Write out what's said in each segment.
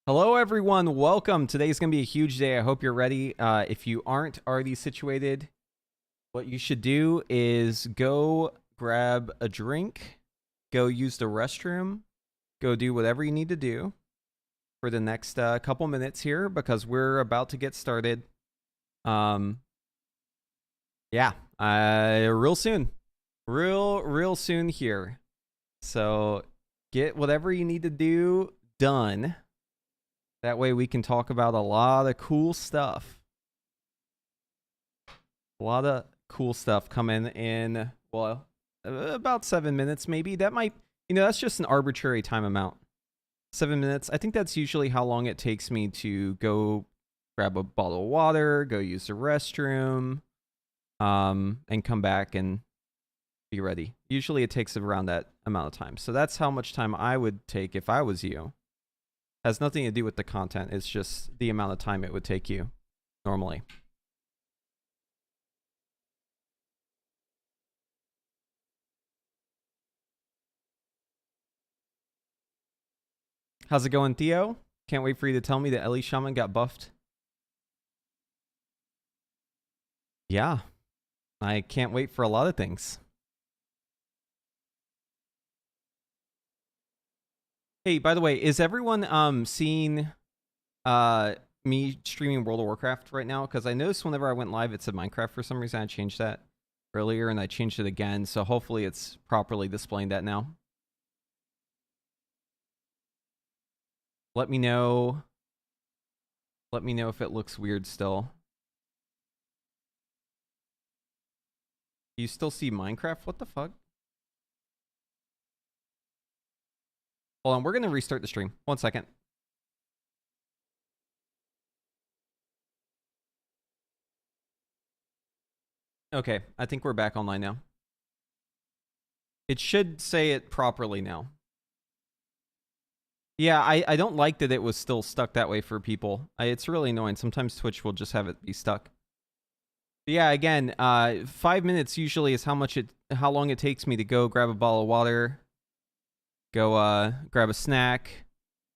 Hello, everyone. Welcome. Today's going to be a huge day. I hope you're ready. If you aren't already situated, what you should do is go grab a drink, go use the restroom, go do whatever you need to do for the next couple minutes here because we're about to get started. Yeah, real soon. Real soon here. So get whatever you need to do done. That way we can talk about a lot of cool stuff. A lot of cool stuff coming in, well, about 7 minutes maybe. That might, that's just an arbitrary time amount. 7 minutes. I think that's usually how long it takes me to go grab a bottle of water, go use the restroom, and come back and be ready. Usually it takes around that amount of time. So that's how much time I would take if I was you. Has nothing to do with the content. It's just the amount of time it would take you normally. How's it going, Theo? Can't wait for you to tell me that Ellie Shaman got buffed. Yeah, I can't wait for a lot of things. Hey, by the way, is everyone seeing me streaming World of Warcraft right now? Because I noticed whenever I went live, it said Minecraft for some reason. I changed that earlier, and I changed it again. So hopefully it's properly displaying that now. Let me know. Let me know if it looks weird still. You still see Minecraft? What the fuck? Hold on, we're going to restart the stream. 1 second. Okay, I think we're back online now. It should say it properly now. Yeah, I don't like that it was still stuck that way for people. It's really annoying. Sometimes Twitch will just have it be stuck. But yeah, again, 5 minutes usually is how long it takes me to go grab a bottle of water, go grab a snack,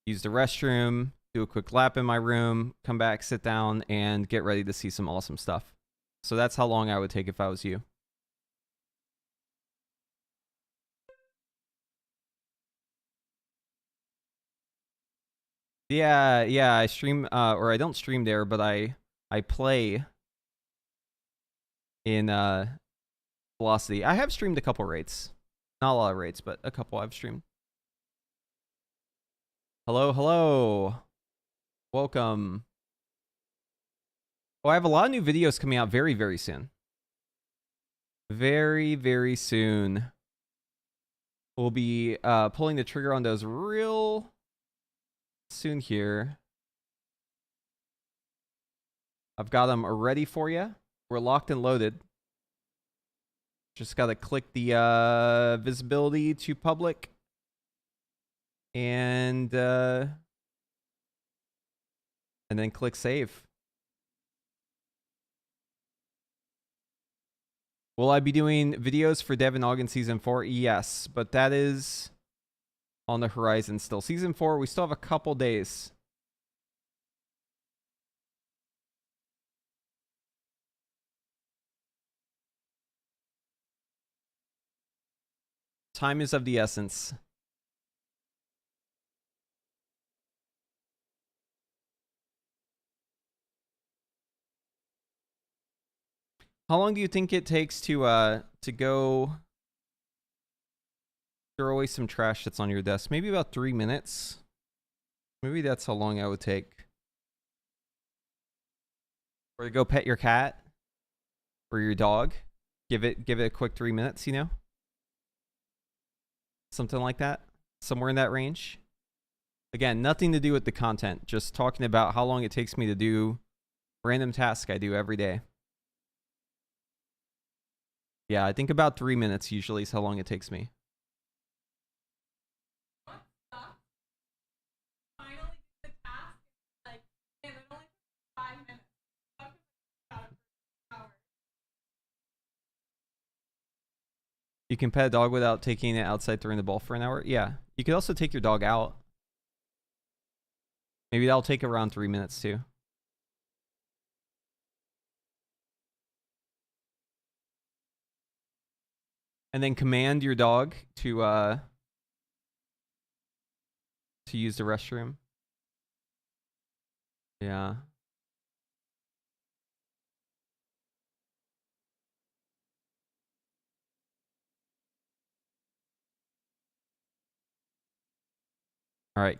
use the restroom, do a quick lap in my room, come back, sit down, and get ready to see some awesome stuff. So that's how long I would take if I was you. Yeah, I stream, or I don't stream there, but I play in Velocity. I have streamed a couple raids. Not a lot of raids, but a couple I've streamed. Hello. Welcome. Oh, I have a lot of new videos coming out very, very soon. Very, very soon. We'll be pulling the trigger on those real soon here. I've got them ready for you. We're locked and loaded. Just got to click the visibility to public. And then click save. Will I be doing videos for Dev and Og in Season 4? Yes, but that is on the horizon still. Season 4, we still have a couple days. Time is of the essence. How long do you think it takes to go throw away some trash that's on your desk? Maybe about 3 minutes. Maybe that's how long I would take. Or to go pet your cat or your dog. Give it a quick 3 minutes, you know? Something like that. Somewhere in that range. Again, nothing to do with the content. Just talking about how long it takes me to do random tasks I do every day. Yeah, I think about 3 minutes usually is how long it takes me. You can pet a dog without taking it outside throwing the ball for an hour? Yeah. You could also take your dog out. Maybe that'll take around 3 minutes too. And then command your dog to use the restroom. Yeah. All right.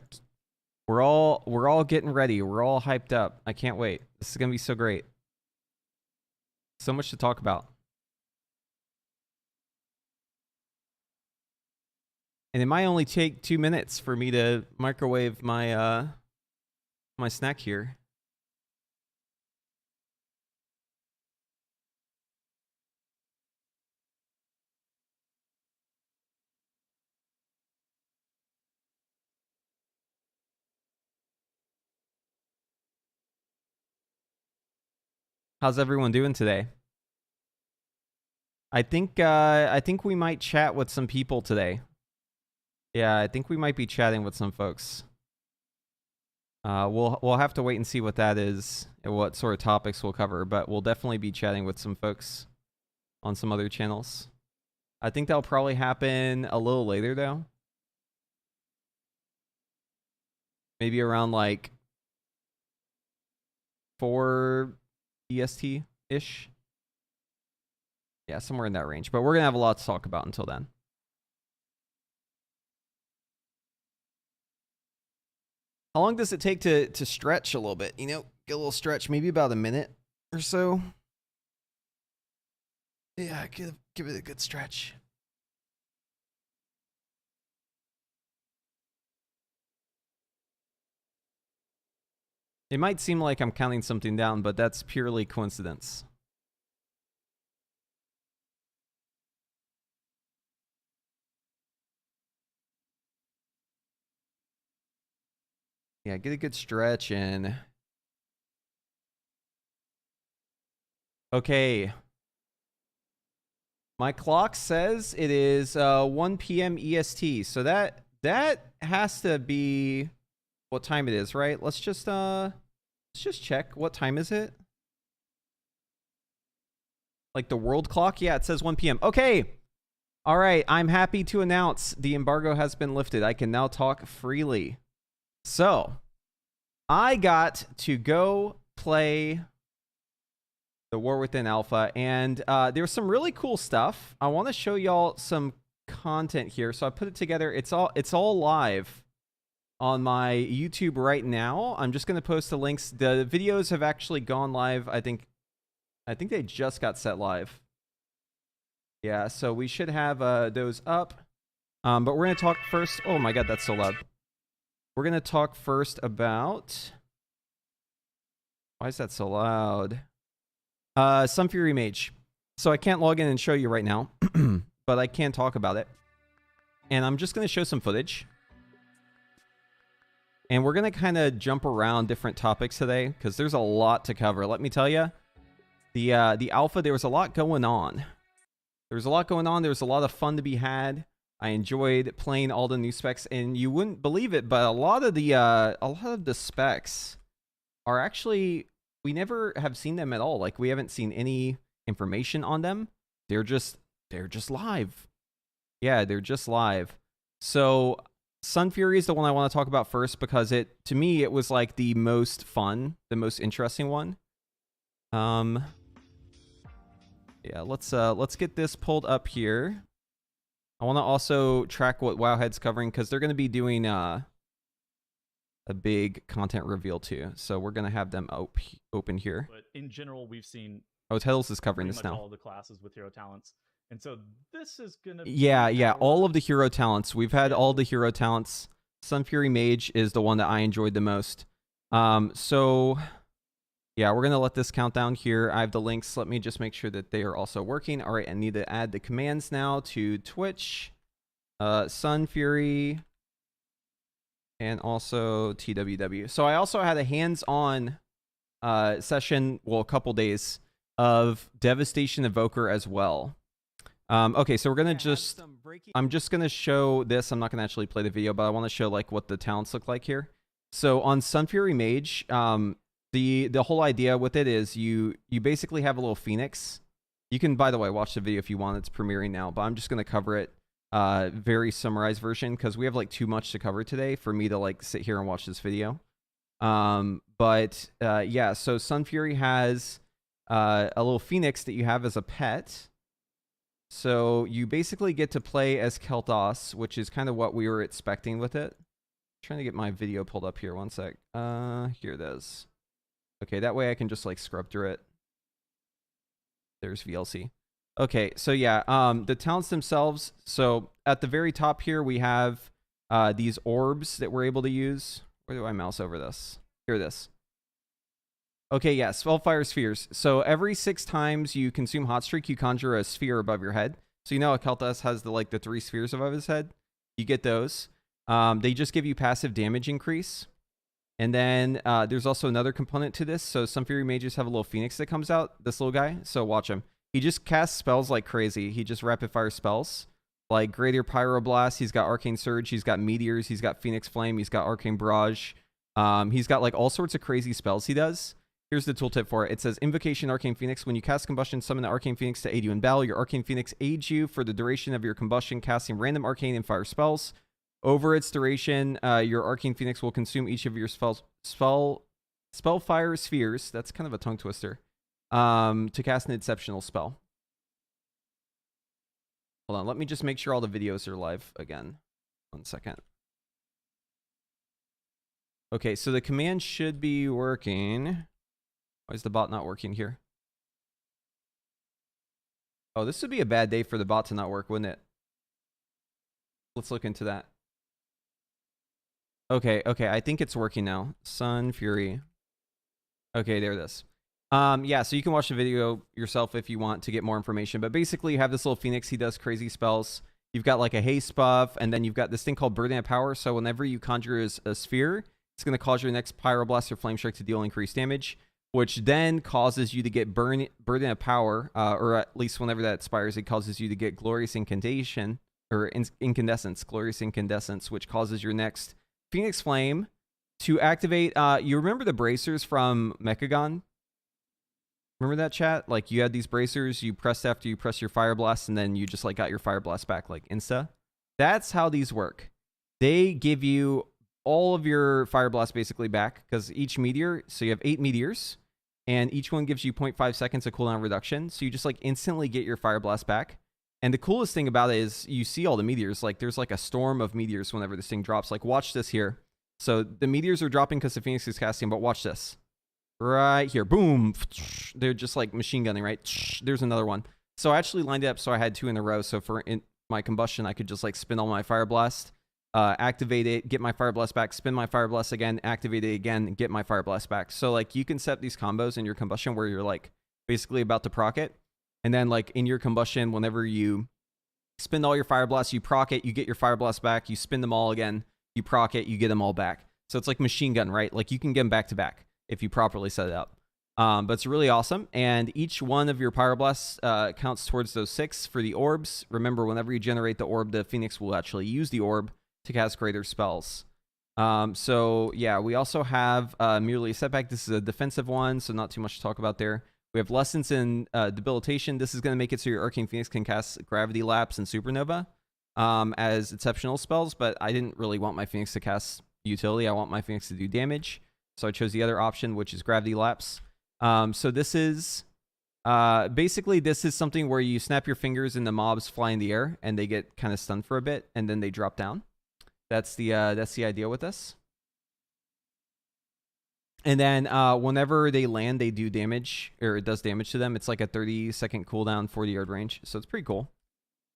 We're all getting ready. We're all hyped up. I can't wait. This is going to be so great. So much to talk about. And it might only take 2 minutes for me to microwave my my snack here. How's everyone doing today? I think we might chat with some people today. Yeah, I think we might be chatting with some folks. We'll have to wait and see what that is and what sort of topics we'll cover, but we'll definitely be chatting with some folks on some other channels. I think that'll probably happen a little later though. Maybe around like 4 EST-ish. Yeah, somewhere in that range. But we're going to have a lot to talk about until then. How long does it take to stretch a little bit? You know, get a little stretch, maybe about a minute or so. Yeah, give it a good stretch. It might seem like I'm counting something down, but that's purely coincidence. Yeah, get a good stretch in. Okay. My clock says it is 1 p.m. EST, so that has to be what time it is, right? Let's just check. What time is it? Like the world clock? Yeah, it says 1 p.m. Okay. All right, I'm happy to announce the embargo has been lifted. I can now talk freely. So, I got to go play the War Within Alpha, and there's some really cool stuff. I want to show y'all some content here. So I put it together. It's all live on my YouTube right now. I'm just going to post the links. The videos have actually gone live. I think they just got set live. Yeah, so we should have those up. But we're going to talk first. Oh my god, that's so loud. We're going to talk first about... Why is that so loud? Sun Fury Mage. So I can't log in and show you right now, but I can talk about it. And I'm just going to show some footage. And we're going to kind of jump around different topics today, because there's a lot to cover. Let me tell you, the alpha, there was a lot going on. There was a lot going on. There was a lot of fun to be had. I enjoyed playing all the new specs, and you wouldn't believe it, but a lot of the specs are actually, we never have seen them at all. Like, we haven't seen any information on them. They're just live. Yeah, they're just live. So Sun Fury is the one I want to talk about first, because to me it was like the most fun, the most interesting one. Yeah, let's get this pulled up here. I want to also track what Wowhead's covering, because they're going to be doing a big content reveal too. So we're going to have them open here. But in general, we've seen... Oh, Titles is covering this now. All of the classes with hero talents. And so this is going to be... Yeah, all of the hero talents. We've had all the hero talents. Sun Fury Mage is the one that I enjoyed the most. So... yeah, we're going to let this count down here. I have the links. Let me just make sure that they are also working. All right, I need to add the commands now to Twitch, Sun Fury, and also TWW. So I also had a hands-on session, well, a couple days, of Devastation Evoker as well. Okay, so we're going to just... I'm just going to show this. I'm not going to actually play the video, but I want to show like what the talents look like here. So on Sun Fury Mage, the whole idea with it is you basically have a little Phoenix. You can, by the way, watch the video if you want. It's premiering now, but I'm just going to cover it very summarized version because we have like too much to cover today for me to like sit here and watch this video. Yeah, so Sun Fury has a little Phoenix that you have as a pet. So you basically get to play as Kel'Thas, which is kind of what we were expecting with it. Trying to get my video pulled up here. One sec. Here it is. Okay, that way I can just like scrub through it. There's VLC. Okay, so yeah, the talents themselves. So at the very top here, we have these orbs that we're able to use. Where do I mouse over this? Here it is. Okay, yeah, Spellfire Spheres. So every 6 times you consume Hot Streak, you conjure a sphere above your head. So you know how Kel'Thas has the 3 spheres above his head? You get those. They just give you passive damage increase. And then there's also another component to this. So some Fury Mages have a little Phoenix that comes out, this little guy. So watch him. He just casts spells like crazy. He just rapid fire spells. Like Greater Pyroblast, he's got Arcane Surge, he's got Meteors, he's got Phoenix Flame, he's got Arcane Barrage. He's got like all sorts of crazy spells he does. Here's the tooltip for it. It says Invocation Arcane Phoenix. When you cast Combustion, summon the Arcane Phoenix to aid you in battle. Your Arcane Phoenix aids you for the duration of your combustion, casting random arcane and fire spells. Over its duration, your Arcane Phoenix will consume each of your Spellfire Spheres. That's kind of a tongue twister. To cast an exceptional spell. Hold on, let me just make sure all the videos are live again. 1 second. Okay, so the command should be working. Why is the bot not working here? Oh, this would be a bad day for the bot to not work, wouldn't it? Let's look into that. Okay, I think it's working now. Sun Fury. Okay, there it is. Yeah, so you can watch the video yourself if you want to get more information. But basically, you have this little Phoenix. He does crazy spells. You've got like a haste buff, and then you've got this thing called Burden of Power. So whenever you conjure a sphere, it's going to cause your next Pyroblast or Flame Strike to deal increased damage, which then causes you to get Burden of Power, or at least whenever that expires, it causes you to get Glorious Incantation, or Incandescence, Glorious Incandescence, which causes your next Phoenix Flame to activate. You remember the bracers from Mechagon? Remember that, chat? Like you had these bracers, you pressed after you press your Fire Blast, and then you just like got your Fire Blast back like insta. That's how these work. They give you all of your Fire Blast basically back because each meteor, so you have 8 meteors, and each one gives you 0.5 seconds of cooldown reduction. So you just like instantly get your Fire Blast back. And the coolest thing about it is you see all the meteors. Like there's like a storm of meteors whenever this thing drops. Like watch this here. So the meteors are dropping because the Phoenix is casting, but watch this. Right here. Boom. They're just like machine gunning, right? There's another one. So I actually lined it up so I had 2 in a row. So for my combustion, I could just like spin all my Fire Blast, activate it, get my Fire Blast back, spin my Fire Blast again, activate it again, and get my Fire Blast back. So like you can set these combos in your combustion where you're like basically about to proc it. And then like in your combustion, whenever you spin all your Fire Blasts, you proc it, you get your Fire Blast back, you spin them all again, you proc it, you get them all back. So it's like machine gun, right? Like you can get them back to back if you properly set it up. But it's really awesome. And each one of your Pyroblasts counts towards those 6 for the orbs. Remember, whenever you generate the orb, the Phoenix will actually use the orb to cast greater spells. So yeah, we also have merely a setback. This is a defensive one, so not too much to talk about there. We have lessons in debilitation. This is going to make it so your Arcane Phoenix can cast Gravity Lapse and Supernova as exceptional spells, but I didn't really want my Phoenix to cast utility. I want my Phoenix to do damage. So I chose the other option, which is Gravity Lapse. So this is basically this is something where you snap your fingers and the mobs fly in the air and they get kind of stunned for a bit and then they drop down. That's the idea with this. And then whenever they land, they do damage, or it does damage to them. It's like a 30-second cooldown, 40-yard range. So it's pretty cool.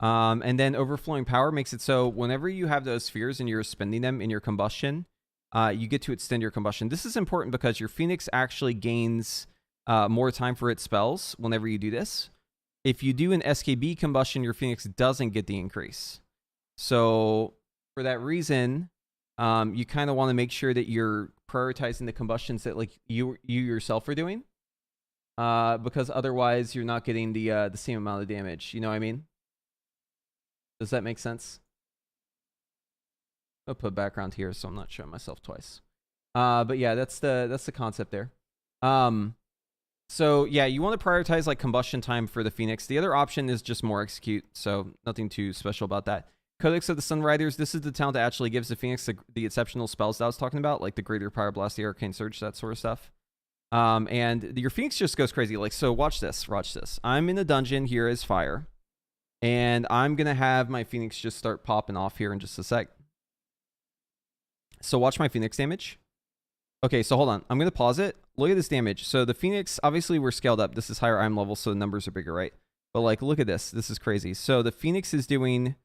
And then Overflowing Power makes it so whenever you have those spheres and you're spending them in your combustion, you get to extend your combustion. This is important because your Phoenix actually gains more time for its spells whenever you do this. If you do an SKB combustion, your Phoenix doesn't get the increase. So for that reason, you kind of want to make sure that you're prioritizing the combustions that like you yourself are doing, because otherwise you're not getting the same amount of damage. You know what I mean? Does that make sense? I'll put background here so I'm not showing myself twice. But yeah, that's the concept there. So yeah, you want to prioritize like combustion time for the Phoenix. The other option is just more execute, so nothing too special about that. Codex of the Sunriders, this is the talent that actually gives the Phoenix the exceptional spells that I was talking about, like the Greater Power Blast, the Arcane Surge, that sort of stuff. And your Phoenix just goes crazy. Like, so watch this. I'm in a dungeon here as fire, and I'm going to have my Phoenix just start popping off here in just a sec. So watch my Phoenix damage. Okay, so hold on. I'm going to pause it. Look at this damage. So the Phoenix, obviously we're scaled up. This is higher IM level, so the numbers are bigger, right? But like, look at this. This is crazy. So the Phoenix is doing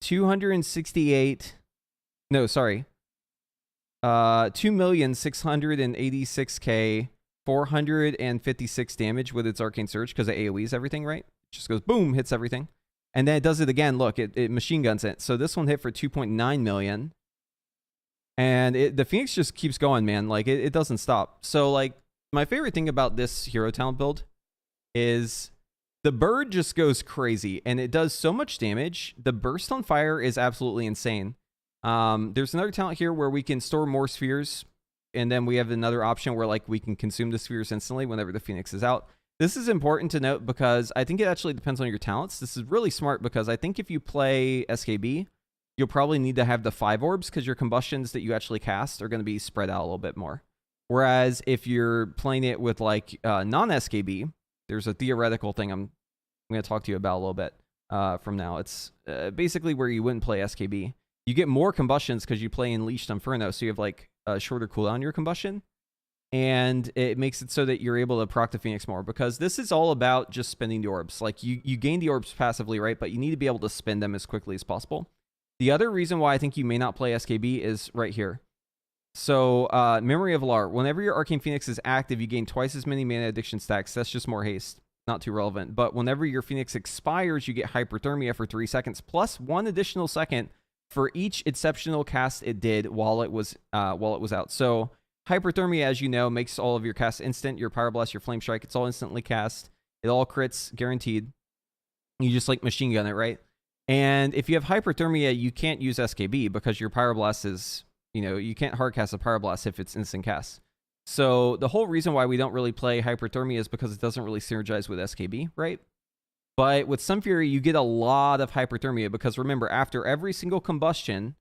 268. No, sorry. 2,686,000, 456 damage with its Arcane Surge because it AoEs everything, right? It just goes boom, hits everything. And then it does it again. Look, it machine guns it. So this one hit for 2.9 million. And the Phoenix just keeps going, man. Like, it doesn't stop. So, like, my favorite thing about this hero talent build is the bird just goes crazy. And it does so much damage. The burst on fire is absolutely insane. There's another talent here where we can store more spheres. And then we have another option where, like, we can consume the spheres instantly whenever the Phoenix is out. This is important to note because I think it actually depends on your talents. This is really smart because I think if you play SKB, you'll probably need to have the 5 orbs because your combustions that you actually cast are going to be spread out a little bit more. Whereas if you're playing it with like non-SKB, there's a theoretical thing I'm going to talk to you about a little bit from now. It's basically where you wouldn't play SKB. You get more combustions because you play Unleashed Inferno, so you have like a shorter cooldown on your combustion. And it makes it so that you're able to proc the Phoenix more because this is all about just spending the orbs. Like you gain the orbs passively, right? But you need to be able to spend them as quickly as possible. The other reason why I think you may not play SKB is right here. So, Memory of Lar. Whenever your Arcane Phoenix is active, you gain twice as many mana addiction stacks. That's just more haste. Not too relevant. But whenever your Phoenix expires, you get Hyperthermia for 3 seconds, plus 1 additional second for each exceptional cast it did while it was out. So, Hyperthermia, as you know, makes all of your casts instant. Your Power Blast, your Flame Strike, it's all instantly cast. It all crits, guaranteed. You just, like, machine gun it, right? And if you have Hyperthermia, you can't use SKB because your Pyro Blast is, you can't hardcast a Pyro Blast if it's instant cast. So the whole reason why we don't really play Hyperthermia is because it doesn't really synergize with SKB, right? But with Sun Fury, you get a lot of Hyperthermia because remember, after every single combustion,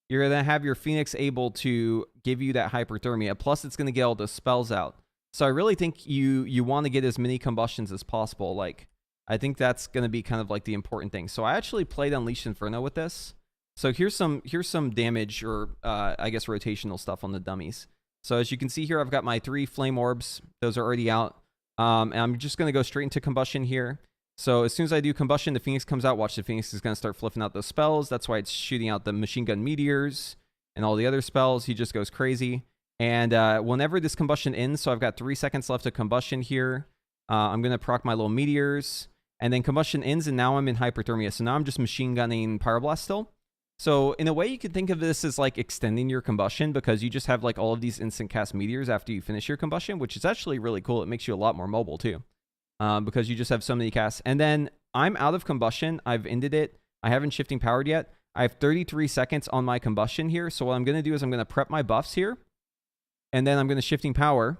you're going to have your Phoenix able to give you that Hyperthermia. Plus, it's going to get all the spells out. So I really think you want to get as many combustions as possible. Like, I think that's going to be kind of like the important thing. So I actually played Unleashed Inferno with this. So here's some damage or I guess rotational stuff on the dummies. So as you can see here, I've got my 3 flame orbs. Those are already out. And I'm just going to go straight into combustion here. So as soon as I do combustion, the Phoenix comes out. Watch, the Phoenix is going to start flipping out those spells. That's why it's shooting out the machine gun meteors and all the other spells. He just goes crazy. And whenever this combustion ends, so I've got 3 seconds left of combustion here. I'm going to proc my little meteors. And then combustion ends, and now I'm in Hyperthermia. So now I'm just machine gunning Pyroblast still. So in a way, you could think of this as like extending your combustion because you just have like all of these instant cast meteors after you finish your combustion, which is actually really cool. It makes you a lot more mobile too because you just have so many casts. And then I'm out of combustion. I've ended it. I haven't shifting powered yet. I have 33 seconds on my combustion here. So what I'm going to do is I'm going to prep my buffs here. And then I'm going to shifting power.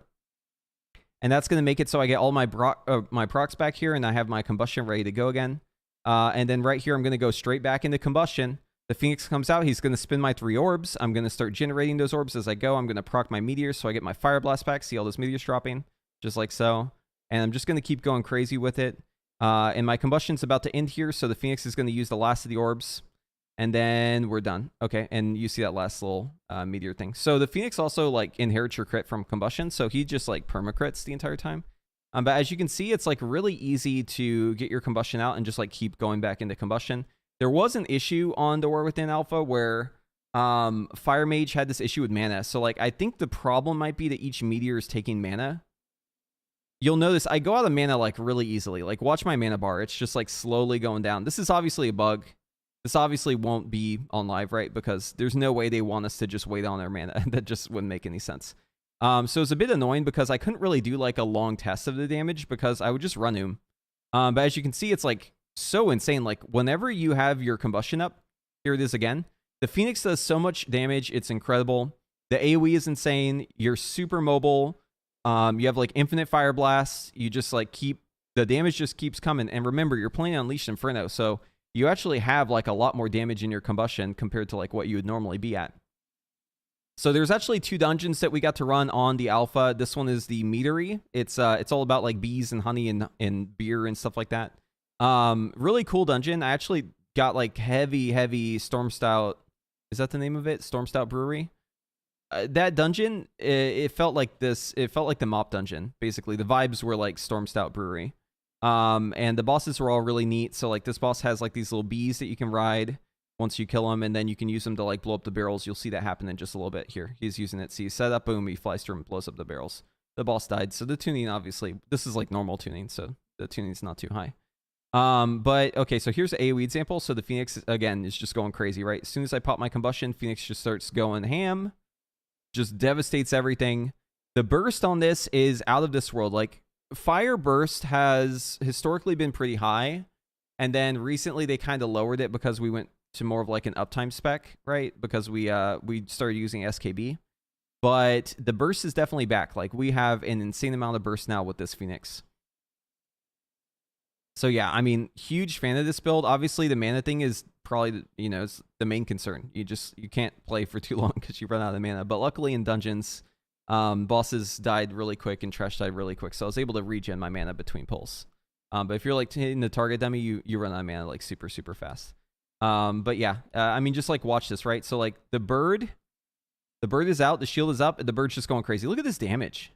And that's going to make it so I get all my procs back here, and I have my combustion ready to go again. And then right here, I'm going to go straight back into combustion. The Phoenix comes out. He's going to spin my 3 orbs. I'm going to start generating those orbs as I go. I'm going to proc my meteors so I get my Fire Blast back. See all those meteors dropping? Just like so. And I'm just going to keep going crazy with it. And my combustion's about to end here, so the Phoenix is going to use the last of the orbs. And then we're done. Okay, and you see that last little meteor thing. So the Phoenix also like inherits your crit from combustion, so he just like permacrits the entire time. But as you can see, it's like really easy to get your combustion out and just like keep going back into combustion. There was an issue on the War Within Alpha where Fire Mage had this issue with mana. So like I think the problem might be that each meteor is taking mana. You'll notice I go out of mana like really easily. Like watch my mana bar. It's just like slowly going down. This is obviously a bug. This obviously won't be on live, right? Because there's no way they want us to just wait on our mana. That just wouldn't make any sense. So it's a bit annoying because I couldn't really do like a long test of the damage because I would just run him. But as you can see, it's like so insane. Like whenever you have your combustion up, here it is again. The Phoenix does so much damage. It's incredible. The AoE is insane. You're super mobile. You have like infinite fire blasts. You just like keep the damage just keeps coming. And remember, you're playing Unleashed Inferno, so you actually have like a lot more damage in your combustion compared to like what you would normally be at. So there's actually 2 dungeons that we got to run on the alpha. This one is the meadery. It's all about like bees and honey and beer and stuff like that. Really cool dungeon. I actually got like heavy Storm Stout. Is that the name of it? Storm Stout Brewery. That dungeon, it felt like this. It felt like the mop dungeon. Basically, the vibes were like Storm Stout Brewery. And the bosses were all really neat. So like this boss has like these little bees that you can ride once you kill him, and then you can use them to like blow up the barrels. You'll see that happen in just a little bit here. He's using it. See, set up, boom, he flies through and blows up the barrels. The boss died. So the tuning, obviously, this is like normal tuning, so the tuning's not too high. But okay, so here's the AoE example. So the Phoenix, again, is just going crazy, right? As soon as I pop my combustion, Phoenix just starts going ham, just devastates everything. The burst on this is out of this world. Like, fire burst has historically been pretty high, and then recently they kind of lowered it because we went to more of like an uptime spec, right? Because we started using SKB. But the burst is definitely back. Like, we have an insane amount of burst now with this Phoenix. So yeah, I mean, huge fan of this build. Obviously, the mana thing is probably, you know, is the main concern. You can't play for too long because you run out of mana. But luckily in dungeons, bosses died really quick and trash died really quick, so I was able to regen my mana between pulls. But if you're like hitting the target dummy, you run out of mana like super fast. But yeah, I mean, just like watch this, right? So like the bird is out, the shield is up, and the bird's just going crazy. Look at this damage.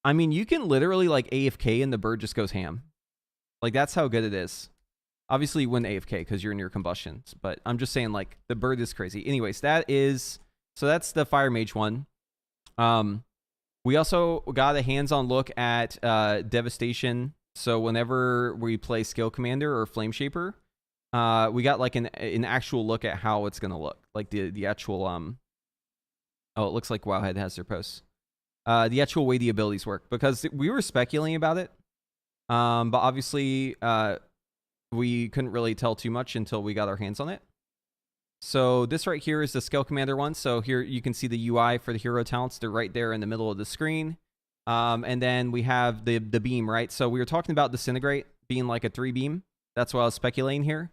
I mean, you can literally like AFK and the bird just goes ham. Like, that's how good it is. Obviously, you wouldn't AFK because you're near combustions, but I'm just saying, like, the bird is crazy. Anyways, so that's the Fire Mage one. We also got a hands-on look at Devastation. So whenever we play Scale Commander or Flame Shaper, we got like an actual look at how it's gonna look. Like the actual oh, it looks like Wowhead has their posts. The actual way the abilities work, because we were speculating about it. But obviously, we couldn't really tell too much until we got our hands on it. So this right here is the Scale Commander one. So here you can see the UI for the hero talents. They're right there in the middle of the screen. And then we have the beam, right? So we were talking about Disintegrate being like a 3-beam. That's what I was speculating here.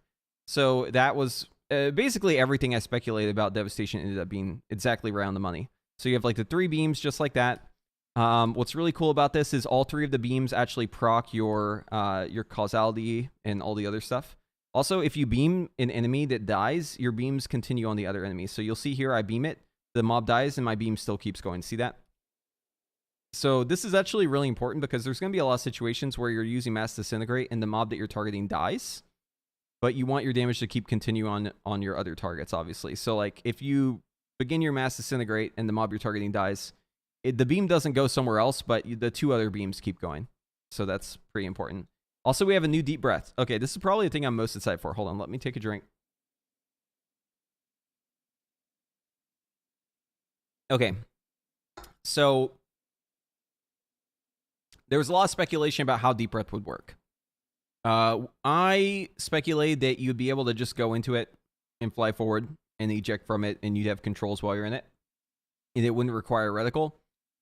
So that was basically everything I speculated about Devastation ended up being exactly right on the money. So you have like the 3 beams just like that. What's really cool about this is all 3 of the beams actually proc your causality and all the other stuff. Also, if you beam an enemy that dies, your beams continue on the other enemies. So you'll see here, I beam it, the mob dies, and my beam still keeps going. See that? So this is actually really important because there's going to be a lot of situations where you're using Mass Disintegrate and the mob that you're targeting dies, but you want your damage to keep continue on your other targets, obviously. So like if you begin your Mass Disintegrate and the mob you're targeting dies, the beam doesn't go somewhere else, but the 2 other beams keep going. So that's pretty important. Also, we have a new Deep Breath. Okay, this is probably the thing I'm most excited for. Hold on, let me take a drink. Okay, so there was a lot of speculation about how Deep Breath would work. I speculated that you'd be able to just go into it and fly forward and eject from it, and you'd have controls while you're in it, and it wouldn't require a reticle.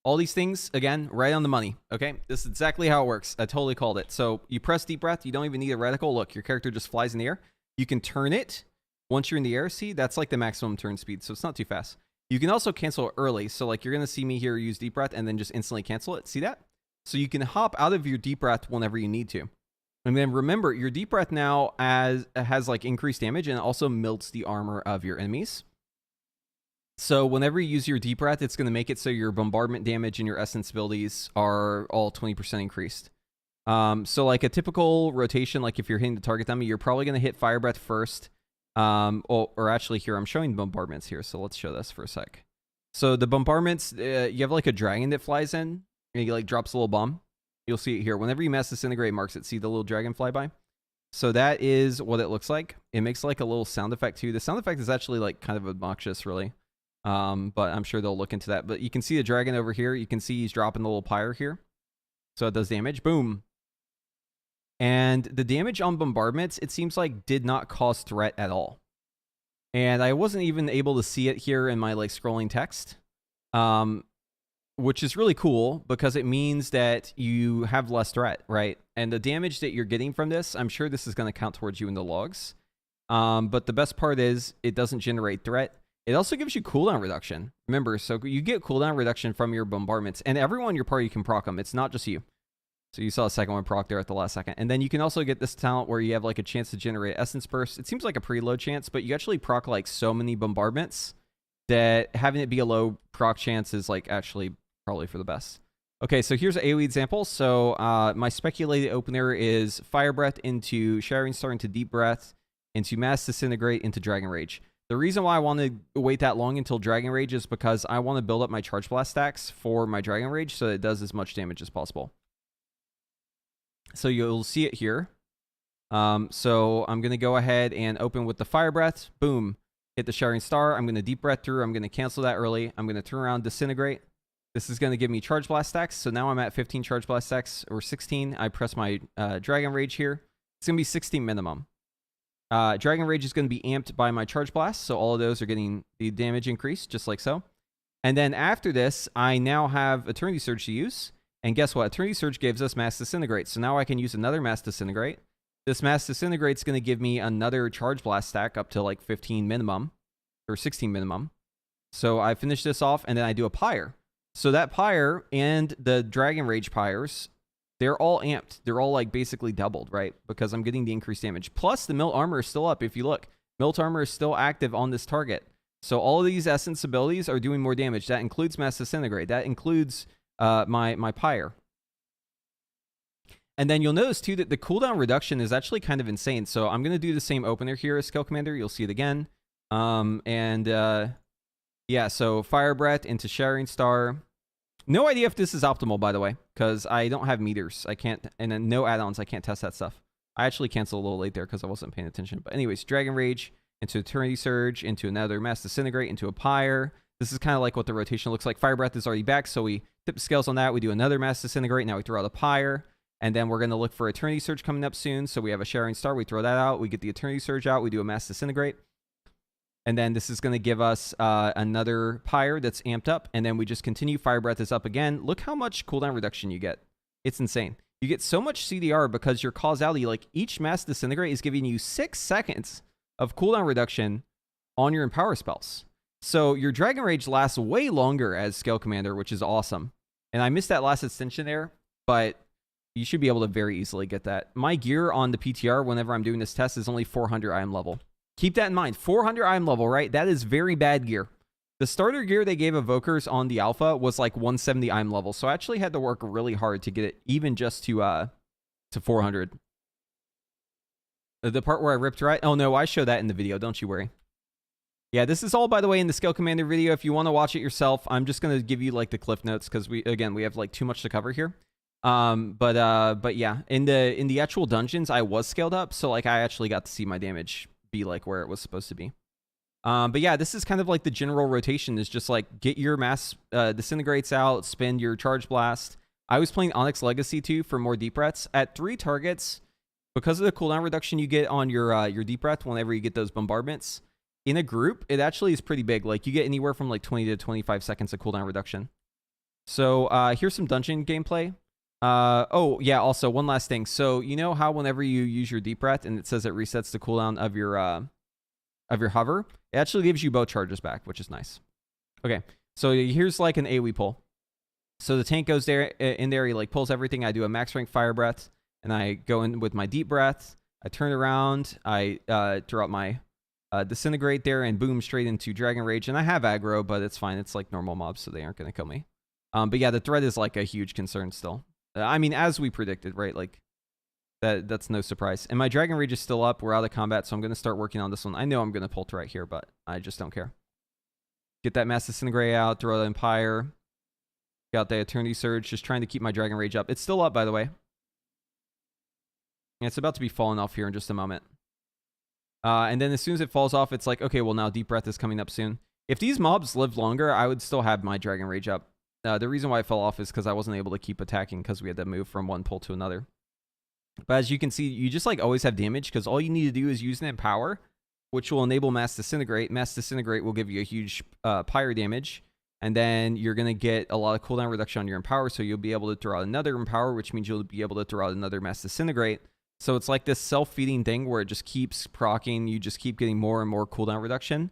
All these things, again, right on the money, okay? This is exactly how it works. I totally called it. So you press Deep Breath. You don't even need a reticle. Look, your character just flies in the air. You can turn it once you're in the air. See, that's like the maximum turn speed, so it's not too fast. You can also cancel it early. So like you're going to see me here use Deep Breath and then just instantly cancel it. See that? So you can hop out of your Deep Breath whenever you need to. And then remember, your Deep Breath now has like increased damage, and it also melts the armor of your enemies. So whenever you use your Deep Breath, it's going to make it so your bombardment damage and your essence abilities are all 20% increased. So like a typical rotation, like if you're hitting the target dummy, you're probably going to hit Fire Breath first. Or actually here, I'm showing bombardments here. So let's show this for a sec. So the bombardments, you have like a dragon that flies in, and he like drops a little bomb. You'll see it here. Whenever you Mass Disintegrate, marks it. See the little dragon fly by? So that is what it looks like. It makes like a little sound effect too. The sound effect is actually like kind of obnoxious, really. But I'm sure they'll look into that. But you can see the dragon over here. You can see he's dropping the little pyre here. So it does damage. Boom. And the damage on bombardments, it seems like, did not cause threat at all. And I wasn't even able to see it here in my like scrolling text, which is really cool because it means that you have less threat, right? And the damage that you're getting from this, I'm sure this is going to count towards you in the logs. But the best part is it doesn't generate threat. It also gives you cooldown reduction. Remember, so you get cooldown reduction from your bombardments, and everyone in your party can proc them. It's not just you. So you saw a second one proc there at the last second. And then you can also get this talent where you have like a chance to generate essence burst. It seems like a pretty low chance, but you actually proc like so many bombardments that having it be a low proc chance is like actually probably for the best. Okay, so here's an AoE example. So my speculated opener is Fire Breath into Shattering Star into Deep Breath into Mass Disintegrate into Dragon Rage. The reason why I want to wait that long until Dragon Rage is because I want to build up my Charge Blast stacks for my Dragon Rage so that it does as much damage as possible. So you'll see it here. So I'm going to go ahead and open with the Fire Breath. Boom. Hit the Shattering Star. I'm going to Deep Breath through. I'm going to cancel that early. I'm going to turn around, Disintegrate. This is going to give me Charge Blast stacks. So now I'm at 15 Charge Blast stacks, or 16. I press my Dragon Rage here. It's going to be 16 minimum. Dragon Rage is going to be amped by my Charge Blast. So all of those are getting the damage increase, just like so. And then after this, I now have Eternity Surge to use. And guess what? Eternity Surge gives us Mass Disintegrate. So now I can use another Mass Disintegrate. This Mass Disintegrate is going to give me another Charge Blast stack up to like 15 minimum, or 16 minimum. So I finish this off, and then I do a Pyre. So that Pyre and the Dragon Rage Pyres, they're all amped. They're all like basically doubled, right? Because I'm getting the increased damage. Plus the Milt Armor is still up. If you look, Milt Armor is still active on this target. So all of these Essence abilities are doing more damage. That includes Mass Disintegrate. That includes my Pyre. And then you'll notice too that the cooldown reduction is actually kind of insane. So I'm going to do the same opener here as Skill Commander. You'll see it again. Yeah, so Fire Breath into Shattering Star. No idea if this is optimal, by the way, because I don't have meters. I can't, and then no add-ons. I can't test that stuff. I actually canceled a little late there because I wasn't paying attention. But anyways, Dragon Rage into Eternity Surge, into another Mass Disintegrate, into a Pyre. This is kind of like what the rotation looks like. Fire Breath is already back, so we tip the scales on that. We do another Mass Disintegrate. Now we throw out a Pyre. And then we're going to look for Eternity Surge coming up soon. So we have a Shattering Star. We throw that out. We get the Eternity Surge out. We do a Mass Disintegrate. And then this is going to give us another Pyre that's amped up. And then we just continue. Fire Breath is up again. Look how much cooldown reduction you get. It's insane. You get so much CDR because your causality, like each Mass Disintegrate is giving you 6 seconds of cooldown reduction on your Empower spells. So your Dragon Rage lasts way longer as Scale Commander, which is awesome. And I missed that last extension there, but you should be able to very easily get that. My gear on the PTR whenever I'm doing this test is only 400 IM level. Keep that in mind. 400 IM level, right? That is very bad gear. The starter gear they gave Evokers on the alpha was like 170 IM level. So I actually had to work really hard to get it even just to 400. The part where I ripped right. Oh no, I show that in the video. Don't you worry. Yeah, this is all, by the way, in the Scale Commander video. If you want to watch it yourself, I'm just going to give you like the cliff notes because we have like too much to cover here. But yeah, in the actual dungeons, I was scaled up, so like I actually got to see my damage be like where it was supposed to be. But yeah, this is kind of like the general rotation is just like get your Mass Disintegrates out, spend your Charge Blast. I was playing Onyx Legacy too for more Deep Breaths at 3 targets because of the cooldown reduction you get on your Deep Breath whenever you get those bombardments. In a group, it actually is pretty big. Like you get anywhere from like 20 to 25 seconds of cooldown reduction. So here's some dungeon gameplay. Oh yeah, also one last thing. So you know how whenever you use your Deep Breath and it says it resets the cooldown of your hover, it actually gives you both charges back, which is nice. Okay, so here's like an AoE pull. So the tank goes there in there, he like pulls everything. I do a max rank Fire Breath, and I go in with my Deep Breath. I turn around, I throw out my Disintegrate there, and boom, straight into Dragon Rage. And I have aggro, but it's fine. It's like normal mobs, so they aren't going to kill me. But yeah, the threat is like a huge concern still. I mean, as we predicted, right? Like, that's no surprise. And my Dragon Rage is still up. We're out of combat, so I'm going to start working on this one. I know I'm going to pull to right here, but I just don't care. Get that Mass Disintegrate out, throw the Empire. Got the Eternity Surge, just trying to keep my Dragon Rage up. It's still up, by the way. And it's about to be falling off here in just a moment. And then as soon as it falls off, it's like, okay, well, now Deep Breath is coming up soon. If these mobs lived longer, I would still have my Dragon Rage up. The reason why it fell off is because I wasn't able to keep attacking because we had to move from one pull to another. But as you can see, you just like always have damage because all you need to do is use that power which will enable Mass Disintegrate. Mass Disintegrate will give you a huge pyre damage, and then you're going to get a lot of cooldown reduction on your Empower, so you'll be able to throw out another Empower, which means you'll be able to throw out another Mass Disintegrate. So it's like this self-feeding thing where it just keeps proccing, you just keep getting more and more cooldown reduction,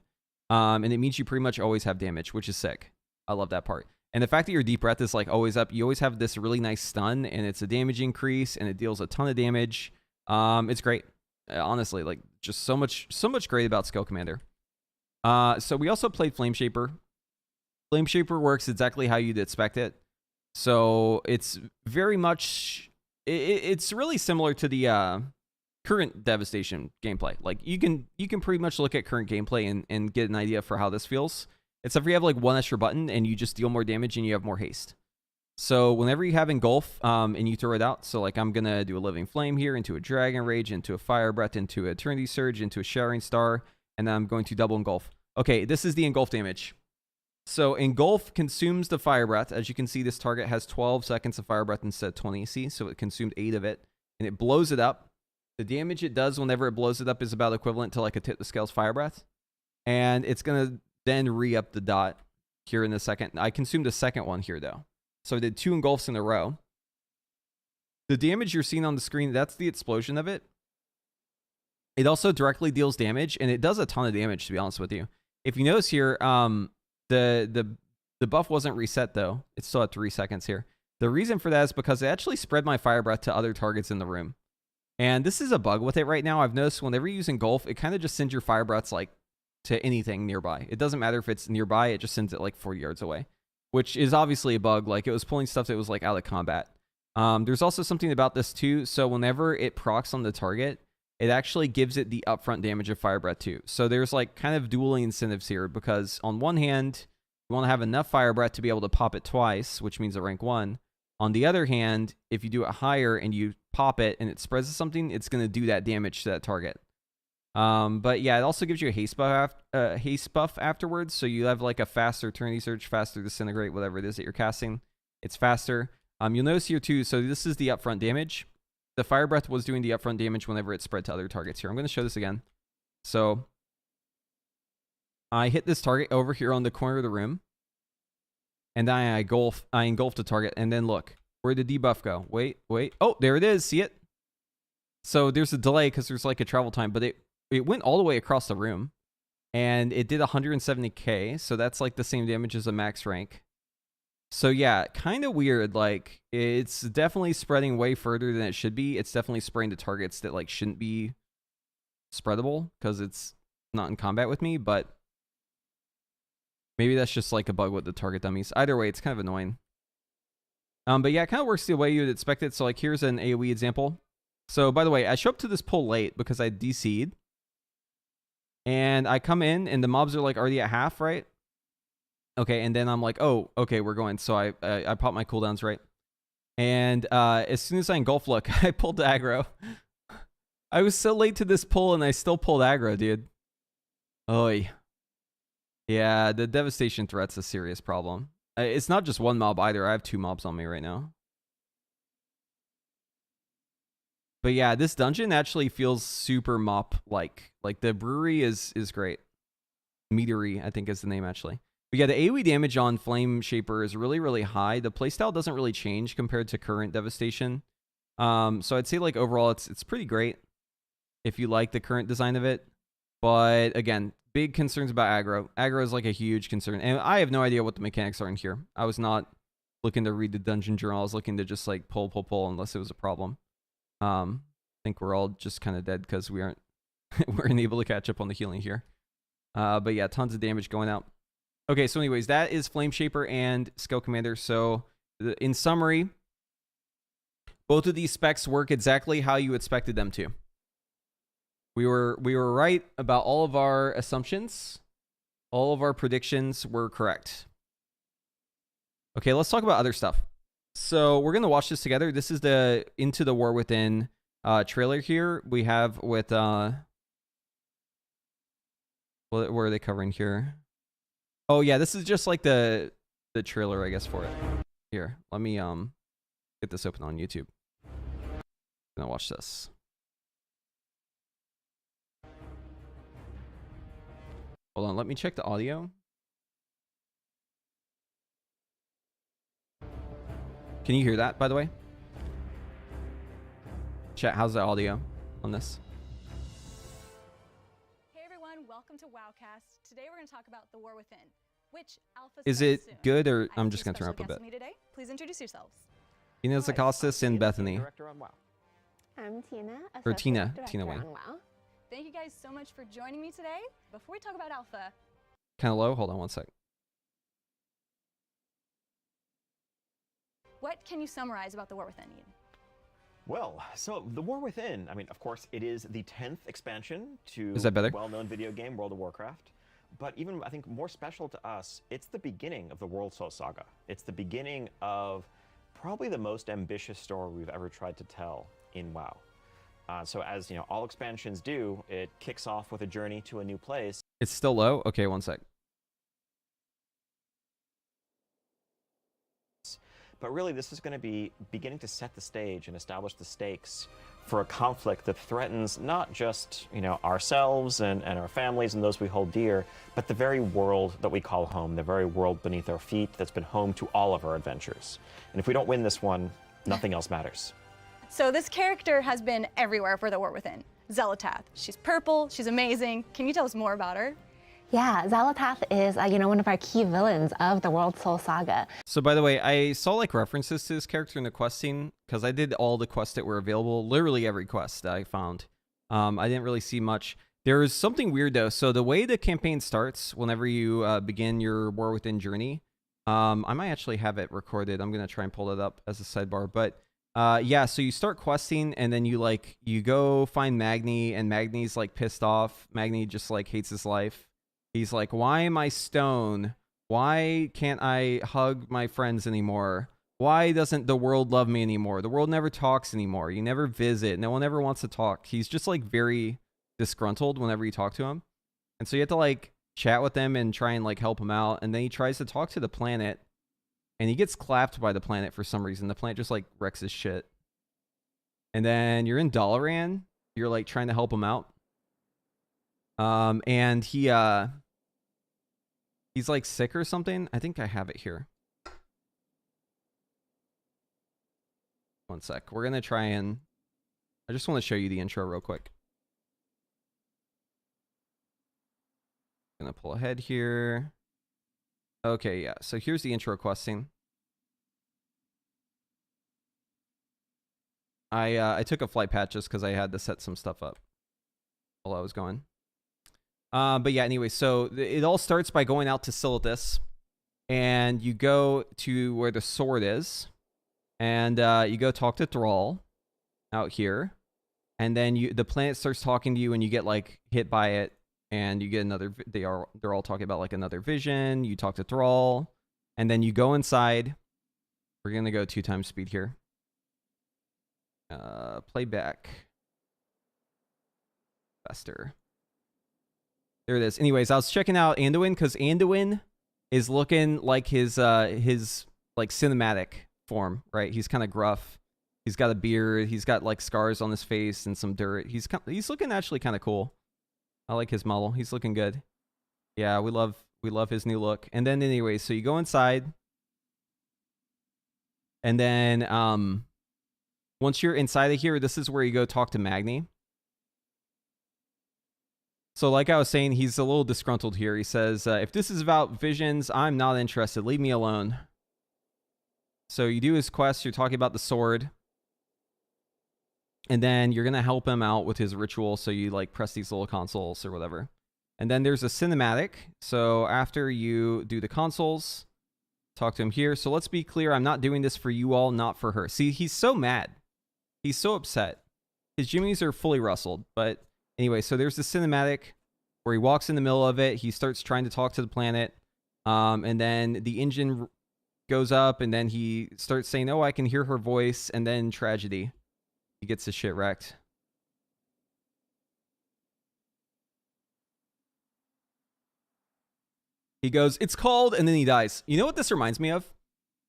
and it means you pretty much always have damage, which is sick. I love that part. And the fact that your Deep Breath is like always up, you always have this really nice stun, and it's a damage increase, and it deals a ton of damage. It's great. Honestly, like just so much great about Skill Commander. So we also played Flame Shaper. Flame Shaper works exactly how you'd expect it. So it's very much, it's really similar to the current Devastation gameplay. Like you can pretty much look at current gameplay and get an idea for how this feels. Except for you have like one extra button and you just deal more damage and you have more haste. So whenever you have Engulf and you throw it out, so like I'm going to do a Living Flame here, into a Dragon Rage, into a Fire Breath, into a Eternity Surge, into a Showering Star, and then I'm going to double Engulf. Okay, this is the Engulf damage. So Engulf consumes the Fire Breath. As you can see, this target has 12 seconds of Fire Breath instead of 20. See, so it consumed 8 of it, and it blows it up. The damage it does whenever it blows it up is about equivalent to like a Tip the Scales Fire Breath. And it's going to then re-up the dot here in a second. I consumed a second one here, though. So I did 2 Engulfs in a row. The damage you're seeing on the screen, that's the explosion of it. It also directly deals damage, and it does a ton of damage, to be honest with you. If you notice here, the buff wasn't reset, though. It's still at 3 seconds here. The reason for that is because it actually spread my Fire Breath to other targets in the room. And this is a bug with it right now. I've noticed whenever you use Engulf, it kind of just sends your Fire Breaths like to anything nearby. It doesn't matter if it's nearby, it just sends it like 40 yards away, which is obviously a bug. Like it was pulling stuff that was like out of combat. There's also something about this too. So whenever it procs on the target, it actually gives it the upfront damage of Fire Breath too. So there's like kind of dueling incentives here, because on one hand, you want to have enough Fire Breath to be able to pop it twice, which means a rank 1. On the other hand, if you do it higher and you pop it and it spreads to something, it's going to do that damage to that target. But yeah, it also gives you a haste buff afterwards. So you have like a faster Eternity Surge, faster Disintegrate, whatever it is that you're casting. It's faster. You'll notice here too, so this is the upfront damage. The Fire Breath was doing the upfront damage whenever it spread to other targets here. I'm going to show this again. So I hit this target over here on the corner of the room. And then I engulfed the target. And then look, where did the debuff go? Wait. Oh, there it is. See it? So there's a delay because there's like a travel time, but it went all the way across the room. And it did 170k. So that's like the same damage as a max rank. So yeah, kind of weird. Like it's definitely spreading way further than it should be. It's definitely spraying to targets that like shouldn't be spreadable because it's not in combat with me, but maybe that's just like a bug with the target dummies. Either way, it's kind of annoying. But yeah, it kind of works the way you would expect it. So like here's an AoE example. So by the way, I show up to this pull late because I DC'd. And I come in and the mobs are like already at half, right? Okay, and then I'm like, oh, okay, we're going. So I pop my cooldowns, right? And as soon as I engulf, look, I pulled aggro. I was so late to this pull and I still pulled aggro, dude. Oy. Yeah, the devastation threat's a serious problem. It's not just one mob either. I have 2 mobs on me right now. But yeah, this dungeon actually feels super mop-like. Like the brewery is great. Meadery, I think is the name actually. But yeah, the AoE damage on Flame Shaper is really, really high. The playstyle doesn't really change compared to current Devastation. So I'd say like overall it's pretty great if you like the current design of it. But again, big concerns about aggro. Aggro is like a huge concern. And I have no idea what the mechanics are in here. I was not looking to read the dungeon journal. I was looking to just like pull unless it was a problem. I think we're all just kind of dead because we weren't able to catch up on the healing here. But yeah, tons of damage going out. Okay, so anyways, that is Flame Shaper and Skill Commander. So in summary, both of these specs work exactly how you expected them to. We were right about all of our assumptions. All of our predictions were correct. Okay, let's talk about other stuff. So we're going to watch this together. This is the Into the War Within trailer here. We have with... what are they covering here? Oh, yeah, this is just like the trailer, I guess, for it. Here, let me get this open on YouTube. I'm going to watch this. Hold on, let me check the audio. Can you hear that, by the way? Chat, how's the audio on this? Hey everyone, welcome to Wowcast. Today we're going to talk about The War Within, which alpha Is starts it soon. good, or I I'm have just two going to turn up a special bit? guests with me today. Please introduce yourselves. Tina Hi, Zakostas I'm and Tina, Bethany. Director on WoW. I'm Tina, Or Associate Tina. Director Tina Wayne. on WoW. Thank you guys so much for joining me today. Before we talk about alpha, Kind of low? Hold on one sec. what can you summarize about The War Within, Ian? Well, so The War Within, I mean, of course, it is the 10th expansion to Is that better? the well-known video game World of Warcraft. But even, I think, more special to us, it's the beginning of the World Soul Saga. It's the beginning of probably the most ambitious story we've ever tried to tell in WoW. So as, you know, all expansions do, it kicks off with a journey to a new place. It's still low? Okay, one sec. But really, this is going to be beginning to set the stage and establish the stakes for a conflict that threatens not just, you know, ourselves and our families and those we hold dear, but the very world that we call home, the very world beneath our feet that's been home to all of our adventures. And if we don't win this one, nothing else matters. So this character has been everywhere for The War Within. Zelatath. She's purple. She's amazing. Can you tell us more about her? Yeah, Zelatath is, one of our key villains of the World Soul Saga. So by the way, I saw like references to this character in the quest scene because I did all the quests that were available, literally every quest that I found. I didn't really see much. There is something weird though. So the way the campaign starts, whenever you begin your War Within journey, I might actually have it recorded. I'm gonna try and pull it up as a sidebar. But yeah, so you start questing and then you go find Magni, and Magni's like pissed off. Magni just like hates his life. He's like, why am I stone? Why can't I hug my friends anymore? Why doesn't the world love me anymore? The world never talks anymore. You never visit. No one ever wants to talk. He's just like very disgruntled whenever you talk to him. And so you have to like chat with him and try and like help him out. And then he tries to talk to the planet and he gets clapped by the planet for some reason. The planet just like wrecks his shit. And then you're in Dalaran. You're like trying to help him out. And he's like sick or something. I think I have it here. One sec. We're going to try and... I just want to show you the intro real quick. Going to pull ahead here. Okay, yeah. So here's the intro quest scene. I took a flight patch just because I had to set some stuff up while I was going. But yeah, anyway, so it all starts by going out to Silithus, and you go to where the sword is, and you go talk to Thrall out here, and then the planet starts talking to you, and you get like hit by it, and you get another. They're all talking about like another vision. You talk to Thrall, and then you go inside. We're gonna go 2 times speed here. Playback faster. There it is. Anyways, I was checking out Anduin because Anduin is looking like his like cinematic form, right? He's kind of gruff. He's got a beard. He's got like scars on his face and some dirt. He's looking actually kind of cool. I like his model. He's looking good. Yeah, we love his new look. And then anyways, so you go inside, and then once you're inside of here, this is where you go talk to Magni. So like I was saying, he's a little disgruntled here. He says, if this is about visions, I'm not interested. Leave me alone. So you do his quest. You're talking about the sword. And then you're going to help him out with his ritual. So you like press these little consoles or whatever. And then there's a cinematic. So after you do the consoles, talk to him here. So let's be clear. I'm not doing this for you all, not for her. See, he's so mad. He's so upset. His jimmies are fully rustled, but... Anyway, so there's the cinematic where he walks in the middle of it. He starts trying to talk to the planet. And then the engine goes up and then he starts saying, oh, I can hear her voice. And then tragedy. He gets his shit wrecked. He goes, it's called, and then he dies. You know what this reminds me of?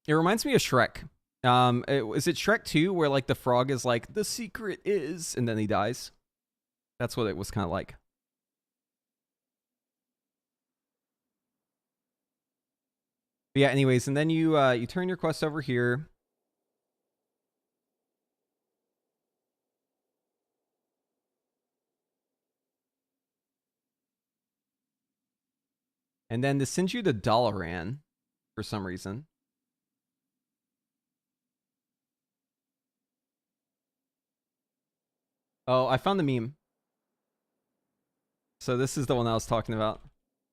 It reminds me of Shrek. Is it Shrek 2 where like the frog is like, the secret is, and then he dies? That's what it was kind of like. But yeah, anyways, and then you you turn your quest over here. And then this sends you to Dalaran for some reason. Oh, I found the meme. So this is the one I was talking about.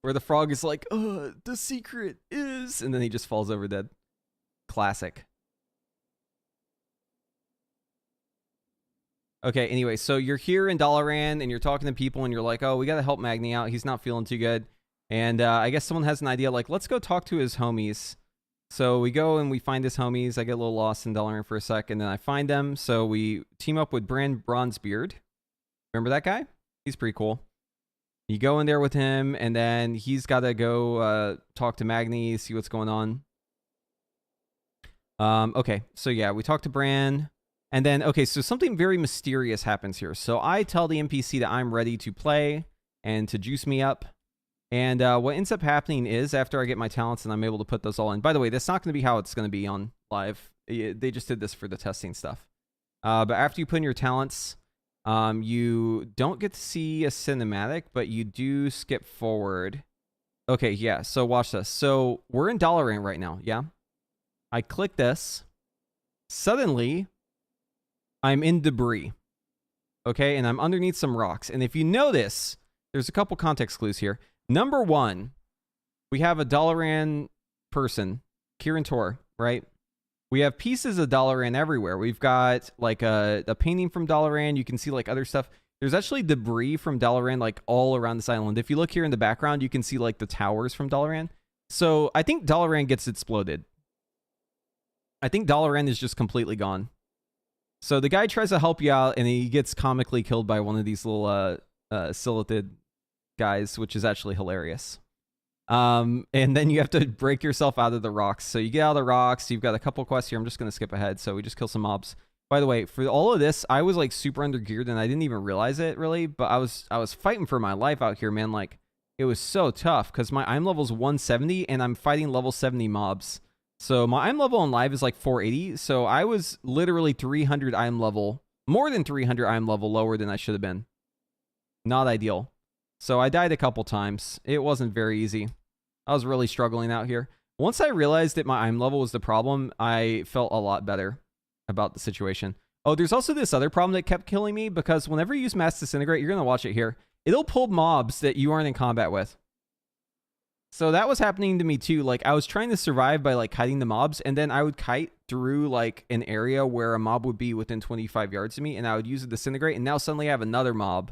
Where the frog is like, the secret is... And then he just falls over dead. Classic. Okay, anyway, so you're here in Dalaran, and you're talking to people, and you're like, oh, we gotta help Magni out. He's not feeling too good. And I guess someone has an idea, like, let's go talk to his homies. So we go and we find his homies. I get a little lost in Dalaran for a sec, and then I find them. So we team up with Bran Bronzebeard. Remember that guy? He's pretty cool. You go in there with him, and then he's got to go talk to Magni, see what's going on. Okay, so yeah, we talk to Bran. And then, okay, so something very mysterious happens here. So I tell the NPC that I'm ready to play and to juice me up. And what ends up happening is after I get my talents and I'm able to put those all in. By the way, that's not going to be how it's going to be on live. They just did this for the testing stuff. But after you put in your talents, you don't get to see a cinematic, but you do skip forward. Okay, yeah, so watch this. So we're in Dalaran right now, yeah? I click this. Suddenly, I'm in debris. Okay, and I'm underneath some rocks. And if you notice, there's a couple context clues here. Number one, we have a Dalaran person, Kirin Tor, right? We have pieces of Dalaran everywhere. We've got like a painting from Dalaran. You can see like other stuff. There's actually debris from Dalaran like all around this island. If you look here in the background, you can see like the towers from Dalaran. So I think Dalaran gets exploded. I think Dalaran is just completely gone. So the guy tries to help you out, and he gets comically killed by one of these little Silithid guys, which is actually hilarious. And then you have to break yourself out of the rocks. So you get out of the rocks. You've got a couple quests here. I'm just going to skip ahead. So we just kill some mobs. By the way, for all of this, I was like super undergeared, and I didn't even realize it really. But I was fighting for my life out here, man. Like it was so tough because my I'm level's 170, and I'm fighting level 70 mobs. So my I'm level on live is like 480. So I was literally 300 I'm level, more than 300 I'm level lower than I should have been. Not ideal. So I died a couple times. It wasn't very easy. I was really struggling out here. Once I realized that my I'm level was the problem, I felt a lot better about the situation. Oh, there's also this other problem that kept killing me because whenever you use Mass Disintegrate, you're going to watch it here. It'll pull mobs that you aren't in combat with. So that was happening to me too. Like I was trying to survive by like kiting the mobs, and then I would kite through like an area where a mob would be within 25 yards of me, and I would use a Disintegrate, and now suddenly I have another mob.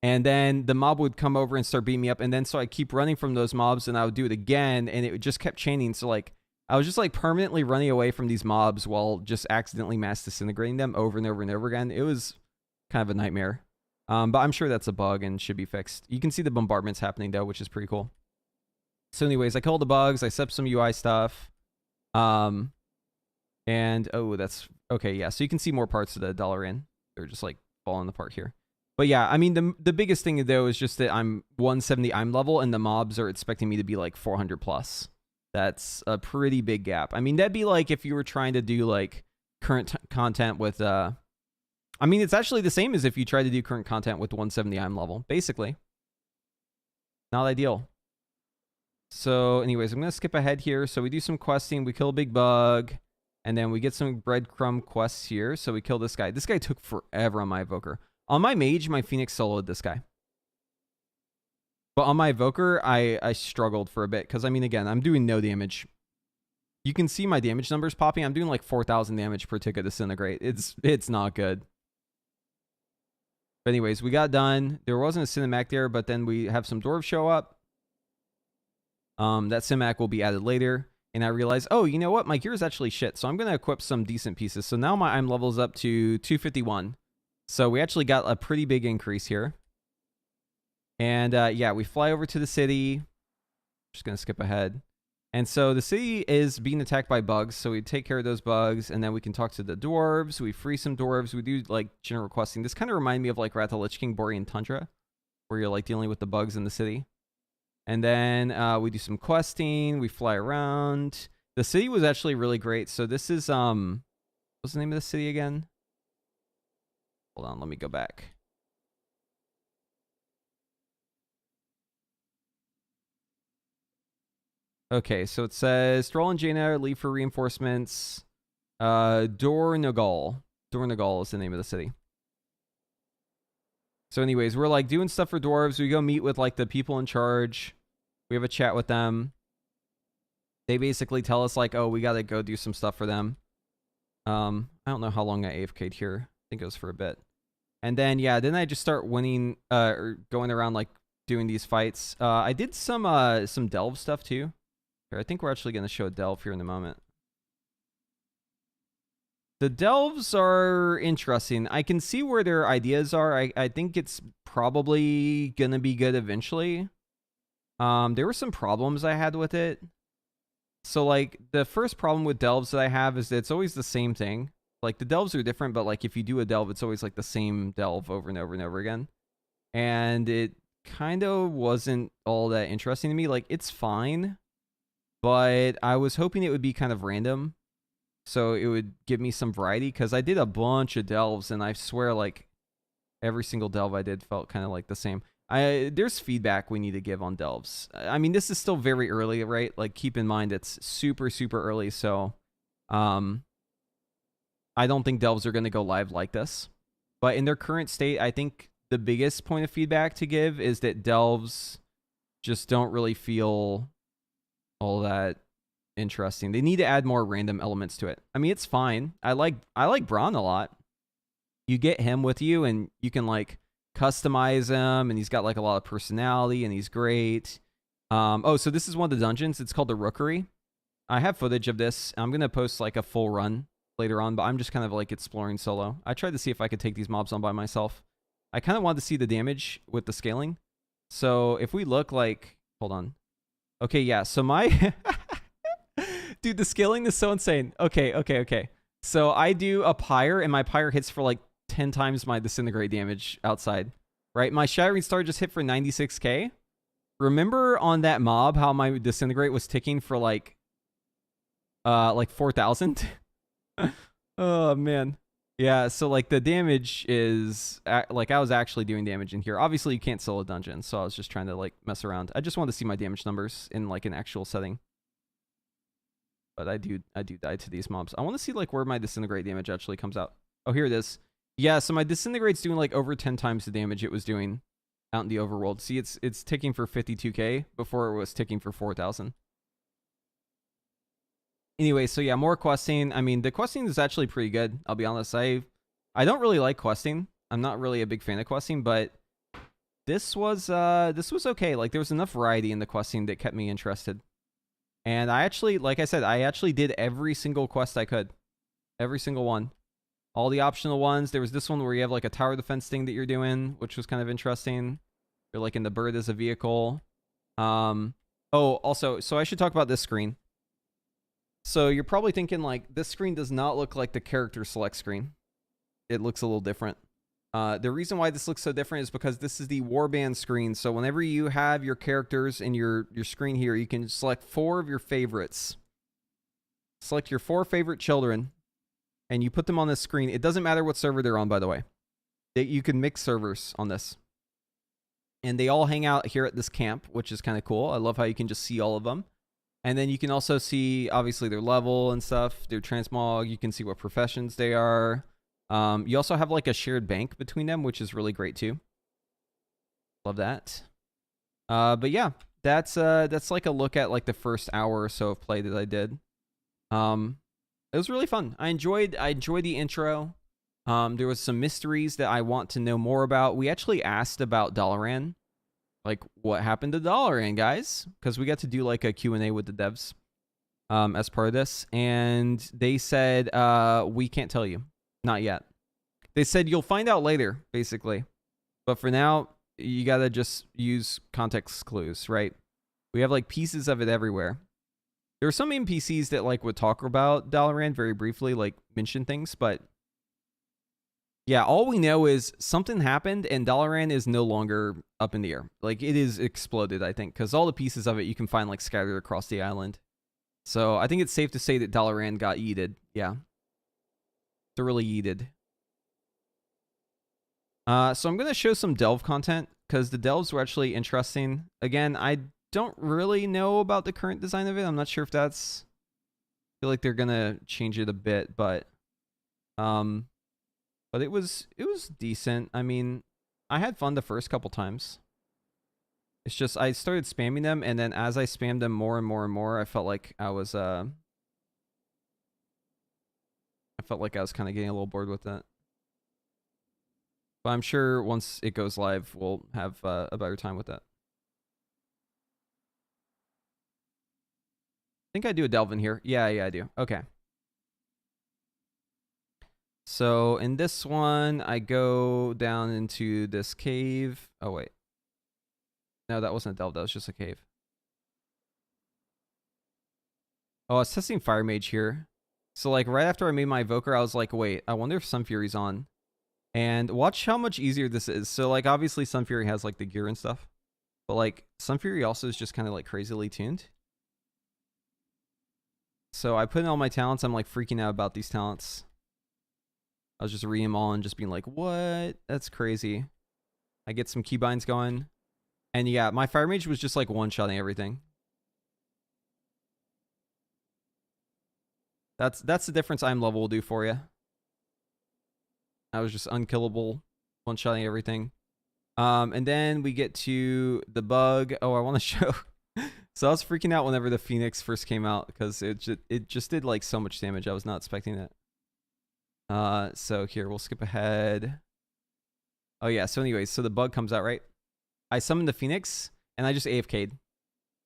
And then the mob would come over and start beating me up. And then so I keep running from those mobs, and I would do it again, and it just kept chaining. So like I was just like permanently running away from these mobs while just accidentally mass disintegrating them over and over and over again. It was kind of a nightmare. But I'm sure that's a bug and should be fixed. You can see the bombardments happening though, which is pretty cool. So anyways, I killed the bugs. I set up some UI stuff. And oh, that's okay. Yeah. So you can see more parts of the Dalaran. They're just like falling apart here. But yeah, I mean, the biggest thing though is just that I'm 170 I'm level, and the mobs are expecting me to be like 400 plus. That's a pretty big gap. I mean, that'd be like if you were trying to do like current content with, I mean, it's actually the same as if you try to do current content with 170 I'm level, basically. Not ideal. So anyways, I'm going to skip ahead here. So we do some questing, we kill a big bug, and then we get some breadcrumb quests here. So we kill this guy. This guy took forever on my evoker. On my mage, my Phoenix soloed this guy. But on my evoker, I struggled for a bit. Because, I mean, again, I'm doing no damage. You can see my damage numbers popping. I'm doing like 4,000 damage per tick of Disintegrate. It's not good. But anyways, we got done. There wasn't a cinematic there, but then we have some dwarves show up. That cinematic will be added later. And I realized, oh, you know what? My gear is actually shit. So I'm going to equip some decent pieces. So now my I'm levels up to 251. So we actually got a pretty big increase here. And yeah, we fly over to the city. Just going to skip ahead. And so the city is being attacked by bugs. So we take care of those bugs, and then we can talk to the dwarves. We free some dwarves. We do like general questing. This kind of reminds me of like Wrath of Lich King, Borean Tundra, where you're like dealing with the bugs in the city. And then we do some questing. We fly around. The city was actually really great. So this is what's the name of the city again? Hold on, let me go back. Okay, so it says Stroll and Jaina leave for reinforcements. Dornogal. Dornogal is the name of the city. So anyways, we're like doing stuff for dwarves. We go meet with like the people in charge. We have a chat with them. They basically tell us like, oh, we got to go do some stuff for them. I don't know how long I AFK'd here. I think it was for a bit. And then, yeah, then I just start winning, or going around like doing these fights. I did some delve stuff too. Here, I think we're actually going to show a delve here in a moment. The delves are interesting. I can see where their ideas are. I think it's probably going to be good eventually. There were some problems I had with it. So, like, the first problem with delves that I have is that it's always the same thing. Like, the delves are different, but, like, if you do a delve, it's always, like, the same delve over and over and over again. And it kind of wasn't all that interesting to me. Like, it's fine, but I was hoping it would be kind of random. So it would give me some variety, because I did a bunch of delves, and I swear, like, every single delve I did felt kind of like the same. There's feedback we need to give on delves. I mean, this is still very early, right? Like, keep in mind it's super, super early, so I don't think delves are going to go live like this. But in their current state, I think the biggest point of feedback to give is that delves just don't really feel all that interesting. They need to add more random elements to it. I mean, it's fine. I like Braun a lot. You get him with you, and you can like customize him, and he's got like a lot of personality, and he's great. Oh, so this is one of the dungeons. It's called the Rookery. I have footage of this. I'm gonna post like a full run later on, but I'm just kind of like exploring solo. I tried to see if I could take these mobs on by myself. I kind of wanted to see the damage with the scaling. So if we look like, hold on. Okay, yeah. So my dude, the scaling is so insane. Okay. So I do a pyre, and my pyre hits for like 10 times my disintegrate damage outside, right? My shattering star just hit for 96k. Remember on that mob how my disintegrate was ticking for like 4,000? Oh man. Yeah, so like the damage is like I was actually doing damage in here. Obviously you can't solo a dungeon, so I was just trying to like mess around. I just wanted to see my damage numbers in like an actual setting. But I do die to these mobs. I want to see like where my disintegrate damage actually comes out. Oh, here it is. Yeah, so my disintegrate's doing like over 10 times the damage it was doing out in the overworld. See, it's ticking for 52k before it was ticking for 4,000. Anyway, so yeah, more questing. I mean, the questing is actually pretty good. I'll be honest. I don't really like questing. I'm not really a big fan of questing, but this was okay. Like there was enough variety in the questing that kept me interested. And I actually, like I said, I actually did every single quest I could. Every single one. All the optional ones. There was this one where you have like a tower defense thing that you're doing, which was kind of interesting. You're like in the bird as a vehicle. Oh, also, so I should talk about this screen. So you're probably thinking like, this screen does not look like the character select screen. It looks a little different. The reason why this looks so different is because this is the warband screen. So whenever you have your characters in your screen here, you can select 4 of your favorites. Select your 4 favorite children, and you put them on this screen. It doesn't matter what server they're on, by the way. You can mix servers on this. And they all hang out here at this camp, which is kind of cool. I love how you can just see all of them. And then you can also see, obviously, their level and stuff, their transmog. You can see what professions they are. You also have like a shared bank between them, which is really great too. Love that. But yeah, that's like a look at like the first hour or so of play that I did. It was really fun. I enjoyed the intro. There was some mysteries that I want to know more about. We actually asked about Dalaran. Like, what happened to Dalaran, guys? Because we got to do like a Q&A with the devs as part of this. And they said, we can't tell you. Not yet. They said you'll find out later, basically. But for now, you got to just use context clues, right? We have like pieces of it everywhere. There are some NPCs that like would talk about Dalaran very briefly, like mention things, but Yeah, all we know is something happened and Dalaran is no longer up in the air. Like, it is exploded, I think, because all the pieces of it you can find, like, scattered across the island. So I think it's safe to say that Dalaran got yeeted. Yeah. Thoroughly yeeted. So I'm going to show some delve content, because the delves were actually interesting. Again, I don't really know about the current design of it. I'm not sure if that's... I feel like they're going to change it a bit, but it was decent. I mean, I had fun the first couple times. It's just I started spamming them, and then as I spammed them more and more and more, I felt like I was kind of getting a little bored with that. But I'm sure once it goes live, we'll have a better time with that. I think I do a delve in here. Yeah, I do. Okay. So in this one, I go down into this cave. Oh, wait. No, that wasn't a delve. That was just a cave. Oh, I was testing Fire Mage here. So, like, right after I made my Evoker, I was like, wait, I wonder if Sun Fury's on. And watch how much easier this is. So, like, obviously Sun Fury has, like, the gear and stuff. But, like, Sun Fury also is just kind of, like, crazily tuned. So I put in all my talents. I'm, like, freaking out about these talents. I was just reading them all and just being like, what? That's crazy. I get some keybinds going. And yeah, my Fire Mage was just, like, one-shotting everything. That's the difference I'm level will do for you. I was just unkillable, one-shotting everything. And then we get to the bug. Oh, I want to show. So I was freaking out whenever the Phoenix first came out because it just did like so much damage. I was not expecting it. So here we'll skip ahead. Oh yeah. So anyways, so the bug comes out, right? I summoned the Phoenix and I just AFK'd.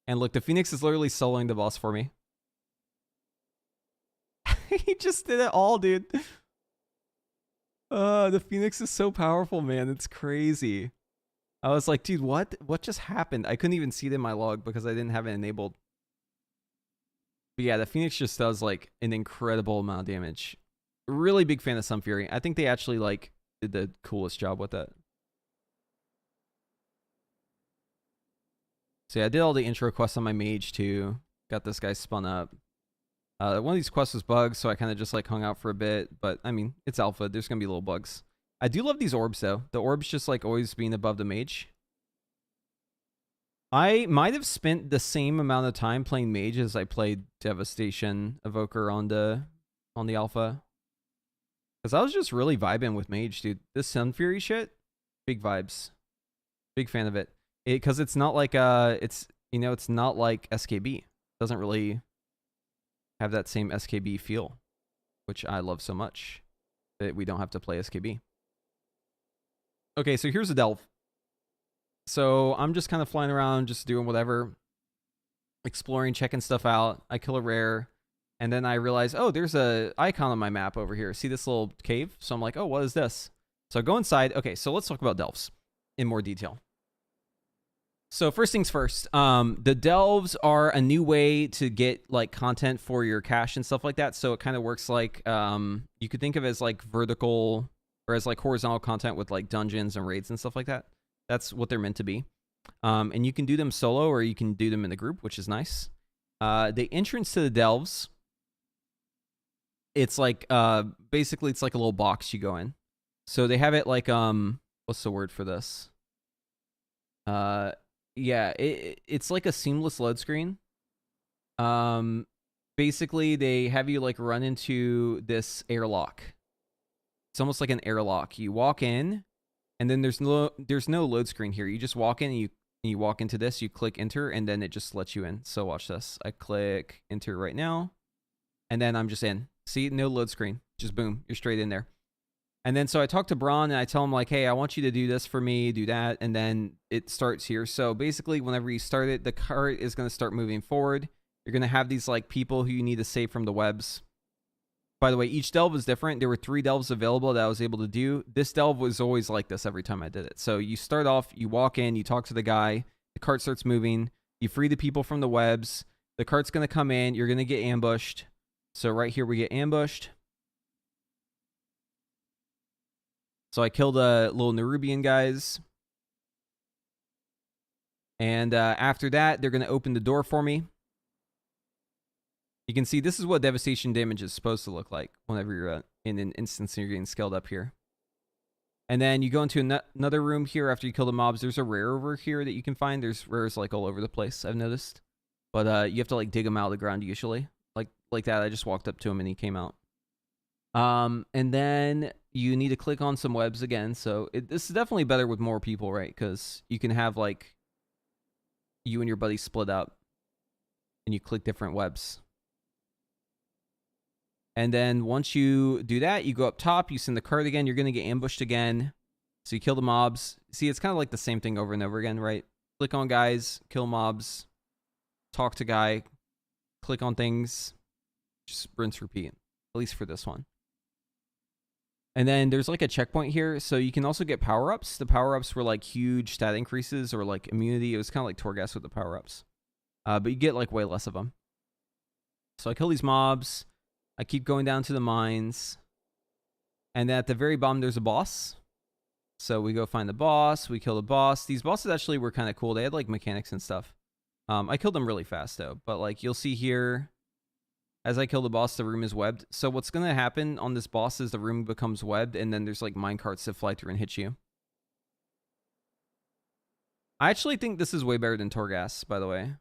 And look, the Phoenix is literally soloing the boss for me. He just did it all, dude. The Phoenix is so powerful, man. It's crazy. I was like, dude, what just happened? I couldn't even see it in my log because I didn't have it enabled. But yeah, the Phoenix just does like an incredible amount of damage. Really big fan of Sun Fury. I think they actually like did the coolest job with that. So yeah, I did all the intro quests on my mage too. Got this guy spun up. One of these quests was bugs, so I kind of just like hung out for a bit. But I mean, it's alpha. There's gonna be little bugs. I do love these orbs though. The orbs just like always being above the mage. I might have spent the same amount of time playing mage as I played Devastation Evoker on the alpha. Because I was just really vibing with mage, dude. This Sun Fury shit, big vibes. Big fan of it. Because it's not like it's not like SKB. It doesn't really have that same SKB feel, which I love so much that we don't have to play SKB. Okay, so here's a delve. So I'm just kind of flying around, just doing whatever, exploring, checking stuff out. I kill a rare, and then I realize, oh, there's a icon on my map over here. See this little cave? So I'm like, oh, what is this? So I go inside. Okay, so let's talk about delves in more detail. So first things first, the delves are a new way to get like content for your cache and stuff like that. So it kind of works like you could think of it as like vertical or as like horizontal content with like dungeons and raids and stuff like that. That's what they're meant to be. And you can do them solo or you can do them in a group, which is nice. The entrance to the delves, it's like basically it's like a little box you go in. So they have it like what's the word for this? Yeah, it's like a seamless load screen. Basically they have you like run into this airlock. It's almost like an airlock. You walk in, and then there's no load screen here. You just walk in, and you walk into this. You click enter, and then it just lets you in. So watch this. I click enter right now, and then I'm just in. See, no load screen. Just boom, you're straight in there. And then so I talk to Braun, and I tell him like, hey, I want you to do this for me, do that, and then it starts here. So basically, whenever you start it, the cart is going to start moving forward. You're going to have these like people who you need to save from the webs. By the way, each delve is different. There were 3 delves available that I was able to do. This delve was always like this every time I did it. So you start off, you walk in, you talk to the guy, the cart starts moving, you free the people from the webs, the cart's going to come in, you're going to get ambushed. So right here we get ambushed. So I killed a little Nerubian guys. And after that, they're going to open the door for me. You can see this is what devastation damage is supposed to look like whenever you're in an instance and you're getting scaled up here. And then you go into another room here after you kill the mobs. There's a rare over here that you can find. There's rares like all over the place, I've noticed. But you have to like dig them out of the ground usually. Like that, I just walked up to him and he came out. And then you need to click on some webs again. So this is definitely better with more people, right? Because you can have like you and your buddy split up and you click different webs. And then once you do that, you go up top, you send the card again, you're going to get ambushed again. So you kill the mobs. See, it's kind of like the same thing over and over again, right? Click on guys, kill mobs, talk to guy, click on things, just rinse, repeat, at least for this one. And then there's like a checkpoint here, so you can also get power-ups. The power-ups were like huge stat increases or like immunity. It was kind of like Torghast with the power-ups. But you get like way less of them. So I kill these mobs. I keep going down to the mines. And then at the very bottom, there's a boss. So we go find the boss. We kill the boss. These bosses actually were kind of cool. They had like mechanics and stuff. I killed them really fast though. But like you'll see here, as I kill the boss, the room is webbed. So what's going to happen on this boss is the room becomes webbed. And then there's like minecarts that fly through and hit you. I actually think this is way better than Torghast, by the way.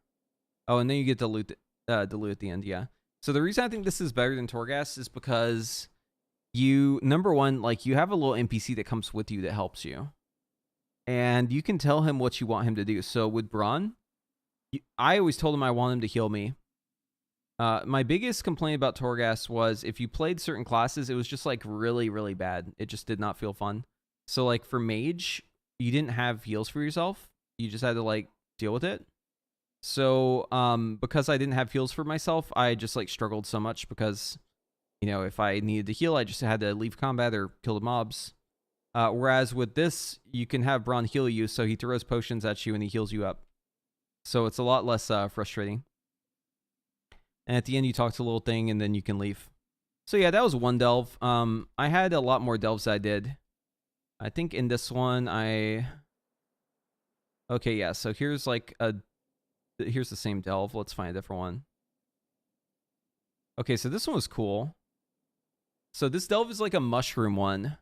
Oh, and then you get the loot at the end, yeah. So the reason I think this is better than Torghast is because you, number one, like you have a little NPC that comes with you that helps you. And you can tell him what you want him to do. So with Braun, I always told him I want him to heal me. My biggest complaint about Torghast was if you played certain classes, it was just like really, really bad. It just did not feel fun. So like for Mage, you didn't have heals for yourself. You just had to like deal with it. So because I didn't have heals for myself, I just like struggled so much because, you know, if I needed to heal, I just had to leave combat or kill the mobs. Whereas with this, you can have Braun heal you, so he throws potions at you and he heals you up. So it's a lot less frustrating. And at the end, you talk to a little thing and then you can leave. So yeah, that was one delve. I had a lot more delves I did. I think in this one, okay, yeah, so here's like here's the same delve. Let's find a different one. Okay, so this one was cool. So this delve is like a mushroom one.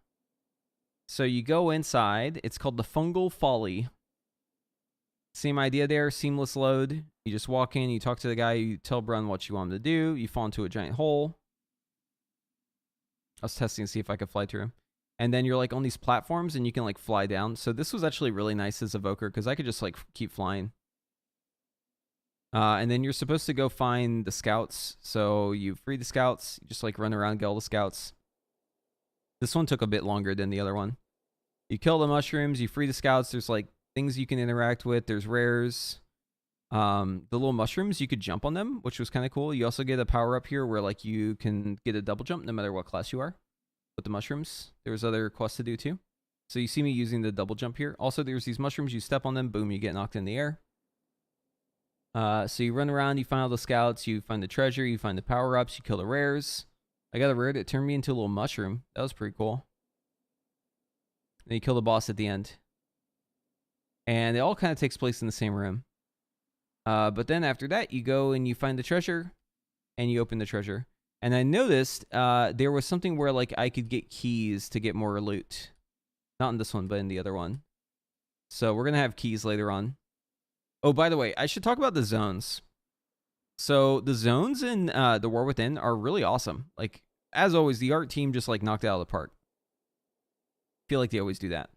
So you go inside. It's called the Fungal Folly. Same idea there, seamless load. You just walk in, you talk to the guy, you tell Brun what you want him to do. You fall into a giant hole. I was testing to see if I could fly through. And then you're like on these platforms and you can like fly down. So this was actually really nice as Evoker because I could just like keep flying. And then you're supposed to go find the scouts. So you free the scouts, you just like run around, get all the scouts. This one took a bit longer than the other one. You kill the mushrooms, you free the scouts. There's like things you can interact with. There's rares. The little mushrooms, you could jump on them, which was kind of cool. You also get a power up here where like you can get a double jump no matter what class you are with the mushrooms. There's other quests to do too. So you see me using the double jump here. Also, there's these mushrooms. You step on them, boom, you get knocked in the air. So you run around, you find all the scouts, you find the treasure, you find the power-ups, you kill the rares. I got a rare that turned me into a little mushroom. That was pretty cool. Then you kill the boss at the end. And it all kind of takes place in the same room. But then after that, you go and you find the treasure, and you open the treasure. And I noticed there was something where like I could get keys to get more loot. Not in this one, but in the other one. So we're going to have keys later on. Oh, by the way, I should talk about the zones. So the zones in the War Within are really awesome. Like, as always, the art team just like knocked it out of the park. I feel like they always do that.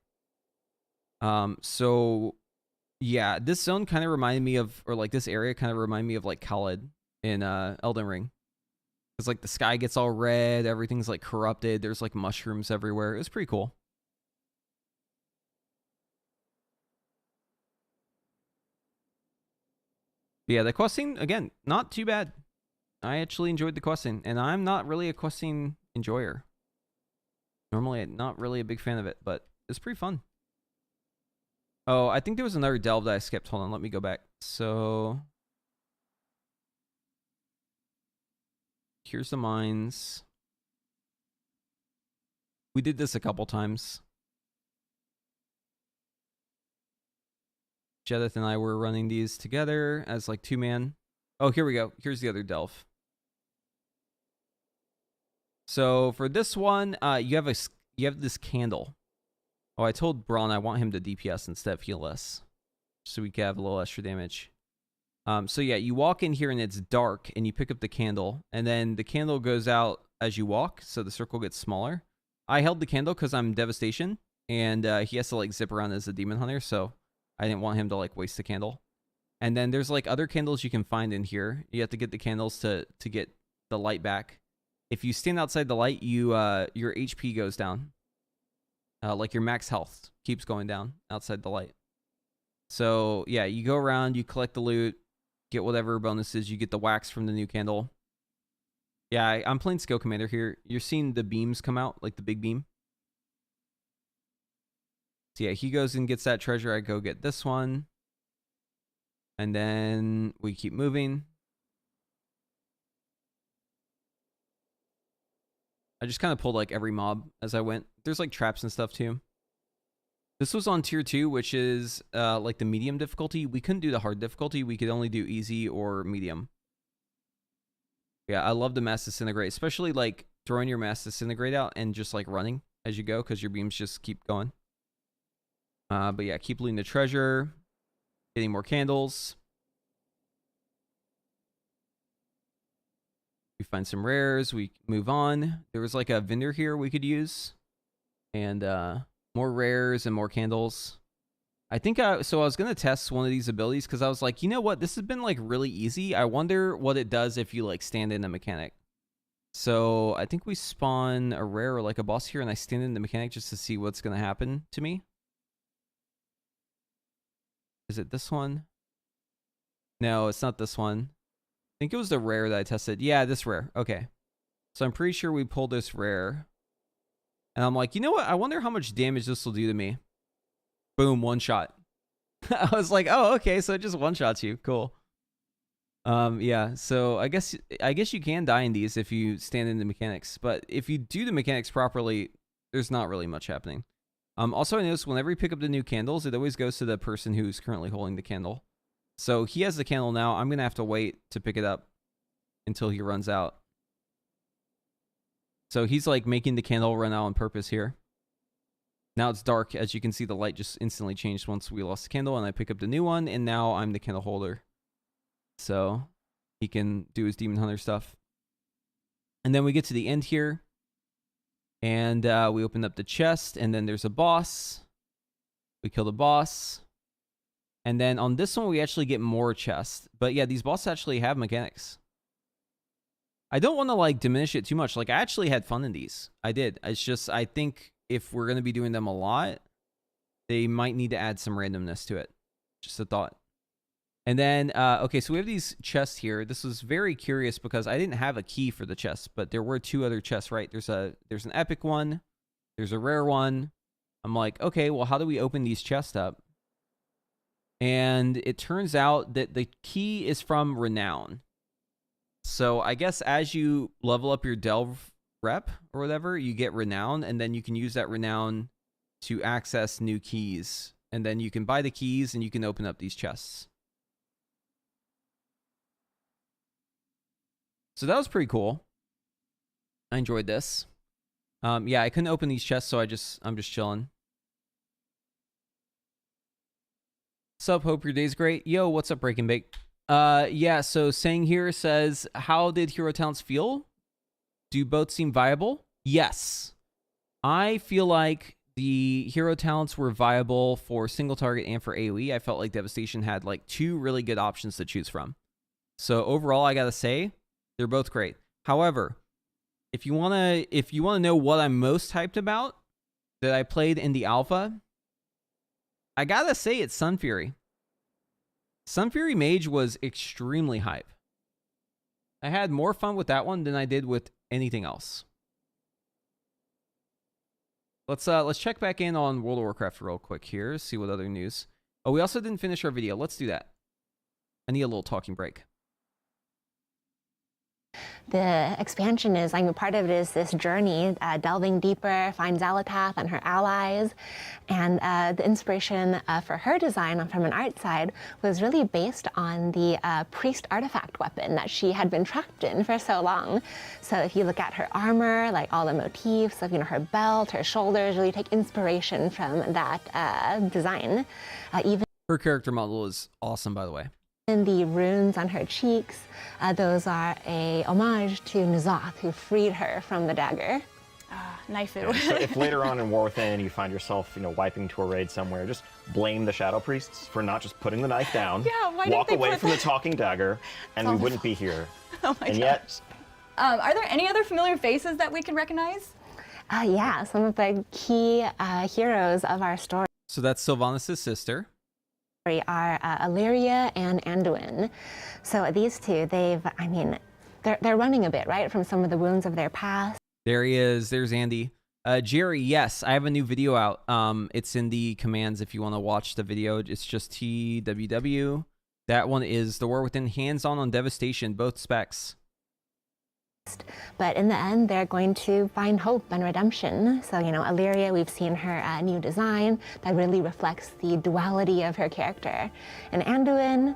So yeah, this zone kind of reminded me of, or like this area kind of reminded me of like Khalid in Elden Ring. It's like the sky gets all red, everything's like corrupted, there's like mushrooms everywhere. It was pretty cool. But yeah, the questing, again, not too bad. I actually enjoyed the questing, and I'm not really a questing enjoyer. Normally, I'm not really a big fan of it, but it's pretty fun. Oh, I think there was another delve that I skipped. Hold on, let me go back. So here's the mines. We did this a couple times. Jedith and I were running these together as like 2-man. Oh, here we go. Here's the other delve. So for this one, you have this candle. Oh, I told Braun I want him to DPS instead of heal us, so we can have a little extra damage. So yeah, you walk in here and it's dark, and you pick up the candle, and then the candle goes out as you walk, so the circle gets smaller. I held the candle because I'm Devastation, and he has to like zip around as a demon hunter, so I didn't want him to like waste the candle. And then there's like other candles you can find in here. You have to get the candles to get the light back. If you stand outside the light, you your HP goes down. Like your max health keeps going down outside the light. So yeah, you go around, you collect the loot, get whatever bonuses. You get the wax from the new candle. Yeah, I'm playing Skill Commander here. You're seeing the beams come out, like the big beam. So yeah, he goes and gets that treasure. I go get this one. And then we keep moving. I just kind of pulled like every mob as I went. There's like traps and stuff too. This was on tier 2, which is like the medium difficulty. We couldn't do the hard difficulty. We could only do easy or medium. Yeah, I love the mass disintegrate, especially like throwing your mass disintegrate out and just like running as you go because your beams just keep going. But yeah, keep looting the treasure, getting more candles. We find some rares. We move on. There was like a vendor here we could use. And more rares and more candles. I think so I was going to test one of these abilities because I was like, you know what? This has been like really easy. I wonder what it does if you like stand in the mechanic. So I think we spawn a rare or like a boss here and I stand in the mechanic just to see what's going to happen to me. Is it this one? No, it's not this one. I think it was the rare that I tested. Yeah, this rare. Okay. So I'm pretty sure we pulled this rare. And I'm like, you know what? I wonder how much damage this will do to me. Boom, one shot. I was like, oh, okay, so it just one shots you. Cool. Yeah, so I guess you can die in these if you stand in the mechanics. But if you do the mechanics properly, there's not really much happening. Also, I noticed whenever you pick up the new candles, it always goes to the person who's currently holding the candle. So he has the candle now. I'm going to have to wait to pick it up until he runs out. So he's like making the candle run out on purpose here. Now it's dark. As you can see, the light just instantly changed once we lost the candle and I pick up the new one. And now I'm the candle holder. So he can do his demon hunter stuff. And then we get to the end here. And we open up the chest. And then there's a boss. We kill the boss. And then on this one, we actually get more chests. But yeah, these bosses actually have mechanics. I don't want to like diminish it too much. Like I actually had fun in these. I did. It's just, I think if we're going to be doing them a lot, they might need to add some randomness to it. Just a thought. And then, okay, so we have these chests here. This was very curious because I didn't have a key for the chests, but there were 2 other chests, right? There's an epic one. There's a rare one. I'm like, okay, well, how do we open these chests up? And it turns out that the key is from Renown. So I guess as you level up your Delve rep or whatever, you get Renown, and then you can use that Renown to access new keys. And then you can buy the keys and you can open up these chests. So that was pretty cool. I enjoyed this. Yeah, I couldn't open these chests, so I'm just chilling. Sup, hope your day's great. Yo, what's up, Break and Bake? Yeah, so saying here says, how did hero talents feel? Do both seem viable? Yes. I feel like the hero talents were viable for single target and for AoE. I felt like Devastation had like 2 really good options to choose from. So overall, I gotta say, they're both great. However, if you wanna know what I'm most hyped about that I played in the alpha, I gotta say it's Sun Fury. Sun Fury Mage was extremely hype. I had more fun with that one than I did with anything else. Let's check back in on World of Warcraft real quick here, see what other news. Oh, we also didn't finish our video. Let's do that. I need a little talking break. The expansion is, I mean, part of it is this journey, delving deeper, find Xalatath and her allies. And the inspiration for her design from an art side was really based on the priest artifact weapon that she had been trapped in for so long. So if you look at her armor, like all the motifs of, her belt, her shoulders, really take inspiration from that design. Even Her character model is awesome, by the way. in the runes on her cheeks, those are a homage to N'Zoth, who freed her from the dagger. Naifu. So if later on in War Within you find yourself, wiping to a raid somewhere, just blame the Shadow Priests for not just putting the knife down, Yeah, why didn't walk they away put from the that- talking dagger, and we wouldn't be here. Oh my And god. yet, Are there any other familiar faces that we can recognize? Yeah, some of the key heroes of our story So that's Sylvanas' sister. are Illyria and Anduin. So these two, they're running a bit, right, from some of the wounds of their past. There he is. There's Andy. Jerry, yes, I have a new video out. It's in the commands if you want to watch the video. It's just TWW. That one is The War Within, hands-on on Devastation, both specs. But in the end, they're going to find hope and redemption. So, Illyria, we've seen her new design that really reflects the duality of her character. And Anduin,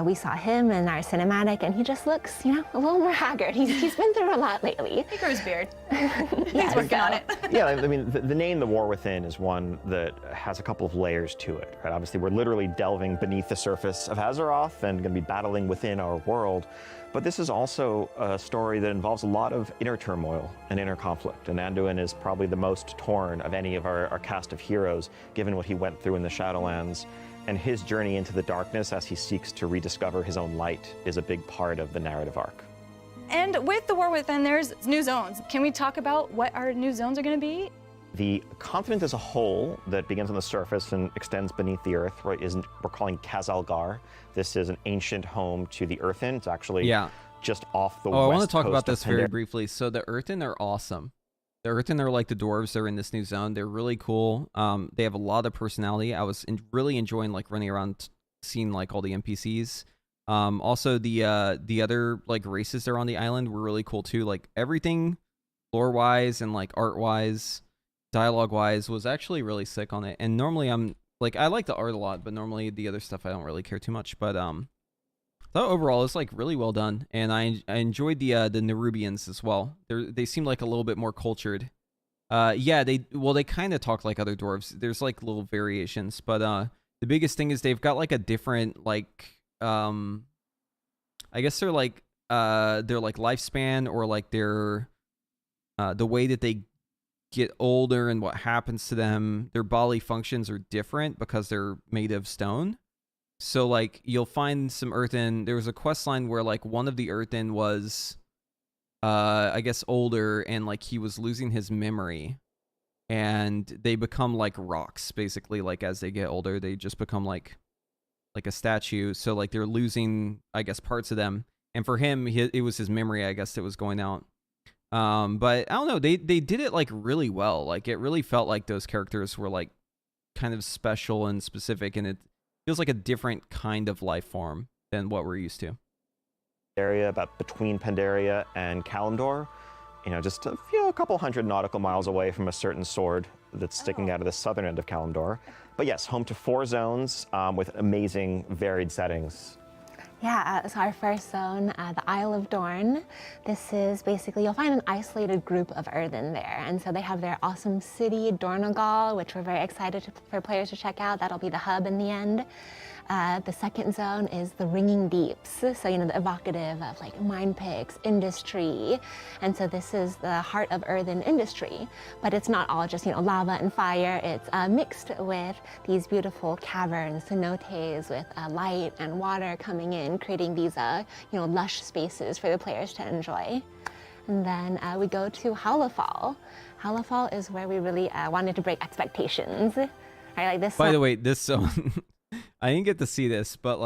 we saw him in our cinematic, and he just looks, a little more haggard. He's been through a lot lately. He grew his beard. Yeah, He's working on it. yeah, I mean, the name The War Within is one that has a couple of layers to it, right? Obviously, we're literally delving beneath the surface of Azeroth and going to be battling within our world. But this is also a story that involves a lot of inner turmoil and inner conflict. And Anduin is probably the most torn of any of our cast of heroes, given what he went through in the Shadowlands. And his journey into the darkness as he seeks to rediscover his own light is a big part of the narrative arc. And with The War Within, there's new zones. Can we talk about what our new zones are going to be? The continent as a whole that begins on the surface and extends beneath the earth, right, we're calling Khazalgar. This is an ancient home to the Earthen. It's actually just off the west I want to talk coast about of this very Pandaria. briefly. So the Earthen are awesome. The Earthen are like the dwarves. They're in this new zone. They're really cool. They have a lot of personality. I was really enjoying running around, seeing all the NPCs. Also the other races that are on the island were really cool too. Everything lore wise and art wise, dialogue wise was actually really sick on it. And normally I like the art a lot, but normally the other stuff I don't really care too much. But thought overall it's really well done, and I enjoyed the Nerubians as well. They seem a little bit more cultured. They kind of talk like other dwarves. There's little variations, but the biggest thing is they've got a different I guess they're their lifespan, or their the way that they get older and what happens to them. Their bodily functions are different because they're made of stone. So you'll find some Earthen. There was a quest line where one of the Earthen was I guess older, and he was losing his memory, and they become rocks basically. As they get older, they just become like a statue. So they're losing, I guess, parts of them, and for him it was his memory, I guess, that was going out. But I don't know, they did it really well. It really felt like those characters were kind of special and specific, and it feels like a different kind of life form than what we're used to. Area about between Pandaria and Kalimdor, just a couple hundred nautical miles away from a certain sword that's sticking out of the southern end of Kalimdor. But yes, home to 4 zones with amazing varied settings. Yeah, so our first zone, the Isle of Dorn, this is basically, you'll find an isolated group of Earthen there. And so they have their awesome city, Dornogal, which we're very excited for players to check out. That'll be the hub in the end. The second zone is the Ringing Deeps. So, the evocative of mine picks, industry. And so this is the heart of earthen industry. But it's not all just, lava and fire. It's mixed with these beautiful caverns, cenotes with light and water coming in, creating these, lush spaces for the players to enjoy. And then we go to Howlafall. Howlafall is where we really wanted to break expectations. Right, this. By the way, this zone, I didn't get to see this, but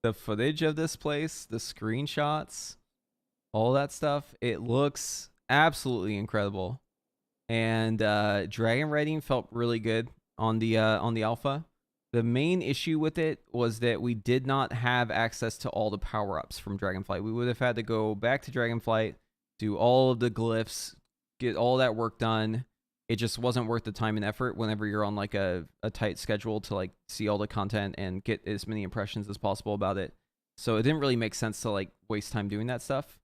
the footage of this place, the screenshots, all that stuff, it looks absolutely incredible. And dragon writing felt really good on the alpha. The main issue with it was that we did not have access to all the power-ups from Dragonflight. We would have had to go back to Dragonflight, do all of the glyphs, get all that work done. It just wasn't worth the time and effort whenever you're on like a tight schedule to like see all the content and get as many impressions as possible about it. So it didn't really make sense to like waste time doing that stuff.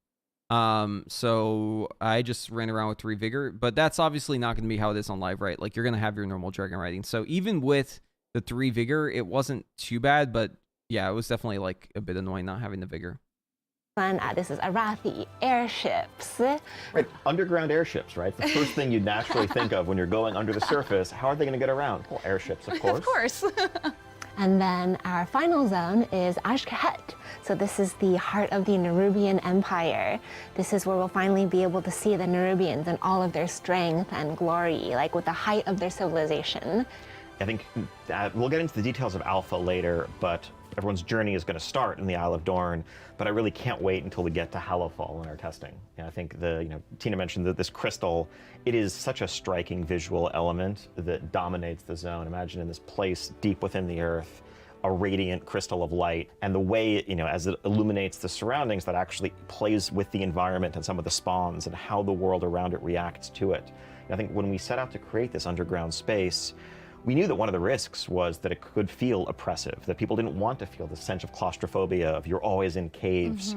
So I just ran around with 3 Vigor, but that's obviously not going to be how it is on live, right? Like you're going to have your normal dragon riding. So even with the 3 Vigor, it wasn't too bad, but yeah, it was definitely like a bit annoying not having the Vigor. And this is Arathi airships. Right, underground airships, right? The first thing you'd naturally think of when you're going under the surface. How are they going to get around? Well, airships, of course. Of course. And then our final zone is Ashkahet. So this is the heart of the Nerubian Empire. This is where we'll finally be able to see the Nerubians and all of their strength and glory, like with the height of their civilization. I think we'll get into the details of Alpha later, but everyone's journey is going to start in the Isle of Dorn. But I really can't wait until we get to Hallowfall in our testing. I think Tina mentioned that this crystal, it is such a striking visual element that dominates the zone. Imagine in this place deep within the earth, a radiant crystal of light, and the way as it illuminates the surroundings, that actually plays with the environment and some of the spawns and how the world around it reacts to it. I think when we set out to create this underground space, we knew that one of the risks was that it could feel oppressive, that people didn't want to feel the sense of claustrophobia, of you're always in caves.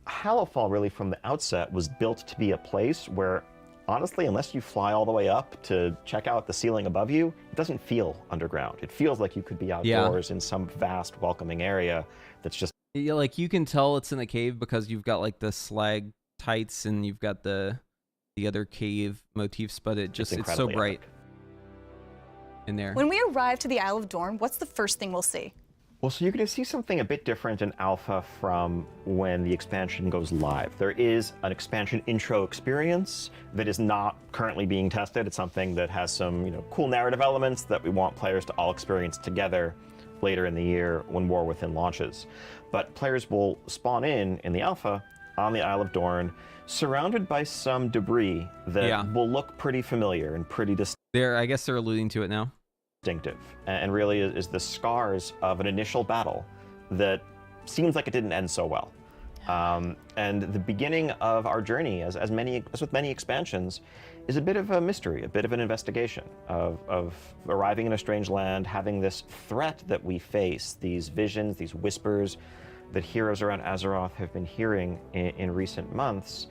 Hallowfall really from the outset was built to be a place where, honestly, unless you fly all the way up to check out the ceiling above you, it doesn't feel underground. It feels like you could be outdoors in some vast, welcoming area that's just... Yeah, like you can tell it's in a cave because you've got like the slag tights and you've got the other cave motifs, but it's so bright. Epic. In there. When we arrive to the Isle of Dorn, what's the first thing we'll see? Well, so you're going to see something a bit different in Alpha from when the expansion goes live. There is an expansion intro experience that is not currently being tested. It's something that has some cool narrative elements that we want players to all experience together later in the year when War Within launches. But players will spawn in the Alpha on the Isle of Dorn, surrounded by some debris that will look pretty familiar and pretty distinctive. I guess they're alluding to it now. And really is the scars of an initial battle that seems like it didn't end so well. And the beginning of our journey, as with many expansions, is a bit of a mystery, a bit of an investigation of arriving in a strange land, having this threat that we face, these visions, these whispers that heroes around Azeroth have been hearing in recent months,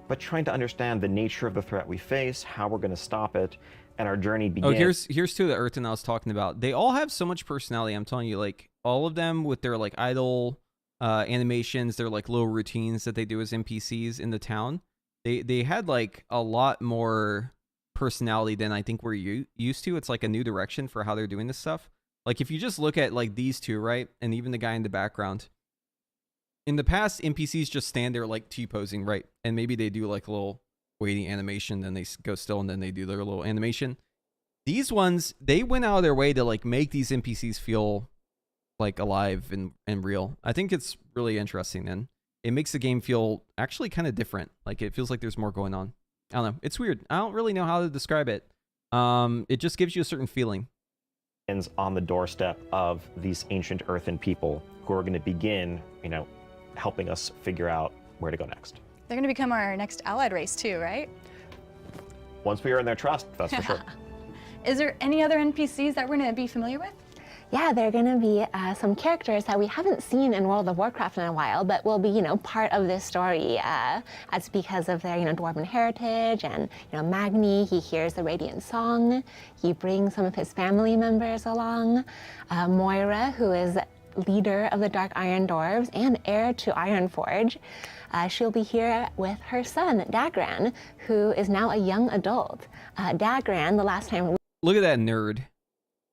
but trying to understand the nature of the threat we face, how we're going to stop it, and our journey begins. Oh, here's two of the Earthen I was talking about. They all have so much personality. I'm telling you, like all of them with their like idle animations, their like little routines that they do as NPCs in the town. They had like a lot more personality than I think we're used to. It's like a new direction for how they're doing this stuff. Like if you just look at like these two, right, and even the guy in the background. In the past, NPCs just stand there like T-posing, right? And maybe they do like a little waiting animation, then they go still, and then they do their little animation. These ones, they went out of their way to like make these NPCs feel like alive and real. I think it's really interesting, and it makes the game feel actually kind of different. Like it feels like there's more going on. I don't know. It's weird. I don't really know how to describe it. It just gives you a certain feeling. On the doorstep of these ancient earthen people who are going to begin, helping us figure out where to go next. They're going to become our next allied race too, right? Once we earn their trust, that's for sure. Is there any other NPCs that we're going to be familiar with? Yeah, there are going to be some characters that we haven't seen in World of Warcraft in a while, but will be, part of this story. That's because of their, dwarven heritage. And, Magni, he hears the Radiant Song. He brings some of his family members along. Moira, who is leader of the Dark Iron Dwarves and heir to Ironforge. She'll be here with her son, Dagran, who is now a young adult. Dagran, the last time Look at that nerd.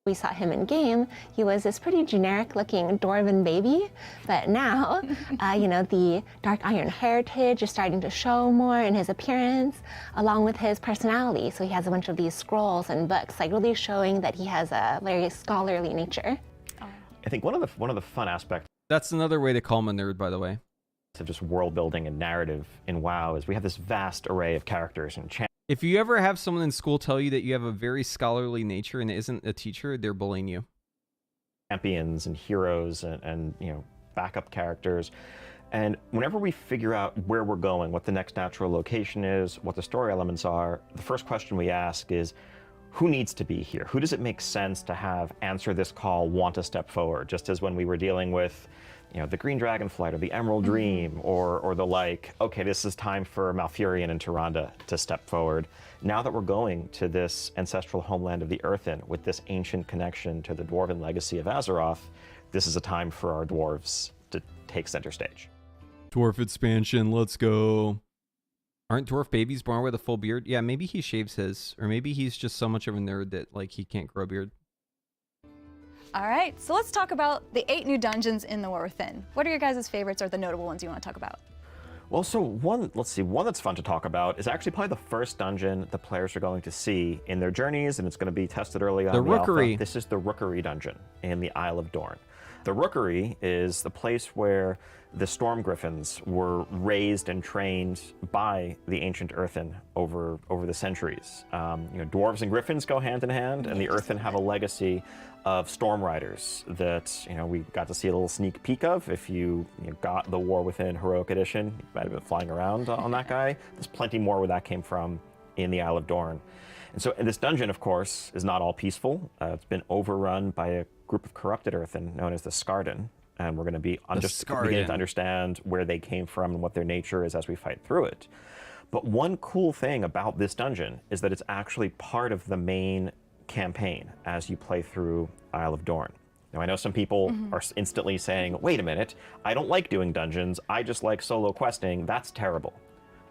we saw him in game, he was this pretty generic looking dwarven baby, but now, the Dark Iron heritage is starting to show more in his appearance, along with his personality. So he has a bunch of these scrolls and books, like really showing that he has a very scholarly nature. I think one of the fun aspects That's another way to call him a nerd, by the way. of just world building and narrative in WoW is we have this vast array of characters and If you ever have someone in school tell you that you have a very scholarly nature and isn't a teacher, they're bullying you. champions and heroes and backup characters. And whenever we figure out where we're going, what the next natural location is, what the story elements are, the first question we ask is, who needs to be here? Who does it make sense to have answer this call, want to step forward? Just as when we were dealing with the Green Dragonflight or the Emerald Dream or the like, okay, this is time for Malfurion and Tyrande to step forward. Now that we're going to this ancestral homeland of the Earthen with this ancient connection to the dwarven legacy of Azeroth, this is a time for our dwarves to take center stage. Dwarf expansion, let's go. Aren't dwarf babies born with a full beard? Yeah, maybe he shaves his, or maybe he's just so much of a nerd that like he can't grow a beard. All right, so let's talk about the 8 new dungeons in the War Within. What are your guys' favorites or the notable ones you want to talk about? Well, so one that's fun to talk about is actually probably the first dungeon the players are going to see in their journeys, and it's going to be tested early on. The Rookery. Alpha. This is the Rookery dungeon in the Isle of Dorn. The Rookery is the place where the Storm Griffins were raised and trained by the ancient Earthen over the centuries. Dwarves and Griffins go hand in hand, and the Earthen have a legacy of Storm Riders that we got to see a little sneak peek of. If you got the War Within Heroic Edition, you might have been flying around on that guy. There's plenty more where that came from in the Isle of Dorn. And so this dungeon, of course, is not all peaceful. It's been overrun by a group of corrupted Earthen known as the Skarden. And we're going to be beginning to understand where they came from and what their nature is as we fight through it. But one cool thing about this dungeon is that it's actually part of the main campaign as you play through Isle of Dorn. Now, I know some people are instantly saying, wait a minute, I don't like doing dungeons, I just like solo questing, that's terrible.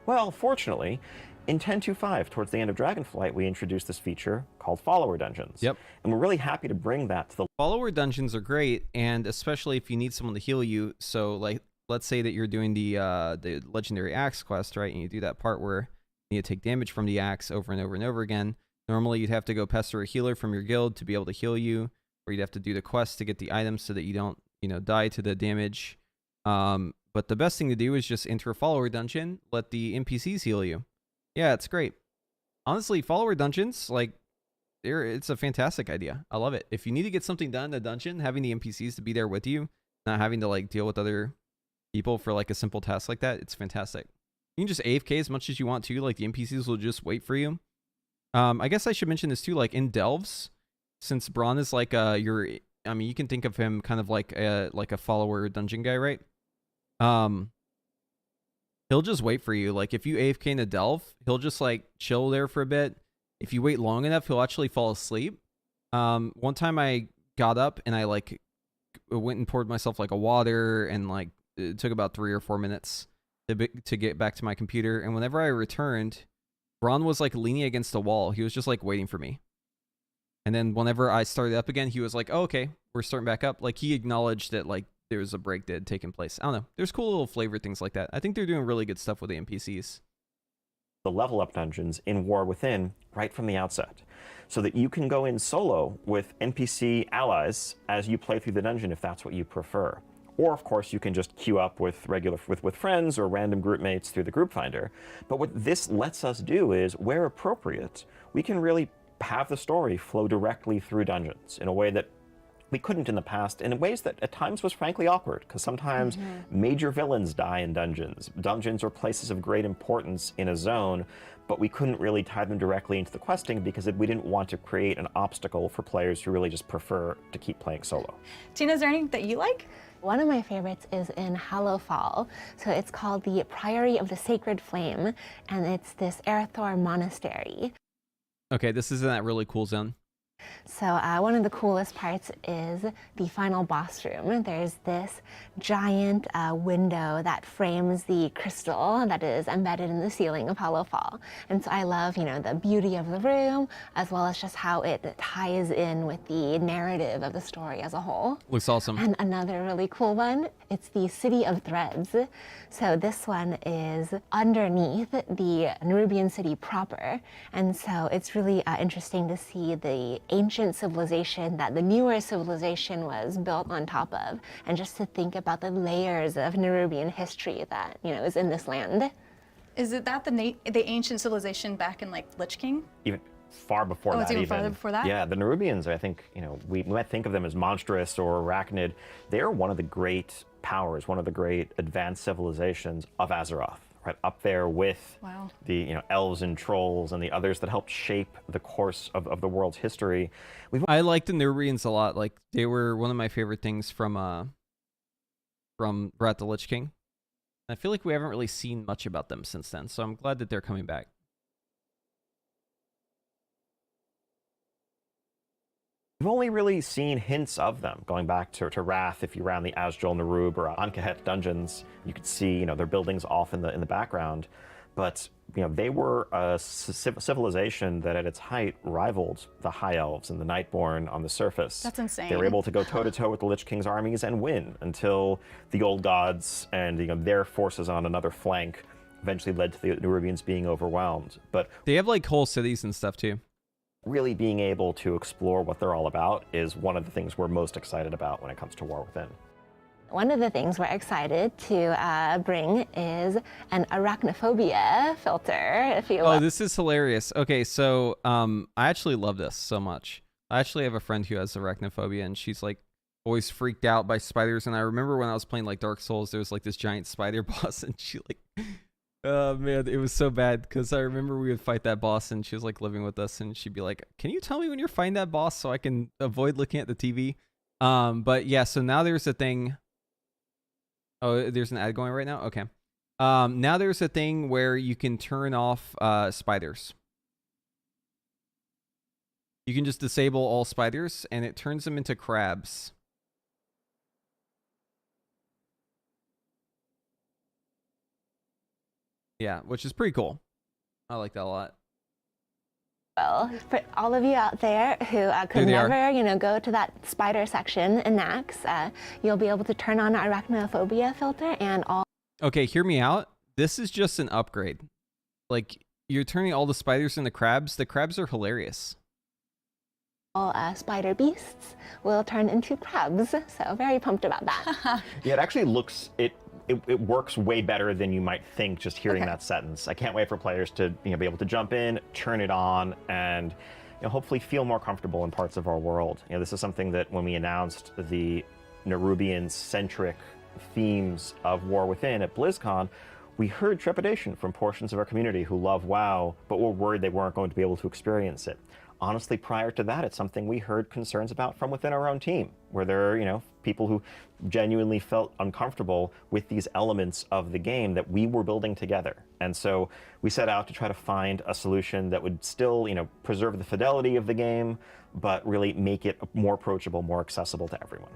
Well, fortunately, in 10.2.5, towards the end of Dragonflight, we introduced this feature called Follower Dungeons. Yep. And we're really happy to bring that to the... Follower dungeons are great, and especially if you need someone to heal you. So, like, let's say that you're doing the Legendary Axe quest, right? And you do that part where you need to take damage from the axe over and over and over again. Normally, you'd have to go pester a healer from your guild to be able to heal you, or you'd have to do the quest to get the items so that you don't, die to the damage. But the best thing to do is just enter a follower dungeon, let the NPCs heal you. Yeah, it's great. Honestly, follower dungeons, it's a fantastic idea. I love it. If you need to get something done in the dungeon, having the NPCs to be there with you, not having to deal with other people for a simple task like that, it's fantastic. You can just AFK as much as you want to. The NPCs will just wait for you. I guess I should mention this too. In Delves, since Braun is you can think of him kind of like a follower dungeon guy, right? He'll just wait for you. If you AFK in a delve, he'll just chill there for a bit. If you wait long enough, he'll actually fall asleep. One time I got up and I went and poured myself a water, and it took about 3 or 4 minutes to get back to my computer. And whenever I returned, Braun was leaning against the wall. He was just waiting for me. And then whenever I started up again, he was like, "Oh, okay, we're starting back up." He acknowledged that there was a break that had taken place. I don't know. There's cool little flavor things like that. I think they're doing really good stuff with the NPCs. The level up dungeons in War Within right from the outset, so that you can go in solo with NPC allies as you play through the dungeon if that's what you prefer. Or of course you can just queue up with with friends or random group mates through the group finder. But what this lets us do is, where appropriate, we can really have the story flow directly through dungeons in a way that we couldn't in the past, in ways that at times was frankly awkward, because sometimes major villains die in dungeons. Dungeons are places of great importance in a zone, but we couldn't really tie them directly into the questing because we didn't want to create an obstacle for players who really just prefer to keep playing solo. Tina, is there anything that you like? One of my favorites is in Hallowfall. So it's called the Priory of the Sacred Flame, and it's this Earthor monastery. Okay, this is in that really cool zone. So one of the coolest parts is the final boss room. There's this giant window that frames the crystal that is embedded in the ceiling of Hallowfall. And so I love, the beauty of the room, as well as just how it ties in with the narrative of the story as a whole. Looks awesome. And another really cool one, it's the City of Threads. So this one is underneath the Nerubian city proper. And so it's really interesting to see the ancient civilization that the newer civilization was built on top of, and just to think about the layers of Nerubian history that is in this land. Is it that the ancient civilization back in Lich King? Even far before Oh, that it's even farther before that? Yeah, the Nerubians, I think, we might think of them as monstrous or arachnid. They're one of the great powers, one of the great advanced civilizations of Azeroth, right up there with Wow. the elves and trolls and the others that helped shape the course of the world's history. I like the Nerubians a lot. Like, they were one of my favorite things from Wrath the Lich King. I feel like we haven't really seen much about them since then, so I'm glad that they're coming back. We've only really seen hints of them, going back to Wrath. If you ran the Azjol Nerub or Ankahet dungeons, you could see their buildings off in the background. But they were a civilization that at its height rivaled the High Elves and the Nightborn on the surface. That's insane. They were able to go toe-to-toe with the Lich King's armies and win until the Old Gods and their forces on another flank eventually led to the Nerubians being overwhelmed. But they have like whole cities and stuff too. Really being able to explore what they're all about is one of the things we're most excited about when it comes to War Within. One of the things we're excited to bring is an arachnophobia filter, if you will. Oh, this is hilarious. Okay, so I actually love this so much. I actually have a friend who has arachnophobia, and she's like always freaked out by spiders. And I remember when I was playing like Dark Souls, there was like this giant spider boss, and she like, oh man, it was so bad because I remember we would fight that boss, and she was like living with us, and she'd be like, "Can you tell me when you're fighting that boss so I can avoid looking at the TV?" But yeah, so now there's a thing. Oh, there's an ad going right now? Okay. Now there's a thing where you can turn off spiders. You can just disable all spiders, and it turns them into crabs. Yeah, which is pretty cool. I like that a lot. Well, for all of you out there who could never, go to that spider section in Nax, you'll be able to turn on arachnophobia filter and all. Okay, hear me out. This is just an upgrade. Like, you're turning all the spiders into crabs. The crabs are hilarious. All spider beasts will turn into crabs. So very pumped about that. Yeah, it actually looks it works way better than you might think just hearing that sentence. I can't wait for players to be able to jump in, turn it on, and hopefully feel more comfortable in parts of our world. This is something that when we announced the Nerubian-centric themes of War Within at BlizzCon, we heard trepidation from portions of our community who love WoW, but were worried they weren't going to be able to experience it. Honestly, prior to that, it's something we heard concerns about from within our own team, where there are, people who genuinely felt uncomfortable with these elements of the game that we were building together. And so we set out to try to find a solution that would still, preserve the fidelity of the game, but really make it more approachable, more accessible to everyone.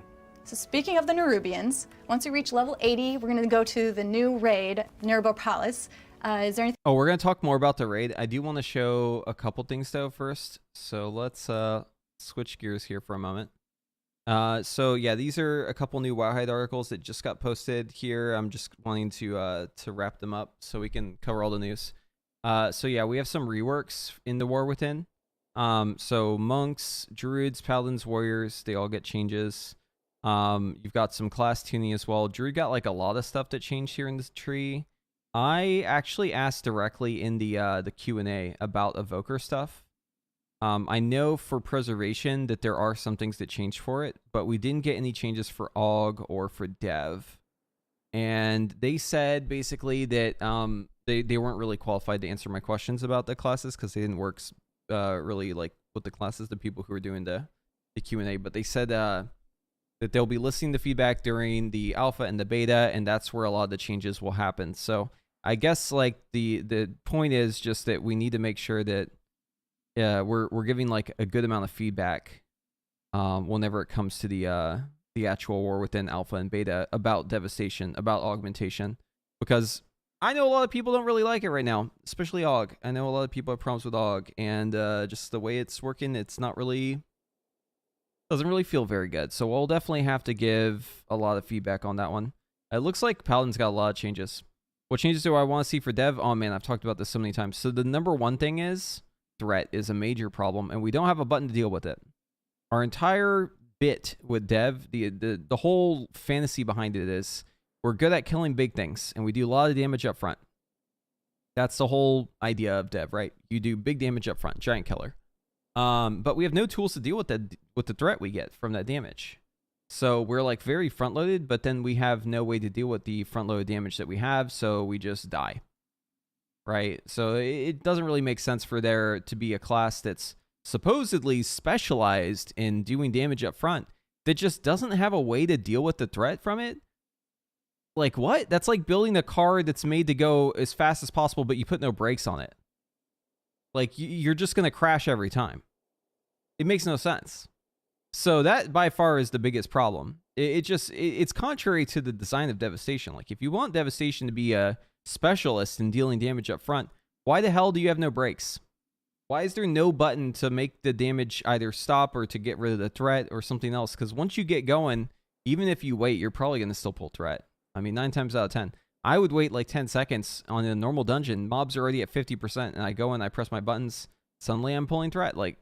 So speaking of the Nerubians, once we reach level 80, we're going to go to the new raid, Nerbo Palace. Is there anything? Oh, we're going to talk more about the raid. I do want to show a couple things though first. So let's switch gears here for a moment. So yeah, these are a couple new Wowhide articles that just got posted here. I'm just wanting to wrap them up so we can cover all the news. So yeah, we have some reworks in the War Within. So monks, druids, paladins, warriors, they all get changes. You've got some class tuning as well. Druid got like a lot of stuff that changed here in this tree. I actually asked directly in the Q&A about evoker stuff. I know for preservation that there are some things that changed for it, but we didn't get any changes for AUG or for dev. And they said basically that they weren't really qualified to answer my questions about the classes because they didn't work really like with the classes, the people who were doing the Q&A. But they said that they'll be listening to feedback during the alpha and the beta, and that's where a lot of the changes will happen. So I guess like the point is just that we need to make sure that we're giving like a good amount of feedback whenever it comes to the actual War Within alpha and beta about devastation, about augmentation, because I know a lot of people don't really like it right now, especially AUG. I know a lot of people have problems with AUG, and just the way it's working, it's not really, doesn't really feel very good. So we'll definitely have to give a lot of feedback on that one. It looks like Paladin's got a lot of changes. What changes do I want to see for dev? Oh man, I've talked about this so many times. So the number one thing is threat is a major problem, and we don't have a button to deal with it. Our entire bit with dev, the whole fantasy behind it is we're good at killing big things, and we do a lot of damage up front. That's the whole idea of dev, right? You do big damage up front, giant killer. But we have no tools to deal with the threat we get from that damage. So we're like very front loaded, but then we have no way to deal with the front loaded damage that we have, so we just die. Right? So it doesn't really make sense for there to be a class that's supposedly specialized in doing damage up front that just doesn't have a way to deal with the threat from it. Like, what? That's like building a car that's made to go as fast as possible, but you put no brakes on it. Like, you're just going to crash every time. It makes no sense. So that by far is the biggest problem. It's contrary to the design of Devastation. Like, if you want Devastation to be a specialist in dealing damage up front, why the hell do you have no brakes? Why is there no button to make the damage either stop or to get rid of the threat or something else? Because once you get going, even if you wait, you're probably going to still pull threat. I mean, 9 times out of 10. I would wait like 10 seconds on a normal dungeon. Mobs are already at 50%, and I go in, I press my buttons. Suddenly I'm pulling threat. Like,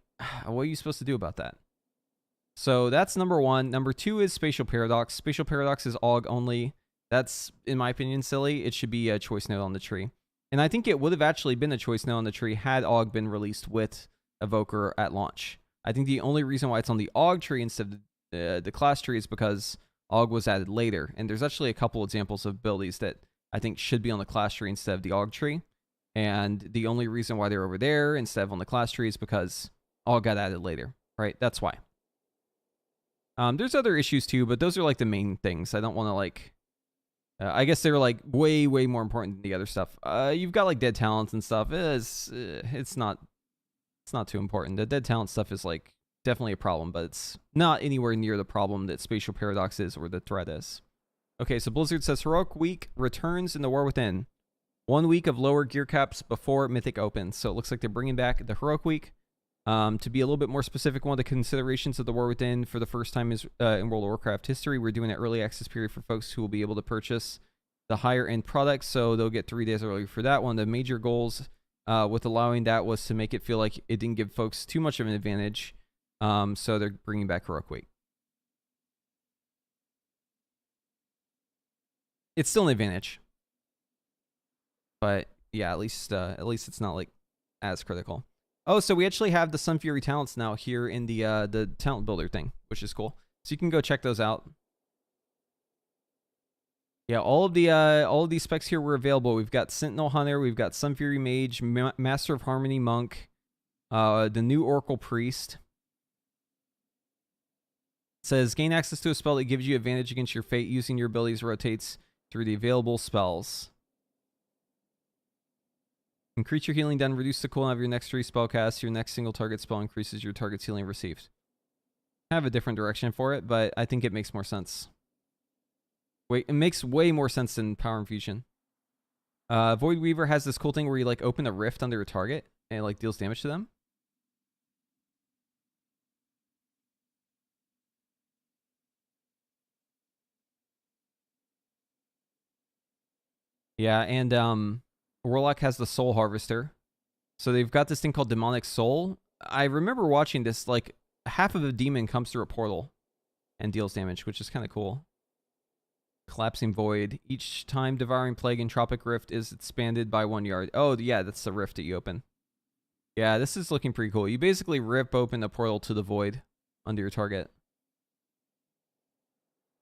what are you supposed to do about that? So that's number one. Number two is Spatial Paradox. Spatial Paradox is AUG only. That's, in my opinion, silly. It should be a choice node on the tree. And I think it would have actually been a choice node on the tree had AUG been released with Evoker at launch. I think the only reason why it's on the AUG tree instead of the class tree is because AUG was added later. And there's actually a couple examples of abilities that I think should be on the class tree instead of the AUG tree. And the only reason why they're over there instead of on the class tree is because AUG got added later, right? That's why. There's other issues too, but those are like the main things. I don't want to like... I guess they're like way more important than the other stuff. You've got like dead talents and stuff. It's not too important. The dead talent stuff is like definitely a problem, but it's not anywhere near the problem that Spatial Paradox is or the threat is. Okay, so Blizzard says Heroic Week returns in the War Within. 1 week of lower gear caps before Mythic opens. So it looks like they're bringing back the Heroic Week. To be a little bit more specific, one of the considerations of the War Within for the first time is in World of Warcraft history, we're doing an early access period for folks who will be able to purchase the higher end products, so they'll get 3 days early for that. One of the major goals with allowing that was to make it feel like it didn't give folks too much of an advantage, so they're bringing back Heroic Week. It's still an advantage, but yeah, at least it's not like as critical. Oh, so we actually have the Sun Fury talents now here in the talent builder thing, which is cool. So you can go check those out. Yeah, all of these specs here were available. We've got Sentinel Hunter, we've got Sun Fury Mage, Master of Harmony Monk, the new Oracle Priest. It says gain access to a spell that gives you advantage against your fate using your abilities rotates through the available spells. Increase your healing done, reduce the cooldown of your next 3 spellcasts. Your next single target spell increases your target's healing received. I have a different direction for it, but I think it makes more sense. Wait, it makes way more sense than Power Infusion. Void Weaver has this cool thing where you like open a rift under a target and it like deals damage to them. Yeah, and Warlock has the Soul Harvester. So they've got this thing called Demonic Soul. I remember watching this, like, half of a demon comes through a portal and deals damage, which is kind of cool. Collapsing Void. Each time Devouring Plague and Tropic Rift is expanded by 1 yard. Oh, yeah, that's the rift that you open. Yeah, this is looking pretty cool. You basically rip open the portal to the Void under your target.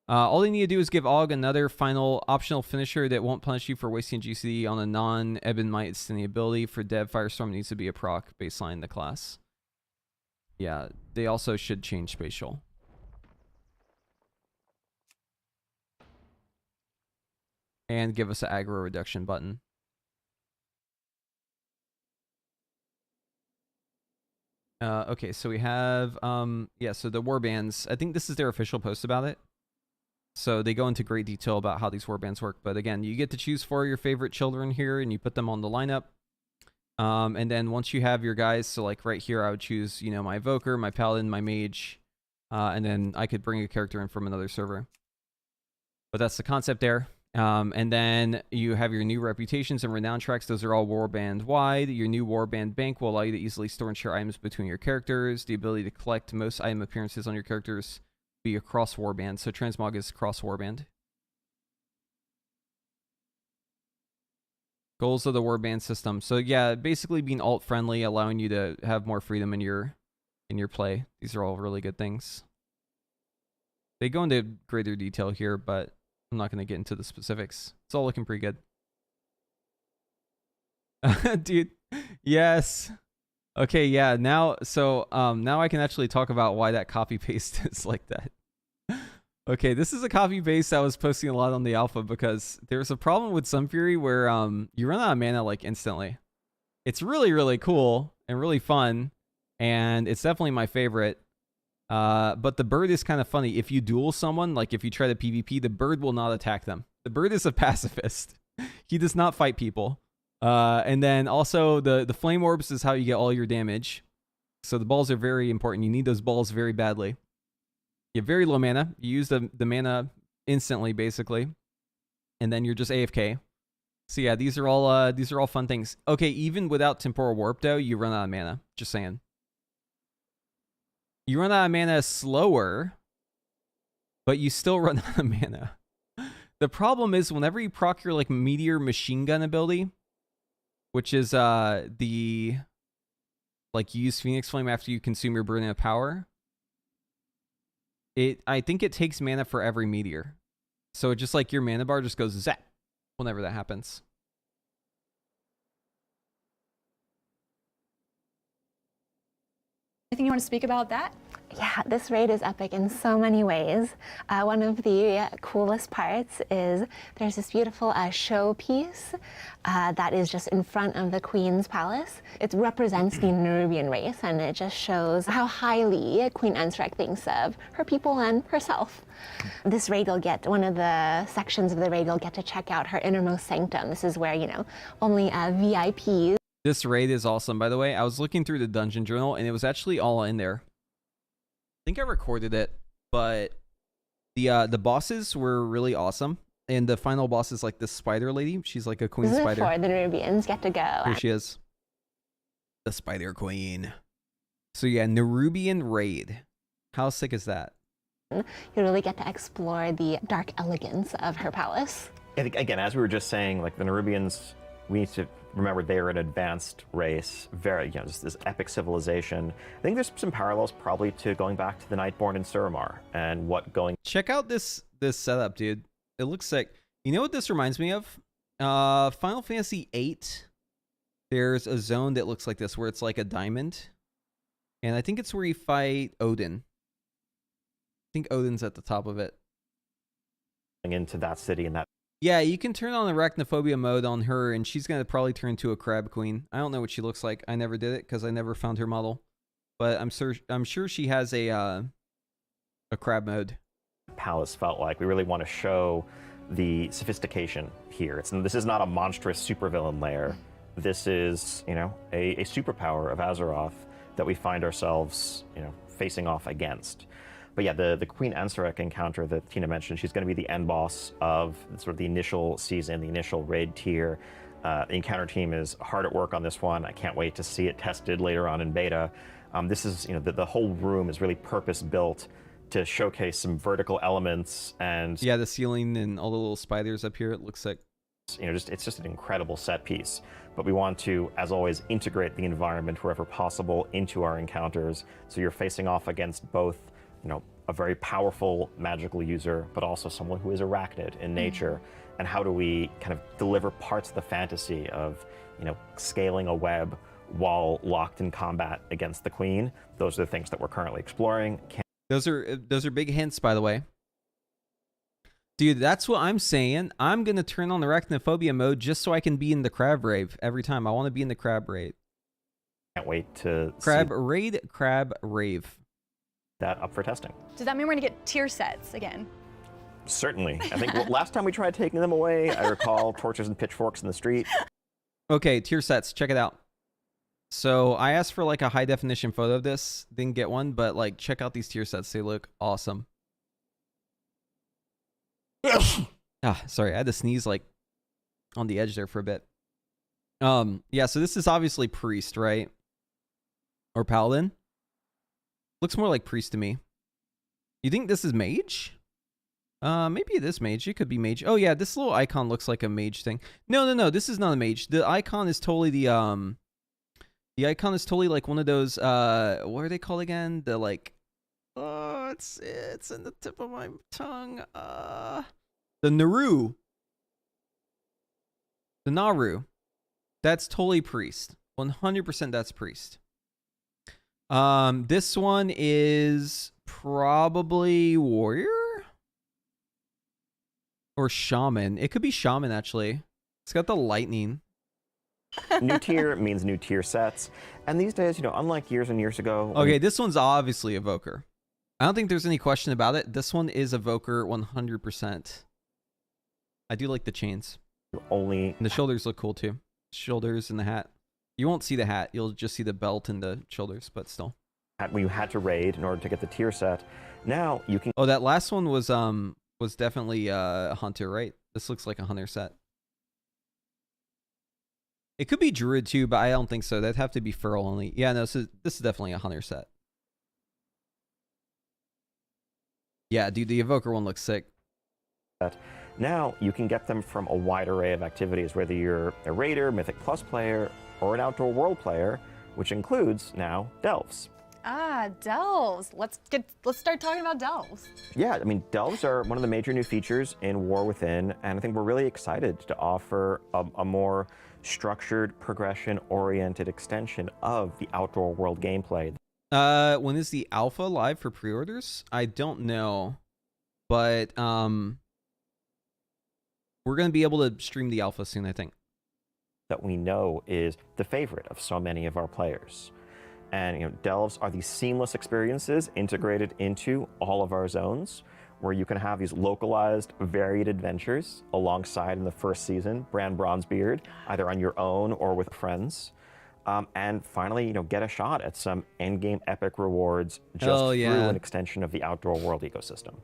All they need to do is give AUG another final optional finisher that won't punish you for wasting GCD on a non-Ebon Might extending ability. For Dev, Firestorm needs to be a proc baseline the class. Yeah, they also should change Spatial. And give us an aggro reduction button. Okay, so we have, yeah, so the warbands. I think this is their official post about it. So they go into great detail about how these warbands work. But again, you get to choose 4 of your favorite children here, and you put them on the lineup. And then once you have your guys, so like right here, I would choose, you know, my Evoker, my Paladin, my Mage, and then I could bring a character in from another server. But that's the concept there. And then you have your new reputations and renown tracks. Those are all warband wide. Your new warband bank will allow you to easily store and share items between your characters. The ability to collect most item appearances on your characters be a cross warband. So transmog is cross warband. Goals of the warband system. So yeah, basically being alt friendly, allowing you to have more freedom in your in your play. These are all really good things. They go into greater detail here, but I'm not going to get into the specifics. It's all looking pretty good. Dude, yes. Okay, yeah, now now I can actually talk about why that copy paste is like that. Okay, this is a copy paste I was posting a lot on the alpha because there's a problem with Sun Fury where you run out of mana like instantly. It's really, really cool and really fun, and it's definitely my favorite. But the bird is kind of funny. If you duel someone, like if you try to PvP, the bird will not attack them. The bird is a pacifist. He does not fight people. And then also the flame orbs is how you get all your damage. So the balls are very important. You need those balls very badly. You have very low mana. You use the mana instantly, basically. And then you're just AFK. So yeah, these are all fun things. Okay, even without Temporal Warp though, you run out of mana. Just saying. You run out of mana slower, but you still run out of mana. The problem is whenever you proc your like Meteor Machine Gun ability, which is the like you use Phoenix Flame after you consume your burden of power. I think it takes mana for every meteor. So it just like your mana bar just goes zap whenever that happens. Anything you want to speak about that? Yeah, this raid is epic in so many ways. One of the coolest parts is there's this beautiful showpiece that is just in front of the Queen's palace. It represents the Nerubian race, and it just shows how highly Queen Ansrek thinks of her people and herself. This raid will get, one of the sections of the raid will get to check out her innermost sanctum. This is where, you know, only VIPs. This raid is awesome, by the way. I was looking through the dungeon journal, and it was actually all in there. I think I recorded it, but the bosses were really awesome. And the final boss is like this spider lady. She's like a queen This is spider. before the Nerubians get to go. Here she is. The spider queen. So yeah, Nerubian raid. How sick is that? You really get to explore the dark elegance of her palace. I think, again, as we were just saying, like the Nerubians, we need to remember they're an advanced race, very, you know, just this epic civilization. I think there's some parallels probably to going back to the Nightborn in Suramar and what going. Check out this setup, dude. It looks like, you know what this reminds me of? Final Fantasy VIII. There's a zone that looks like this where it's like a diamond. And I think it's where you fight Odin. I think Odin's at the top of it. Into that city and that. Yeah, you can turn on arachnophobia mode on her, and she's going to probably turn into a crab queen. I don't know what she looks like. I never did it because I never found her model. But I'm sure she has a crab mode. Palace felt like we really want to show the sophistication here. This is not a monstrous supervillain lair. This is, you know, a superpower of Azeroth that we find ourselves, you know, facing off against. But yeah, the Queen Ansarek encounter that Tina mentioned, she's going to be the end boss of sort of the initial season, the initial raid tier. The encounter team is hard at work on this one. I can't wait to see it tested later on in beta. This is, you know, the whole room is really purpose-built to showcase some vertical elements and... Yeah, the ceiling and all the little spiders up here, it looks like. You know, it's just an incredible set piece. But we want to, as always, integrate the environment wherever possible into our encounters. So you're facing off against both, you know, a very powerful magical user, but also someone who is arachnid in nature. And how do we kind of deliver parts of the fantasy of, you know, scaling a web while locked in combat against the Queen? Those are the things that we're currently exploring. Those are big hints, by the way. Dude, that's what I'm saying. I'm going to turn on the arachnophobia mode just so I can be in the crab rave every time. I want to be in the crab raid. Can't wait to crab see raid, crab rave. That up for testing. Does that mean we're going to get tier sets again? Certainly. I think last time we tried taking them away, I recall torches and pitchforks in the street. Okay, tier sets. Check it out. So I asked for like a high definition photo of this. Didn't get one, but like check out these tier sets. They look awesome. Sorry, I had to sneeze like on the edge there for a bit. Yeah, so this is obviously priest, right? Or paladin. Looks more like priest to me. You think this is mage? Maybe it is mage. It could be mage. Oh yeah, this little icon looks like a mage thing. No, this is not a mage. The icon is totally the The icon is totally like one of those, what are they called again? The like, oh, it's in the tip of my tongue. The Naru. The Naru. That's totally priest. 100% that's priest. This one is probably warrior or shaman. It could be shaman actually. It's got the lightning. New tier means new tier sets. And these days, unlike years and years ago. Okay, this one's obviously Evoker. I don't think there's any question about it. This one is Evoker 100%. I do like the chains. And the shoulders look cool too. Shoulders and the hat. You won't see the hat. You'll just see the belt and the shoulders, but still. When you had to raid in order to get the tier set. Now you can. Oh, that last one was definitely a hunter, right? This looks like a hunter set. It could be druid too, but I don't think so. That'd have to be feral only. Yeah, no, this is definitely a hunter set. Yeah, dude, the evoker one looks sick. Now you can get them from a wide array of activities, whether you're a raider, Mythic Plus player, or an Outdoor World player, which includes now delves. Ah, delves. Let's start talking about delves. Yeah, I mean, delves are one of the major new features in War Within, and I think we're really excited to offer a more structured, progression-oriented extension of the Outdoor World gameplay. When is the alpha live for pre-orders? I don't know, but we're gonna be able to stream the alpha soon, I think. That we know is the favorite of so many of our players. And delves are these seamless experiences integrated into all of our zones, where you can have these localized, varied adventures alongside in the first season, Brand Bronzebeard, either on your own or with friends. And finally, get a shot at some endgame epic rewards just through an extension of the Outdoor World ecosystem.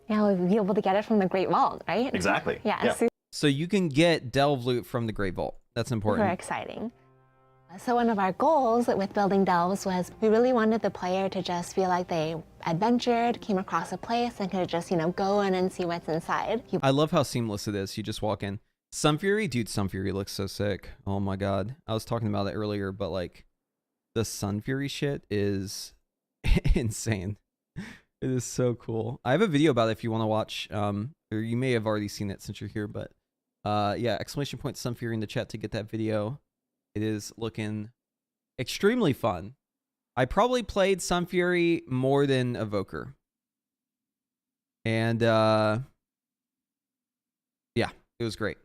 Yeah, we'll be able to get it from the Great Vault, right? Exactly. Yeah. So you can get delve loot from the Great Vault. That's important. Super exciting. So one of our goals with building delves was we really wanted the player to just feel like they adventured, came across a place, and could just, go in and see what's inside. I love how seamless it is. You just walk in. Sunfury, dude, Sunfury looks so sick. Oh my god. I was talking about it earlier, but like the Sunfury shit is insane. It is so cool. I have a video about it if you want to watch. Or you may have already seen it since you're here, but yeah, exclamation point Sunfury in the chat to get that video. It is looking extremely fun. I probably played Sunfury more than Evoker. And yeah, it was great.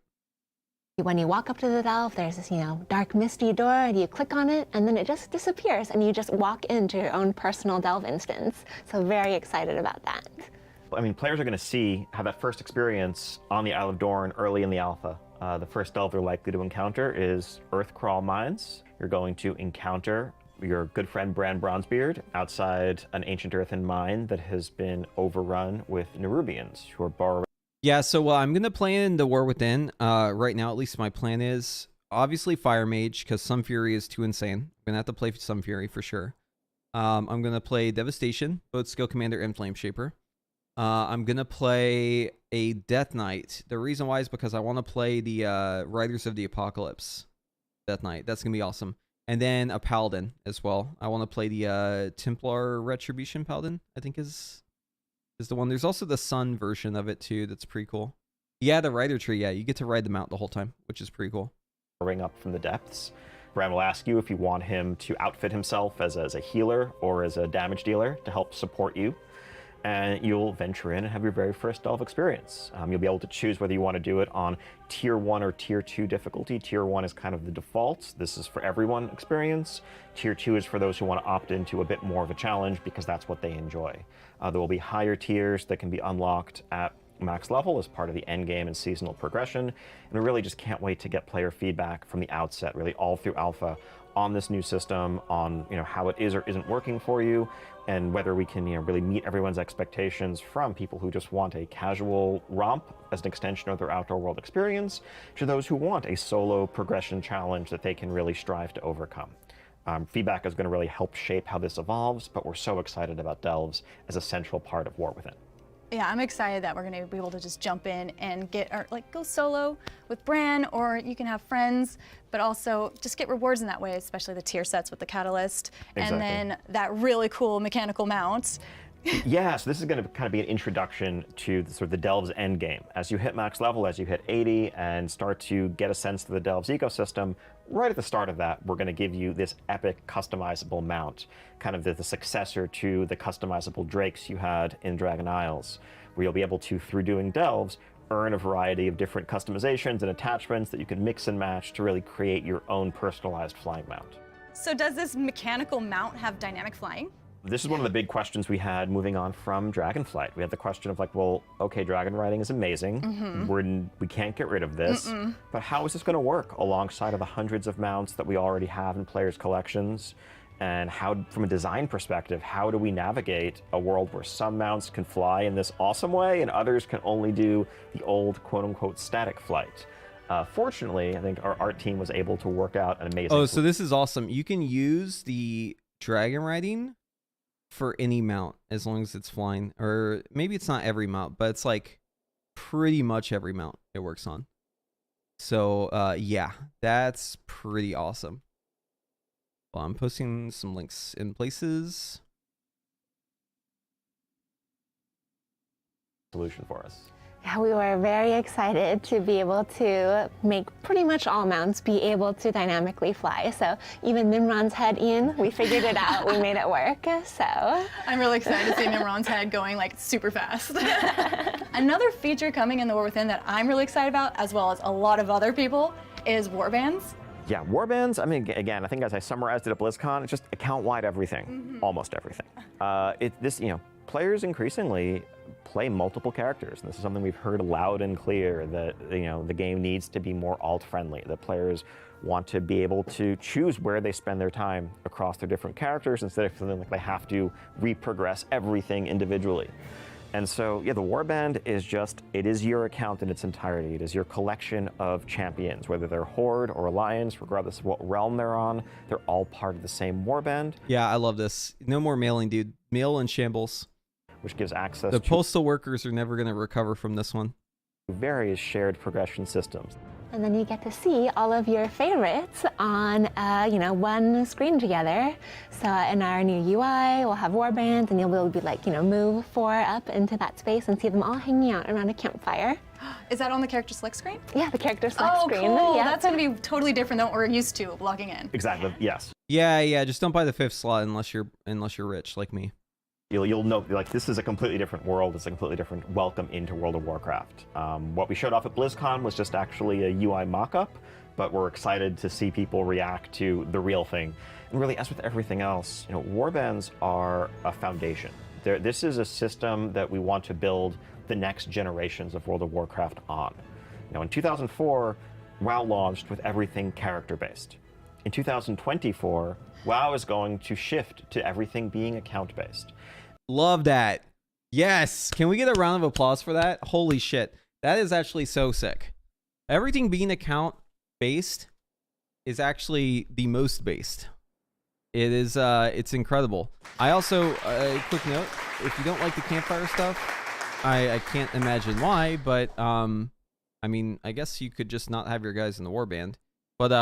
When you walk up to the delve, there's this, dark, misty door, and you click on it, and then it just disappears, and you just walk into your own personal delve instance. So very excited about that. I mean, players are going to have that first experience on the Isle of Dorn early in the alpha. The first delve they're likely to encounter is Earthcrawl Mines. You're going to encounter your good friend Brand Bronzebeard outside an ancient earthen mine that has been overrun with Nerubians who are borrowing. Yeah, so I'm going to play in the War Within. Right now, at least my plan is obviously Fire Mage, because Sunfury is too insane. I'm going to have to play Sunfury for sure. I'm going to play Devastation, both Skill Commander and Flame Shaper. I'm going to play a Death Knight. The reason why is because I want to play the Riders of the Apocalypse Death Knight. That's going to be awesome. And then a Paladin as well. I want to play the Templar Retribution Paladin, I think is the one. There's also the Sun version of it too. That's pretty cool. Yeah, the Rider Tree. Yeah, you get to ride them out the whole time, which is pretty cool. Ring up from the depths. Brand will ask you if you want him to outfit himself as a healer or as a damage dealer to help support you. And you'll venture in and have your very first delve experience. You'll be able to choose whether you want to do it on Tier 1 or Tier 2 difficulty. Tier 1 is kind of the default. This is for everyone experience. Tier 2 is for those who want to opt into a bit more of a challenge because that's what they enjoy. There will be higher tiers that can be unlocked at max level as part of the end game and seasonal progression. And we really just can't wait to get player feedback from the outset, really all through alpha, on this new system, on how it is or isn't working for you, and whether we can really meet everyone's expectations, from people who just want a casual romp as an extension of their Outdoor World experience to those who want a solo progression challenge that they can really strive to overcome. Feedback is going to really help shape how this evolves, but we're so excited about delves as a central part of War Within. Yeah, I'm excited that we're gonna be able to just jump in and get our, go solo with Bran, or you can have friends, but also just get rewards in that way, especially the tier sets with the Catalyst. Exactly. And then that really cool mechanical mount. Yeah, so this is going to kind of be an introduction to the, sort of the Delves end game. As you hit max level, as you hit 80 and start to get a sense of the Delves ecosystem, right at the start of that, we're going to give you this epic customizable mount, kind of the successor to the customizable drakes you had in Dragon Isles, where you'll be able to, through doing Delves, earn a variety of different customizations and attachments that you can mix and match to really create your own personalized flying mount. So does this mechanical mount have dynamic flying? This is one of the big questions we had moving on from Dragonflight. We had the question of like, well, okay, dragon riding is amazing. We can't get rid of this, but how is this going to work alongside of the hundreds of mounts that we already have in players' collections? And how, from a design perspective, how do we navigate a world where some mounts can fly in this awesome way and others can only do the old quote-unquote static flight? Fortunately, I think our art team was able to work out an amazing... Oh, so this is awesome. You can use the dragon riding for any mount as long as it's flying, or maybe it's not every mount, but it's like pretty much every mount it works on. So yeah, that's pretty awesome. Well, I'm posting some links in places. Solution for us. Yeah, we were very excited to be able to make pretty much all mounts be able to dynamically fly. So even Nimron's head, Ian, we figured it out. We made it work. So I'm really excited to see Nimron's head going like super fast. Another feature coming in the War Within that I'm really excited about, as well as a lot of other people, is warbands. Yeah, warbands, I mean, again, I think as I summarized it at BlizzCon, it's just account-wide everything, almost everything. Players increasingly play multiple characters. And this is something we've heard loud and clear, that the game needs to be more alt-friendly, that players want to be able to choose where they spend their time across their different characters instead of feeling like they have to reprogress everything individually. And so, yeah, the warband is just, it is your account in its entirety. It is your collection of champions, whether they're Horde or Alliance, regardless of what realm they're on, they're all part of the same warband. Yeah, I love this. No more mailing, dude. Mail and shambles. Which gives access The to postal workers are never going to recover from this one. various shared progression systems. and then you get to see all of your favorites on one screen together. So in our new UI, we'll have warbands, and you'll be able to be move 4 up into that space and see them all hanging out around a campfire. Is that on the character select screen? Yeah, the character select Oh, screen. cool. Yeah. That's going to be totally different than what we're used to logging in. Exactly. Yes. Yeah. Just don't buy the 5th slot unless you're rich like me. You'll know, this is a completely different world. It's a completely different welcome into World of Warcraft. What we showed off at BlizzCon was just actually a UI mock-up, but we're excited to see people react to the real thing. And really, as with everything else, warbands are a foundation. This is a system that we want to build the next generations of World of Warcraft on. In 2004, WoW launched with everything character-based. In 2024, WoW is going to shift to everything being account-based. Love that. Yes. Can we get a round of applause for that? Holy shit. That is actually so sick. Everything being account based is actually the most based. It is, it's incredible. I also, quick note, if you don't like the campfire stuff, I can't imagine why, but, I mean, I guess you could just not have your guys in the warband. But,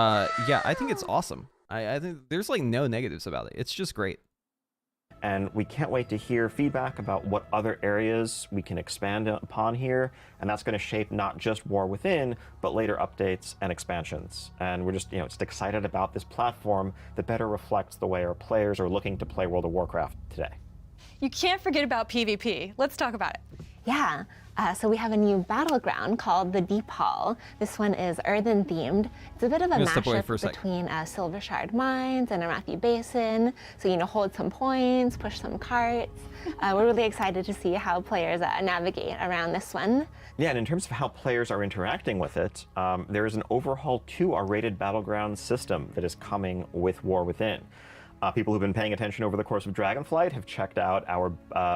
yeah, I think it's awesome. I think there's no negatives about it. It's just great. And we can't wait to hear feedback about what other areas we can expand upon here. And that's going to shape not just War Within, but later updates and expansions. And we're just, just excited about this platform that better reflects the way our players are looking to play World of Warcraft today. You can't forget about PvP. Let's talk about it. Yeah, so we have a new battleground called the Deep Hall. This one is earthen themed. It's a bit of a mashup between Silver Shard Mines and Arathi Basin. So, hold some points, push some carts. We're really excited to see how players navigate around this one. Yeah, and in terms of how players are interacting with it, there is an overhaul to our rated battleground system that is coming with War Within. People who've been paying attention over the course of Dragonflight have checked out our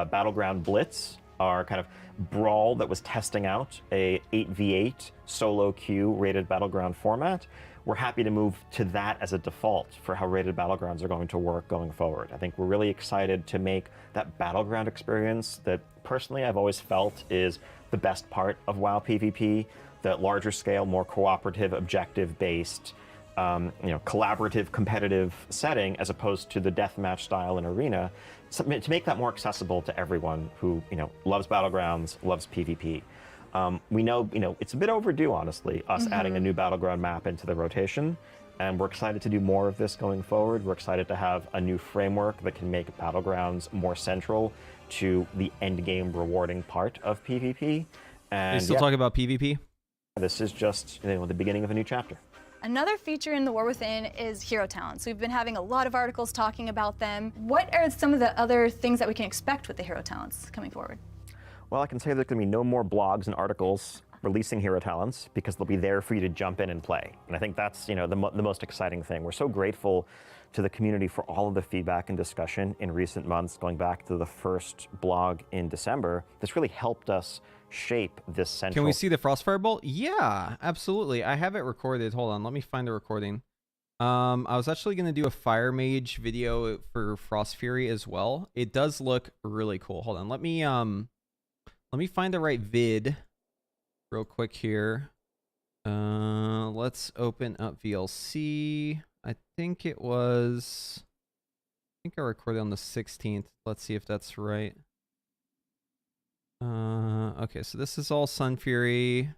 Battleground Blitz, our kind of brawl that was testing out a 8v8 solo queue rated battleground format. we're happy to move to that as a default for how rated battlegrounds are going to work going forward. I think we're really excited to make that battleground experience that personally I've always felt is the best part of WoW PvP, the larger scale, more cooperative, objective-based, collaborative, competitive setting, as opposed to the deathmatch style in Arena, to make that more accessible to everyone who loves battlegrounds, loves PvP. We know it's a bit overdue, honestly, us adding a new battleground map into the rotation, and we're excited to do more of this going forward. We're excited to have a new framework that can make battlegrounds more central to the end game rewarding part of PvP. And They still talk about PvP? This is just the beginning of a new chapter. Another feature in the War Within is hero talents. We've been having a lot of articles talking about them. What are some of the other things that we can expect with the hero talents coming forward? Well, I can say there's going to be no more blogs and articles releasing hero talents because they'll be there for you to jump in and play. And I think that's the most exciting thing. We're so grateful to the community for all of the feedback and discussion in recent months, going back to the first blog in December. This really helped us shape this central... Can we see the Frostfire Bolt? Yeah, absolutely. I have it recorded. Hold on, let me find the recording. I was actually going to do a Fire Mage video for Frost Fury as well. It does look really cool. Hold on, let me find the right vid real quick here. Let's open up VLC. I think I recorded on the 16th. Let's see if that's right. Okay, so this is all Sun Fury.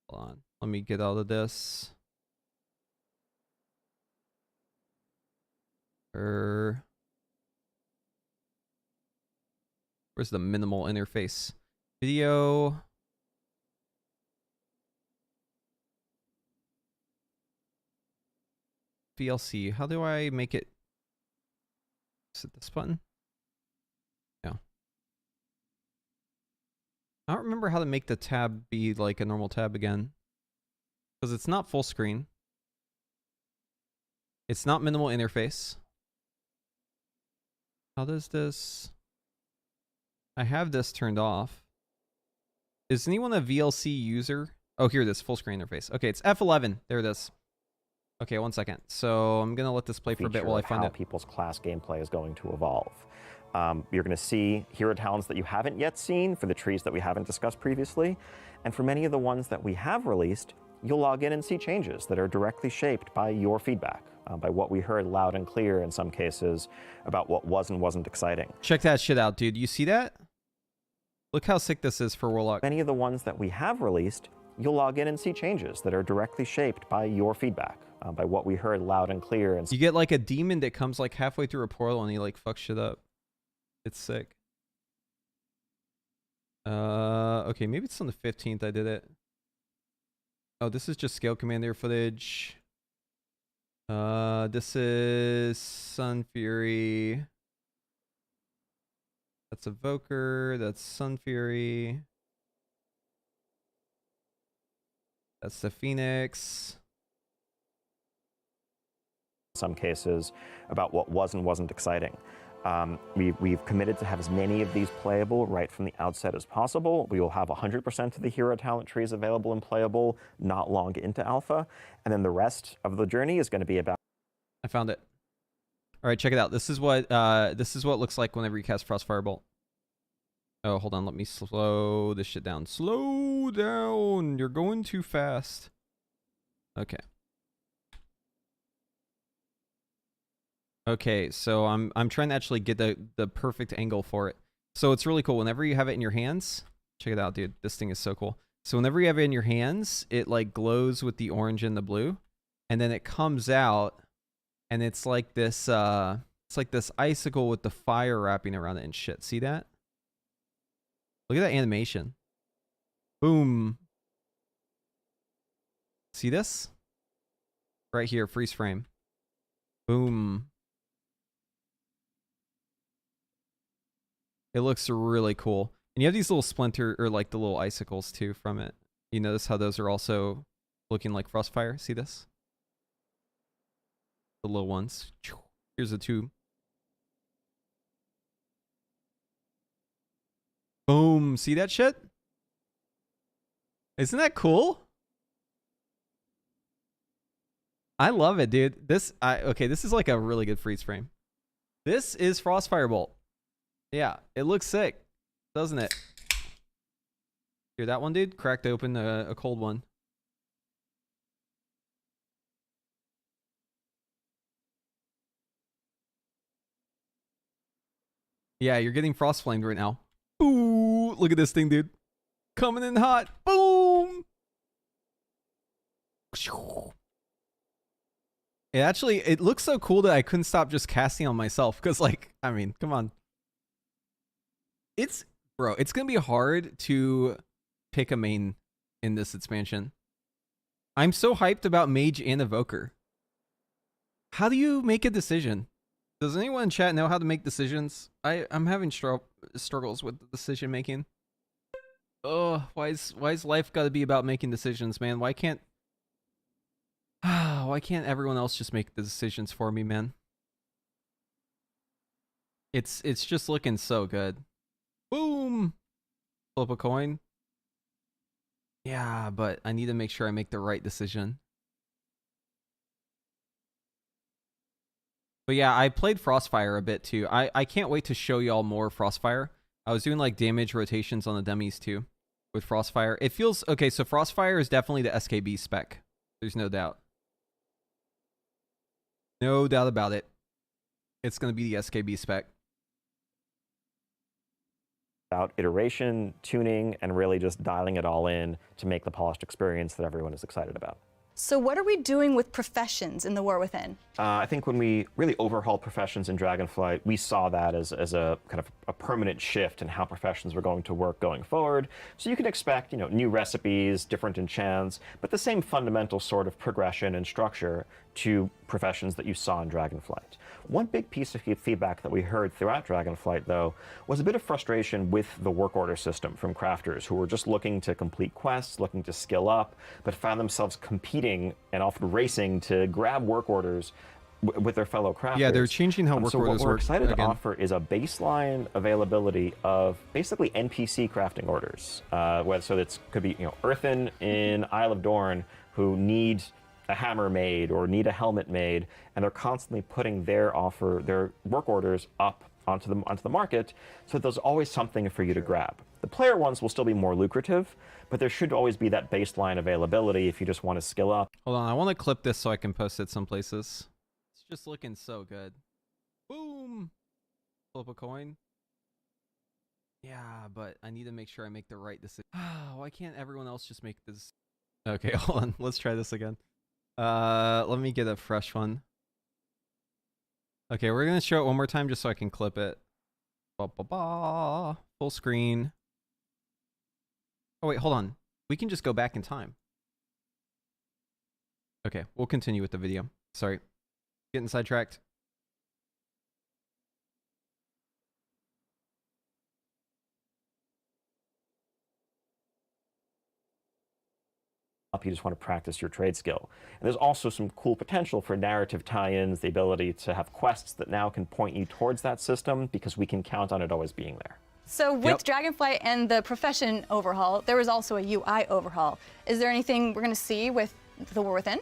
Hold on, let me get out of this. Where's the minimal interface? Video. VLC. How do I make it? Is it this button? No. I don't remember how to make the tab be like a normal tab again. Because it's not full screen. It's not minimal interface. How does this... I have this turned off. Is anyone a VLC user? Oh, here it is, full screen interface. Okay, it's F11. There it is. Okay, 1 second. So I'm gonna let this play for a bit while I find how it. people's class gameplay is going to evolve. You're going to see hero talents that you haven't yet seen for the trees that we haven't discussed previously, and for many of the ones that we have released, you'll log in and see changes that are directly shaped by your feedback, by what we heard loud and clear in some cases about what was and wasn't exciting. Check that shit out, dude. You see that? Look how sick this is for Warlock. Many of the ones that we have released, you'll log in and see changes that are directly shaped by your feedback, by what we heard loud and clear. And you get like a demon that comes like halfway through a portal and he like fucks shit up. It's sick. Okay, maybe it's on the 15th I did it. Oh, this is just Scale Commander footage. This is Sun Fury. That's Evoker. That's Sun Fury. That's the Phoenix. In some cases, about what was and wasn't exciting. We've committed to have as many of these playable right from the outset as possible. We will have 100% of the hero talent trees available and playable not long into alpha, and then the rest of the journey is going to be about... I found it. All right, check it out. This is what it looks like whenever you cast Frostfire Bolt. Oh, hold on. Let me slow this shit down. Slow down. You're going too fast. Okay. Okay, so I'm trying to actually get the perfect angle for it. So it's really cool. Whenever you have it in your hands, check it out, dude. This thing is so cool. So whenever you have it in your hands, it like glows with the orange and the blue, and then it comes out, and it's like this icicle with the fire wrapping around it and shit. See that? Look at that animation. Boom. See this? Right here, freeze frame. Boom. It looks really cool. And you have these little splinter, or like the little icicles too from it. You notice how those are also looking like Frostfire? See this? The little ones. Here's the two. Boom. See that shit? Isn't that cool? I love it, dude. Okay, this is like a really good freeze frame. This is Frostfire Bolt. Yeah, it looks sick, doesn't it? Hear that one, dude? Cracked open a cold one. Yeah, you're getting frost flamed right now. Ooh, look at this thing, dude. Coming in hot. Boom. It looks so cool that I couldn't stop just casting on myself. Because, like, I mean, come on. Bro, it's going to be hard to pick a main in this expansion. I'm so hyped about Mage and Evoker. How do you make a decision? Does anyone in chat know how to make decisions? I'm having struggles with decision making. Oh, why is life got to be about making decisions, man? Why can't everyone else just make the decisions for me, man? It's just looking so good. Boom. Flip a coin. Yeah, but I need to make sure I make the right decision. But yeah, I played Frostfire a bit too. I can't wait to show y'all more Frostfire. I was doing like damage rotations on the dummies too with Frostfire. It feels okay, so Frostfire is definitely the SKB spec. There's no doubt. No doubt about it. It's going to be the SKB spec. About iteration, tuning, and really just dialing it all in to make the polished experience that everyone is excited about. So what are we doing with professions in the War Within? I think when we really overhauled professions in Dragonflight, we saw that as a kind of a permanent shift in how professions were going to work going forward. So you can expect, new recipes, different enchants, but the same fundamental sort of progression and structure to professions that you saw in Dragonflight. One big piece of feedback that we heard throughout Dragonflight, though, was a bit of frustration with the work order system from crafters who were just looking to complete quests, looking to skill up, but found themselves competing and often racing to grab work orders with their fellow crafters. Yeah, they're changing how work so orders what we're work excited to again. offer is a baseline availability of basically NPC crafting orders. So that could be Earthen in Isle of Dorn who need a hammer made or need a helmet made, and they're constantly putting their work orders up onto the market, so that there's always something for you to grab. The player ones will still be more lucrative, but there should always be that baseline availability if you just want to skill up. Hold on, I want to clip this so I can post it some places. It's just looking so good. Boom. Flip a coin. Yeah, but I need to make sure I make the right decision. Why can't everyone else just make this? Okay, hold on. Let's try this again. Let me get a fresh one. Okay, we're gonna show it one more time just so I can clip it. Full screen. Oh wait, hold on. We can just go back in time. Okay, we'll continue with the video. Sorry. Getting sidetracked. You just want to practice your trade skill. And there's also some cool potential for narrative tie-ins, the ability to have quests that now can point you towards that system because we can count on it always being there. So with Dragonflight and the profession overhaul, there was also a UI overhaul. Is there anything we're going to see with the War Within?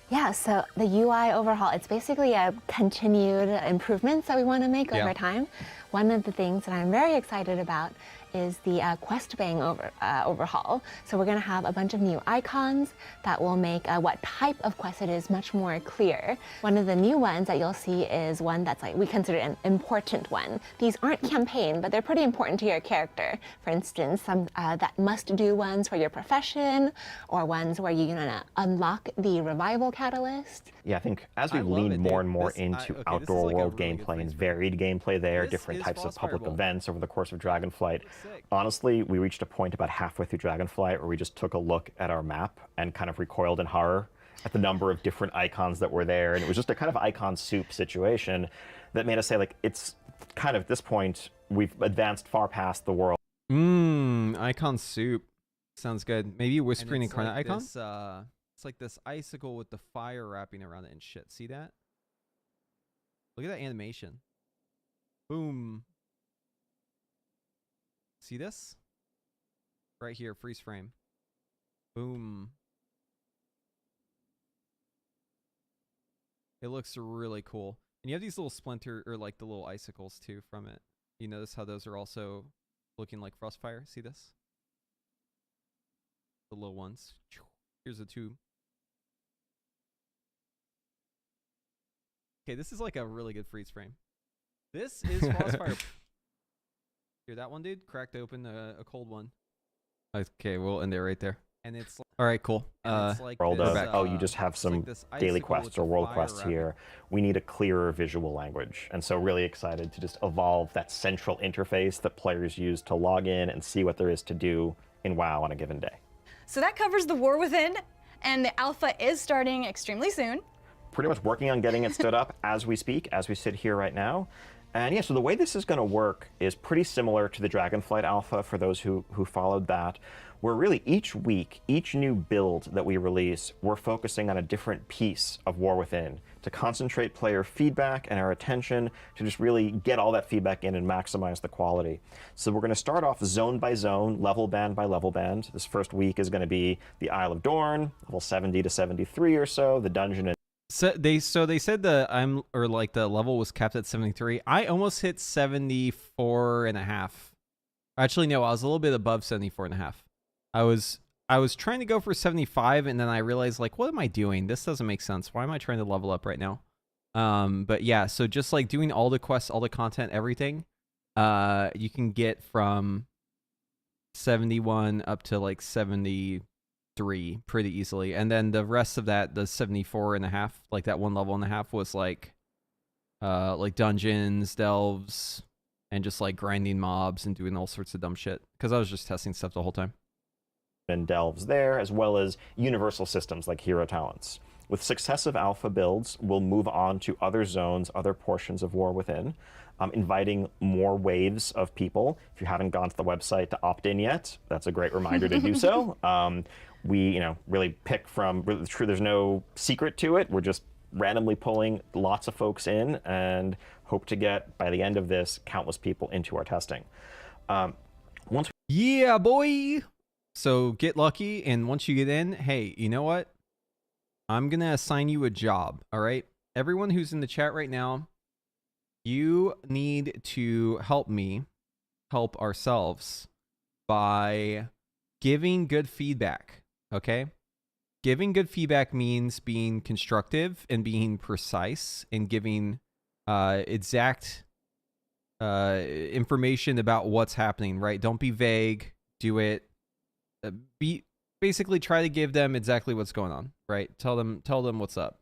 Yeah, so the UI overhaul, it's basically a continued improvements that we want to make over time. One of the things that I'm very excited about is the quest bang overhaul. So we're going to have a bunch of new icons that will make what type of quest it is much more clear. One of the new ones that you'll see is one that's like we consider an important one. These aren't campaign, but they're pretty important to your character. For instance, some that must-do ones for your profession, or ones where you're going to unlock the revival catalyst. Yeah, I think as we've leaned more and more into outdoor world gameplay and varied gameplay there, different types of public events over the course of Dragonflight, honestly, we reached a point about halfway through Dragonflight where we just took a look at our map and kind of recoiled in horror at the number of different icons that were there. And it was just a kind of icon soup situation that made us say, like, it's kind of at this point, we've advanced far past the world. Icon soup. Sounds good. Maybe Whispering Incarnate like icon? it's like this icicle with the fire wrapping around it and shit. See that? Look at that animation. Boom. See this? Right here, freeze frame. Boom. It looks really cool. And you have these little splinter, or like the little icicles too from it. You notice how those are also looking like Frostfire? See this? The little ones. Here's a tube. Okay, this is like a really good freeze frame. This is Frostfire. Hear that one, dude? Cracked open a cold one. Okay, we'll end it right there. And it's all right, cool. It's like World this, of, oh, you just have some like this daily icicle quests with or the world fire quests wrapping. here. We need a clearer visual language. And so really excited to just evolve that central interface that players use to log in and see what there is to do in WoW on a given day. So that covers the War Within, and the alpha is starting extremely soon. Pretty much working on getting it stood up as we speak, as we sit here right now. And yeah, so the way this is going to work is pretty similar to the Dragonflight Alpha for those who followed that, where really each week, each new build that we release, we're focusing on a different piece of War Within to concentrate player feedback and our attention to just really get all that feedback in and maximize the quality. So we're going to start off zone by zone, level band by level band. This first week is going to be the Isle of Dorn, level 70 to 73 or so, the dungeon and So they said the the level was capped at 73. I almost hit 74 and a half. Actually, no, I was a little bit above 74 and a half. I was trying to go for 75, and then I realized, like, what am I doing? This doesn't make sense. Why am I trying to level up right now? But yeah, so just like doing all the quests, all the content, everything, you can get from 71 up to like 73 pretty easily. And then the rest of that, the 74 and a half, like that one level and a half was like dungeons, delves, and just like grinding mobs and doing all sorts of dumb shit. Because I was just testing stuff the whole time. and delves there, as well as universal systems like hero talents. With successive alpha builds, we'll move on to other zones, other portions of War Within, inviting more waves of people. If you haven't gone to the website to opt in yet, that's a great reminder to do so. We, really pick from, there's no secret to it. We're just randomly pulling lots of folks in and hope to get, by the end of this, countless people into our testing. Yeah, boy. So get lucky, and once you get in, hey, you know what? I'm going to assign you a job, all right? Everyone who's in the chat right now, you need to help me help ourselves by giving good feedback, okay? Giving good feedback means being constructive and being precise and giving exact information about what's happening, right? Don't be vague. Do it. Basically try to give them exactly what's going on, right? Tell them what's up.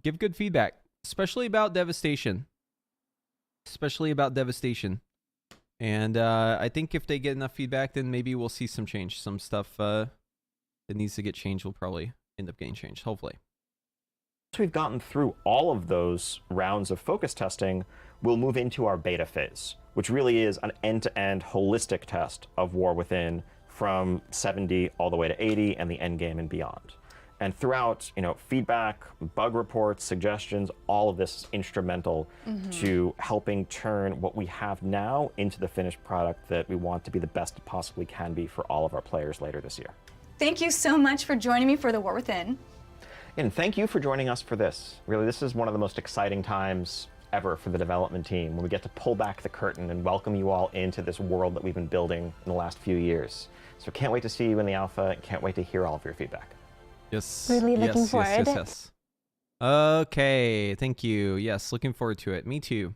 Give good feedback, especially about devastation. And I think if they get enough feedback, then maybe we'll see some change. Some stuff that needs to get changed will probably end up getting changed, hopefully. Once we've gotten through all of those rounds of focus testing, we'll move into our beta phase, which really is an end-to-end holistic test of War Within from 70 all the way to 80 and the end game and beyond. And throughout, feedback, bug reports, suggestions, all of this is instrumental to helping turn what we have now into the finished product that we want to be the best it possibly can be for all of our players later this year. Thank you so much for joining me for the War Within. And thank you for joining us for this. Really, this is one of the most exciting times ever for the development team, when we get to pull back the curtain and welcome you all into this world that we've been building in the last few years. So can't wait to see you in the alpha, and can't wait to hear all of your feedback. Yes. Really looking forward. Yes. Okay, thank you. Yes, looking forward to it. Me too.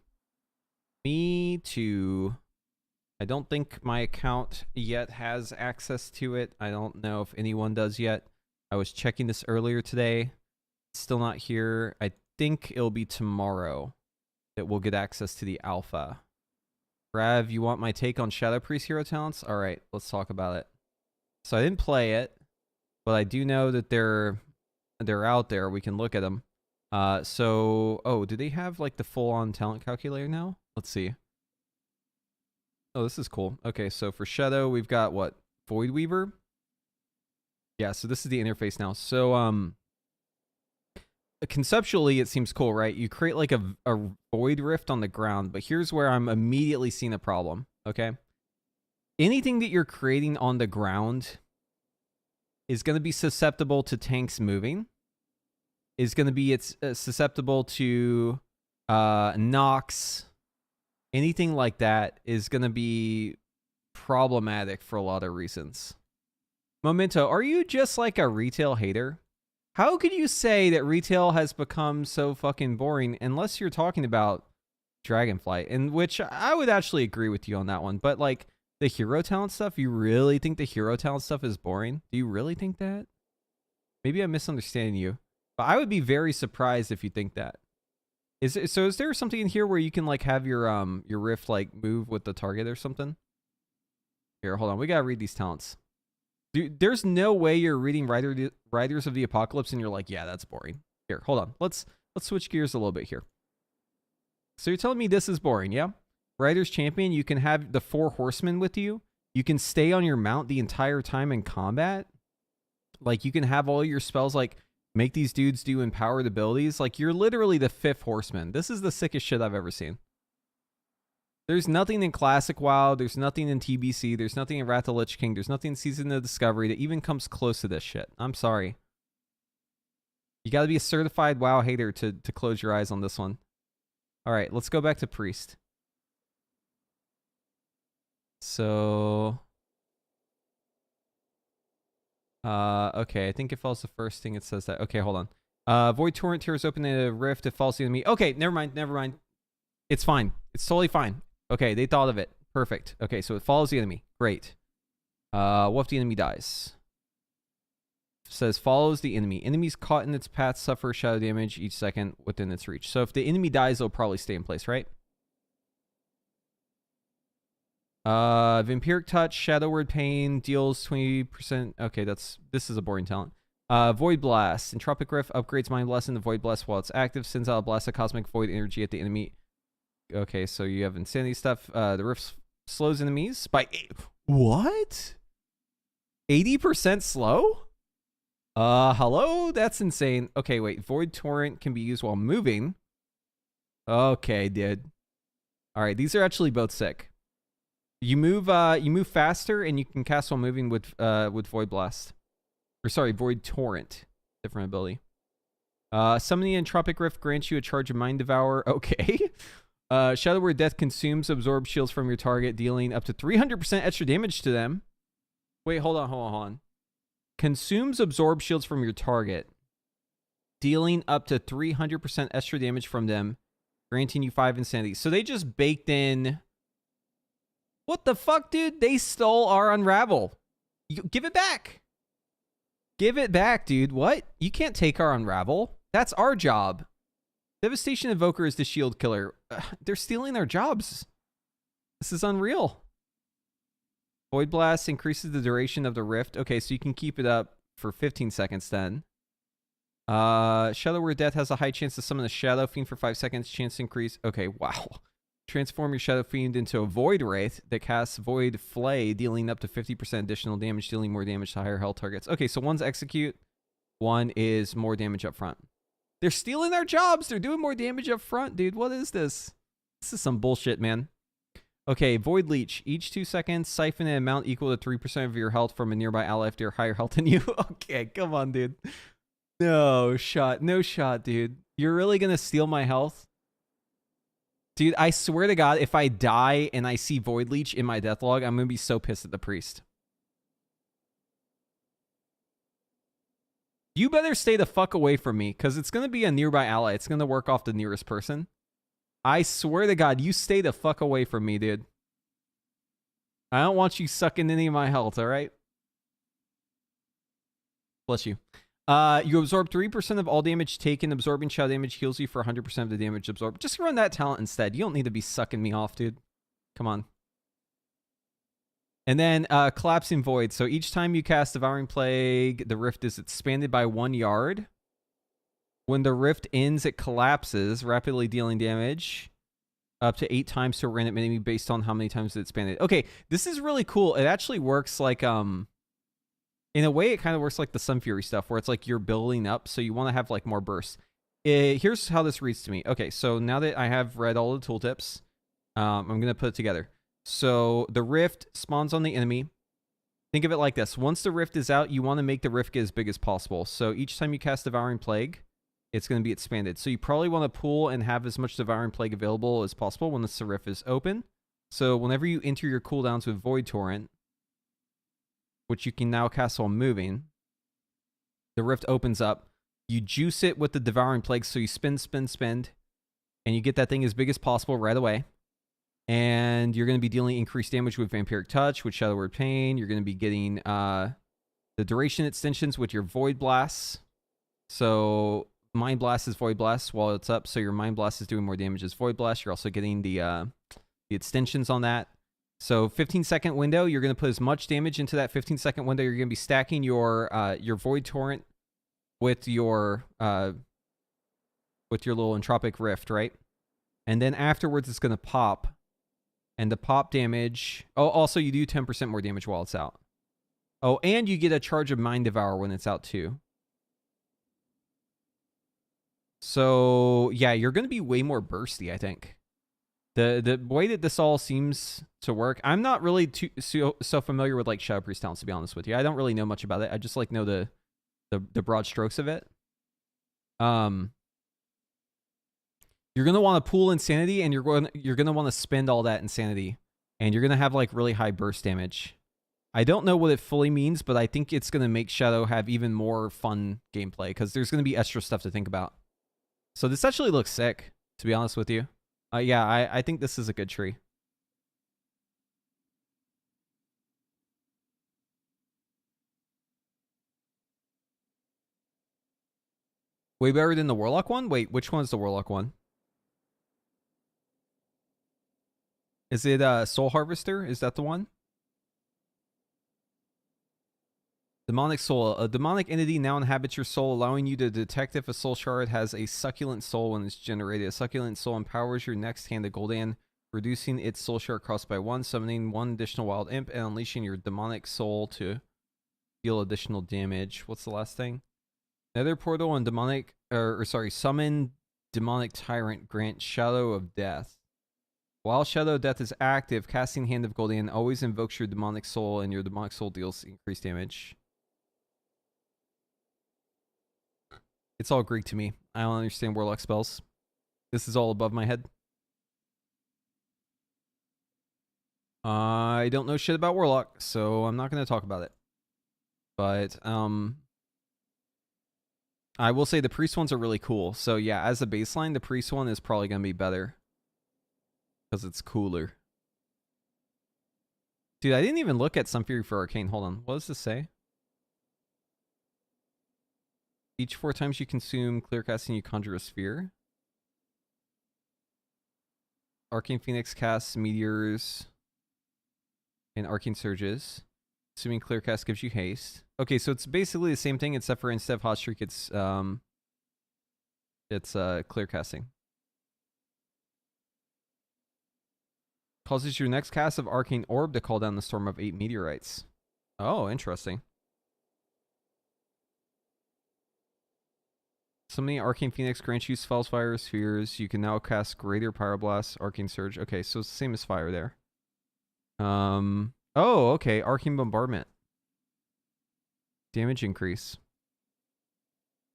I don't think my account yet has access to it. I don't know if anyone does yet. I was checking this earlier today. Still not here. I think it'll be tomorrow that we'll get access to the alpha. Rav, you want my take on Shadow Priest hero talents? All right, let's talk about it. So I didn't play it, but I do know that they're out there. We can look at them. Do they have like the full-on talent calculator now? Let's see. Oh, this is cool. Okay, so for Shadow, we've got what? Void Weaver? Yeah, so this is the interface now. So conceptually, it seems cool, right? You create like a void rift on the ground, but here's where I'm immediately seeing a problem, okay? Anything that you're creating on the ground is going to be susceptible to tanks moving. is going to be it's susceptible to Nox. Anything like that is going to be problematic for a lot of reasons. Memento, are you just like a retail hater? How could you say that retail has become so fucking boring unless you're talking about Dragonflight, in which I would actually agree with you on that one. But like the hero talent stuff, you really think the hero talent stuff is boring? Do you really think that? Maybe I'm misunderstanding you, but I would be very surprised if you think that. Is there something in here where you can like have your rift like move with the target or something? Here, hold on. We gotta read these talents. Dude, there's no way you're reading Riders of the Apocalypse and you're like, yeah, that's boring. Here, hold on. Let's switch gears a little bit here. So you're telling me this is boring, yeah? Riders Champion, you can have the 4 horsemen with you. You can stay on your mount the entire time in combat. Like, you can have all your spells, like, make these dudes do empowered abilities. Like, you're literally the 5th horseman. This is the sickest shit I've ever seen. There's nothing in Classic WoW. There's nothing in TBC. There's nothing in Wrath of the Lich King. There's nothing in Season of Discovery that even comes close to this shit. I'm sorry. You gotta be a certified WoW hater to close your eyes on this one. Alright, let's go back to Priest. So... okay, I think it falls the first thing it says that. Okay, hold on. Void Torrent tears open a rift. It falls the enemy. Okay, never mind. It's fine. It's totally fine. Okay, they thought of it. Perfect. Okay, so it follows the enemy. Great. What if the enemy dies? It says follows the enemy. Enemies caught in its path suffer shadow damage each second within its reach. So if the enemy dies, they'll probably stay in place, right? Vampiric Touch, Shadow Word Pain, deals 20%. Okay, this is a boring talent. Void Blast. Entropic Rift upgrades Mind Blast into Void Blast while it's active. Sends out a blast of cosmic void energy at the enemy. Okay, so you have insanity stuff. The Rift slows enemies by... What? 80% slow? Hello? That's insane. Okay, wait. Void Torrent can be used while moving. Okay, dude. Alright, these are actually both sick. You move faster and you can cast while moving with Void Blast. Or sorry, Void Torrent. Different ability. Summoning Entropic Rift grants you a charge of Mind Devour. Okay. Shadow Word Death consumes absorb shields from your target, dealing up to 300% extra damage to them. Wait, hold on. Consumes absorb shields from your target, dealing up to 300% extra damage from them, granting you 5 insanity. So they just baked in... What the fuck, dude? They stole our Unravel. Give it back. Give it back, dude. What? You can't take our Unravel. That's our job. Devastation Invoker is the shield killer. They're stealing our jobs. This is unreal. Void Blast increases the duration of the rift. Okay, so you can keep it up for 15 seconds then. Shadow Word Death has a high chance to summon a Shadow Fiend for 5 seconds. Chance to increase. Okay, wow. Transform your Shadow Fiend into a Void Wraith that casts Void Flay, dealing up to 50% additional damage, dealing more damage to higher health targets. Okay, so one's execute, one is more damage up front. They're stealing our jobs. They're doing more damage up front, dude. What is this? This is some bullshit, man. Okay, Void Leech. Each 2 seconds, siphon an amount equal to 3% of your health from a nearby ally if they're higher health than you. Okay, come on, dude. No shot. No shot, dude. You're really going to steal my health? Dude, I swear to God, if I die and I see Void Leech in my death log, I'm going to be so pissed at the priest. You better stay the fuck away from me, because it's going to be a nearby ally. It's going to work off the nearest person. I swear to God, you stay the fuck away from me, dude. I don't want you sucking any of my health, all right? Bless you. You absorb 3% of all damage taken. Absorbing shadow damage heals you for 100% of the damage absorbed. Just run that talent instead. You don't need to be sucking me off, dude. Come on. And then Collapsing Void. So each time you cast Devouring Plague, the rift is expanded by 1 yard. When the rift ends, it collapses, rapidly dealing damage up to 8 times to a random enemy based on how many times it's expanded. Okay, this is really cool. It actually works like... in a way, it kind of works like the Sun Fury stuff, where it's like you're building up, so you want to have like more bursts. Here's how this reads to me. Okay, so now that I have read all the tooltips, I'm going to put it together. So the rift spawns on the enemy. Think of it like this. Once the rift is out, you want to make the rift get as big as possible. So each time you cast Devouring Plague, it's going to be expanded. So you probably want to pull and have as much Devouring Plague available as possible when the Serif is open. So whenever you enter your cooldowns with Void Torrent, which you can now cast while moving, the Rift opens up. You juice it with the Devouring Plague, so you spin, and you get that thing as big as possible right away. And you're going to be dealing increased damage with Vampiric Touch, with Shadow Word Pain. You're going to be getting the duration extensions with your Void Blasts. So Mind Blast is Void Blast while it's up, so your Mind Blast is doing more damage as Void Blast. You're also getting the extensions on that. So 15-second window, you're going to put as much damage into that 15-second window. You're going to be stacking your Void Torrent with your little Entropic Rift, right? And then afterwards, it's going to pop. And the pop damage... Oh, also, you do 10% more damage while it's out. Oh, and you get a charge of Mind Devour when it's out, too. So, yeah, you're going to be way more bursty, I think. The way that this all seems to work, I'm not really so familiar with like Shadow Priest talents, to be honest with you. I don't really know much about it. I just like know the broad strokes of it. You're gonna want to pool Insanity, and you're gonna want to spend all that Insanity, and you're gonna have like really high burst damage. I don't know what it fully means, but I think it's gonna make Shadow have even more fun gameplay because there's gonna be extra stuff to think about. So this actually looks sick, to be honest with you. Yeah, I think this is a good tree. Way better than the Warlock one? Wait, which one's the Warlock one? Is it Soul Harvester? Is that the one? Demonic Soul. A demonic entity now inhabits your soul, allowing you to detect if a soul shard has a succulent soul when it's generated. A succulent soul empowers your next hand of Gul'dan, reducing its soul shard cost by 1, summoning 1 additional wild imp, and unleashing your demonic soul to deal additional damage. What's the last thing? Nether portal and demonic, summon demonic tyrant, grant Shadow of Death. While Shadow of Death is active, casting Hand of Gul'dan always invokes your demonic soul, and your demonic soul deals increased damage. It's all Greek to me. I don't understand Warlock spells. This is all above my head. I don't know shit about Warlock, so I'm not going to talk about it. But I will say the Priest ones are really cool. So yeah, as a baseline, the Priest one is probably going to be better. Because it's cooler. Dude, I didn't even look at Sun Fury for Arcane. Hold on. What does this say? Each 4 times you consume clear casting, you conjure a sphere. Arcane Phoenix casts meteors and arcane surges. Assuming clear cast gives you haste. Okay, so it's basically the same thing, except for instead of hot streak, it's clear casting. Causes your next cast of arcane orb to call down the storm of 8 meteorites. Oh, interesting. Summoning Arcane Phoenix grants you spells, fire, spheres. You can now cast Greater Pyroblast, Arcane Surge. Okay, so it's the same as fire there. Oh, okay. Arcane Bombardment. Damage increase.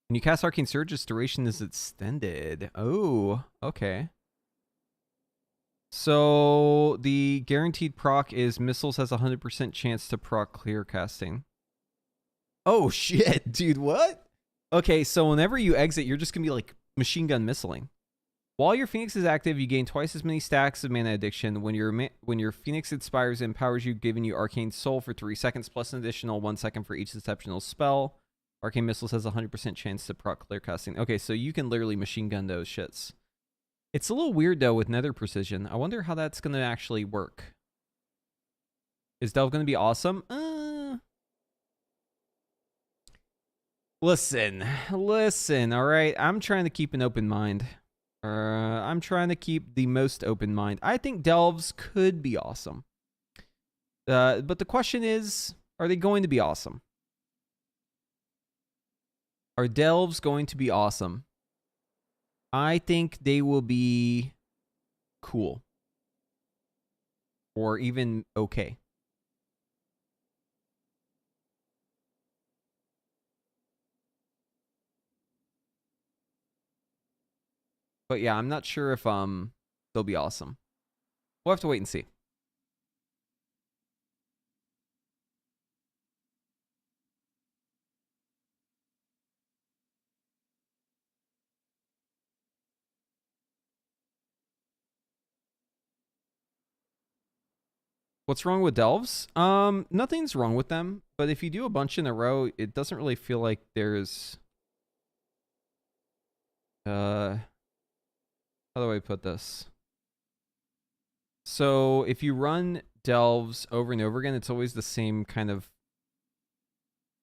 When you cast Arcane Surge, its duration is extended. Oh, okay. So the guaranteed proc is missiles has a 100% chance to proc clear casting. Oh shit, dude, what? Okay, so whenever you exit, you're just going to be like machine gun missiling. While your Phoenix is active, you gain twice as many stacks of Mana Addiction. When your Phoenix expires, it empowers you, giving you Arcane Soul for 3 seconds, plus an additional 1 second for each exceptional spell. Arcane Missiles has a 100% chance to proc clear casting. Okay, so you can literally machine gun those shits. It's a little weird, though, with Nether Precision. I wonder how that's going to actually work. Is Delve going to be awesome? Listen, all right? I'm trying to keep an open mind. I'm trying to keep the most open mind. I think Delves could be awesome. But the question is, are they going to be awesome? Are Delves going to be awesome? I think they will be cool. Or even okay. But yeah, I'm not sure if they'll be awesome. We'll have to wait and see. What's wrong with delves? Nothing's wrong with them, but if you do a bunch in a row, it doesn't really feel like there's how do I put this? So if you run delves over and over again, it's always the same kind of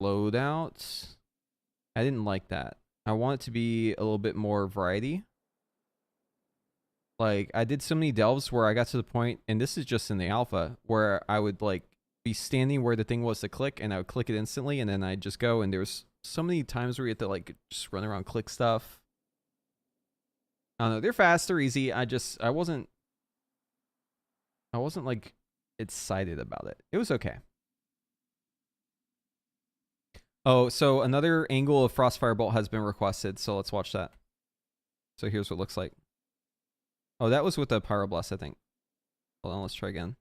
loadout. I didn't like that. I want it to be a little bit more variety. Like, I did so many delves where I got to the point, and this is just in the alpha, where I would, like, be standing where the thing was to click, and I would click it instantly, and then I'd just go, and there's so many times where you have to, like, just run around, click stuff. I don't know. They're fast, they're easy. I wasn't, like, excited about it. It was okay. Oh, so another angle of Frostfire Bolt has been requested, so let's watch that. So here's what it looks like. Oh, that was with the Pyroblast, I think. Hold on, let's try again.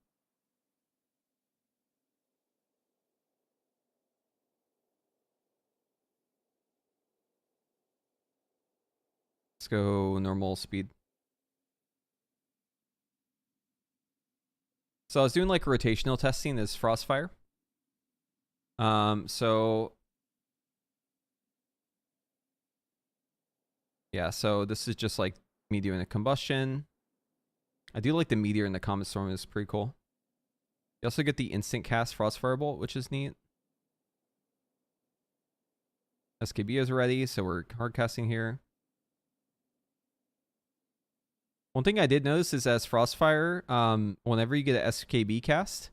Let's go normal speed. So I was doing like rotational testing as Frostfire. So yeah, so this is just like me doing a combustion. I do like the meteor and the comet storm is pretty cool. You also get the instant cast Frostfire Bolt, which is neat. SKB is ready, so we're hard casting here. One thing I did notice is as Frostfire, whenever you get an SKB cast,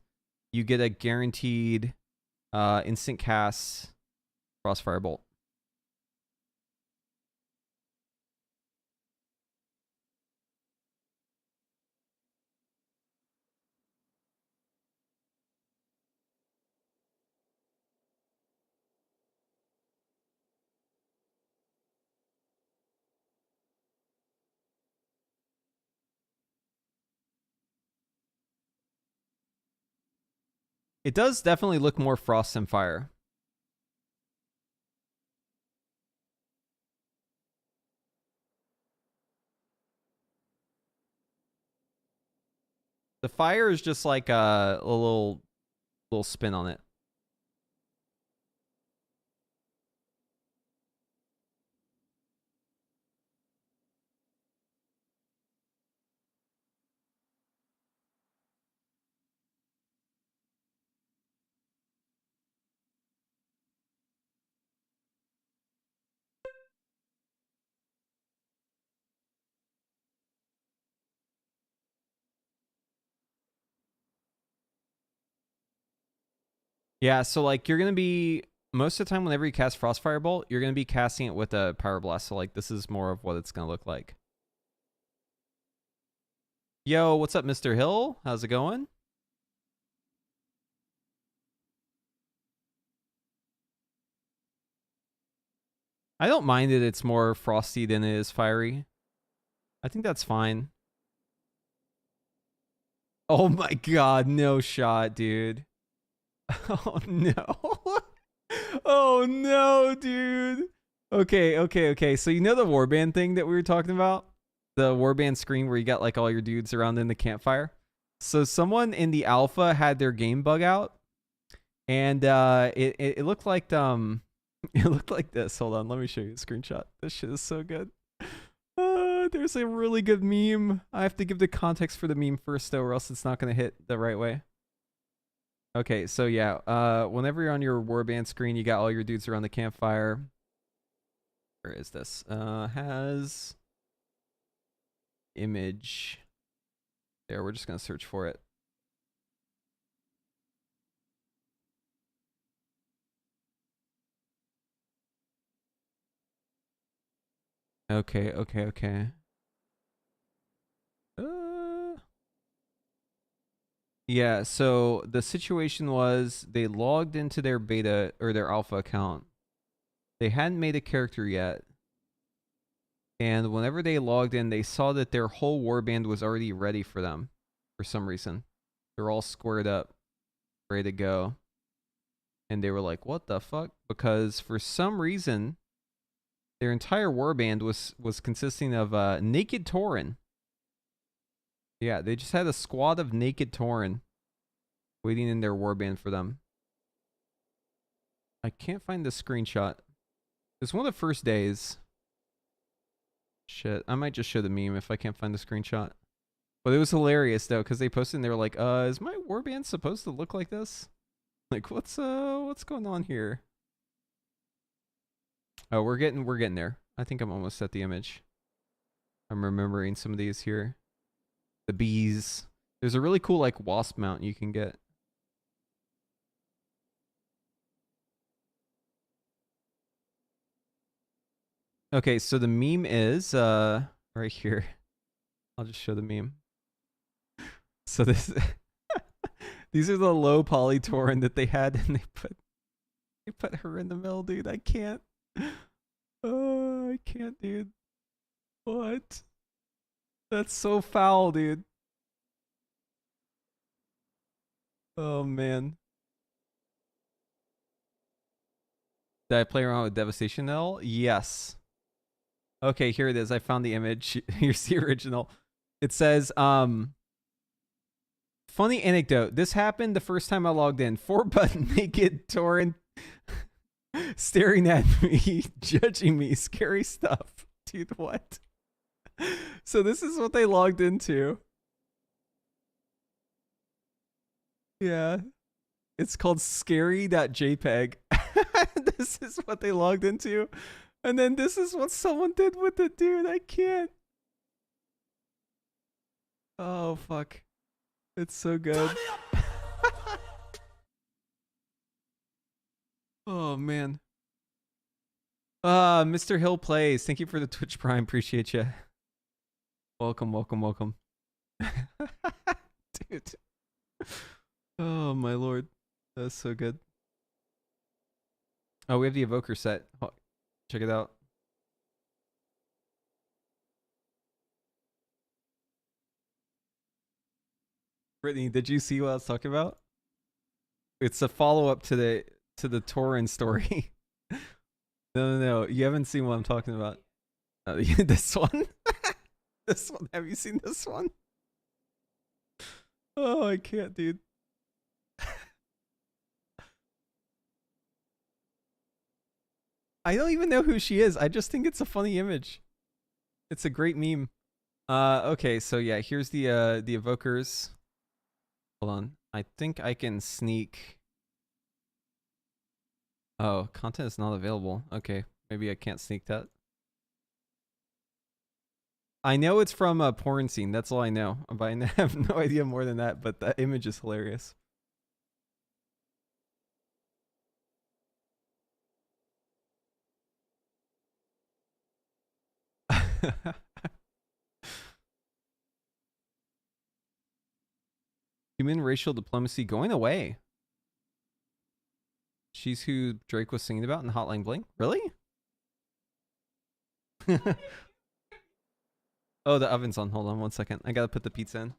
you get a guaranteed instant cast Frostfire Bolt. It does definitely look more frost than fire. The fire is just like a little spin on it. Yeah, so like you're gonna be most of the time whenever you cast Frostfire Bolt, you're gonna be casting it with a Pyroblast. So like this is more of what it's gonna look like. Yo, what's up, Mr. Hill? How's it going? I don't mind that it's more frosty than it is fiery. I think that's fine. Oh my god, no shot, dude. Oh no. Oh no, dude. Okay. So you know the warband thing that we were talking about? The warband screen where you got like all your dudes around in the campfire? So someone in the alpha had their game bug out. And it looked like it looked like this. Hold on, let me show you a screenshot. This shit is so good. There's a really good meme. I have to give the context for the meme first though, or else it's not gonna hit the right way. Okay, so yeah, whenever you're on your warband screen, you got all your dudes around the campfire. Where is this? Has image. There, we're just gonna search for it. Okay. Yeah, so the situation was they logged into their beta or their alpha account. They hadn't made a character yet. And whenever they logged in, they saw that their whole warband was already ready for them for some reason. They're all squared up, ready to go. And they were like, what the fuck? Because for some reason, their entire warband was consisting of naked Tauren. Yeah, they just had a squad of naked Tauren waiting in their warband for them. I can't find the screenshot. It's one of the first days. Shit, I might just show the meme if I can't find the screenshot. But it was hilarious though, because they posted and they were like, is my warband supposed to look like this? Like, what's going on here? Oh, we're getting there. I think I'm almost at the image. I'm remembering some of these here. The bees. There's a really cool like wasp mount you can get. Okay, so the meme is right here. I'll just show the meme. So this these are the low poly Tauren that they had, and they put her in the middle, dude. I can't. Oh, I can't, dude. What? That's so foul, dude. Oh man. Did I play around with Devastation L? Yes. Okay, here it is. I found the image. Here's the original. It says, funny anecdote. This happened the first time I logged in. 4-butt naked Tauren staring at me, judging me. Scary stuff. Dude, what? So this is what they logged into. Yeah. It's called scary.jpg. This is what they logged into. And then this is what someone did with it, dude. I can't. Oh, fuck. It's so good. Oh, man. Mr. Hill Plays. Thank you for the Twitch Prime. Appreciate you. Welcome, welcome, welcome. Dude. Oh, my lord. That's so good. Oh, we have the evoker set. Oh, check it out. Brittany, did you see what I was talking about? It's a follow-up to the Tauren story. No. You haven't seen what I'm talking about. This one? This one. Have you seen this one? Oh, I can't, dude. I don't even know who she is. I just think it's a funny image. It's a great meme. Okay, so yeah, here's the evokers. Hold on. I think I can sneak. Oh, content is not available. Okay, maybe I can't sneak that. I know it's from a porn scene. That's all I know. But I have no idea more than that. But that image is hilarious. Human racial diplomacy going away. She's who Drake was singing about in Hotline Bling. Really? Oh, the oven's on. Hold on 1 second. I gotta put the pizza in.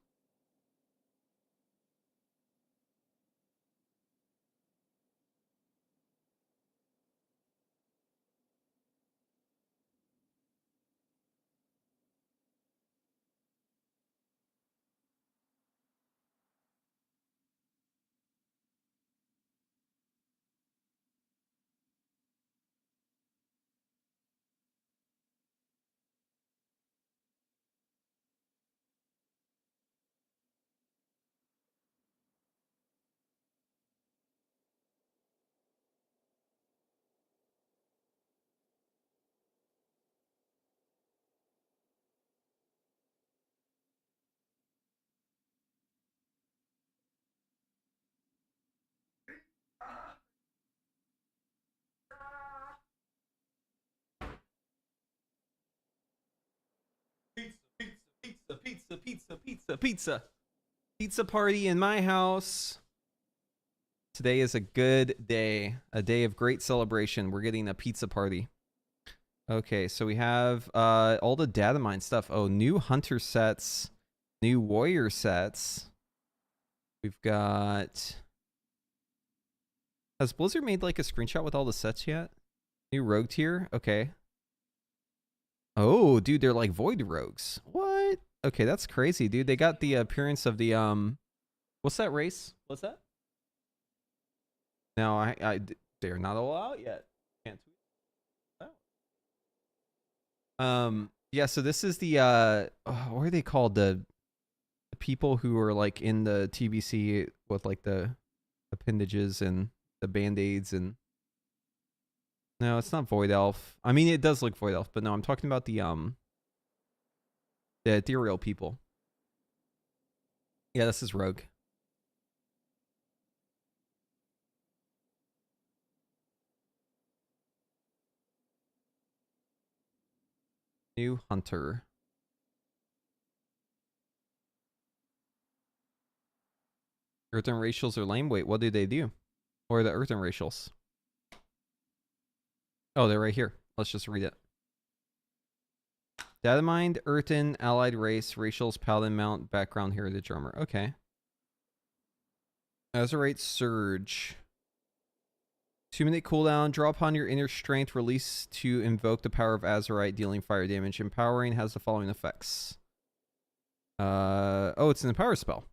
Pizza. Pizza party in my house. Today is a good day. A day of great celebration. We're getting a pizza party. Okay, so we have all the data mine stuff. Oh, new hunter sets, new warrior sets. We've got... Has Blizzard made like a screenshot with all the sets yet? New rogue tier? Okay. Oh, dude, they're like void rogues. What? Okay, that's crazy, dude. They got the appearance of the what's that race? What's that? No, they're not all out yet. Can't tweet out. Yeah, so this is the what are they called? The people who are like in the TBC with like the appendages and the band-aids and no, it's not Void Elf. I mean, it does look Void Elf, but no, I'm talking about the ethereal people. Yeah, this is Rogue. New Hunter. Earthen racials are lame. Wait, what do they do? Or the earthen racials? Oh, they're right here. Let's just read it. Data mined, earthen, allied race, racials, paladin mount, background, heritage armor. Okay. Azerite Surge. 2-minute cooldown. Draw upon your inner strength. Release to invoke the power of Azerite, dealing fire damage. Empowering has the following effects. Oh, it's an empower spell.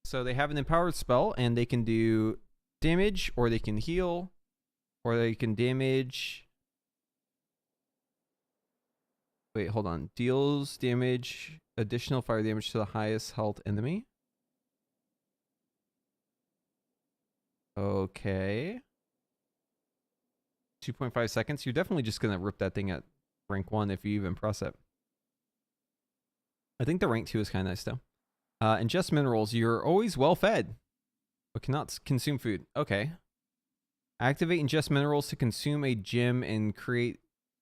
So they have an empowered spell, and they can do damage, or they can heal, or they can damage. Wait, hold on. Deals damage, additional fire damage to the highest health enemy. Okay. 2.5 seconds. You're definitely just going to rip that thing at rank 1 if you even press it. I think the rank 2 is kind of nice, though. Ingest minerals. You're always well fed, but cannot consume food. Okay. Activate ingest minerals to consume a gem and create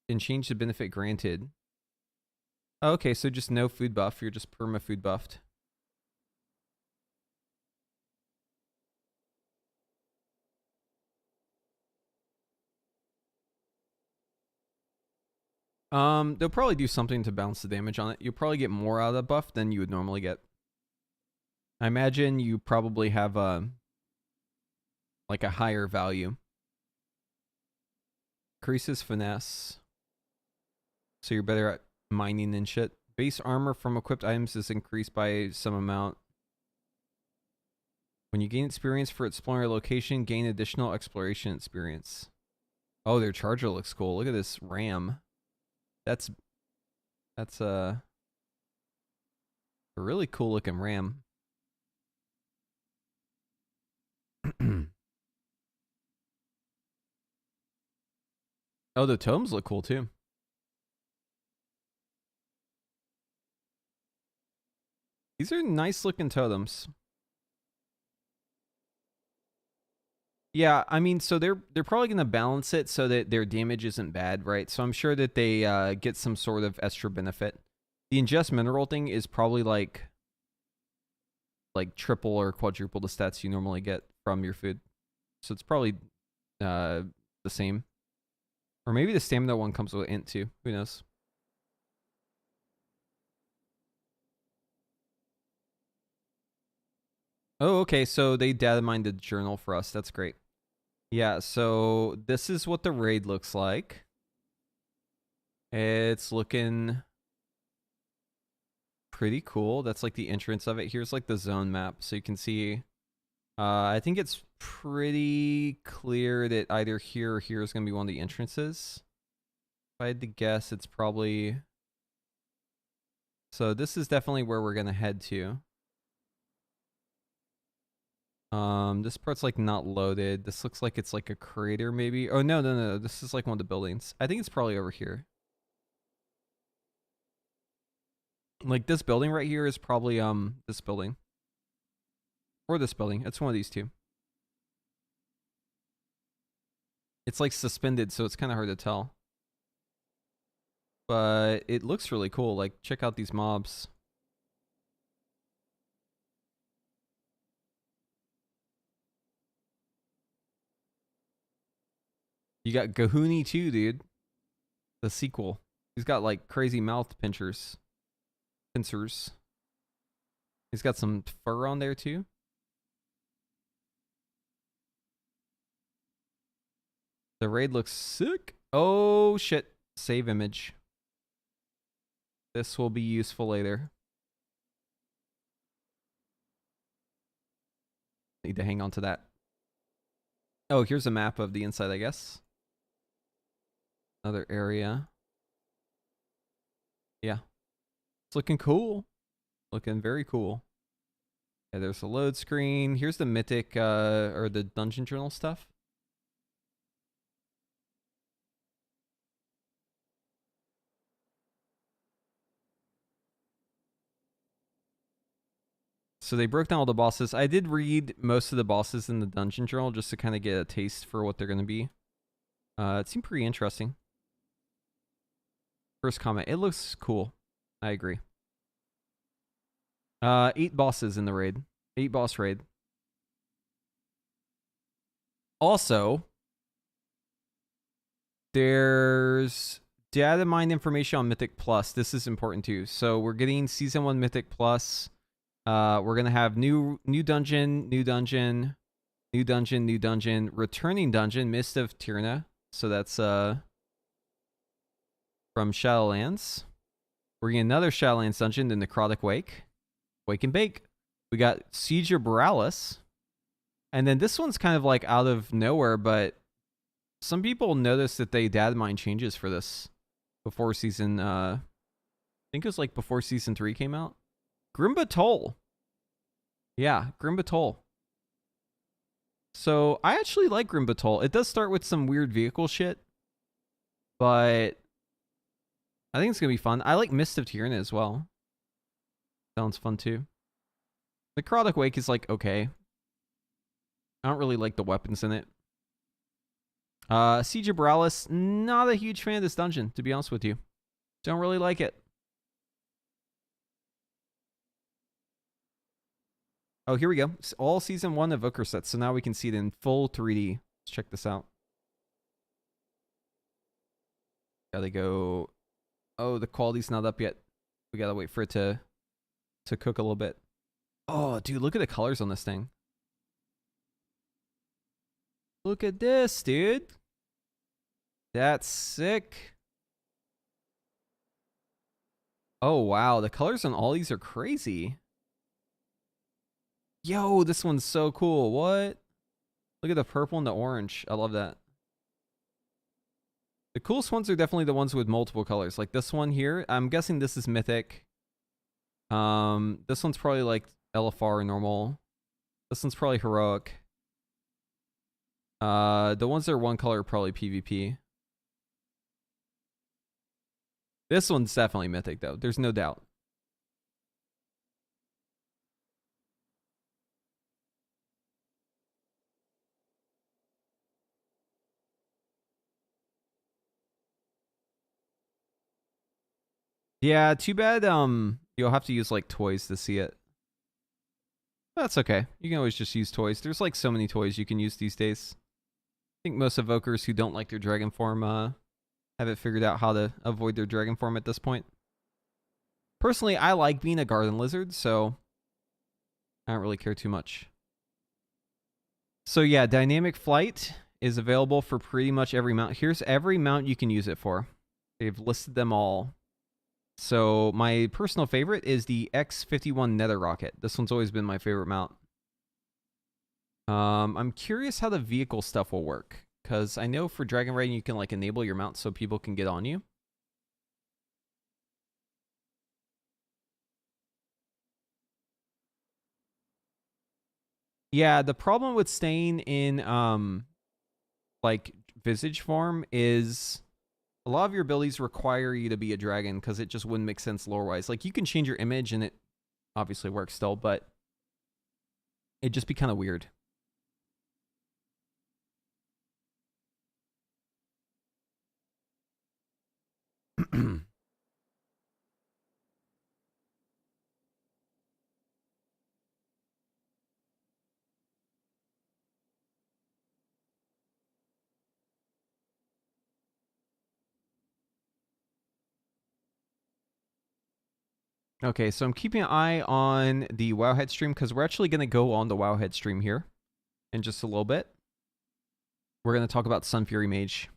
and change the benefit granted. Okay, so just no food buff. You're just perma food buffed. They'll probably do something to balance the damage on it. You'll probably get more out of the buff than you would normally get. I imagine you probably have like a higher value. Increases finesse. So you're better at mining and shit. Base armor from equipped items is increased by some amount. When you gain experience for exploring a location, gain additional exploration experience. Oh, their charger looks cool. Look at this RAM. That's a really cool looking RAM. Oh, the tomes look cool too. These are nice looking totems. Yeah, I mean, so they're probably going to balance it so that their damage isn't bad, right? So I'm sure that they get some sort of extra benefit. The ingest mineral thing is probably like triple or quadruple the stats you normally get from your food. So it's probably the same. Or maybe the stamina one comes with int too. Who knows? Oh, okay. So they data mined the journal for us. That's great. Yeah, so this is what the raid looks like. It's looking pretty cool. That's like the entrance of it. Here's like the zone map. So you can see, I think it's pretty clear that either here or here is going to be one of the entrances. If I had to guess, it's probably... So this is definitely where we're going to head to. This part's like not loaded. This looks like it's like a crater maybe. Oh, no. This is like one of the buildings. I think it's probably over here. Like this building right here is probably this building. Or this building. It's one of these two. It's like suspended, so it's kind of hard to tell. But it looks really cool. Like check out these mobs. You got Gahuni too, dude. The sequel. He's got like crazy mouth pincers. Pincers. He's got some fur on there too. The raid looks sick. Oh shit. Save image. This will be useful later. Need to hang on to that. Oh, here's a map of the inside, I guess. Another area. Yeah. It's looking cool. Looking very cool. Yeah, there's the load screen. Here's the mythic or the dungeon journal stuff. So they broke down all the bosses. I did read most of the bosses in the dungeon journal just to kind of get a taste for what they're going to be. It seemed pretty interesting. First comment. It looks cool. I agree. 8 bosses in the raid. 8 boss raid. Also, there's data mine information on Mythic Plus. This is important too. So we're getting Season 1 Mythic Plus. We're going to have new dungeon, returning dungeon, Mist of Tyrna. So that's from Shadowlands. We're getting another Shadowlands dungeon, the Necrotic Wake. Wake and Bake. We got Siege of Borealis. And then this one's kind of like out of nowhere, but some people noticed that they data mine changes for this before season, I think it was like before season 3 came out. Grimba Toll. Yeah, Grimba Toll. So I actually like Grimba Toll. It does start with some weird vehicle shit, but I think it's going to be fun. I like Mist of Tyrna as well. Sounds fun too. Necrotic Wake is like okay. I don't really like the weapons in it. Siege of Borealis, not a huge fan of this dungeon, to be honest with you. Don't really like it. Oh, here we go. It's all season 1 Evoker sets, so now we can see it in full 3D. Let's check this out. Gotta go. Oh, the quality's not up yet. We gotta wait for it to cook a little bit. Oh, dude, look at the colors on this thing. Look at this, dude. That's sick. Oh, wow. The colors on all these are crazy. Yo, this one's so cool. What? Look at the purple and the orange. I love that. The coolest ones are definitely the ones with multiple colors. Like this one here. I'm guessing this is mythic. This one's probably like LFR or normal. This one's probably heroic. The ones that are one color are probably PvP. This one's definitely mythic though. There's no doubt. Yeah, too bad you'll have to use like toys to see it. That's okay. You can always just use toys. There's like so many toys you can use these days. I think most evokers who don't like their dragon form have it figured out how to avoid their dragon form at this point. Personally, I like being a garden lizard, so I don't really care too much. So yeah, dynamic flight is available for pretty much every mount. Here's every mount you can use it for. They've listed them all. So my personal favorite is the X-51 Nether Rocket. This one's always been my favorite mount. I'm curious how the vehicle stuff will work, because I know for Dragon Raiding you can like enable your mount so people can get on you. Yeah, the problem with staying in like visage form is a lot of your abilities require you to be a dragon because it just wouldn't make sense lore-wise. Like, you can change your image and it obviously works still, but it'd just be kind of weird. Okay, so I'm keeping an eye on the Wowhead stream because we're actually going to go on the Wowhead stream here in just a little bit. We're going to talk about Sun Fury Mage.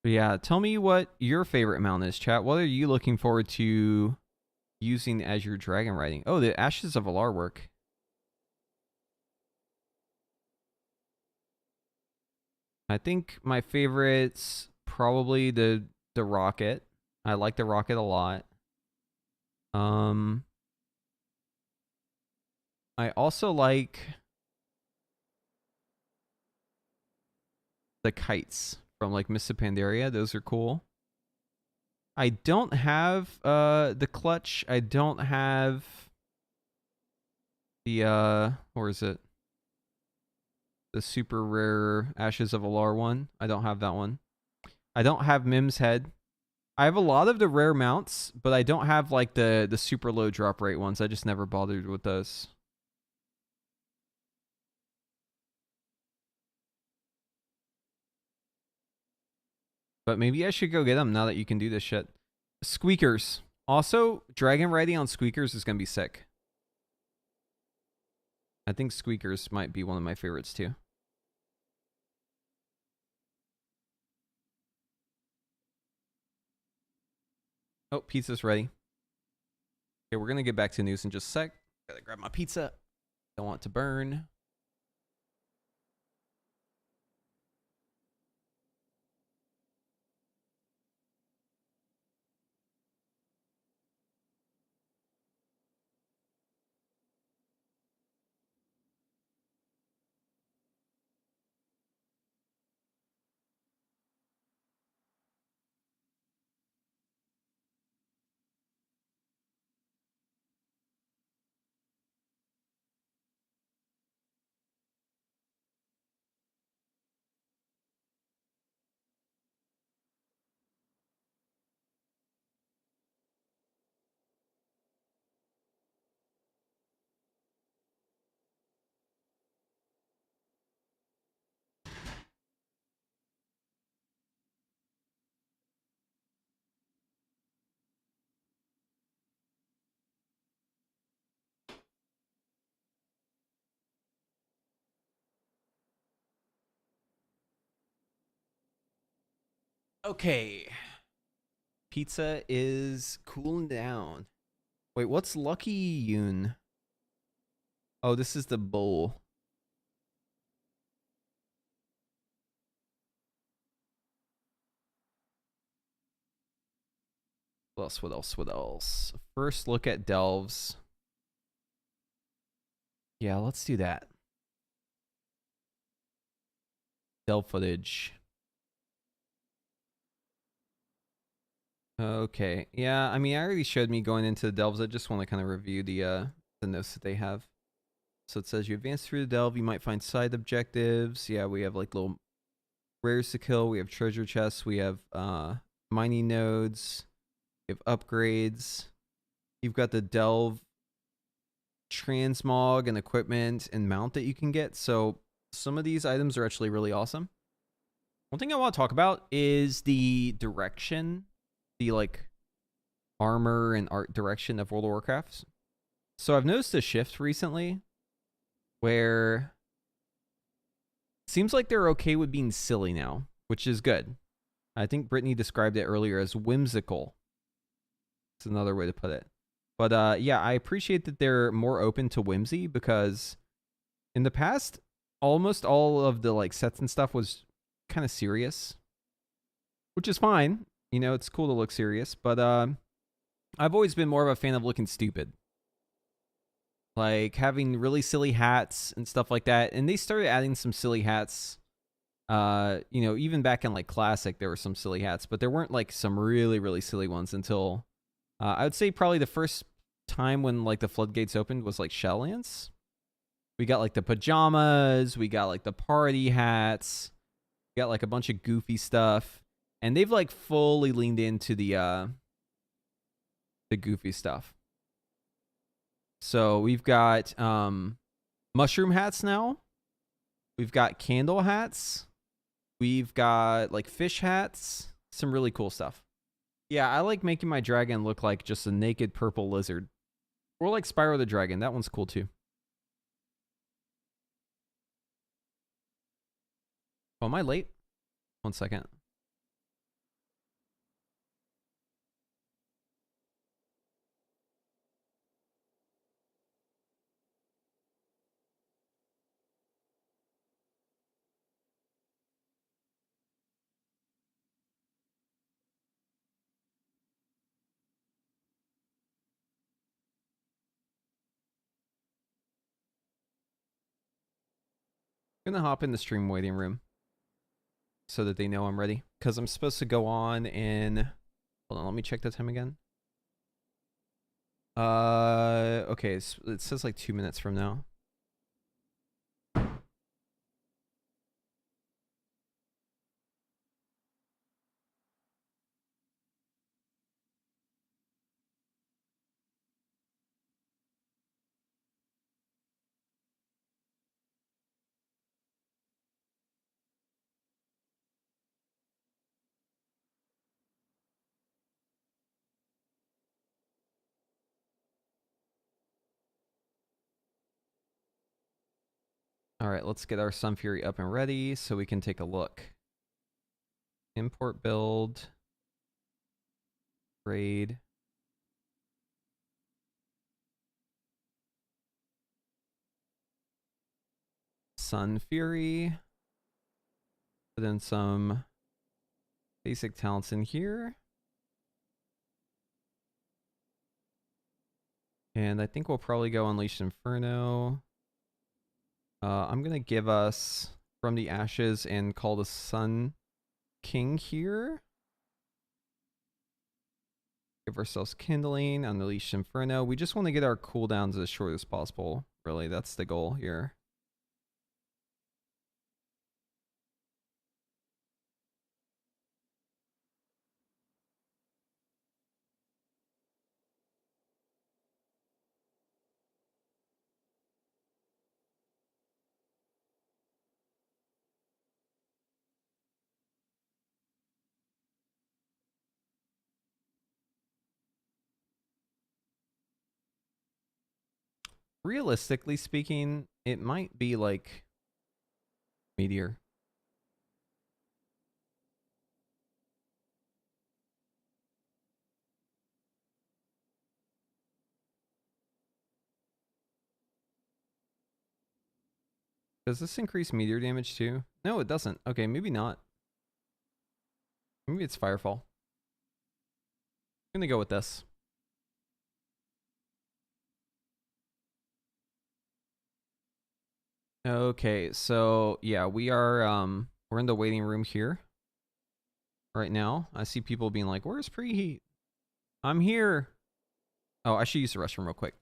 But yeah, tell me what your favorite mount is, chat. What are you looking forward to using as your dragon riding? Oh, the Ashes of Alar work. I think my favorite's probably the rocket. I like the rocket a lot. I also like the kites from like Mists of Pandaria. Those are cool. I don't have the clutch. I don't have the where is it? The super rare Ashes of Alar one. I don't have that one. I don't have Mim's head. I have a lot of the rare mounts, but I don't have like the super low drop rate ones. I just never bothered with those. But maybe I should go get them now that you can do this shit. Squeakers. Also, dragon riding on squeakers is going to be sick. I think squeakers might be one of my favorites too. Oh, pizza's ready. Okay, we're going to get back to news in just a sec. Gotta grab my pizza. Don't want it to burn. Okay. Pizza is cooling down. Wait, what's Lucky Yoon? Oh, this is the bowl. What else? What else? What else? First look at delves. Yeah, let's do that. Delve footage. Okay. Yeah, I mean, I already showed me going into the delves. I just want to kind of review the notes that they have. So it says you advance through the delve, you might find side objectives. Yeah, we have like little rares to kill. We have treasure chests. We have mining nodes. We have upgrades. You've got the delve transmog and equipment and mount that you can get. So some of these items are actually really awesome. One thing I want to talk about is the direction, the like armor and art direction of World of Warcraft. So I've noticed a shift recently where it seems like they're okay with being silly now, which is good. I think Brittany described it earlier as whimsical. It's another way to put it. But yeah, I appreciate that they're more open to whimsy, because in the past, almost all of the like sets and stuff was kind of serious, which is fine. You know, it's cool to look serious, but I've always been more of a fan of looking stupid. Like having really silly hats and stuff like that. And they started adding some silly hats. You know, even back in like Classic, there were some silly hats, but there weren't like some really, really silly ones until I would say probably the first time when like the floodgates opened was like Shellance. We got like the pajamas, we got like the party hats, we got like a bunch of goofy stuff, and they've like fully leaned into the goofy stuff. So we've got mushroom hats now. We've got candle hats. We've got like fish hats, some really cool stuff. Yeah, I like making my dragon look like just a naked purple lizard. Or like Spyro the Dragon. That one's cool too. Oh, am I late? 1 second. I'm gonna hop in the stream waiting room so that they know I'm ready. Because I'm supposed to go on in... Hold on, let me check the time again. Okay, it says like 2 minutes from now. All right, let's get our Sun Fury up and ready so we can take a look. Import build. Raid. Sun Fury. Put in some basic talents in here. And I think we'll probably go Unleashed Inferno. I'm going to give us From the Ashes and call the Sun King here. Give ourselves Kindling, Unleashed Inferno. We just want to get our cooldowns as short as possible. Really, that's the goal here. Realistically speaking, it might be like Meteor. Does this increase meteor damage too? No, it doesn't. Okay, maybe not. Maybe it's Firefall. I'm gonna go with this. Okay, so yeah, we're in the waiting room here right now. I see people being like, "Where's preheat? I'm here." Oh, I should use the restroom real quick.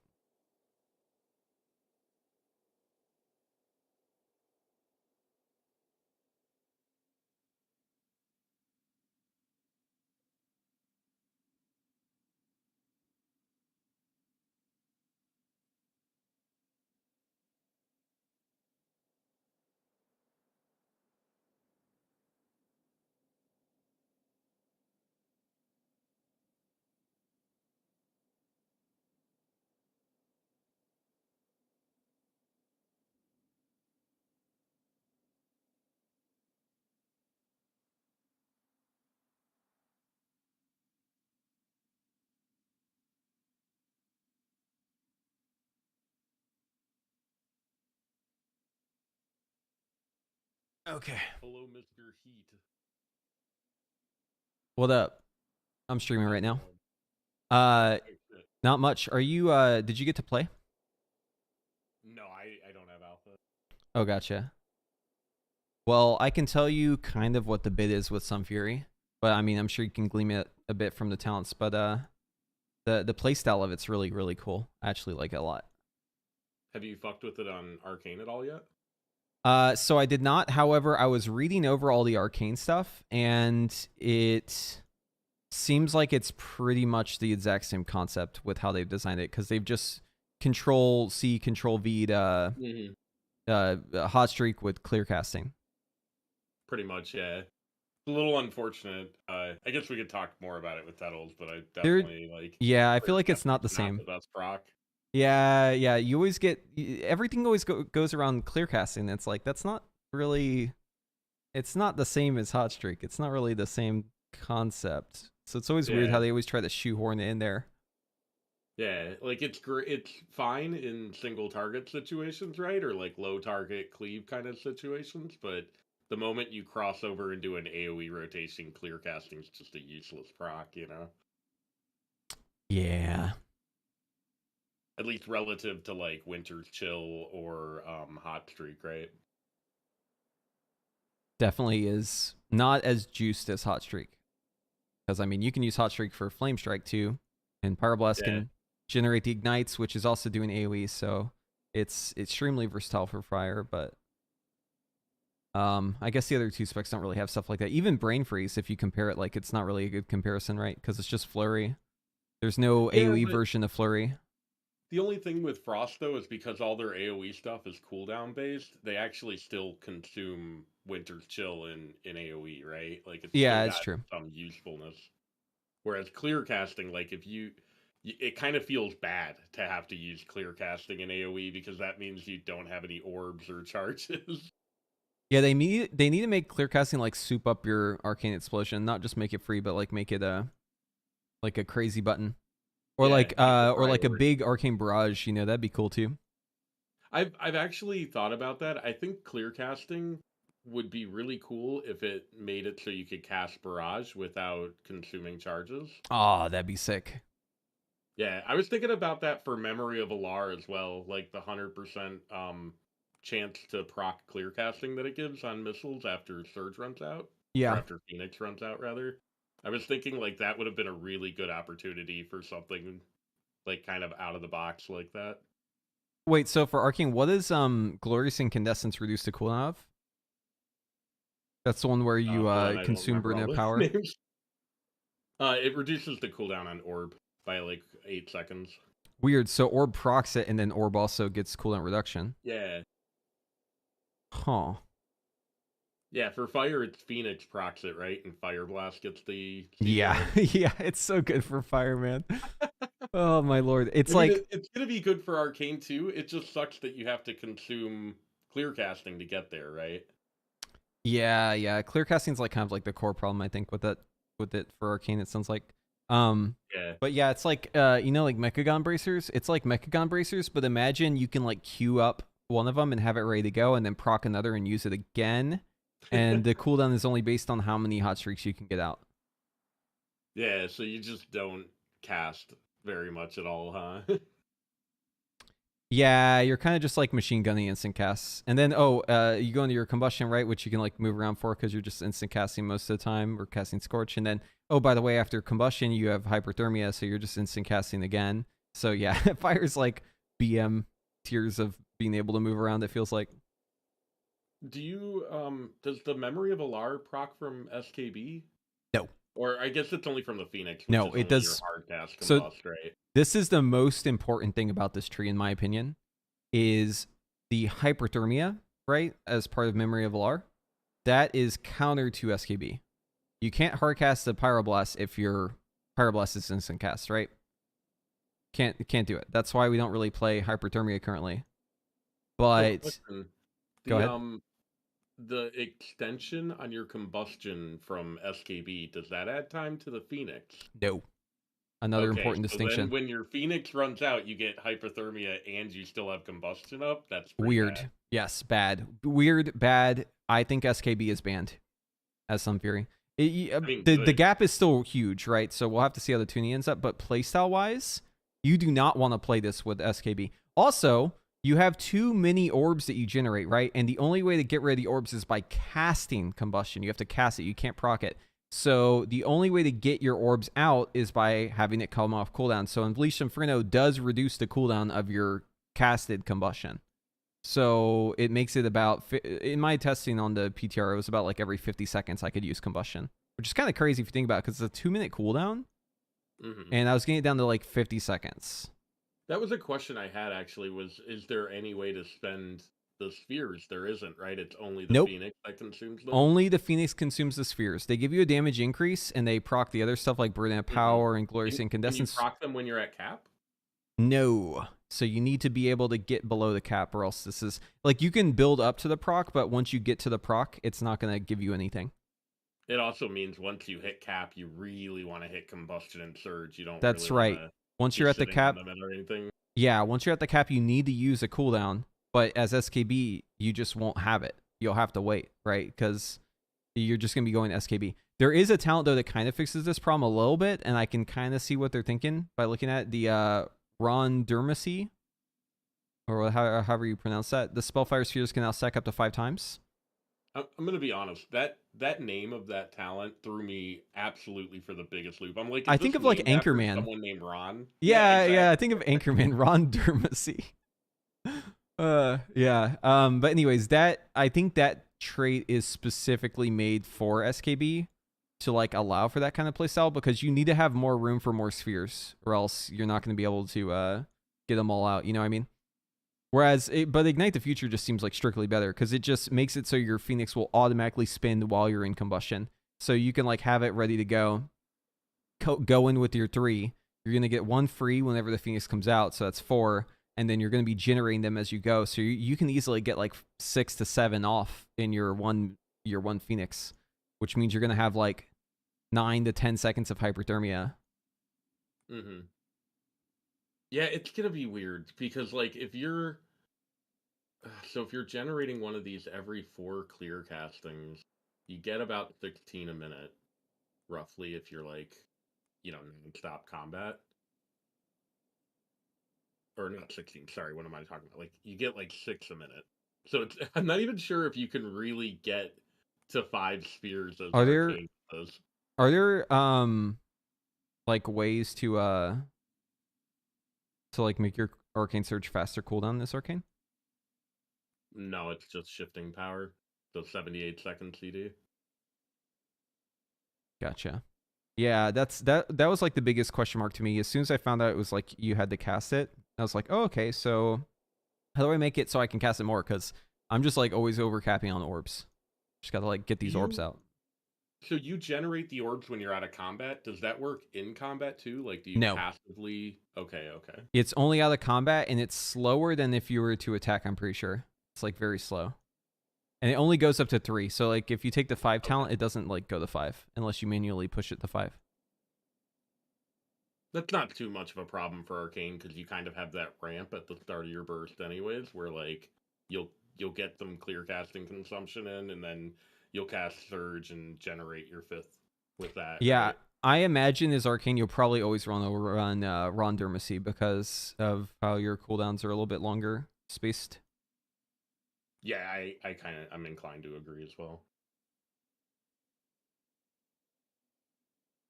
Okay. Hello, Mr. Heat. What up? I'm streaming right now. Not much. Are you did you get to play? No, I don't have alpha. Oh, gotcha. Well, I can tell you kind of what the bid is with Sun Fury, but I mean, I'm sure you can glean it a bit from the talents, but the playstyle of it's really, really cool. I actually like it a lot. Have you fucked with it on Arcane at all yet? So I did not. However, I was reading over all the Arcane stuff, and it seems like it's pretty much the exact same concept with how they've designed it, because they've just Control C, Control V hot streak with clear casting. Pretty much, yeah. It's a little unfortunate. I guess we could talk more about it with Tettles, but I There, definitely like. yeah, I feel like it's not the Definitely same. not the best proc. Yeah, yeah. You always get everything always goes around clear casting. It's like that's not really. It's not the same as hot streak. It's not really the same concept. So it's always weird how they always try to shoehorn it in there. Yeah, like it's great. It's fine in single target situations, right? Or like low target cleave kind of situations. But the moment you cross over into an AOE rotation, clear casting is just a useless proc, you know? Yeah. At least relative to like Winter's Chill or Hot Streak, right? Definitely is not as juiced as hot streak. Because I mean, you can use hot streak for flame strike too, and pyroblast can generate the ignites, which is also doing AOE. So it's extremely versatile for fire. But I guess the other two specs don't really have stuff like that. Even brain freeze, if you compare it, like it's not really a good comparison, right? Because it's just flurry. There's no AOE version of flurry. The only thing with Frost, though, is because all their AoE stuff is cooldown based, they actually still consume Winter's Chill in AoE, right? Like, it's Yeah, still it's got true. some usefulness. Whereas clear casting, like, if it kind of feels bad to have to use clear casting in AoE because that means you don't have any orbs or charges. Yeah, they need to make clear casting like soup up your arcane explosion, not just make it free, but like make it like a crazy button. Or Yeah, like a or like a priority. big arcane barrage, you know, that'd be cool too. I've actually thought about that. I think clear casting would be really cool if it made it so you could cast barrage without consuming charges. Oh, that'd be sick. Yeah, I was thinking about that for Memory of Alar as well, like the 100% chance to proc clear casting that it gives on missiles after Surge runs out. Or Yeah. after Phoenix runs out, rather. I was thinking like that would have been a really good opportunity for something like kind of out of the box like that. Wait, so for arcane, what is Glorious Incandescence reduced to cooldown of? That's the one where you consume burnout power. Names. It reduces the cooldown on Orb by like 8 seconds. Weird. So Orb procs it, and then Orb also gets cooldown reduction. Yeah. Huh. Yeah, for fire, it's Phoenix procs it, right? And Fire Blast gets the... Yeah. Yeah, it's so good for fire, man. Oh, my lord. It's it's going to be good for Arcane, too. It just sucks that you have to consume clear casting to get there, right? Yeah. Clear casting's like kind of like the core problem, I think, with it for Arcane, it sounds like. Yeah. But yeah, it's like, you know, like Mechagon Bracers? It's like Mechagon Bracers, but imagine you can like queue up one of them and have it ready to go and then proc another and use it again. And the cooldown is only based on how many hot streaks you can get out. Yeah, so you just don't cast very much at all, huh? Yeah, you're kind of just like machine gunning instant casts. And then, you go into your combustion, right? Which you can like move around for because you're just instant casting most of the time or casting Scorch. And then, by the way, after combustion, you have hyperthermia. So you're just instant casting again. So yeah, fire's like BM tiers of being able to move around, it feels like. Do you, does the Memory of Alar proc from SKB? No. Or I guess it's only from the Phoenix. No, it does. Hard cast combust, So right? this is the most important thing about this tree, in my opinion, is the hyperthermia, right? As part of Memory of Alar. That is counter to SKB. You can't hardcast the Pyroblast if your Pyroblast is instant cast, right? Can't do it. That's why we don't really play hyperthermia currently. But go ahead. The extension on your combustion from SKB, does that add time to the Phoenix? No. Another important distinction. Then when your Phoenix runs out, you get hyperthermia and you still have combustion up? That's weird. Bad. Yes, bad. Weird, bad. I think SKB is banned as some theory. The gap is still huge, right? So we'll have to see how the tuning ends up. But playstyle-wise, you do not want to play this with SKB. Also, you have too many orbs that you generate, right? And the only way to get rid of the orbs is by casting combustion. You have to cast it. You can't proc it. So the only way to get your orbs out is by having it come off cooldown. So Unleash Inferno does reduce the cooldown of your casted combustion. So it makes it about, in my testing on the PTR, it was about like every 50 seconds I could use combustion, which is kind of crazy if you think about it because it's a 2-minute cooldown. And I was getting it down to like 50 seconds. That was a question I had actually, is there any way to spend the spheres, there isn't, right? It's only the Nope. Phoenix that consumes them. Only the Phoenix consumes the spheres. They give you a damage increase, and they proc the other stuff like Burden of Power and Glorious Can you Incandescence. proc them when you're at cap? No. So you need to be able to get below the cap, or else this is... Like, you can build up to the proc, but once you get to the proc, it's not going to give you anything. It also means once you hit cap, you really want to hit Combustion and Surge. You don't That's really right. wanna Once be you're at the sitting cap... on them or anything. Yeah, once you're at the cap, you need to use a cooldown. But as SKB, you just won't have it. You'll have to wait, right? Because you're just going to be going SKB. There is a talent, though, that kind of fixes this problem a little bit, and I can kind of see what they're thinking by looking at the Ron Dermacy, or however you pronounce that. The Spellfire Spheres can now stack up to 5 times. I'm going to be honest. That name of that talent threw me absolutely for the biggest loop. I'm like, I think of, like, Anchorman. Someone named Ron. Yeah, exactly. I think of Anchorman, Ron Dermacy. Yeah. But anyways, I think that trait is specifically made for SKB to like allow for that kind of playstyle, because you need to have more room for more spheres, or else you're not going to be able to get them all out. You know what I mean? Whereas, but Ignite the Future just seems like strictly better, because it just makes it so your Phoenix will automatically spin while you're in combustion. So you can like have it ready to go in with your 3. You're going to get 1 free whenever the Phoenix comes out. So that's 4. And then you're going to be generating them as you go. So you can easily get like 6 to 7 off in your one Phoenix, which means you're going to have like 9 to 10 seconds of hyperthermia. Mm-hmm. Yeah, it's going to be weird, because like if you're generating one of these every 4 clear castings, you get about 16 a minute, roughly, if you're like, non-stop combat. Or not 16, sorry, what am I talking about? Like, you get like 6 a minute. So I'm not even sure if you can really get to 5 spheres as Arcane does. Are there like ways to like make your Arcane Surge faster cooldown this Arcane? No, it's just shifting power. So 78 second CD. Gotcha. Yeah, that was like the biggest question mark to me. As soon as I found out it was like you had to cast it, I was like, oh, okay, so how do I make it so I can cast it more? Because I'm just like always overcapping on orbs. Just gotta like get these orbs out. So you generate the orbs when you're out of combat. Does that work in combat too? Like, do you passively? Okay. It's only out of combat, and it's slower than if you were to attack, I'm pretty sure. It's like very slow. And it only goes up to 3. So like if you take the 5 talent, it doesn't like go to 5 unless you manually push it to 5. That's not too much of a problem for Arcane, because you kind of have that ramp at the start of your burst anyways, where like you'll get some clear casting consumption in, and then you'll cast Surge and generate your 5th with that. Yeah, right? I imagine as Arcane, you'll probably always run Ron Dermacy because of how your cooldowns are a little bit longer spaced. Yeah, I'm inclined to agree as well.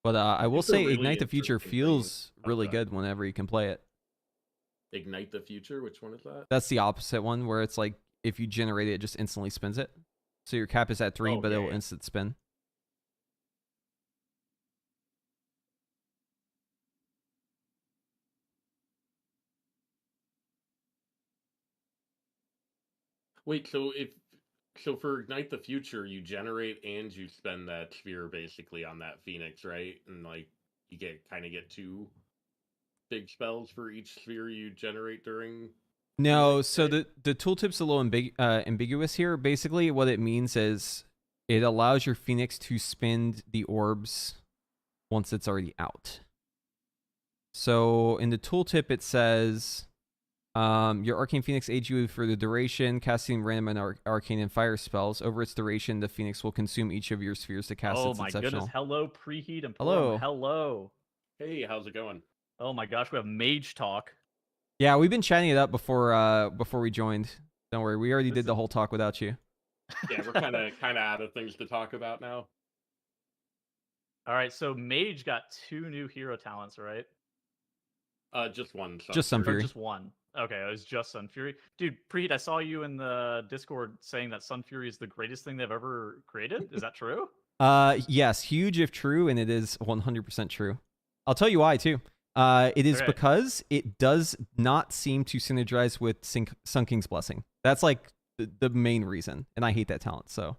But I will say really Ignite the Future interesting feels thing really about that. good whenever you can play it. Ignite the Future? Which one is that? That's the opposite one, where it's like if you generate it, it just instantly spins it. So your cap is at 3, but it will instant spin. Wait, so for Ignite the Future, you generate and you spend that sphere basically on that Phoenix, right? And like you get 2 big spells for each sphere you generate during. No, so the tooltip's a little ambiguous here. Basically, what it means is it allows your Phoenix to spin the orbs once it's already out. So in the tooltip, it says your Arcane Phoenix aids you for the duration, casting random and arcane and fire spells. Over its duration, the Phoenix will consume each of your spheres to cast its exceptional. Goodness. Hello, Preheat and Hello. Purim. Hello. Hey, how's it going? Oh my gosh, we have Mage Talk. Yeah, we've been chatting it up before we joined. Don't worry, we already did the whole talk without you. Yeah, we're kind of out of things to talk about now. All right, so Mage got 2 new hero talents, right? Just one. Just Sun Fury. Or just one. Okay, it was just Sun Fury. Dude, Preheat, I saw you in the Discord saying that Sun Fury is the greatest thing they've ever created. Is that true? Yes, huge if true, and it is 100% true. I'll tell you why too. It is because it does not seem to synergize with Sun King's Blessing. That's like the main reason, and I hate that talent. So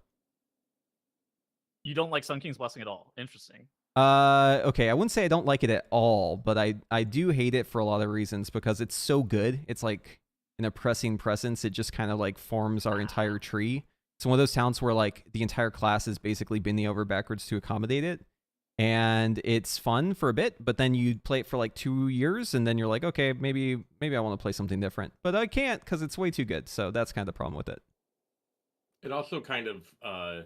You don't like Sun King's Blessing at all. Interesting. okay, I wouldn't say I don't like it at all, but I do hate it for a lot of reasons because it's so good. It's like an oppressing presence. It just kind of like forms our entire tree. It's one of those talents where like the entire class is basically bending over backwards to accommodate it. And it's fun for a bit, but then you play it for like 2 years, and then you're like, okay, maybe I want to play something different, but I can't because it's way too good. So that's kind of the problem with it. It also kind of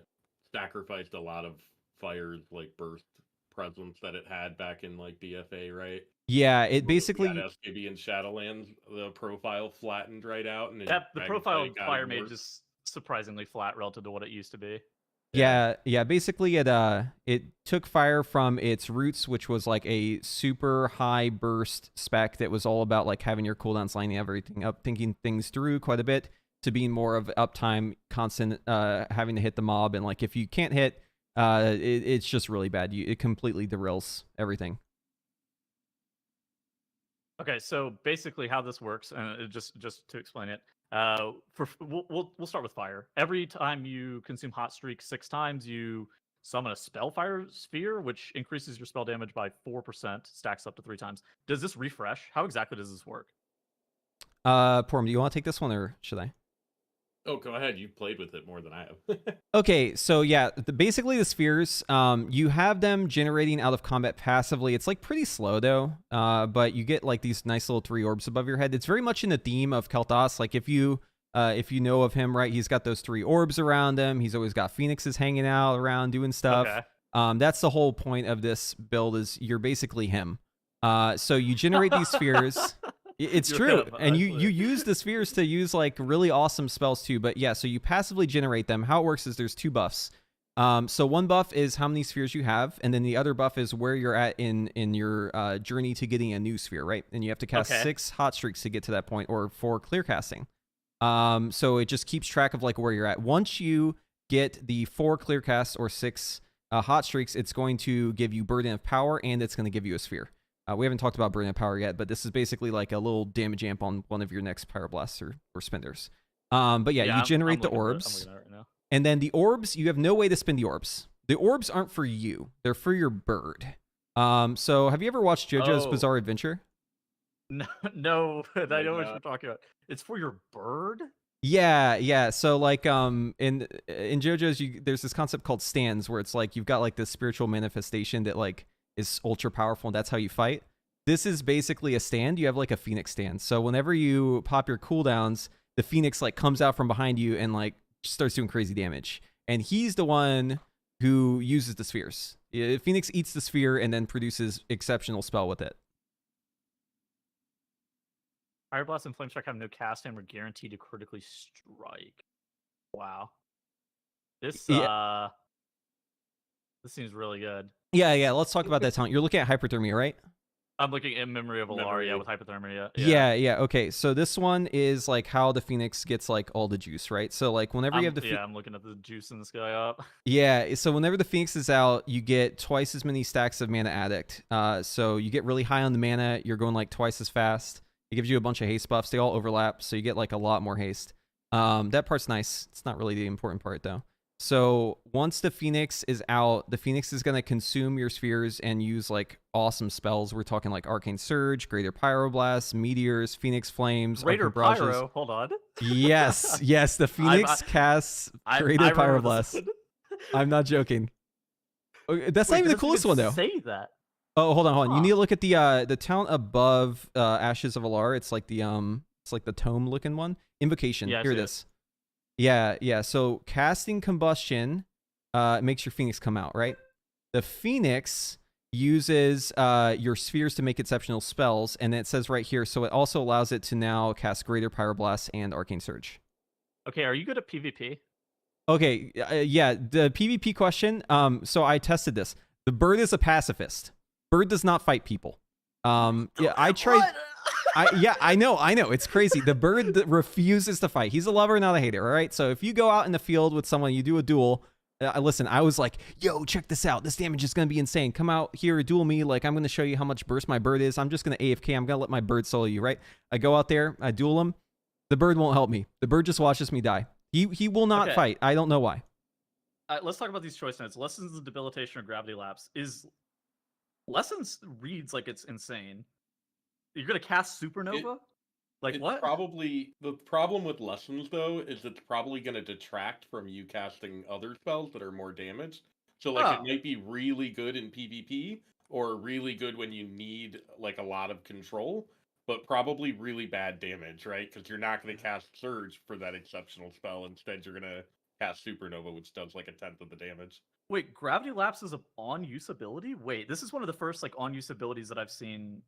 sacrificed a lot of Fire's like burst presence that it had back in like BFA, right? Yeah, it When basically. we had SKB and Shadowlands, the profile flattened right out, and The profile of got Fire even made worse. just surprisingly flat relative to what it used to be. Yeah. Basically, it took Fire from its roots, which was like a super high burst spec that was all about like having your cooldowns, lining everything up, thinking things through quite a bit, to being more of uptime, constant, having to hit the mob, and like if you can't hit, it's just really bad. It completely derails everything. Okay, so basically how this works, and just to explain it, we'll start with Fire. Every time you consume Hot Streak 6 times, you summon a Spellfire Sphere, which increases your spell damage by 4%, stacks up to 3 times. Does this refresh? How exactly does this work? Porm, do you want to take this one, or should I? Oh, go ahead. You've played with it more than I have. Okay, so yeah, basically the spheres, you have them generating out of combat passively. It's like pretty slow though, but you get like these nice little 3 orbs above your head. It's very much in the theme of Kel'Thas. Like if you know of him, right, he's got those 3 orbs around him. He's always got phoenixes hanging out around doing stuff. Okay. That's the whole point of this build, is you're basically him. So you generate these spheres. It's You're true, him, and you actually. use the spheres to use like really awesome spells too. But yeah, so you passively generate them. How it works is there's 2 buffs. So one buff is how many spheres you have, and then the other buff is where you're at in your journey to getting a new sphere, right? And you have to cast 6 hot streaks to get to that point, or 4 clear casting. So it just keeps track of like where you're at. Once you get the 4 clear casts or 6 hot streaks, it's going to give you Burden of Power, and it's going to give you a sphere. We haven't talked about Burden of Power yet, but this is basically like a little damage amp on one of your next Pyroblasts or Spenders. But yeah, you generate the orbs. I'm looking at it right now. And then the orbs, you have no way to spend the orbs. The orbs aren't for you. They're for your bird. So have you ever watched JoJo's Oh. Bizarre Adventure? No, I know what you're talking about. It's for your bird? Yeah. So like in JoJo's, there's this concept called stands, where it's like you've got like this spiritual manifestation that like is ultra powerful, and that's how you fight. This is basically a stand. You have like a phoenix stand. So whenever you pop your cooldowns, the phoenix like comes out from behind you and like starts doing crazy damage. And he's the one who uses the spheres. Phoenix eats the sphere and then produces exceptional spell with it. Fire Blast and Flame Strike have no cast and are guaranteed to critically strike. Wow. This Yeah. this seems really good. Yeah. Let's talk about that talent. You're looking at hyperthermia, right? I'm looking at Memory of Alaria with hypothermia. Yeah. Okay. So this one is like how the Phoenix gets like all the juice, right? So like whenever you have the I'm looking at the juice in this guy up. Yeah, so whenever the Phoenix is out, you get twice as many stacks of Mana Addict. So you get really high on the mana. You're going like twice as fast. It gives you a bunch of haste buffs. They all overlap, so you get like a lot more haste. That part's nice. It's not really the important part though. So once the Phoenix is out, the Phoenix is going to consume your spheres and use like awesome spells. We're talking like Arcane Surge, Greater Pyroblast, Meteors, Phoenix Flames, Greater Arcane Barrages. Pyro, hold on. Yes, the Phoenix casts Greater I remember Pyroblast. this. I'm not joking. Okay, that's Wait, not even the does it coolest even one though. Say that. Oh, hold on. You Huh. need to look at the talent above Ashes of Alar. It's like the tome looking one. Invocation. Yeah, I Here it see it. is. Yeah. So casting Combustion makes your Phoenix come out, right? The Phoenix uses your spheres to make exceptional spells, and it says right here, so it also allows it to now cast Greater Pyroblast and Arcane Surge. Okay, are you good at PvP? Okay, yeah, the PvP question, so I tested this. The bird is a pacifist. Bird does not fight people. Yeah, I tried... I know. It's crazy. The bird refuses to fight. He's a lover, not a hater, all right? So if you go out in the field with someone, you do a duel. Listen, I was like, yo, check this out. This damage is going to be insane. Come out here, duel me. Like, I'm going to show you how much burst my bird is. I'm just going to AFK. I'm going to let my bird solo you, right? I go out there. I duel him. The bird won't help me. The bird just watches me die. He will not Okay. fight. I don't know why. Let's talk about these choice notes. Lessons of Debilitation or Gravity Lapse. Lessons reads like it's insane. You're gonna cast Supernova? It's what? probably the problem with lessons though is it's probably going to detract from you casting other spells that are more damaged. So like it Oh. might be really good in PvP or really good when you need like a lot of control, but probably really bad damage, right? Because you're not going to cast Surge for that exceptional spell. Instead, you're going to cast Supernova, which does like 1/10 of the damage. Wait, Gravity Lapse is a on-use ability? Wait, this is one of the first like on-use abilities that I've seen.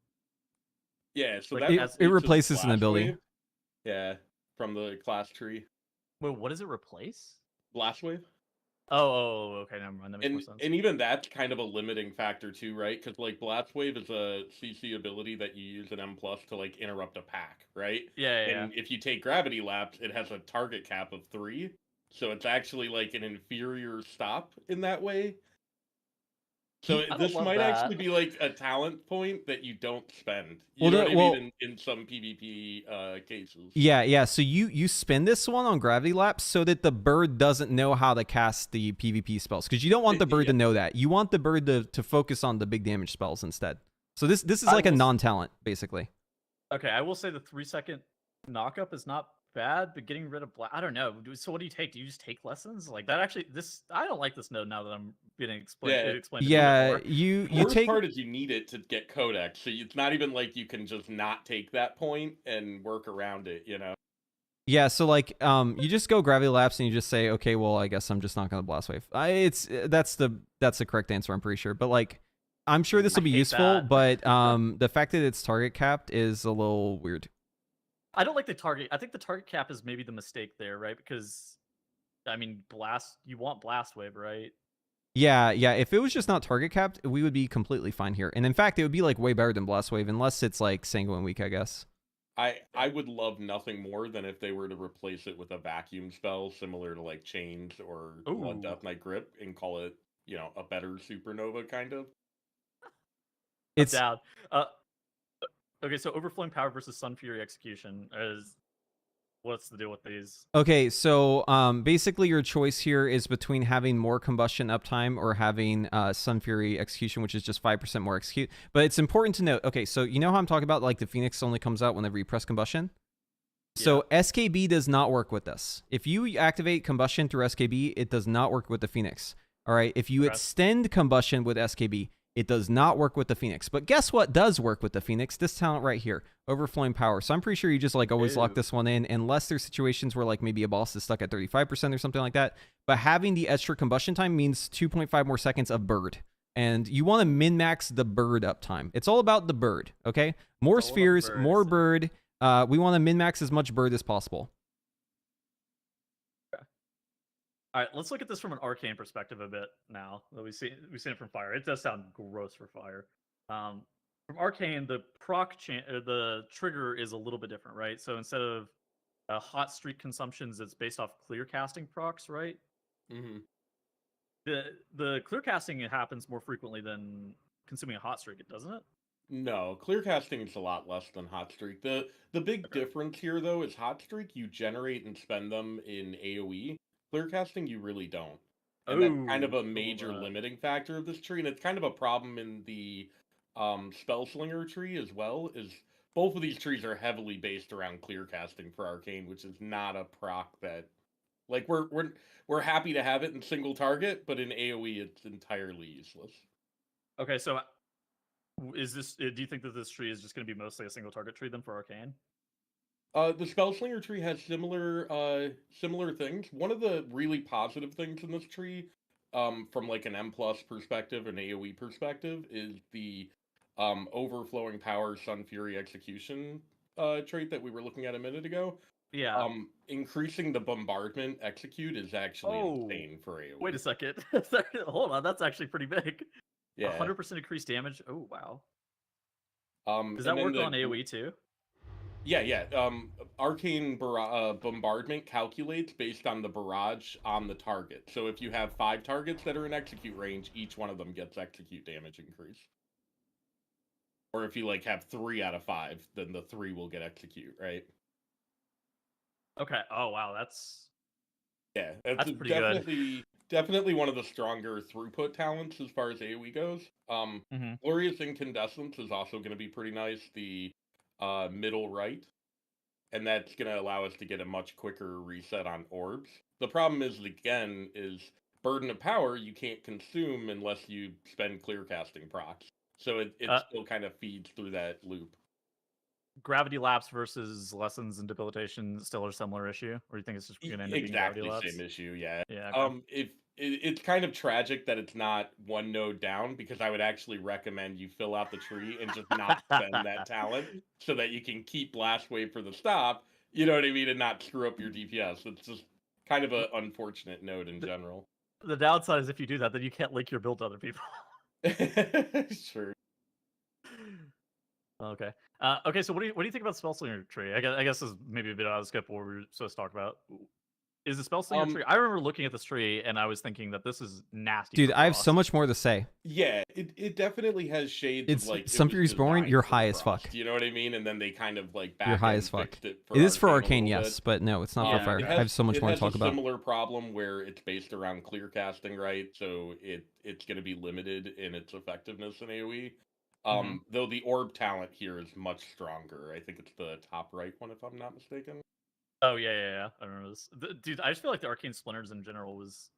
Yeah, so Like, that It replaces replaces an Blast ability. Wave. Yeah, from the class tree. Wait, what does it replace? Blast Wave. Oh, okay, never mind. That makes more And sense. and even that's kind of a limiting factor too, right? Because like Blast Wave is a CC ability that you use an M plus to like interrupt a pack, right? Yeah. And if you take Gravity Lapse, it has a target cap of 3, so it's actually like an inferior stop in that way. So I don't this love might that. actually be like a talent point that you don't spend. You Well, know no, what I well- mean? In some PvP cases. Yeah. So you spin this one on Gravity Lapse so that the bird doesn't know how to cast the PvP spells, because you don't want the bird to know that. You want the bird to focus on the big damage spells instead. So this is like a non-talent basically. Okay, I will say the 3-second knockup is not bad, but getting rid of I don't know. So what do you take? Do you just take lessons? Like that actually I don't like this node now that I'm getting explained to me a little Yeah, more. you The worst take part is you need it to get Codex, so it's not even like you can just not take that point and work around it, you know? Yeah, so like you just go Gravity Lapse and you just say, okay, well, I guess I'm just not gonna Blast Wave. That's the correct answer, I'm pretty sure. But like I'm sure this will be hate useful, that. but the fact that it's target capped is a little weird. I don't like the target. I think the target cap is maybe the mistake there, right? Because I mean, you want Blast Wave, right? Yeah. If it was just not target capped, we would be completely fine here. And in fact, it would be like way better than Blast Wave, unless it's like Sanguine Weak, I guess. I would love nothing more than if they were to replace it with a vacuum spell similar to like Chains or One Ooh. Death Knight Grip and call it, you know, a better Supernova kind of. It's down. Okay, so Overflowing Power versus Sun Fury Execution is what's the deal with these? okay, so basically your choice here is between having more combustion uptime or having Sun Fury execution, which is just 5% more execute. But it's important to note, okay, so you know how I'm talking about like the Phoenix only comes out whenever you press combustion? So SKB does not work with this. If you activate combustion through SKB, it does not work with the Phoenix. All right, if you extend combustion with SKB, it does not work with the Phoenix. But guess what does work with the Phoenix? This talent right here, Overflowing Power. So I'm pretty sure you just like always lock this one in, unless there's situations where like maybe a boss is stuck at 35% or something like that. But having the extra combustion time means 2.5 more seconds of bird. And you want to min-max the bird uptime. It's all about the bird, okay? More spheres, more bird. We want to min-max as much bird as possible. All right, let's look at this from an arcane perspective a bit now. We've seen it from fire. It does sound gross for fire. From arcane, the the trigger is a little bit different, right? So instead of hot streak consumptions, it's based off clear casting procs, right? Mm-hmm. The clear casting happens more frequently than consuming a hot streak, doesn't it? No, clear casting is a lot less than hot streak. The big difference here though is hot streak you generate and spend them in AoE. Clear casting you really don't. And that's kind of a major limiting factor of this tree, and it's kind of a problem in the Spellslinger tree as well, is both of these trees are heavily based around clear casting for arcane, which is not a proc that like we're happy to have it in single target, but in AoE it's entirely useless. Okay, so is this? Do you think that this tree is just going to be mostly a single target tree then for arcane? The Spellslinger tree has similar things. One of the really positive things in this tree, from like an M plus perspective, an AoE perspective, is the overflowing power Sun Fury execution trait that we were looking at a minute ago. Yeah. Increasing the bombardment execute is actually insane for AoE. Wait a second. Hold on, that's actually pretty big. Yeah. 100% increased damage. Oh wow. Does and that then work on AoE too? Yeah. Arcane bombardment calculates based on the barrage on the target. So if you have 5 targets that are in execute range, each one of them gets execute damage increase. Or if you like have 3 out of 5, then the 3 will get execute, right? Okay. Oh wow, that's Yeah, That's it's pretty good. definitely one of the stronger throughput talents as far as AoE goes. Mm-hmm. Glorious Incandescence is also going to be pretty nice. The middle right, and that's going to allow us to get a much quicker reset on orbs. The problem is, again, is Burden of Power you can't consume unless you spend clear casting procs. So it still kind of feeds through that loop. Gravity lapse versus lessons and debilitation still a similar issue, or you think it's just going to end up being gravity lapse? Same issue, yeah. Yeah. Okay. If it's kind of tragic that it's not one node down, because I would actually recommend you fill out the tree and just not spend that talent so that you can keep Blast Wave for the stop, you know what I mean, and not screw up your DPS. It's just kind of an unfortunate node in general. The downside is if you do that, then you can't link your build to other people. Sure. Okay. Okay. So what do you think about spell slinger tree? I guess this is maybe a bit out of scope of what we were supposed to talk about. Is the spell slinger tree? I remember looking at this tree and I was thinking that this is nasty. Dude, for I have so frost. much more to say. Yeah, it definitely has shades It's of like Some it was Fury's boring, designed you're for high as Frost, fuck. You know what I mean? And then they kind of like You're high as fuck. It is for Arcane, yes, but no, it's not for Fire. I have so much more to talk It about. has a similar problem where it's based around clear casting, right? So it's going to be limited in its effectiveness in AoE. Though the orb talent here is much stronger. I think it's the top right one, if I'm not mistaken. Oh yeah. I remember this. Dude, I just feel like the arcane splinters in general was.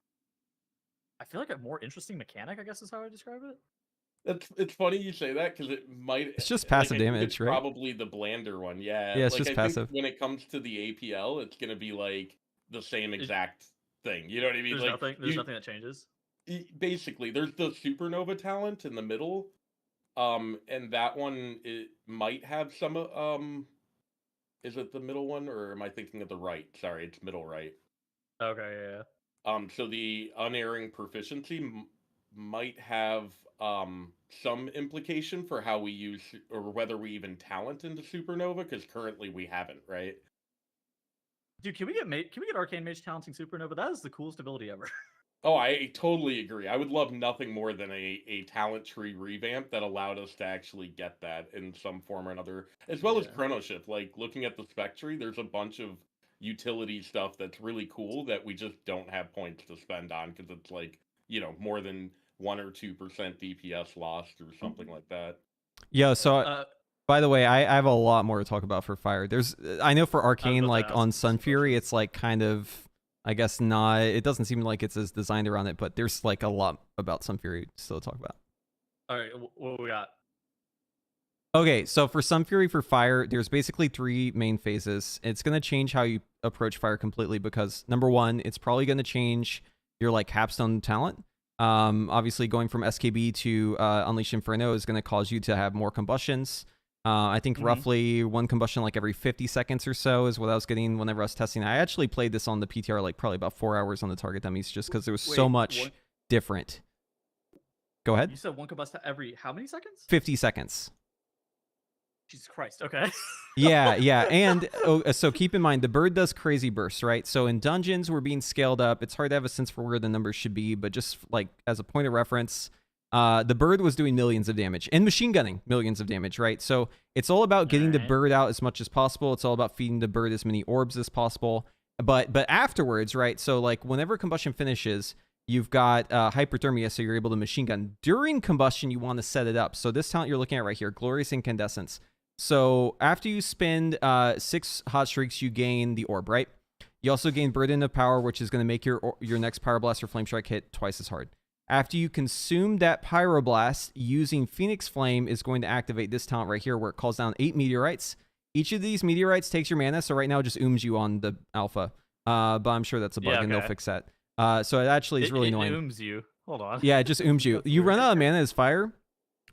I feel like a more interesting mechanic. I guess is how I describe it. It's funny you say that because it might. It's just passive damage, it's right? Probably the blander one, yeah. Yeah, it's like, just I passive. Think when it comes to the APL, it's gonna be like the same exact thing. You know what I mean? There's nothing that changes. Basically, there's the supernova talent in the middle, and that one it might have some. Is it the middle one, or am I thinking of the right? Sorry, it's middle right. Okay, yeah. So the unerring proficiency might have some implication for how we use or whether we even talent into supernova, because currently we haven't, right? Dude, can we get arcane mage talenting supernova? That is the coolest ability ever. Oh, I totally agree. I would love nothing more than a talent tree revamp that allowed us to actually get that in some form or another, as well as chrono shift. Like looking at the spec tree, there's a bunch of utility stuff that's really cool that we just don't have points to spend on because it's like, more than 1 or 2% DPS lost or something like that. Yeah, so by the way, I have a lot more to talk about for Fire. I know for Arcane, like on Sun Fury, it's like kind of, I guess not, it doesn't seem like it's as designed around it, but there's like a lot about Sun Fury still to talk about. All right, what we got? Okay, so for Sun Fury for Fire, there's basically 3 main phases. It's going to change how you approach Fire completely because, number 1, it's probably going to change your like capstone talent. Obviously, going from SKB to Unleash Inferno is going to cause you to have more combustions. I think roughly 1 combustion like every 50 seconds or so is what I was getting whenever I was testing. I actually played this on the PTR like probably about 4 hours on the target dummies just because there was so much different. Go ahead. You said 1 combust every how many seconds? 50 seconds. Jesus Christ. Okay. yeah. And so keep in mind, the bird does crazy bursts, right? So in dungeons, we're being scaled up. It's hard to have a sense for where the numbers should be, but just like as a point of reference, the bird was doing millions of damage and machine gunning millions of damage, right? So it's all about getting the bird out as much as possible. It's all about feeding the bird as many orbs as possible. But afterwards, right? So like whenever combustion finishes, you've got hyperthermia, so you're able to machine gun. During combustion, you want to set it up. So this talent you're looking at right here, Glorious Incandescence. So after you spend 6 hot streaks, you gain the orb, right? You also gain Burden of Power, which is going to make your next Pyroblast or Flame Strike hit twice as hard. After you consume that Pyroblast, using Phoenix Flame is going to activate this talent right here where it calls down 8 meteorites. Each of these meteorites takes your mana, so right now it just ooms you on the alpha. But I'm sure that's a bug and they'll fix that. So it actually is really annoying. It ooms you. Hold on. Yeah, it just ooms you. You run out of mana as Fire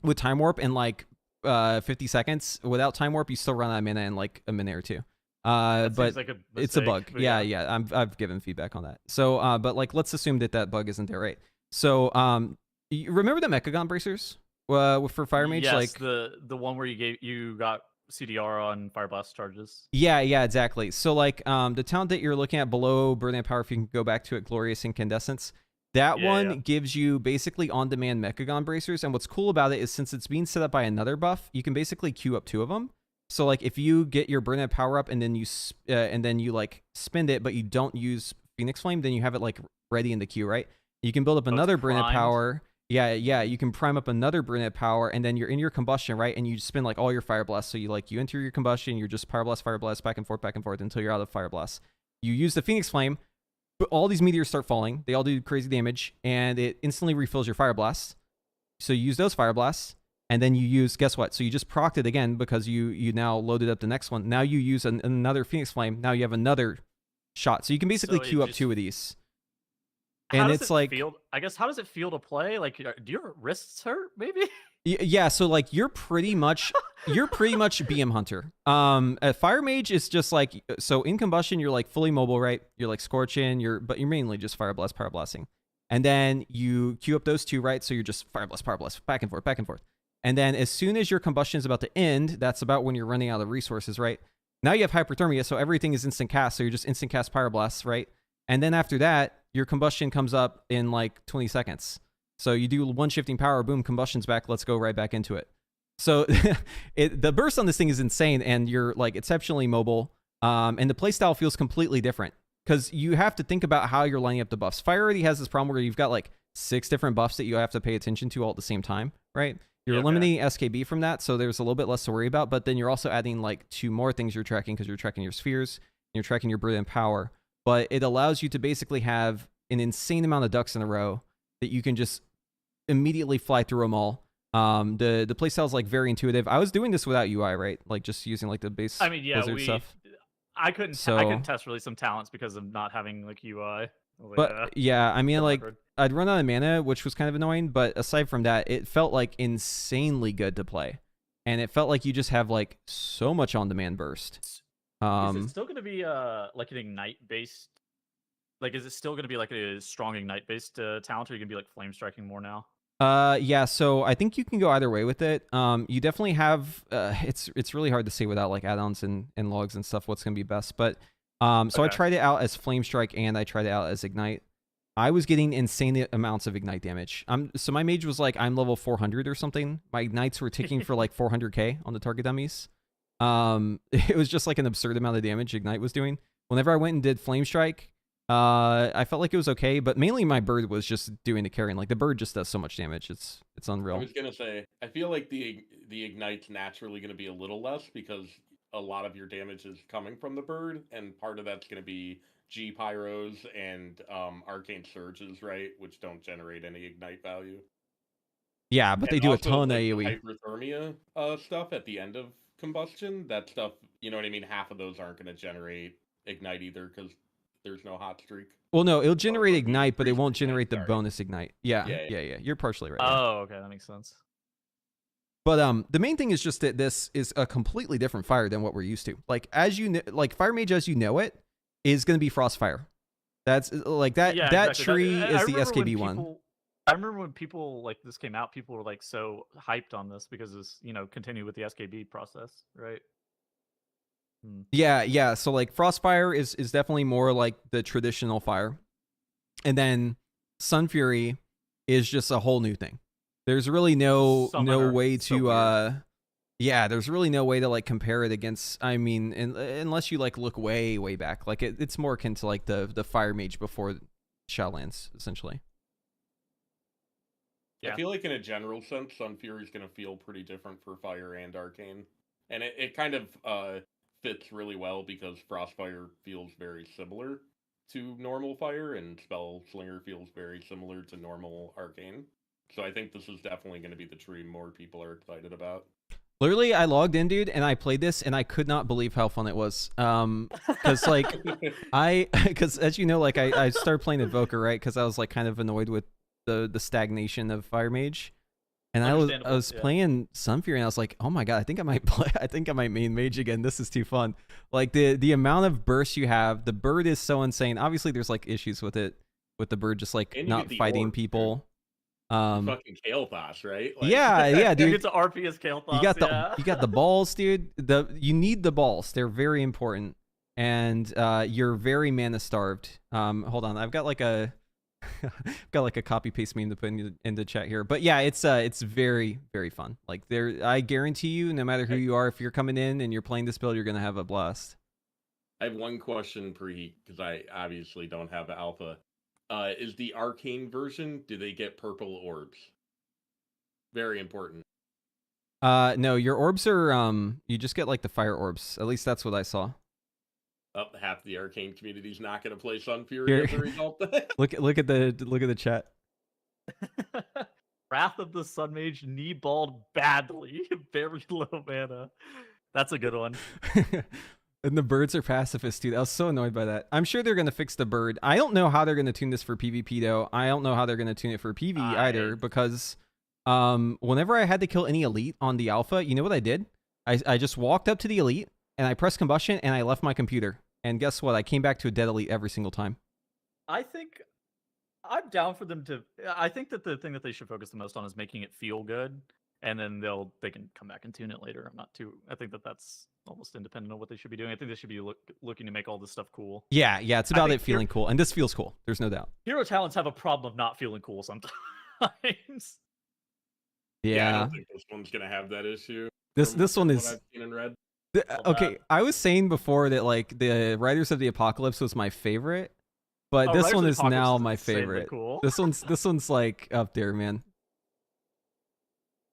with Time Warp in like 50 seconds. Without Time Warp, you still run out of mana in like a minute or 2. But like a it's a bug. but Yeah. I've given feedback on that. So, but like, let's assume that bug isn't there, right? So, you remember the Mechagon bracers for Fire Mage? Yes, like the one where you got CDR on Fire Blast charges. Yeah, exactly. So like, the talent that you're looking at below Burden of Power, if you can go back to it, Glorious Incandescence. That one gives you basically on-demand Mechagon bracers, and what's cool about it is since it's being set up by another buff, you can basically queue up 2 of them. So like, if you get your Burden of Power up and then you like spend it, but you don't use Phoenix Flame, then you have it like ready in the queue, right? You can build up another Brunette primed. Power. Yeah, yeah. You can prime up another Brunette Power, and then you're in your combustion, right? And you spin like all your Fire Blasts. So you enter your combustion, you're just Fire Blast, back and forth until you're out of Fire Blast. You use the Phoenix Flame, but all these meteors start falling. They all do crazy damage, and it instantly refills your Fire Blasts. So you use those Fire Blasts, and then you use, guess what? So you just procced it again because you now loaded up the next one. Now you use another Phoenix Flame. Now you have another shot. So you can basically So it queue up just- 2 of these. How And does it's it like, feel? I guess how does it feel to play? Like, do your wrists hurt? Maybe. yeah. So like you're pretty much BM Hunter. A Fire Mage is just like, so in combustion you're like fully mobile, right? You're like scorching. But you're mainly just Fire Blasting. And then you queue up those 2, right? So you're just Fire Blast, back and forth. And then as soon as your combustion is about to end, that's about when you're running out of resources, right? Now you have Hyperthermia, so everything is instant cast. So you're just instant cast Pyro Blasts, right? And then after that, your combustion comes up in like 20 seconds. So you do 1 shifting power, boom, combustion's back. Let's go right back into it. So the burst on this thing is insane, and you're like exceptionally mobile. And the playstyle feels completely different because you have to think about how you're lining up the buffs. Fire already has this problem where you've got like 6 different buffs that you have to pay attention to all at the same time, right? You're eliminating SKB from that, so there's a little bit less to worry about, but then you're also adding like 2 more things you're tracking because you're tracking your spheres, and you're tracking your brilliant power. But it allows you to basically have an insane amount of ducks in a row that you can just immediately fly through them all. The playstyle is like very intuitive. I was doing this without UI, right? Like just using like the base Blizzard stuff. I couldn't test really some talents because of not having like UI. But yeah, I mean, like I'd run out of mana, which was kind of annoying. But aside from that, it felt like insanely good to play, and it felt like you just have like so much on-demand burst. Is it still going to be like an ignite based? Like, is it still going to be like a strong ignite based talent, or are you going to be like flame striking more now? Yeah. So I think you can go either way with it. You definitely have. It's really hard to say without like add-ons and logs and stuff what's going to be best. But so I tried it out as flame strike and I tried it out as ignite. I was getting insane amounts of ignite damage. So my mage was like, I'm level 400 or something. My ignites were ticking for like 400k on the target dummies. It was just like an absurd amount of damage ignite was doing. Whenever I went and did flame strike, I felt like it was okay, but mainly my bird was just doing the carrying. Like the bird just does so much damage. It's unreal. I was gonna say, I feel like the ignite's naturally gonna be a little less because a lot of your damage is coming from the bird, and part of that's gonna be G pyros and arcane surges, right, which don't generate any ignite value. Yeah, but And they do a also, ton like, of the AoE. hyperthermia stuff at the end of combustion. That stuff, you know what I mean. Half of those aren't gonna generate ignite either because there's no hot streak. Well, no, it'll generate like ignite, but it increased won't ignite, generate the sorry. bonus ignite. Yeah. Yeah. You're partially right. Yeah. Oh, okay, that makes sense. But the main thing is just that this is a completely different fire than what we're used to. Like like Fire Mage as you know it is going to be Frostfire. That's like that. Yeah, that exactly. tree I is the remember when SKB one. I remember when people like this came out, people were like so hyped on this because it's continue with the SKB process, right? Yeah. So like Frostfire is definitely more like the traditional fire, and then Sun Fury is just a whole new thing. There's really no way to there's really no way to like compare it against. I mean, unless you like look way back, like it's more akin to like the Fire Mage before Shadowlands, essentially. I feel like in a general sense, Sun Fury is going to feel pretty different for Fire and Arcane. And it kind of fits really well because Frostfire feels very similar to normal Fire, and Spell Slinger feels very similar to normal Arcane. So I think this is definitely going to be the tree more people are excited about. Literally, I logged in, dude, and I played this, and I could not believe how fun it was. Because like because as you know, like I started playing Evoker, right? Because I was like kind of annoyed with the stagnation of Fire Mage, and I was playing Sun Fury, and I was like, oh my god, I think I might main Mage again. This is too fun. Like the amount of bursts you have, the bird is so insane. Obviously, there's like issues with it, with the bird just like not fighting people. Fucking Kael'thas, right? Like, yeah, dude. It's an RP as Kael'thas. You got the balls, dude. You need the balls. They're very important, and you're very mana starved. Hold on, I've got like a copy paste meme to put in the chat here. But yeah, it's very fun. Like I guarantee you, no matter who you are, if you're coming in and you're playing this build, you're gonna have a blast. I have one question preheat because I obviously don't have alpha. Is the arcane version? Do they get purple orbs? Very important. No, your orbs are you just get like the fire orbs. At least that's what I saw. Up half the arcane community's not going to play Sun Fury Here. as a result. look at the chat. Wrath of the Sun Mage knee balled badly. Very low mana. That's a good one. And the birds are pacifist, dude. I was so annoyed by that. I'm sure they're gonna fix the bird. I don't know how they're gonna tune this for PvP though. I don't know how they're gonna tune it for PvE either, because whenever I had to kill any elite on the alpha, you know what I did? I just walked up to the elite and I pressed combustion and I left my computer. And guess what? I came back to a dead elite every single time. I think I'm down for them to. I think that the thing that they should focus the most on is making it feel good, and then they can come back and tune it later. I'm not too. I think that that's almost independent of what they should be doing. I think they should be looking to make all this stuff cool. Yeah, it's about it feeling cool, and this feels cool. There's no doubt. Hero talents have a problem of not feeling cool sometimes. Yeah, I don't think this one's gonna have that issue. This one is. What I've seen and read. Okay, I was saying before that like the Riders of the Apocalypse was my favorite, but this one is now my favorite. Cool. This one's like up there, man.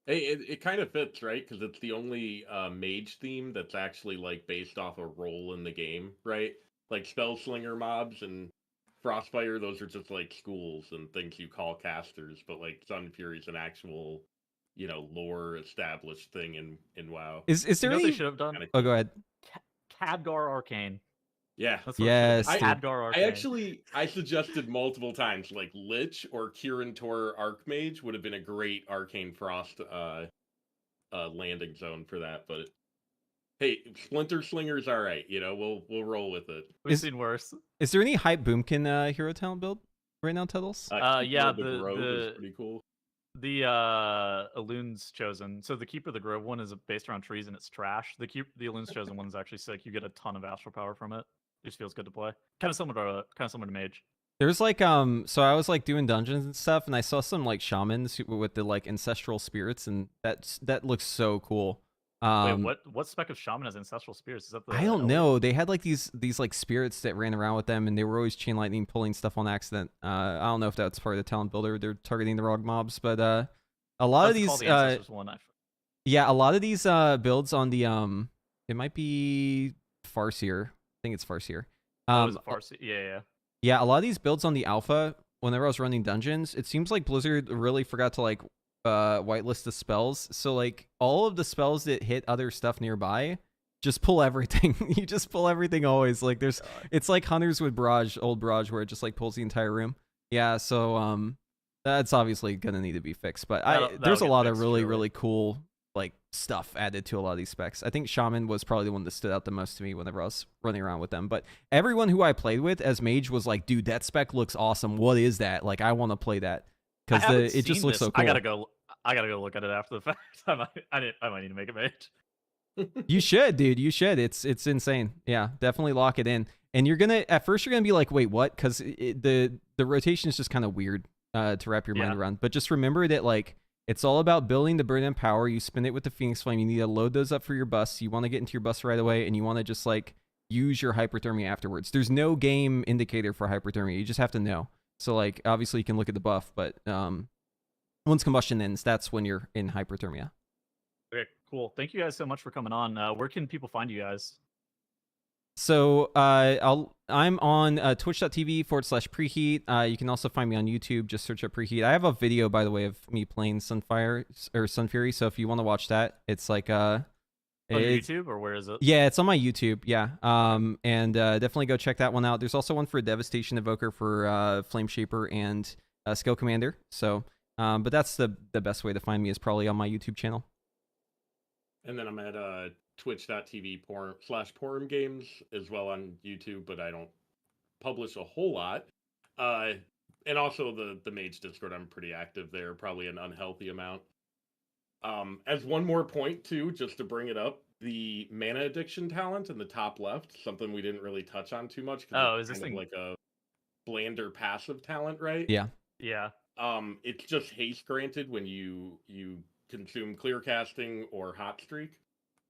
Hey, it kind of fits, right? Because it's the only mage theme that's actually like based off a role in the game, right? Like Spellslinger mobs and Frostfire, those are just like schools and things you call casters, but like Sun Fury's an actual, lore established thing in WoW. Is there what any? they should have done? Oh, go ahead. Khadgar Arcane. Yeah. That's what Yes. Khadgar Arcane. I suggested multiple times, like Lich or Kirin Tor Archmage would have been a great Arcane Frost landing zone for that, but hey, Splinter Slinger's all right. We'll roll with it. We've seen worse. Is there any hype Boomkin hero talent build right now, Tuddles? Yeah, the Grove is pretty cool. The Elun's Chosen. So the Keeper of the Grove one is based around trees and it's trash. The Elun's Chosen one is actually sick. You get a ton of astral power from it. It just feels good to play. Kind of similar to Mage. There's like so I was like doing dungeons and stuff, and I saw some like shamans with the like ancestral spirits, and that looks so cool. Wait, what spec of shaman has ancestral spirits? Is that the I don't know. They had like these like spirits that ran around with them, and they were always chain lightning pulling stuff on accident. I don't know if that's part of the talent builder. They're targeting the wrong mobs, but a lot of these yeah, a lot of these builds on the it might be Farseer. I think it's Farseer. Is it Farseer? Yeah. Yeah, a lot of these builds on the alpha, whenever I was running dungeons, it seems like Blizzard really forgot to like whitelist the spells. So like all of the spells that hit other stuff nearby, just pull everything. You just pull everything always. Like it's like Hunters with old Barrage, where it just like pulls the entire room. Yeah, so that's obviously gonna need to be fixed. But there's a lot of really cool like stuff added to a lot of these specs. I think Shaman was probably the one that stood out the most to me whenever I was running around with them. But everyone who I played with as Mage was like, dude, that spec looks awesome. What is that? Like, I want to play that. Because it just looks so cool. I gotta go look at it after the fact. I might need to make a Mage. You should, dude. You should. It's insane. Yeah, definitely lock it in. And at first you're gonna be like, wait, what? Because the rotation is just kind of weird to wrap your mind around. But just remember that like it's all about building the burn and power. You spin it with the Phoenix Flame. You need to load those up for your busts. You want to get into your busts right away, and you want to just like use your hyperthermia afterwards. There's no game indicator for hyperthermia. You just have to know. So like obviously you can look at the buff, but once combustion ends, that's when you're in hyperthermia. Okay, cool. Thank you guys so much for coming on. Where can people find you guys? So I'm on twitch.tv/preheat. You can also find me on YouTube. Just search up preheat. I have a video, by the way, of me playing Sun Fury. So if you want to watch that, it's like on YouTube, or where is it? Yeah, it's on my YouTube. Yeah. And definitely go check that one out. There's also one for Devastation Evoker for Flame Shaper and Skill Commander. So, but that's the best way to find me is probably on my YouTube channel. And then I'm at twitch.tv/Porum Games as well on YouTube, but I don't publish a whole lot. And also the Mage Discord, I'm pretty active there, probably an unhealthy amount. As one more point too, just to bring it up, the mana addiction talent in the top left, something we didn't really touch on too much. Is this thing like a blander passive talent, right? Yeah. It's just haste granted when you consume clear casting or hot streak.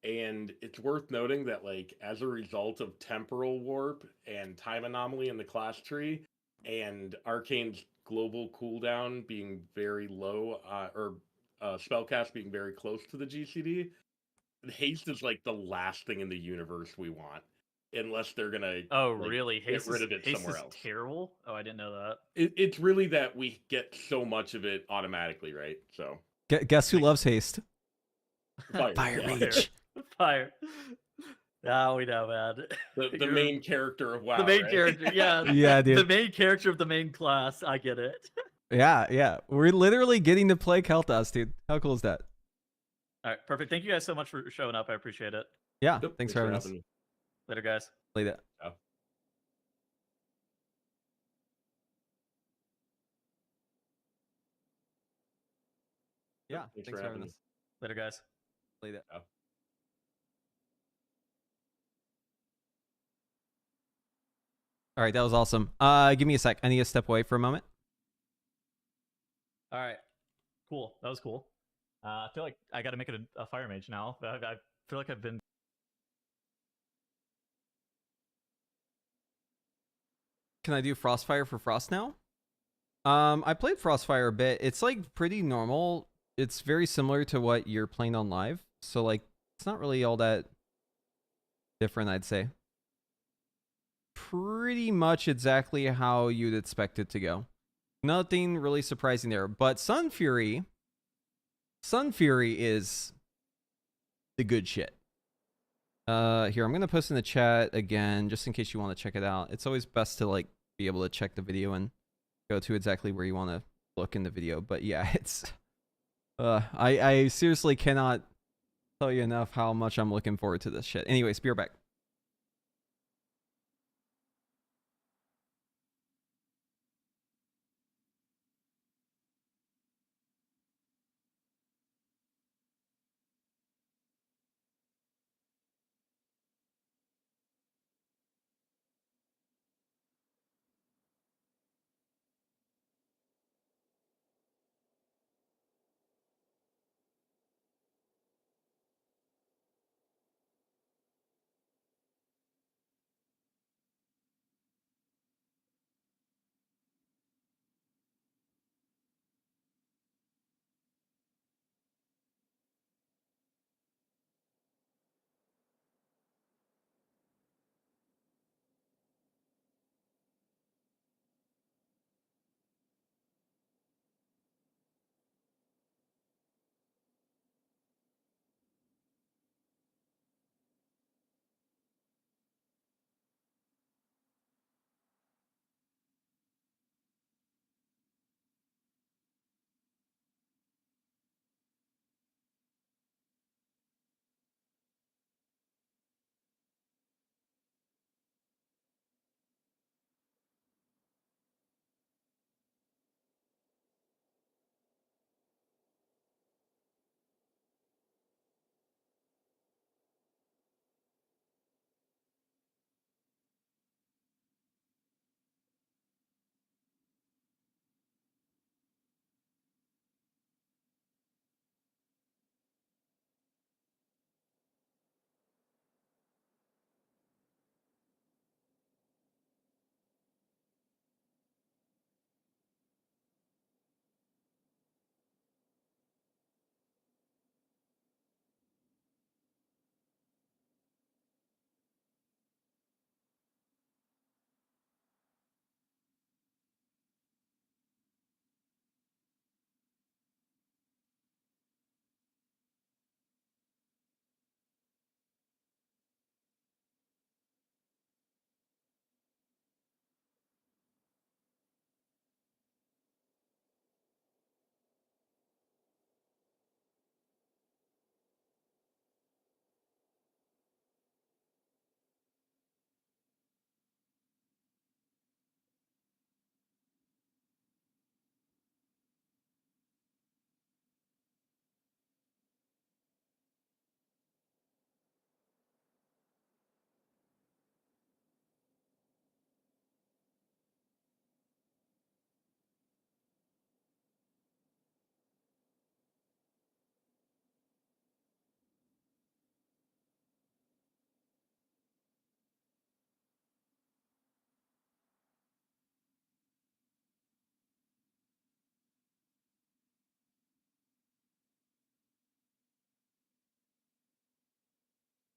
And it's worth noting that, like, as a result of temporal warp and time anomaly in the class tree, and Arcane's global cooldown being very low, or spellcast being very close to the GCD, haste is like the last thing in the universe we want, unless they're gonna Oh, like really? get rid of it Haste somewhere is else. terrible. Oh, I didn't know that. It's really that we get so much of it automatically, right? So Guess who loves haste? fire, Fire yeah. Mage. Fire. Now we know, man. The You're main character of WoW, the main right? character. Yeah. Yeah, The dude. main character of the main class. I get it. Yeah. We're literally getting to play Kel'Thas, dude. How cool is that? All right, perfect. Thank you guys so much for showing up. I appreciate it. Yeah. Yep, Thanks for having us. me. Later, guys. Play that. Yeah. Yeah. Thanks Thanks for for having having us. Later, guys. Play that. Yeah. All right, that was awesome. Give me a sec. I need to step away for a moment. All right. Cool. That was cool. I feel like I got to make it a fire mage now. I feel like I've been. Can I do Frostfire for Frost now? I played Frostfire a bit. It's like pretty normal. It's very similar to what you're playing on live. So like it's not really all that different, I'd say. Pretty much exactly how you'd expect it to go. Nothing really surprising there. But Sun Fury is the good shit. Here, I'm gonna post in the chat again, just in case you want to check it out. It's always best to like be able to check the video and go to exactly where you want to look in the video. But yeah, it's I seriously cannot tell you enough how much I'm looking forward to this shit. Anyways, be right back.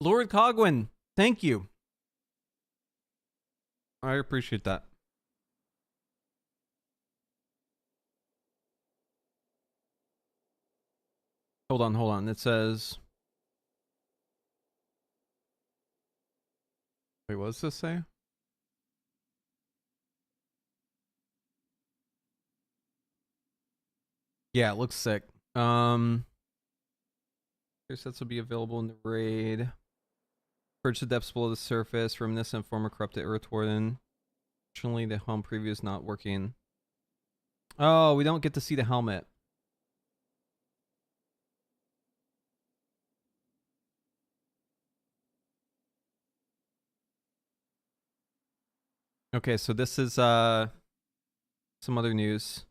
Lord Cogwin, thank you. I appreciate that. Hold on. It says... Wait, what does this say? Yeah, it looks sick. Your sets will be available in the raid. Purge the depths below the surface. Reminiscent form of corrupted Earth Warden. Fortunately, the helm preview is not working. Oh, we don't get to see the helmet. Okay, so this is some other news.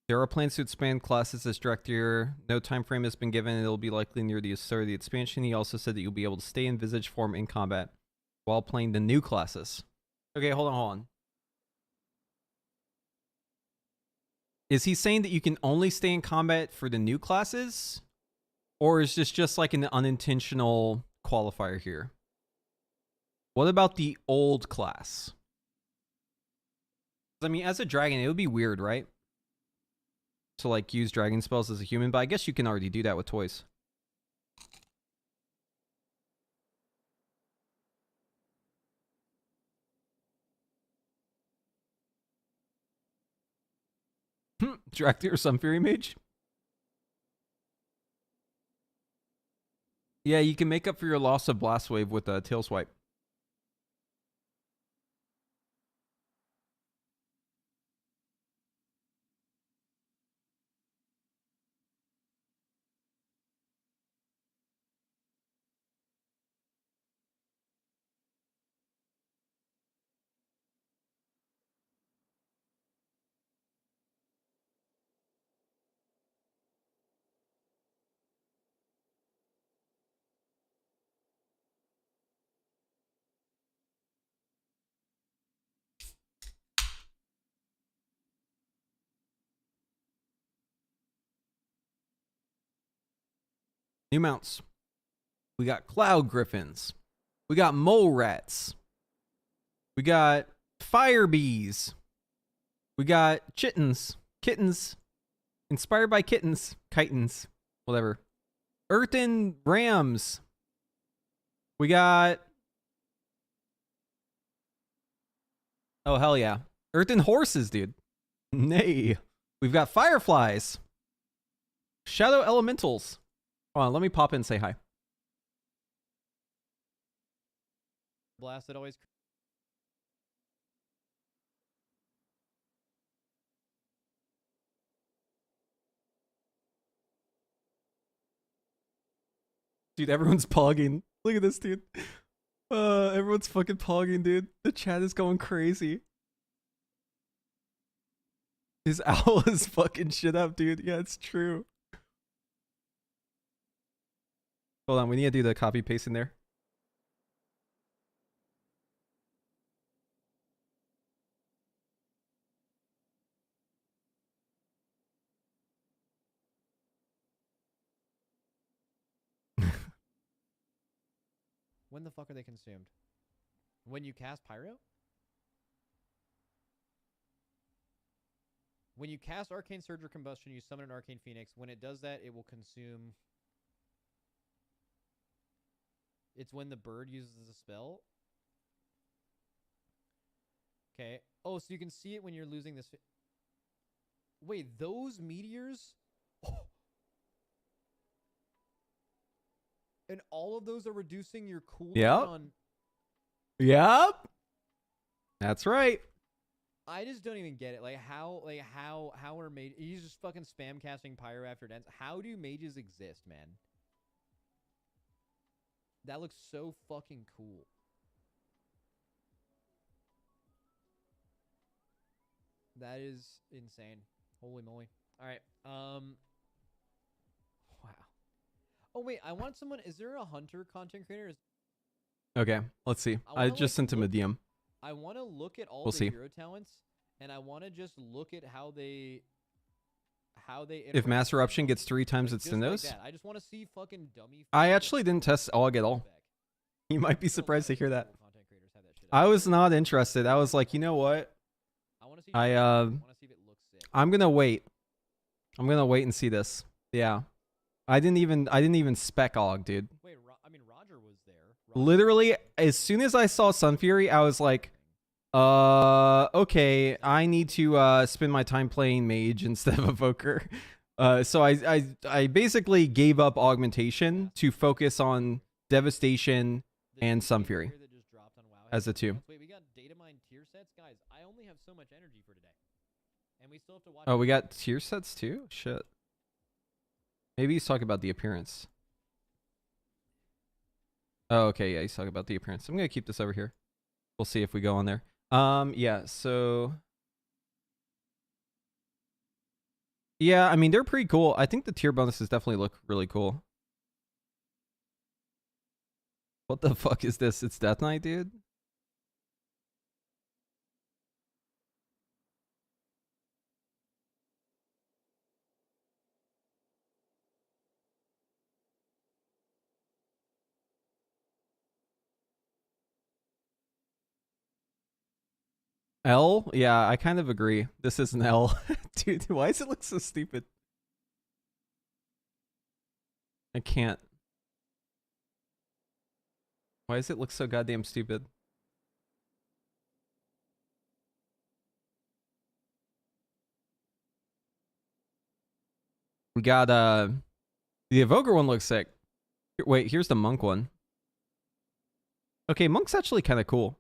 There are plans to expand classes as director. No time frame has been given. It'll be likely near the start of the expansion. He also said that you'll be able to stay in Visage form in combat while playing the new classes. Okay, hold on. Is he saying that you can only stay in combat for the new classes? Or is this just like an unintentional qualifier here? What about the old class? I mean, as a dragon, it would be weird, right? To like use dragon spells as a human, but I guess you can already do that with toys. Director or some Fury Mage? Yeah, you can make up for your loss of Blast Wave with a Tail Swipe. New mounts. We got Cloud Griffins. We got Mole Rats. We got Fire Bees. We got Chittens. Kittens. Inspired by kittens. Kitens. Whatever. Earthen Rams. We got... Oh, hell yeah. Earthen Horses, dude. Nay. We've got Fireflies. Shadow Elementals. Hold on, let me pop in and say hi. Blasted always. Dude, everyone's pogging. Look at this, dude. Everyone's fucking pogging, dude. The chat is going crazy. His owl is fucking shit up, dude. Yeah, it's true. Hold on, we need to do the copy paste in there. When the fuck are they consumed? When you cast Pyro? When you cast Arcane Surge or Combustion, you summon an Arcane Phoenix. When it does that, it will consume... It's when the bird uses the spell? Okay. Oh, so you can see it when you're losing this... Wait, those meteors? Oh. And all of those are reducing your cooldown on... Yep. That's right. I just don't even get it. How are mages... He's just fucking spam casting Pyro after dance. How do mages exist, man? That looks so fucking cool. That is insane. Holy moly. Alright, wow. Oh wait, I want someone... Is there a hunter content creator? Okay, let's see. I just sent him a DM. I want to look at all We'll the see. hero talents, and I want to just look at how they If Mass Eruption gets 3 times its just like Syndos? that. I just want to see fucking dummy... I actually didn't test Aug at all. You might be Still, surprised to hear that. content creators have that shit I out. was not interested. I was like, you know what? I want to see. I want to see if it looks sick. I'm gonna wait. I'm gonna wait and see this. Yeah. I didn't even spec og, dude. Wait, I mean Roger was there. Roger Literally, as soon as I saw Sun Fury, I was like, okay, I need to spend my time playing mage instead of evoker. So I basically gave up augmentation to focus on devastation The and new Sun data Fury here that just dropped on WoW as the has two. stats. Wait, we got data mine tier sets, guys. I only have so much energy for today, and we still have to watch. Oh, we got tier sets too? Shit. Maybe he's talking about the appearance. Oh, okay, yeah, he's talking about the appearance. I'm gonna keep this over here. We'll see if we go on there. Yeah, so yeah, I mean they're pretty cool. I think the tier bonuses definitely look really cool. What the fuck is this? It's Death Knight, dude? L? Yeah, I kind of agree. This is an L. Dude, why does it look so stupid? I can't. Why does it look so goddamn stupid? We got the evoker one looks sick. Wait, here's the monk one. Okay, monk's actually kind of cool.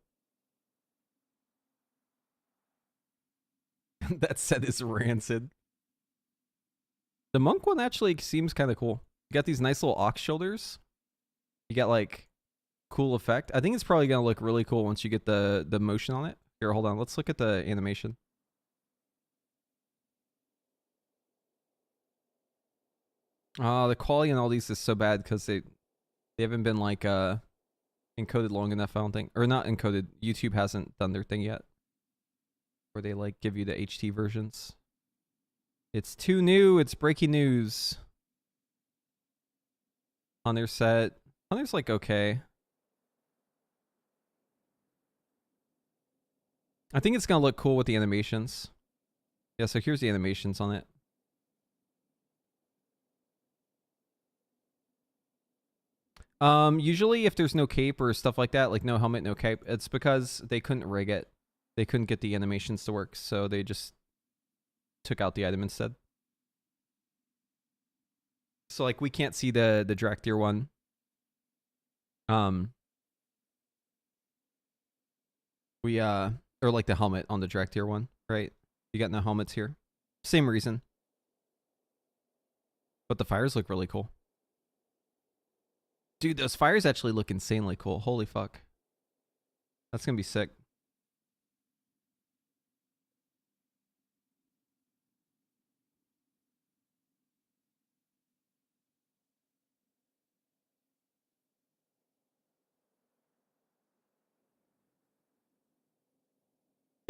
That set is rancid. The monk one actually seems kind of cool. You got these nice little ox shoulders. You got like cool effect. I think it's probably gonna look really cool once you get the motion on it. Here, hold on. Let's look at the animation. Oh, the quality on all these is so bad because they haven't been like encoded long enough, I don't think. Or not encoded. YouTube hasn't done their thing yet. Where they like give you the HT versions. It's too new. It's breaking news. Hunter set. Hunter's like okay. I think it's gonna look cool with the animations. Yeah, so here's the animations on it. Usually if there's no cape or stuff like that, like no helmet, no cape, it's because they couldn't rig it. They couldn't get the animations to work, so they just took out the item instead. So like we can't see the Draktyr one. Or like the helmet on the Draktyr one, right? You got no helmets here. Same reason. But the fires look really cool. Dude, those fires actually look insanely cool. Holy fuck. That's gonna be sick.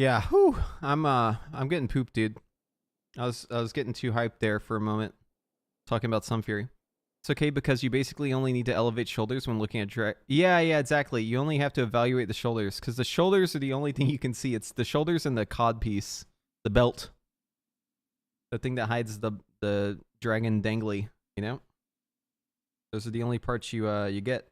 Yeah, whew. I'm getting pooped, dude. I was getting too hyped there for a moment. Talking about Sun Fury. It's okay because you basically only need to elevate shoulders when looking at Yeah, exactly. You only have to evaluate the shoulders because the shoulders are the only thing you can see. It's the shoulders and the cod piece, the belt, the thing that hides the dragon dangly. You know, those are the only parts you get.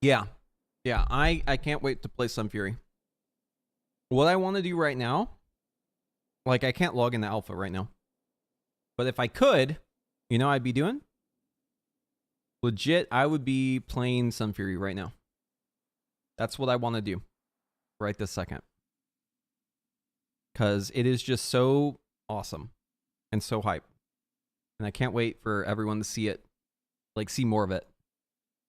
Yeah. Yeah, I can't wait to play Sun Fury. What I want to do right now, like I can't log in the alpha right now. But if I could, you know what I'd be doing? Legit, I would be playing Sun Fury right now. That's what I want to do right this second. Because it is just so awesome and so hype. And I can't wait for everyone to see it. Like, see more of it.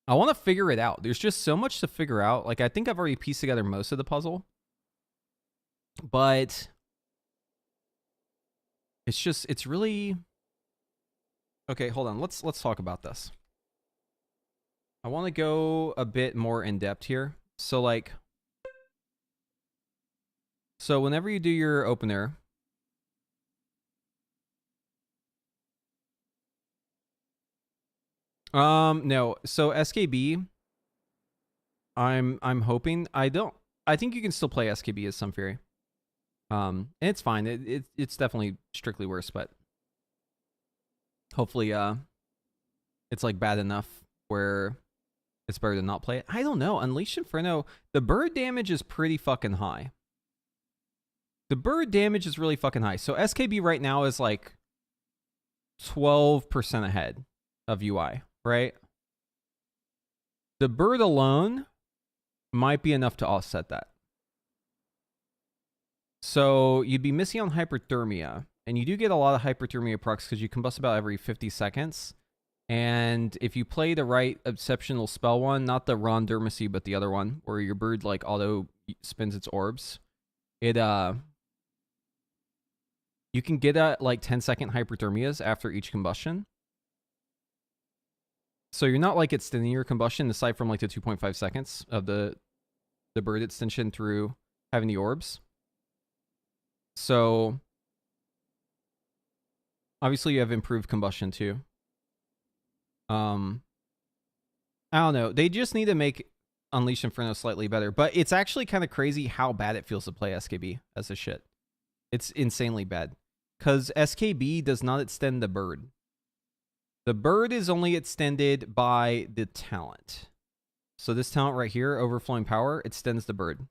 I want to figure it out. There's just so much to figure out. Like, I think I've already pieced together most of the puzzle. But it's really... Okay, hold on. Let's talk about this. I want to go a bit more in depth here. So, like... So, whenever you do your opener... No. So, SKB... I'm hoping... I think you can still play SKB as Sun Fury. And it's fine. It's definitely strictly worse, but... Hopefully, it's, like, bad enough where... It's better to not play it. I don't know. Unleashed Inferno, the bird damage is pretty fucking high. The bird damage is really fucking high. So SKB right now is like 12% ahead of UI, right? The bird alone might be enough to offset that. So you'd be missing on hyperthermia. And you do get a lot of hyperthermia procs because you combust about every 50 seconds. And if you play the right exceptional spell one, not the Ron Dermacy, but the other one, where your bird like auto spins its orbs, it you can get like 10-second hyperthermias after each combustion. So you're not like extending your combustion aside from like the 2.5 seconds of the bird extension through having the orbs. So obviously you have improved combustion too. I don't know. They just need to make Unleashed Inferno slightly better. But it's actually kind of crazy how bad it feels to play SKB as a shit. It's insanely bad. Because SKB does not extend the bird. The bird is only extended by the talent. So this talent right here, Overflowing Power, extends the bird.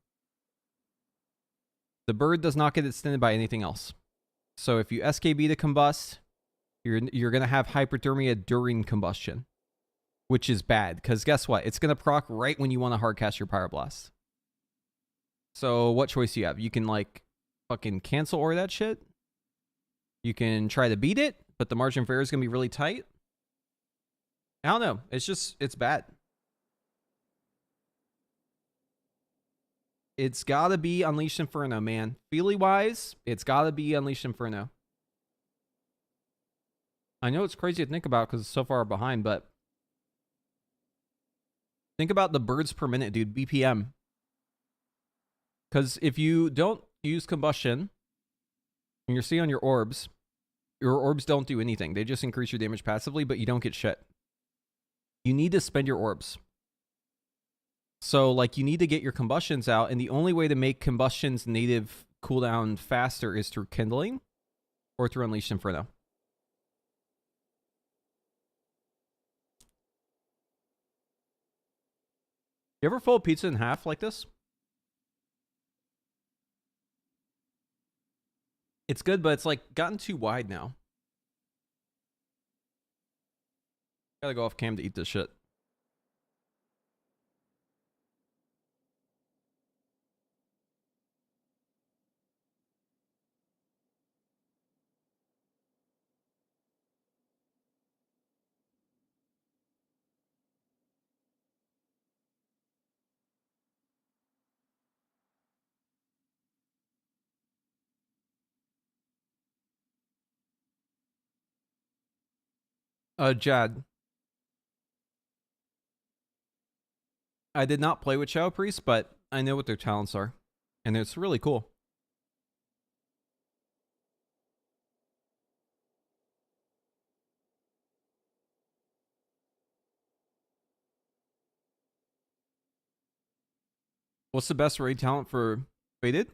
The bird does not get extended by anything else. So if you SKB to combust, you're going to have hyperthermia during combustion, which is bad because guess what? It's going to proc right when you want to hardcast your Pyroblast. So what choice do you have? You can like fucking cancel or that shit. You can try to beat it, but the margin for error is going to be really tight. I don't know. It's bad. It's got to be Unleashed Inferno, man. Feely wise, it's got to be Unleashed Inferno. I know it's crazy to think about because it's so far behind, but think about the birds per minute, dude. BPM. Because if you don't use combustion and you're seeing on your orbs don't do anything. They just increase your damage passively, but you don't get shit. You need to spend your orbs. So, like, you need to get your combustions out, and the only way to make combustion's native cooldown faster is through kindling or through Unleashed Inferno. You ever fold pizza in half like this? It's good, but it's like gotten too wide now. Gotta go off cam to eat this shit. Jad. I did not play with Shadow Priest, but I know what their talents are. And it's really cool. What's the best raid talent for Faded?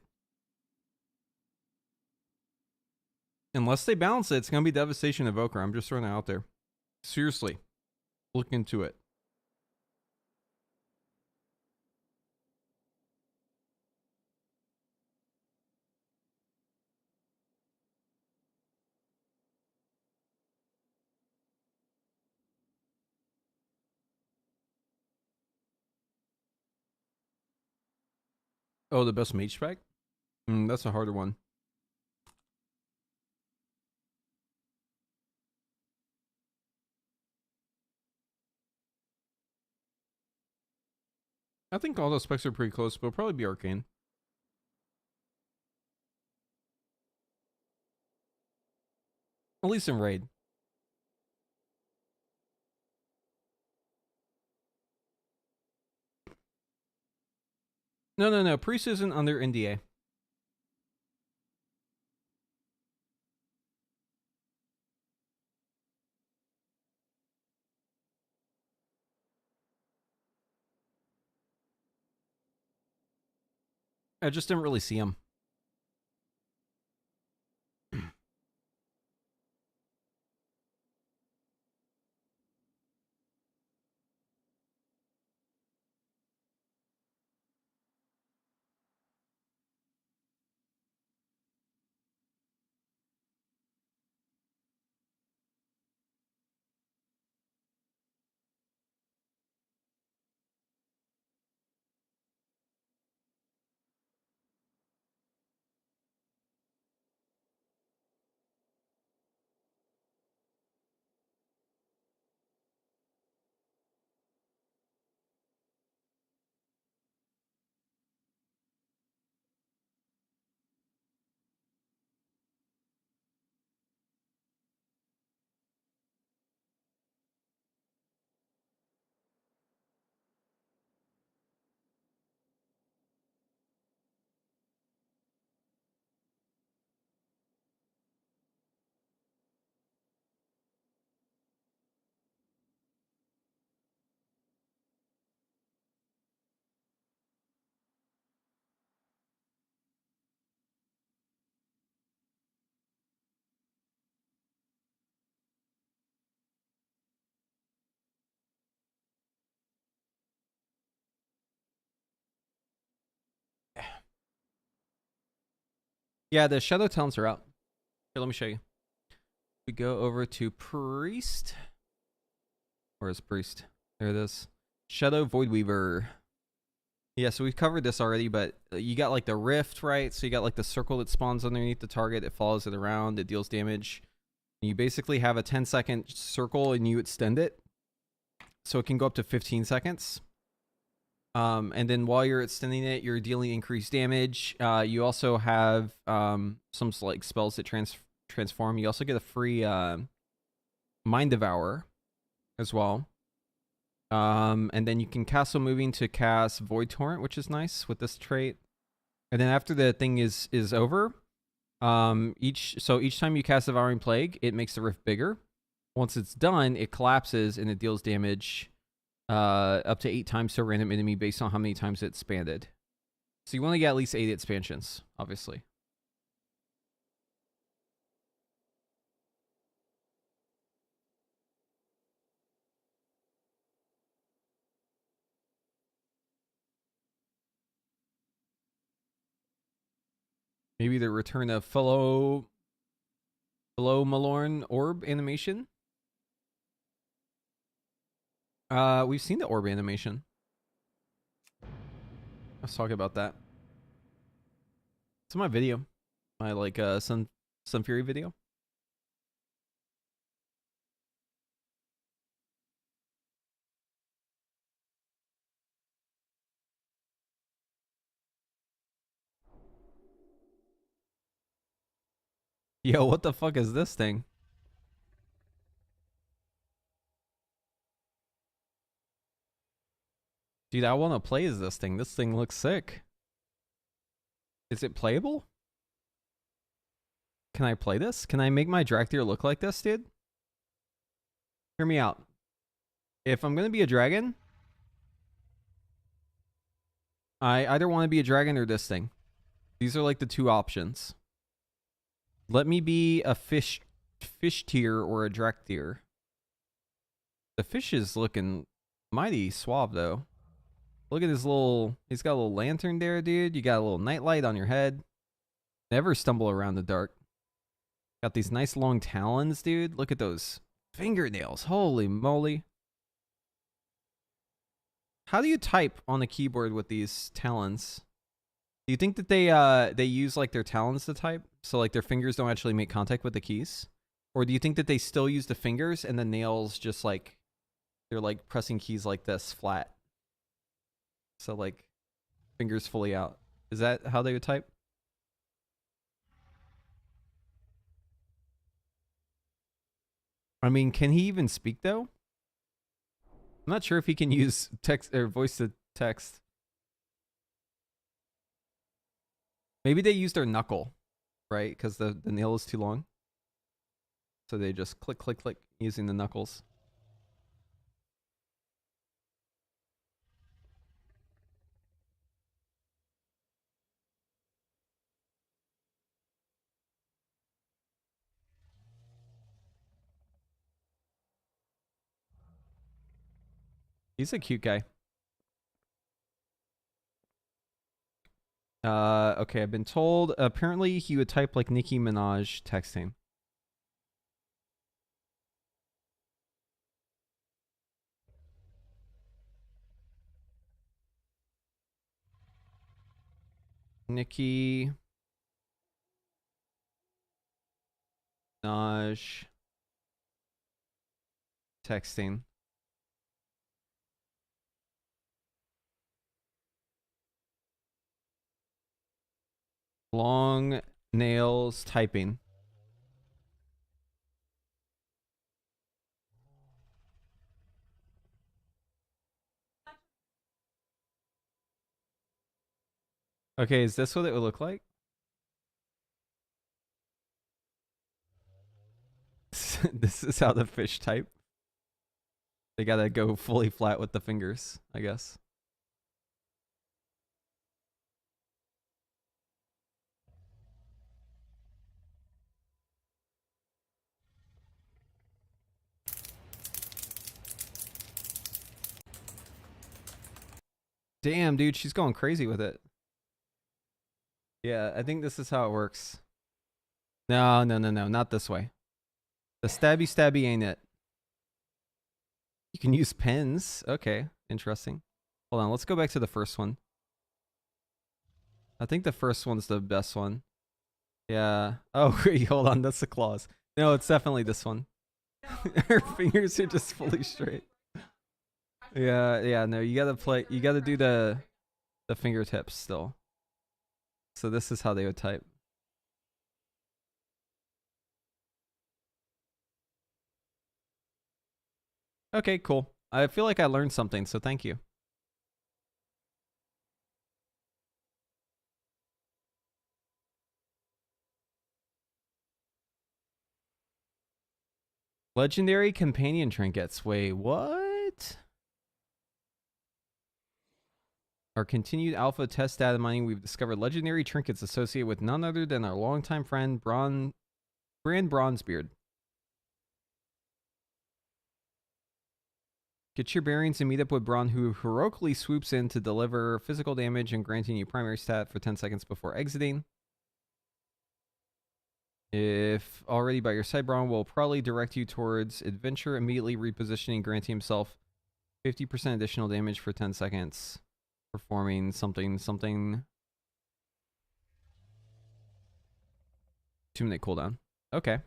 Unless they balance it, it's going to be Devastation Evoker. I'm just throwing it out there. Seriously. Look into it. Oh, the best mage spec? That's a harder one. I think all the specs are pretty close, but it'll probably be arcane. At least in raid. No. Priest isn't under NDA. I just didn't really see him. Yeah, the shadow talents are out. Here, let me show you. We go over to Priest. Where is Priest? There it is. Shadow Voidweaver. Yeah, so we've covered this already, but you got like the rift, right? So you got like the circle that spawns underneath the target. It follows it around. It deals damage. You basically have a 10-second circle and you extend it. So it can go up to 15 seconds. And then while you're extending it, you're dealing increased damage. You also have some like spells that transform. You also get a free Mind Devourer as well. And then you can castle moving to cast Void Torrent, which is nice with this trait. And then after the thing is over, each time you cast Devouring Plague, it makes the rift bigger. Once it's done, it collapses and it deals damage up to 8 times to a random enemy based on how many times it's expanded. So you want to get at least 8 expansions, obviously. Maybe the return of fellow Malorn orb animation. We've seen the orb animation. Let's talk about that. It's in my video. My like Sun Fury video. Yo, what the fuck is this thing? Dude, I want to play as this thing. This thing looks sick. Is it playable? Can I play this? Can I make my Draktyr look like this, dude? Hear me out. If I'm going to be a dragon, I either want to be a dragon or this thing. These are like the two options. Let me be a fish tier or a Draktyr. The fish is looking mighty suave though. Look at his little, he's got a little lantern there, dude. You got a little nightlight on your head. Never stumble around the dark. Got these nice long talons, dude. Look at those fingernails. Holy moly. How do you type on the keyboard with these talons? Do you think that they use like their talons to type? So like their fingers don't actually make contact with the keys? Or do you think that they still use the fingers and the nails just like, they're like pressing keys like this flat? So like fingers fully out. Is that how they would type? I mean, can he even speak though? I'm not sure if he can use text or voice to text. Maybe they use their knuckle, right? Because the nail is too long. So they just click, click, click using the knuckles. He's a cute guy. Okay, I've been told apparently he would type like Nicki Minaj texting. Nicki Minaj texting. Long nails typing. Okay, is this what it would look like? This is how the fish type. They gotta go fully flat with the fingers, I guess. Damn, dude, she's going crazy with it. Yeah, I think this is how it works. No, no, no, no, not this way. The stabby stabby ain't it. You can use pens. Okay, interesting. Hold on, let's go back to the first one. I think the first one's the best one. Yeah. Oh, wait, hold on, that's the claws. No, it's definitely this one. Her fingers are just fully straight. Yeah, yeah, no, you gotta do the fingertips still. So this is how they would type. Okay, cool. I feel like I learned something, so thank you. Legendary companion trinkets. Wait, what? Our continued alpha test data mining, we've discovered legendary trinkets associated with none other than our longtime friend Bran Bronzebeard. Get your bearings and meet up with Bron, who heroically swoops in to deliver physical damage and granting you primary stat for 10 seconds before exiting. If already by your side, Bron will probably direct you towards adventure, immediately repositioning, granting himself 50% additional damage for 10 seconds. Performing something. 2-minute cooldown. Okay.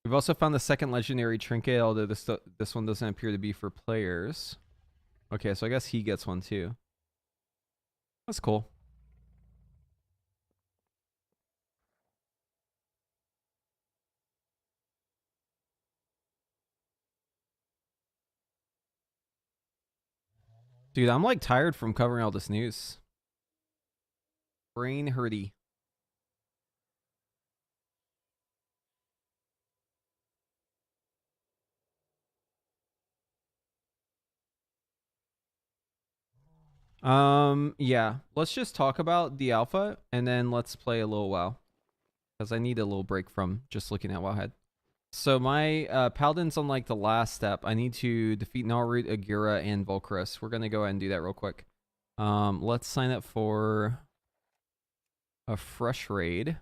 We've also found the second legendary trinket, although this one doesn't appear to be for players. Okay, so I guess he gets one too. That's cool. Dude, I'm like tired from covering all this news. Brain hurty. Yeah. Let's just talk about the alpha and then let's play a little WoW. Because I need a little break from just looking at Wowhead. So my Paladin's on like the last step. I need to defeat Nalroot, Agira, and Volcaris. We're gonna go ahead and do that real quick. Let's sign up for a fresh raid.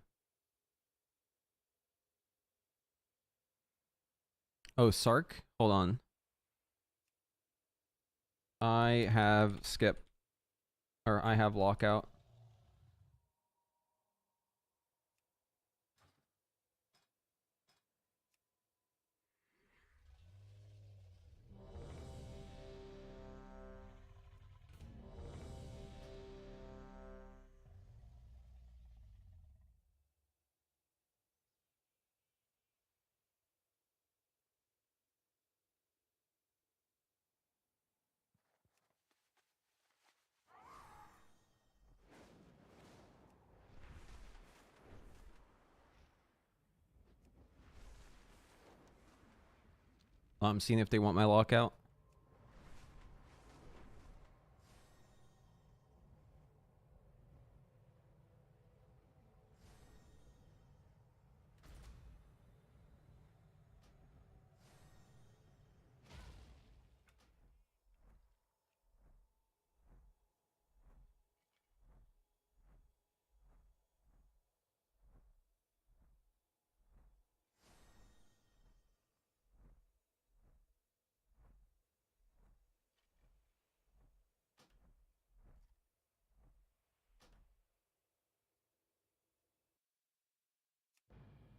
Oh, Sark? Hold on. I have skip. Or I have lockout. I'm seeing if they want my lockout.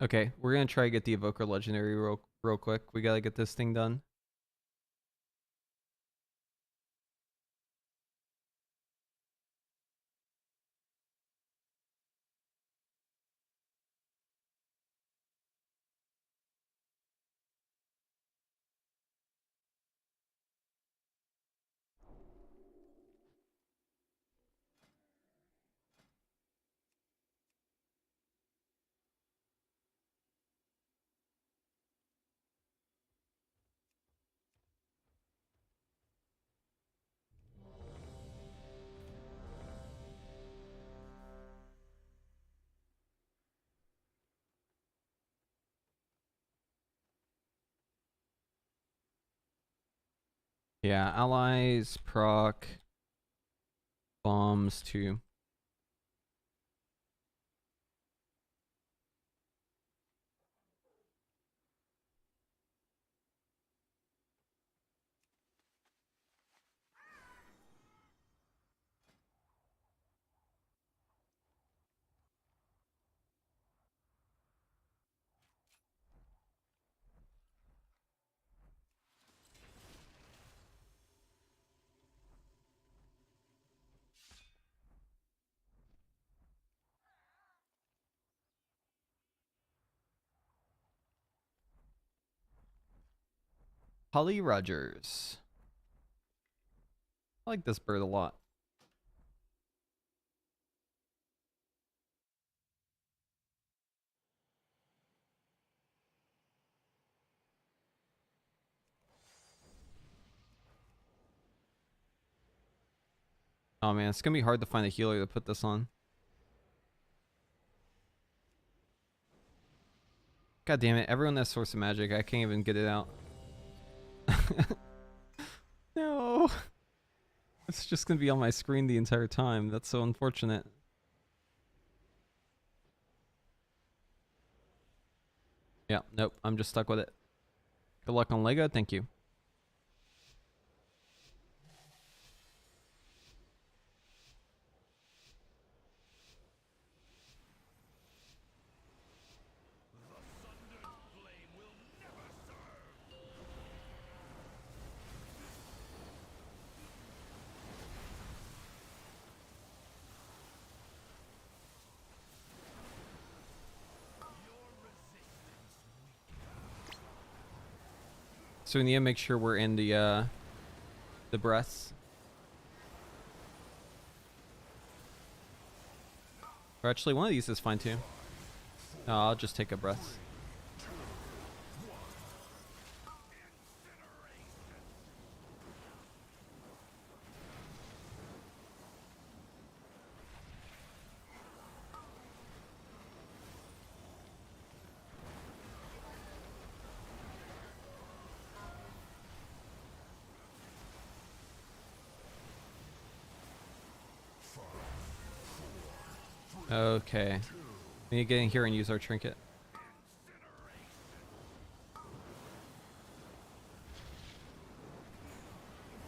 Okay, we're gonna try to get the Evoker Legendary real quick. We gotta get this thing done. Yeah, allies, proc, bombs too. Holly Rogers. I like this bird a lot. Oh man, it's gonna be hard to find a healer to put this on. God damn it, everyone has Source of Magic. I can't even get it out. No. It's just gonna be on my screen the entire time. That's so unfortunate. Yeah, nope, I'm just stuck with it. Good luck on Lego, thank you. So we need to make sure we're in the breaths. Or actually, one of these is fine too. No, I'll just take a breath. Okay. We need to get in here and use our trinket.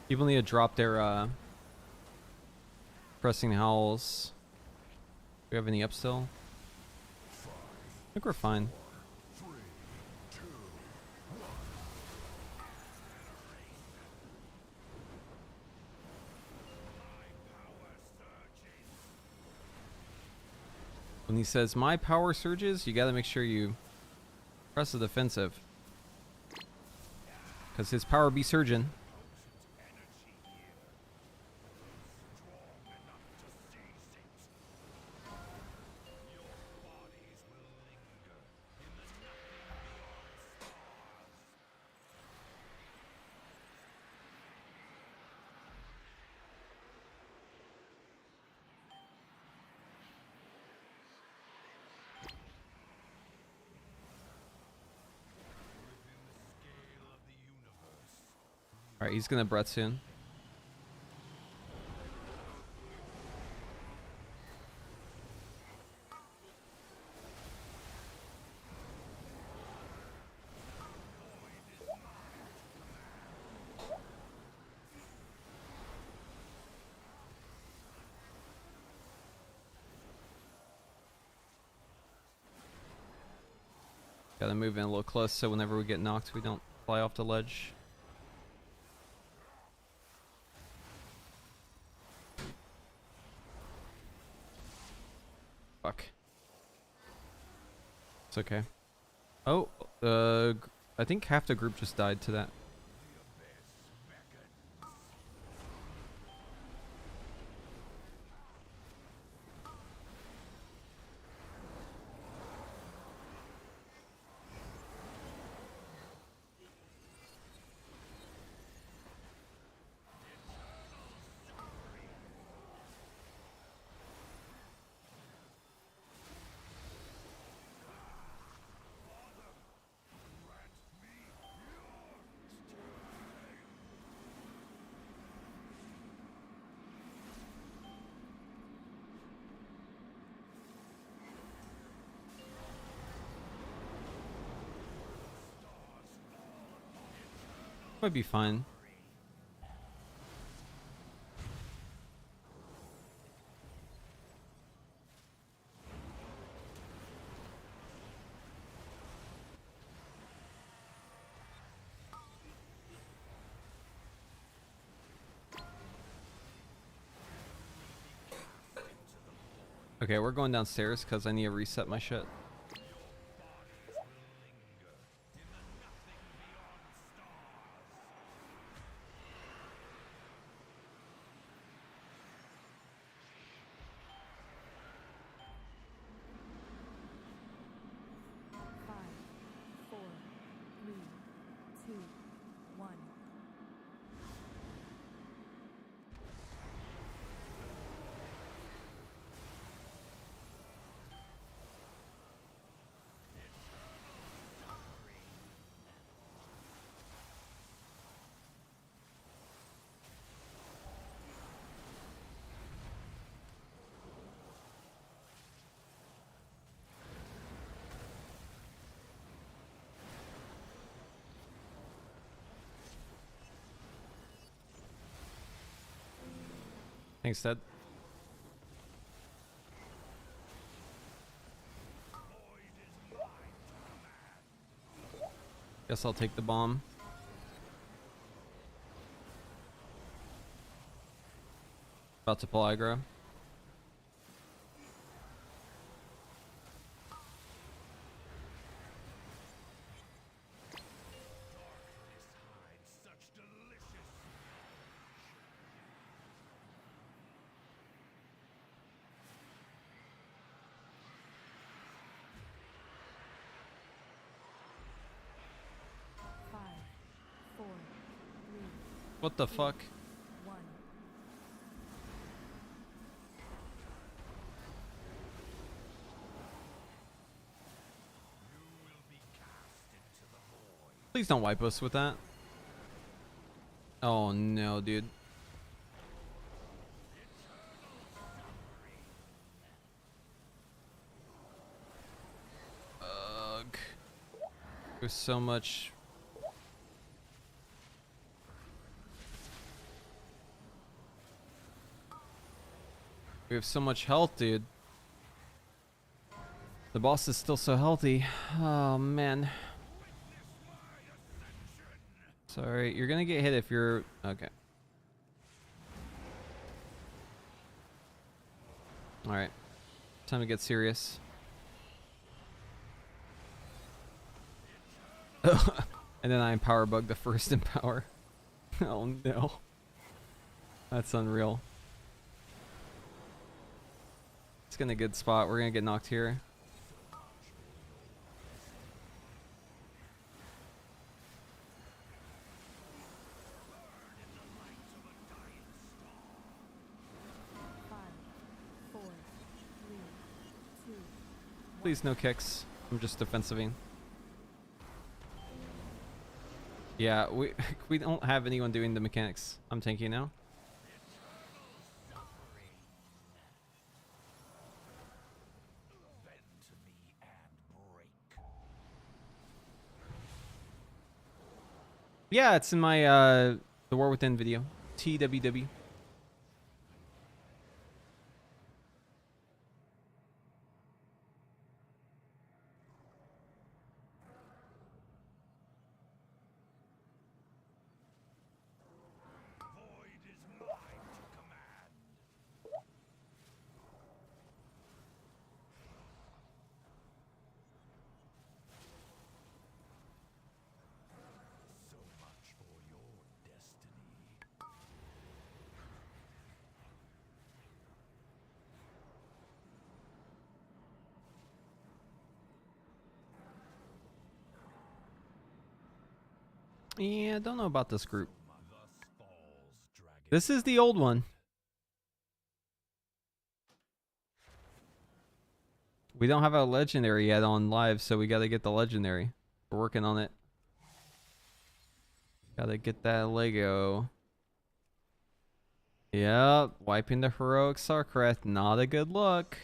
People need to drop their pressing howls. Do we have any up still? I think we're fine. When he says my power surges, you gotta make sure you press the defensive. Because his power be surging. All right, he's gonna breath soon. Gotta move in a little close so whenever we get knocked, we don't fly off the ledge. Fuck. It's okay. Oh, I think half the group just died to that. Might be fine. Okay, we're going downstairs because I need to reset my shit. Thanks, Ted. Guess I'll take the bomb. About to pull aggro. What the fuck? Please don't wipe us with that. Oh no, dude. Ugh. There's so much. We have so much health, dude. The boss is still so healthy. Oh man. Sorry, you're gonna get hit if you're okay. Alright. Time to get serious. And then I empower bug the first empower. Oh no. That's unreal. It's in a good spot. We're gonna get knocked here. Please no kicks. I'm just defensiving. Yeah, we we don't have anyone doing the mechanics. I'm tanking now. Yeah, it's in my the War Within video. TWW. Yeah, don't know about this group. This is the old one. We don't have a legendary yet on live, so we gotta get the legendary. We're working on it. Gotta get that Lego. Yep, wiping the heroic Sarkarath, not a good look.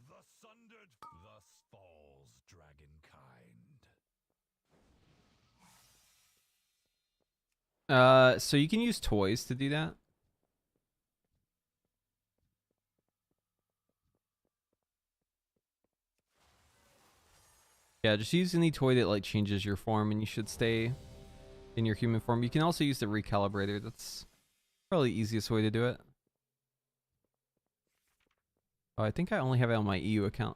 The sundered thus falls dragonkind. So you can use toys to do that. Yeah, just use any toy that like changes your form and you should stay in your human form. You can also use the recalibrator. That's probably the easiest way to do it. Oh, I think I only have it on my EU account.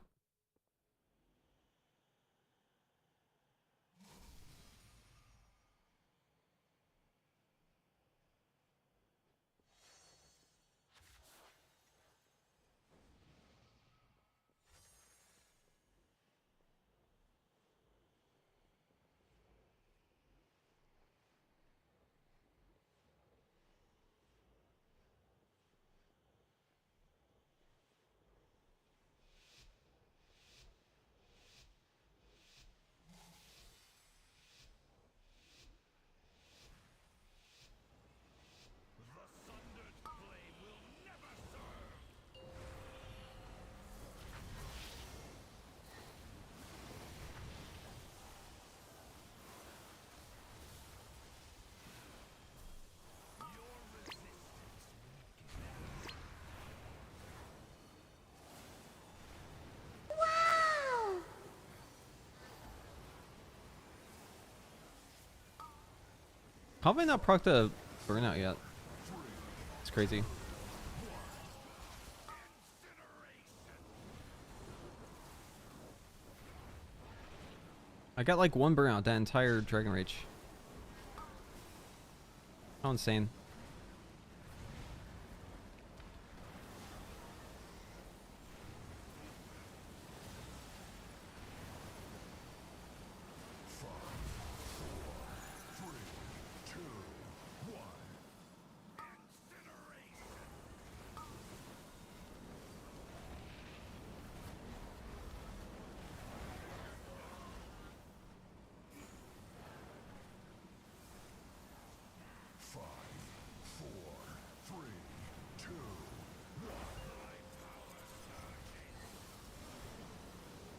How have I not proc the burnout yet? It's crazy. I got like one burnout that entire Dragon Rage. How insane.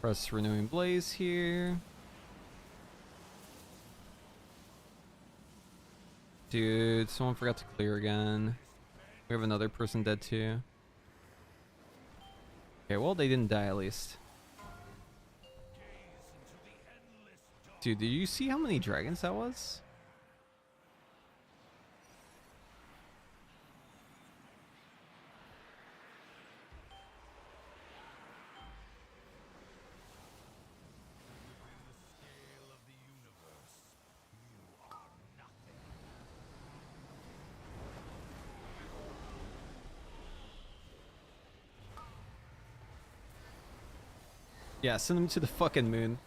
Press renewing blaze here. Dude, someone forgot to clear again. We have another person dead too. Okay, well, they didn't die at least. Dude, did you see how many dragons that was? Yeah, send them to the fucking moon.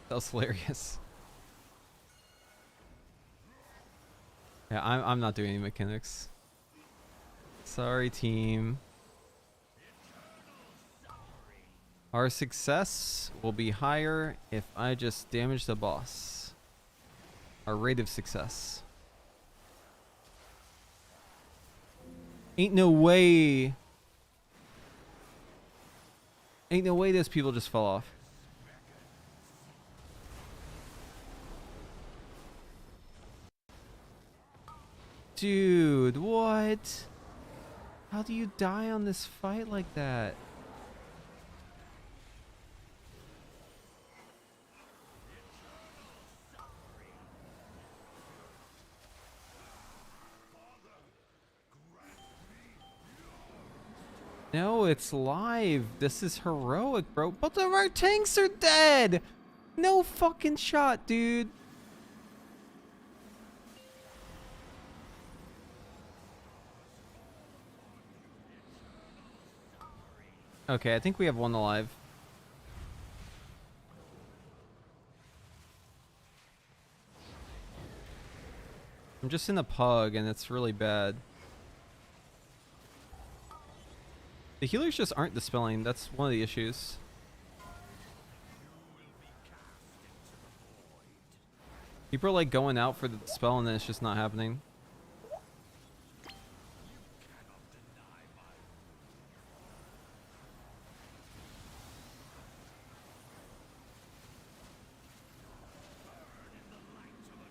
That was hilarious. Yeah, I'm not doing any mechanics. Sorry, team. Our success will be higher if I just damage the boss. Our rate of success. Ain't no way. Ain't no way those people just fell off. Dude, what? How do you die on this fight like that? No, it's live. This is heroic, bro. But our tanks are dead. No fucking shot, dude. Okay, I think we have one alive. I'm just in a pug and it's really bad. The healers just aren't dispelling. That's one of the issues. People are like going out for the spell and then it's just not happening.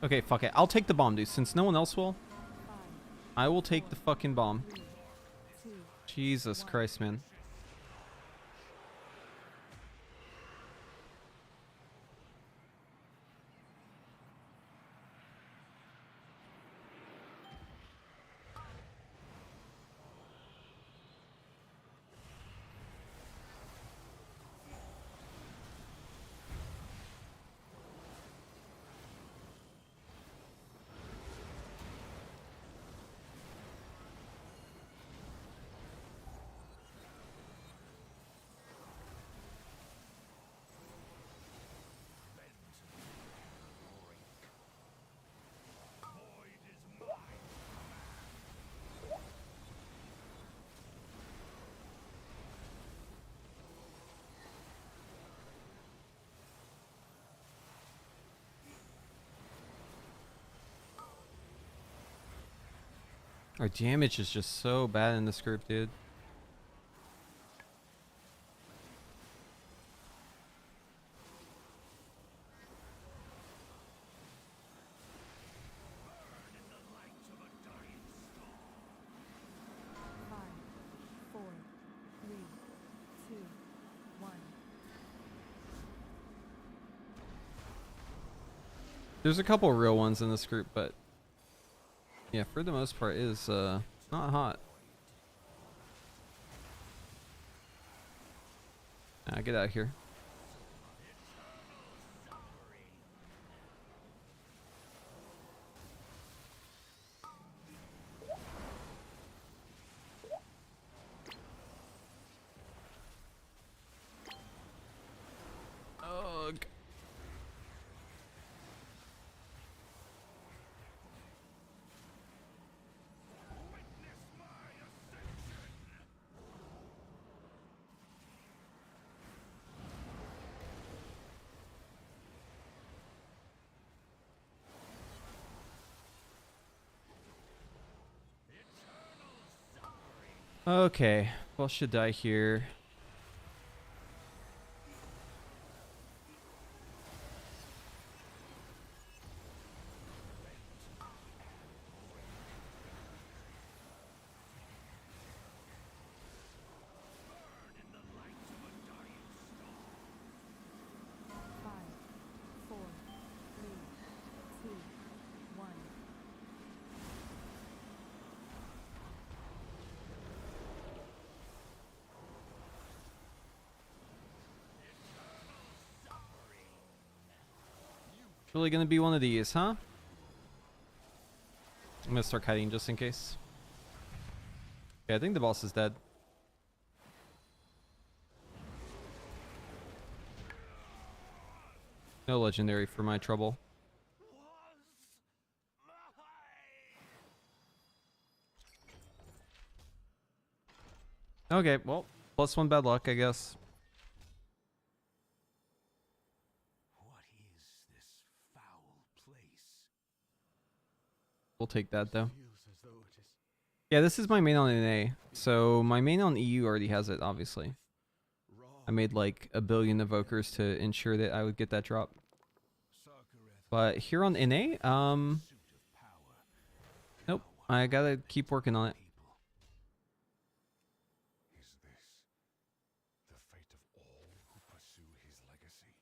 Okay, fuck it. I'll take the bomb, dude. Since no one else will, I will take the fucking bomb. Jesus Christ, man. Our damage is just so bad in this group, dude. There's a couple real ones in this group, but yeah, for the most part, it is not hot. Nah, get out of here. Ugh. Okay, well, should die here. Really gonna be one of these, huh? I'm gonna start kiting just in case. Okay, I think the boss is dead. No legendary for my trouble. Okay, well, +1 bad luck, I guess. What is this foul place? We'll take that though. Feels as though it is Yeah, this is my main on NA. So my main on EU already has it, obviously. raw. I made like a billion evokers to ensure that I would get that drop. Sarkareth, But here on NA, suit of power. nope, I gotta keep working on it. People. Is this the fate of all who pursue his legacy?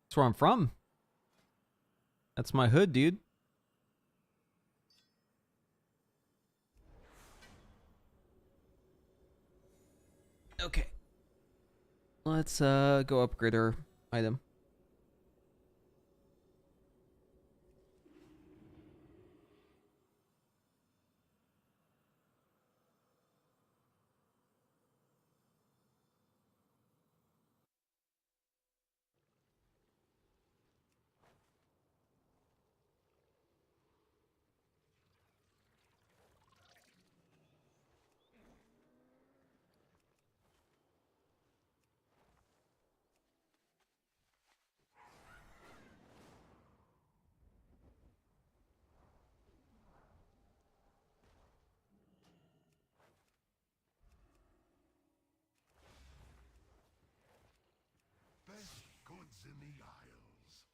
That's where I'm from. That's my hood, dude. Okay. Let's go upgrade our item. Best goods in the Isles.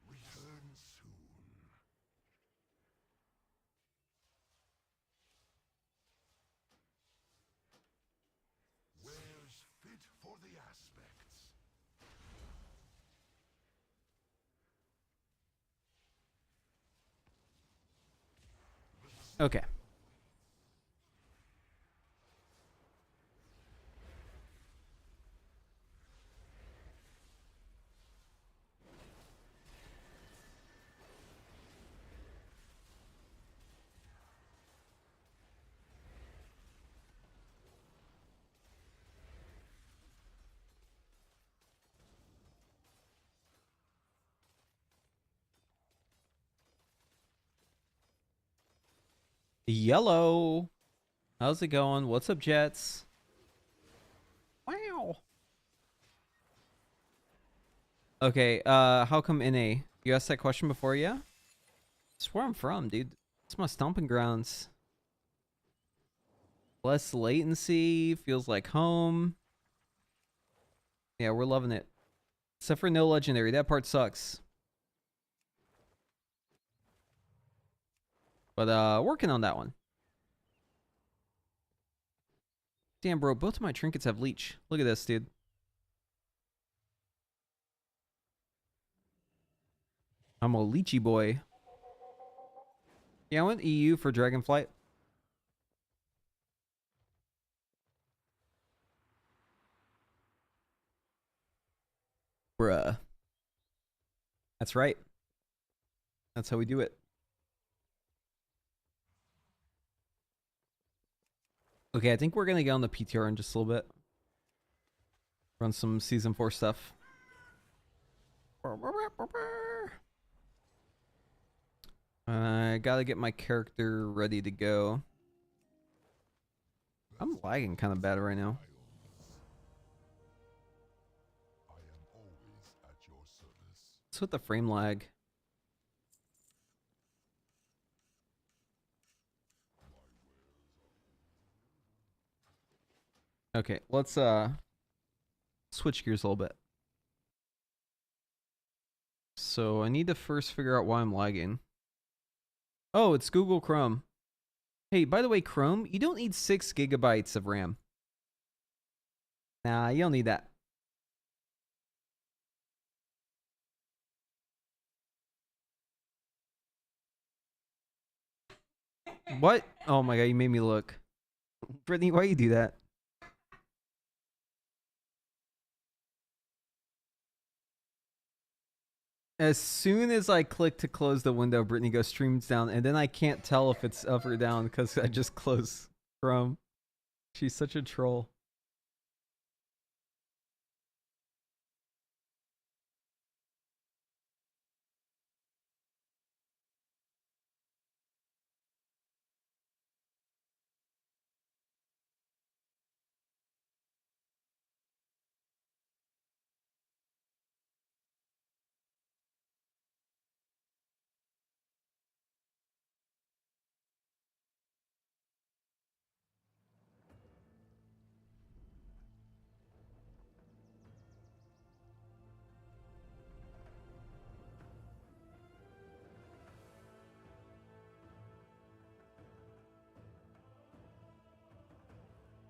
Return soon. Wares fit for the aspects. Okay. Yellow. How's it going? What's up, Jets? Wow. Okay, how come NA? You asked that question before, yeah? That's where I'm from, dude. It's my stomping grounds. Less latency, feels like home. Yeah, we're loving it. Except for no legendary. That part sucks. But working on that one. Damn, bro, both of my trinkets have leech. Look at this, dude. I'm a leechy boy. Yeah, I went EU for Dragonflight. Bruh. That's right. That's how we do it. Okay, I think we're gonna get on the PTR in just a little bit. Run some season 4 stuff. I gotta get my character ready to go. I'm lagging kind of bad right now. I am always at your service. What's with the frame lag? Okay, let's switch gears a little bit. So I need to first figure out why I'm lagging. Oh, it's Google Chrome. Hey, by the way, Chrome, you don't need 6 gigabytes of RAM. Nah, you don't need that. What? Oh my god, you made me look. Brittany, why you do that? As soon as I click to close the window, Brittany goes streams down, and then I can't tell if it's up or down because I just closed Chrome. She's such a troll.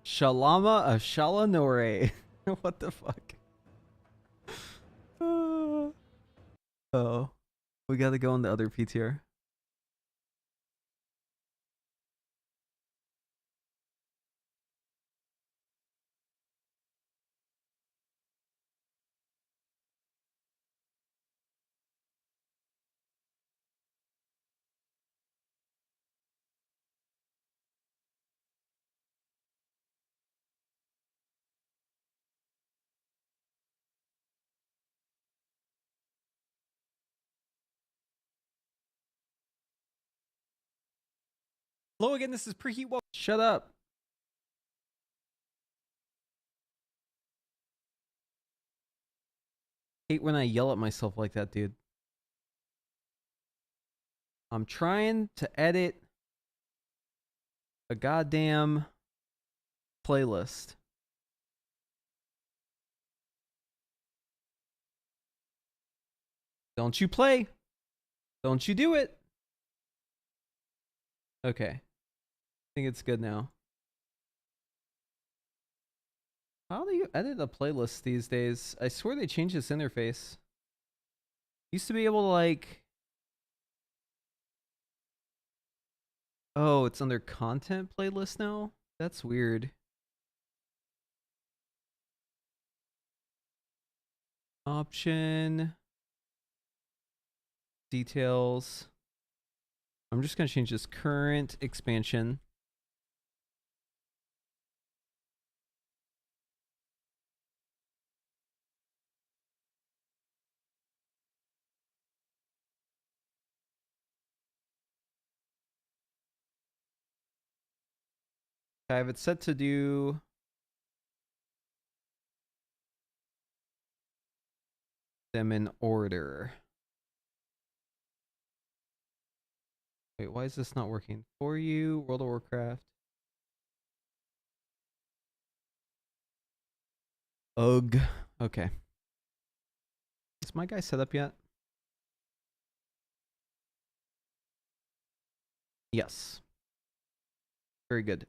Shalama Shalanore. What the fuck? Oh. We gotta go in the other PTR. Hello again, this is Preheat. Shut up. Hate when I yell at myself like that, dude. I'm trying to edit a goddamn playlist. Don't you play. Don't you do it. Okay. I think it's good now. How do you edit a playlist these days? I swear they changed this interface. Used to be able to like... Oh, it's under content playlist now? That's weird. Option. Details. I'm just going to change this current expansion. I have it set to do them in order. Wait, why is this not working? For you, World of Warcraft. Ugh. Okay. Is my guy set up yet? Yes. Very good.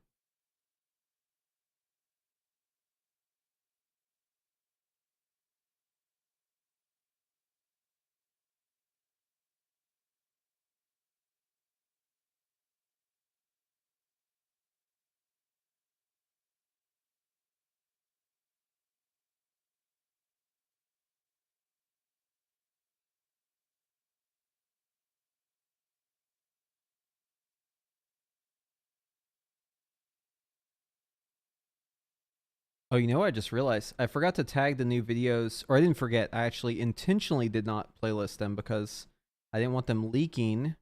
Oh, you know what I just realized? I forgot to tag the new videos, or I didn't forget. I actually intentionally did not playlist them because I didn't want them leaking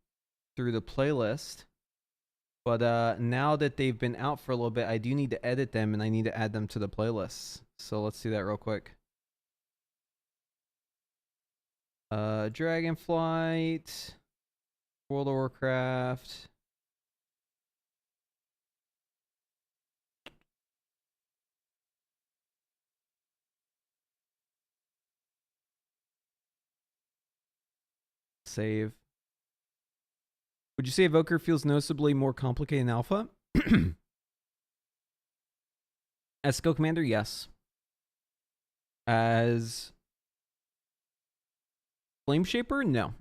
through the playlist. But now that they've been out for a little bit, I do need to edit them and I need to add them to the playlists. So let's do that real quick. Dragonflight, World of Warcraft. Save. Would you say Evoker feels noticeably more complicated in Alpha? As Skill Commander, yes. As Flame Shaper, no.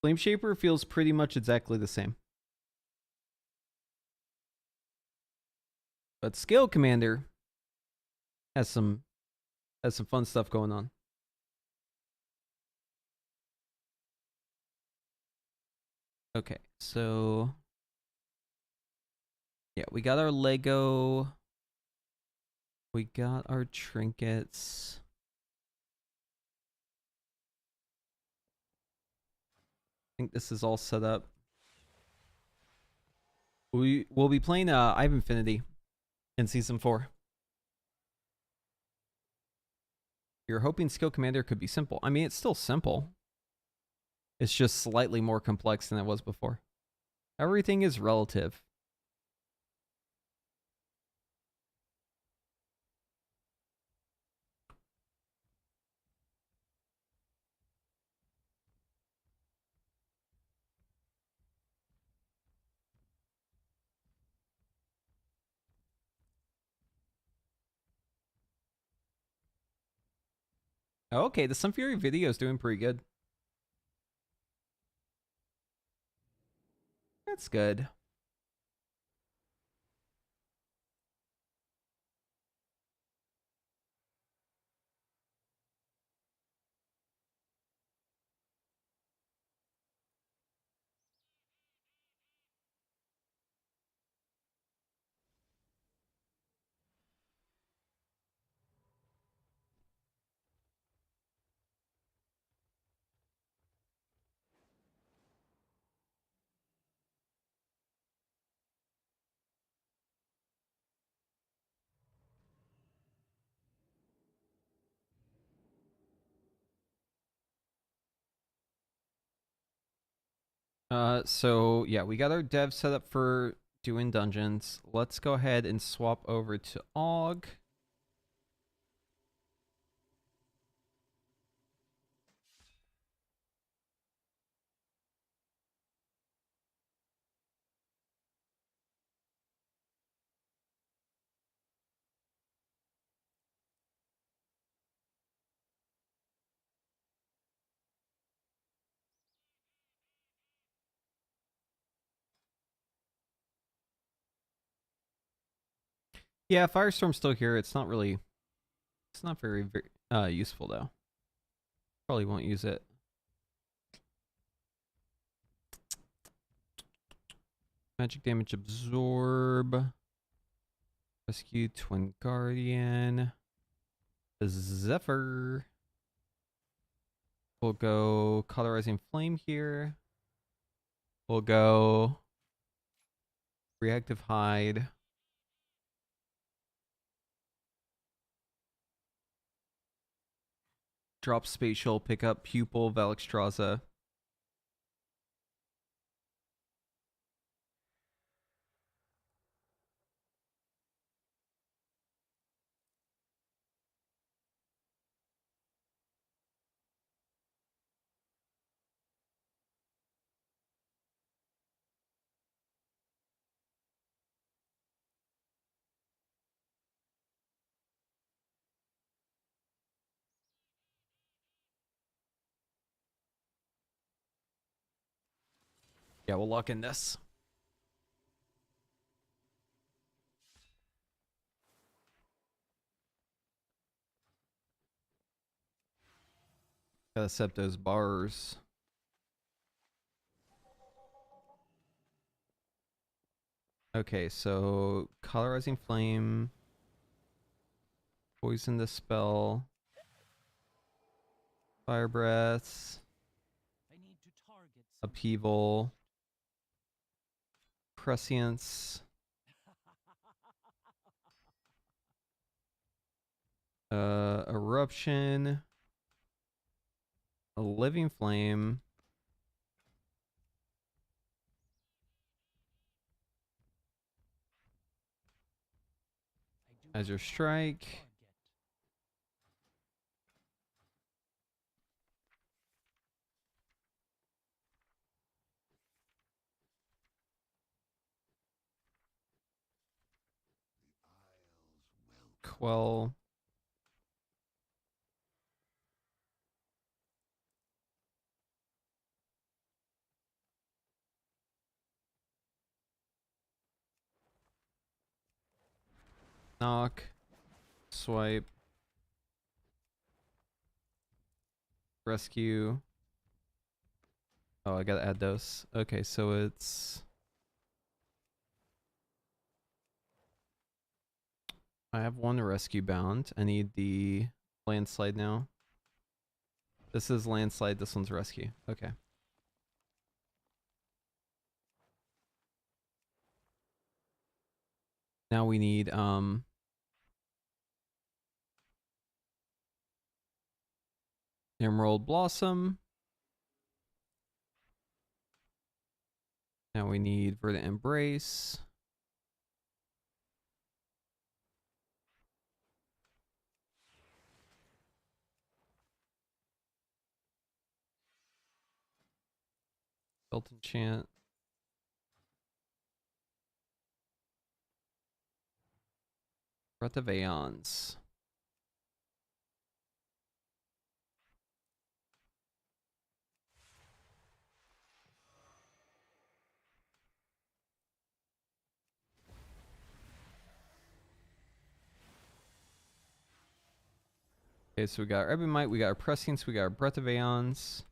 Flame Shaper feels pretty much exactly the same. But Scale Commander has some fun stuff going on. Okay, so yeah, we got our Lego. We got our trinkets. I think this is all set up. We'll be playing I have Infinity in season 4. You're hoping Skill Commander could be simple. I mean, it's still simple. It's just slightly more complex than it was before. Everything is relative. Okay, the Sun Fury video is doing pretty good. That's good. So yeah, we got our dev set up for doing dungeons. Let's go ahead and swap over to AUG. Yeah, Firestorm's still here. It's not very useful though. Probably won't use it. Magic damage absorb. Rescue Twin Guardian. Zephyr. We'll go Cauterizing Flame here. We'll go Reactive Hide. Drop Spatial, pick up Pupil, Valexstrasza. Yeah, we'll lock in this. Gotta set those bars. Okay, so colorizing flame, poison the spell, fire breaths, upheaval, prescience, eruption, a living flame, as your strike. Quell. Knock. Swipe. Rescue. Oh, I gotta add those. Okay, so it's... I have one rescue bound. I need the landslide now. This is landslide, this one's rescue. Okay. Now we need Emerald Blossom. Now we need Verdant Embrace. Belt Enchant. Breath of Aeons. Okay, so we got our Ebonite, we got our Prescience, we got our Breath of Aeons.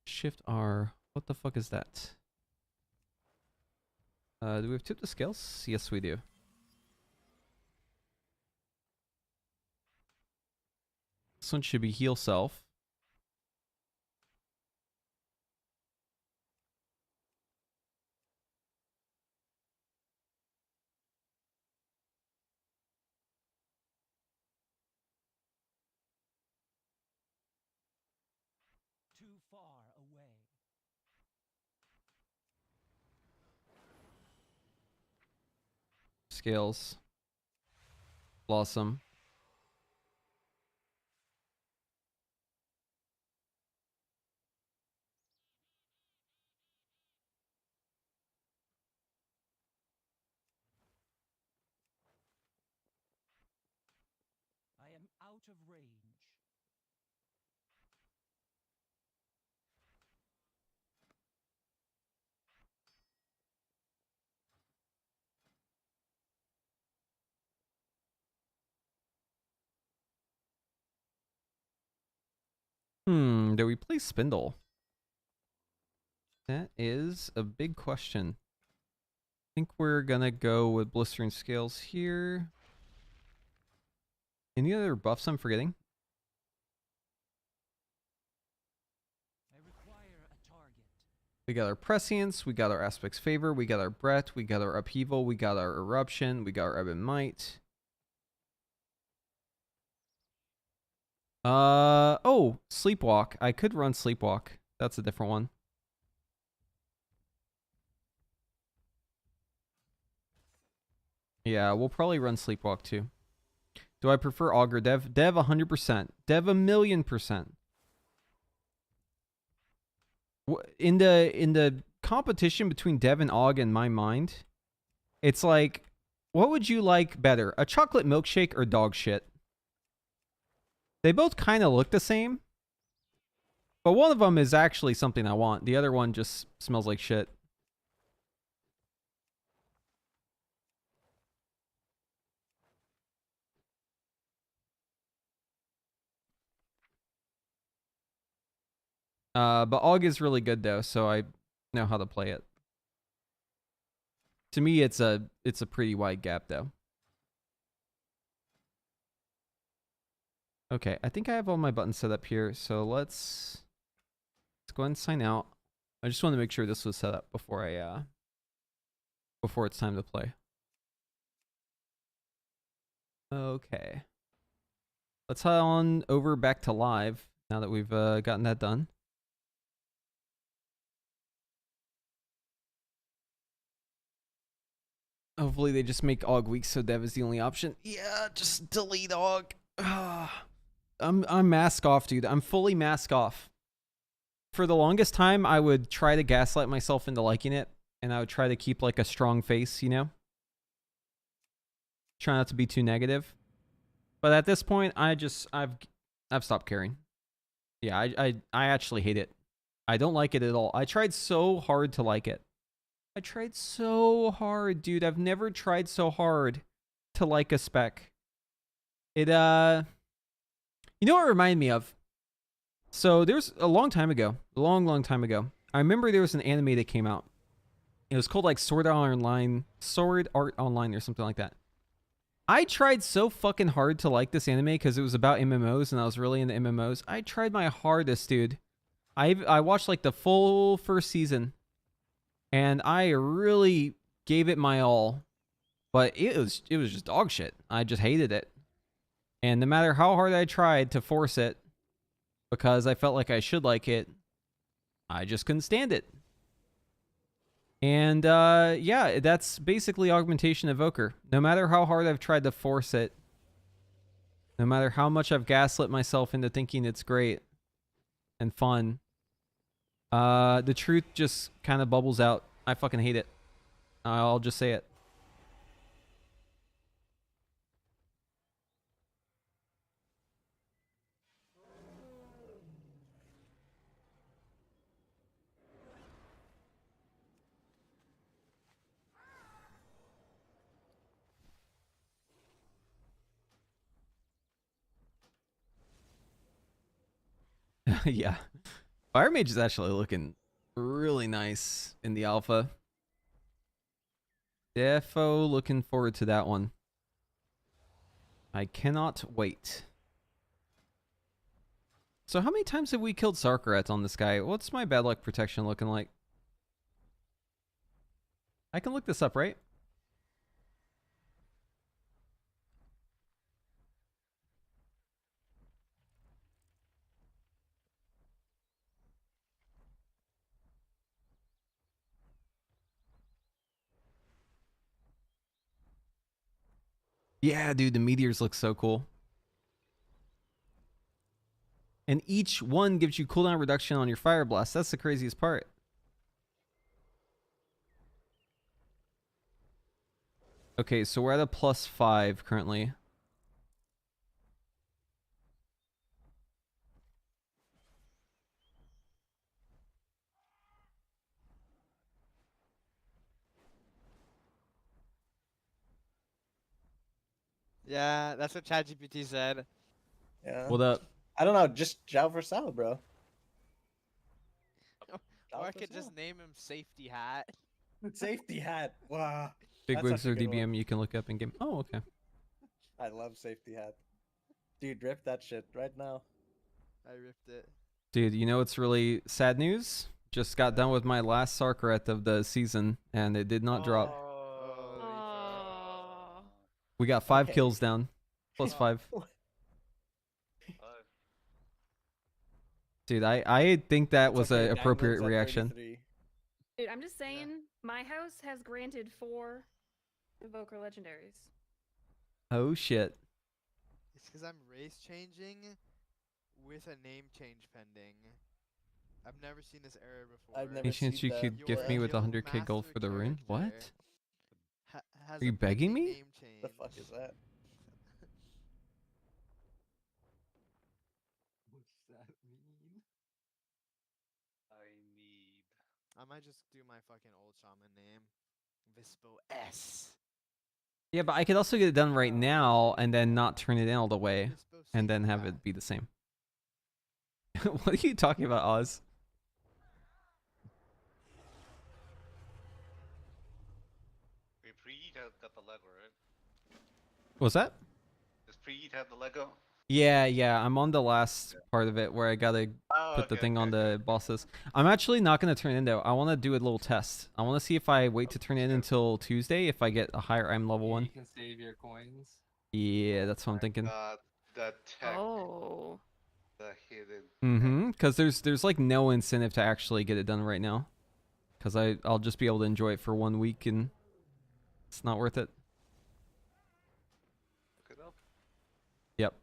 Shift R. What the fuck is that? Do we have Tip the Scales? Yes, we do. This one should be Heal Self. Too far away. Scales. Blossom. I am out of range. Do we play Spindle? That is a big question. I think we're gonna go with Blistering Scales here. Any other buffs I'm forgetting? I require a target. We got our Prescience, we got our Aspect's Favor, we got our Brett, we got our Upheaval, we got our Eruption, we got our Ebonite. Oh, Sleepwalk. I could run Sleepwalk. That's a different one. Yeah, we'll probably run Sleepwalk too. Do I prefer Augur? Dev 100%. Dev 1,000,000%. In the competition between Dev and Aug in my mind, it's like, what would you like better? A chocolate milkshake or dog shit? They both kind of look the same. But one of them is actually something I want. The other one just smells like shit. But Aug is really good though, so I know how to play it. To me, it's a pretty wide gap though. Okay, I think I have all my buttons set up here, so let's go ahead and sign out. I just want to make sure this was set up before before it's time to play. Okay. Let's head on over back to live now that we've gotten that done. Hopefully they just make AUG weak so dev is the only option. Yeah, just delete AUG. I'm mask off, dude. I'm fully mask off. For the longest time, I would try to gaslight myself into liking it, and I would try to keep like a strong face, you know? Try not to be too negative. But at this point, I've stopped caring. Yeah, I actually hate it. I don't like it at all. I tried so hard to like it. I tried so hard, dude. I've never tried so hard to like a spec. It, you know what it reminded me of? So there's a long time ago, long time ago, I remember there was an anime that came out. It was called like Sword Art Online or something like that. I tried so fucking hard to like this anime because it was about MMOs and I was really into MMOs. I tried my hardest, dude. I watched like the full first season and I really gave it my all, but it was just dog shit. I just hated it. And no matter how hard I tried to force it, because I felt like I should like it, I just couldn't stand it. And yeah, that's basically Augmentation Evoker. No matter how hard I've tried to force it, no matter how much I've gaslit myself into thinking it's great and fun, the truth just kind of bubbles out. I fucking hate it. I'll just say it. Yeah. Fire Mage is actually looking really nice in the alpha. Defo looking forward to that one. I cannot wait. So how many times have we killed Sarkarats on this guy? What's my bad luck protection looking like? I can look this up, right? Yeah, dude, the meteors look so cool. And each one gives you cooldown reduction on your fire blast. That's the craziest part. Okay, so we're at a +5 currently. Yeah, that's what ChatGPT said. Yeah. What up? I don't know. Just Jao for Sal, bro. Or I could just name him Safety Hat. Safety hat. Wow. Big That's wigs such a or good DBM one. you can look up in game. Oh, okay. I love safety hat. Dude, rip that shit right now. I ripped it. Dude, you know what's really sad news? Just got done with my last Sarkarat of the season, and it did not drop. We got 5 Okay. kills down. +5. Dude, I think that was okay, an appropriate Danglin's at reaction. 33. Dude, I'm just saying, my house has granted 4 Evoker legendaries. Oh shit. It's because I'm race changing with a name change pending. I've never seen this error before. I've never Any chance seen you that. could gift me with Your 100k gold master for the rune? What? character has Are you a begging pending me? name change. The fuck is that? What's that mean? I need. I might just do my fucking old shaman name. Vispo S. Yeah, but I could also get it done right now and then not turn it in all the way Vispo and then have Safety it be the same. What are you talking about, Oz? What's that? Does Preheat have the Lego? Yeah, I'm on the last part of it where I gotta put the thing on the bosses. I'm actually not gonna turn in though. I want to do a little test. I want to see if I wait to turn in until Tuesday if I get a higher item level one. You can save your coins. Yeah, that's what I'm thinking. The tech. Oh. The hidden. Mm-hmm. Because there's like no incentive to actually get it done right now. Because I'll just be able to enjoy it for 1 week and it's not worth it. Look it up. Yep.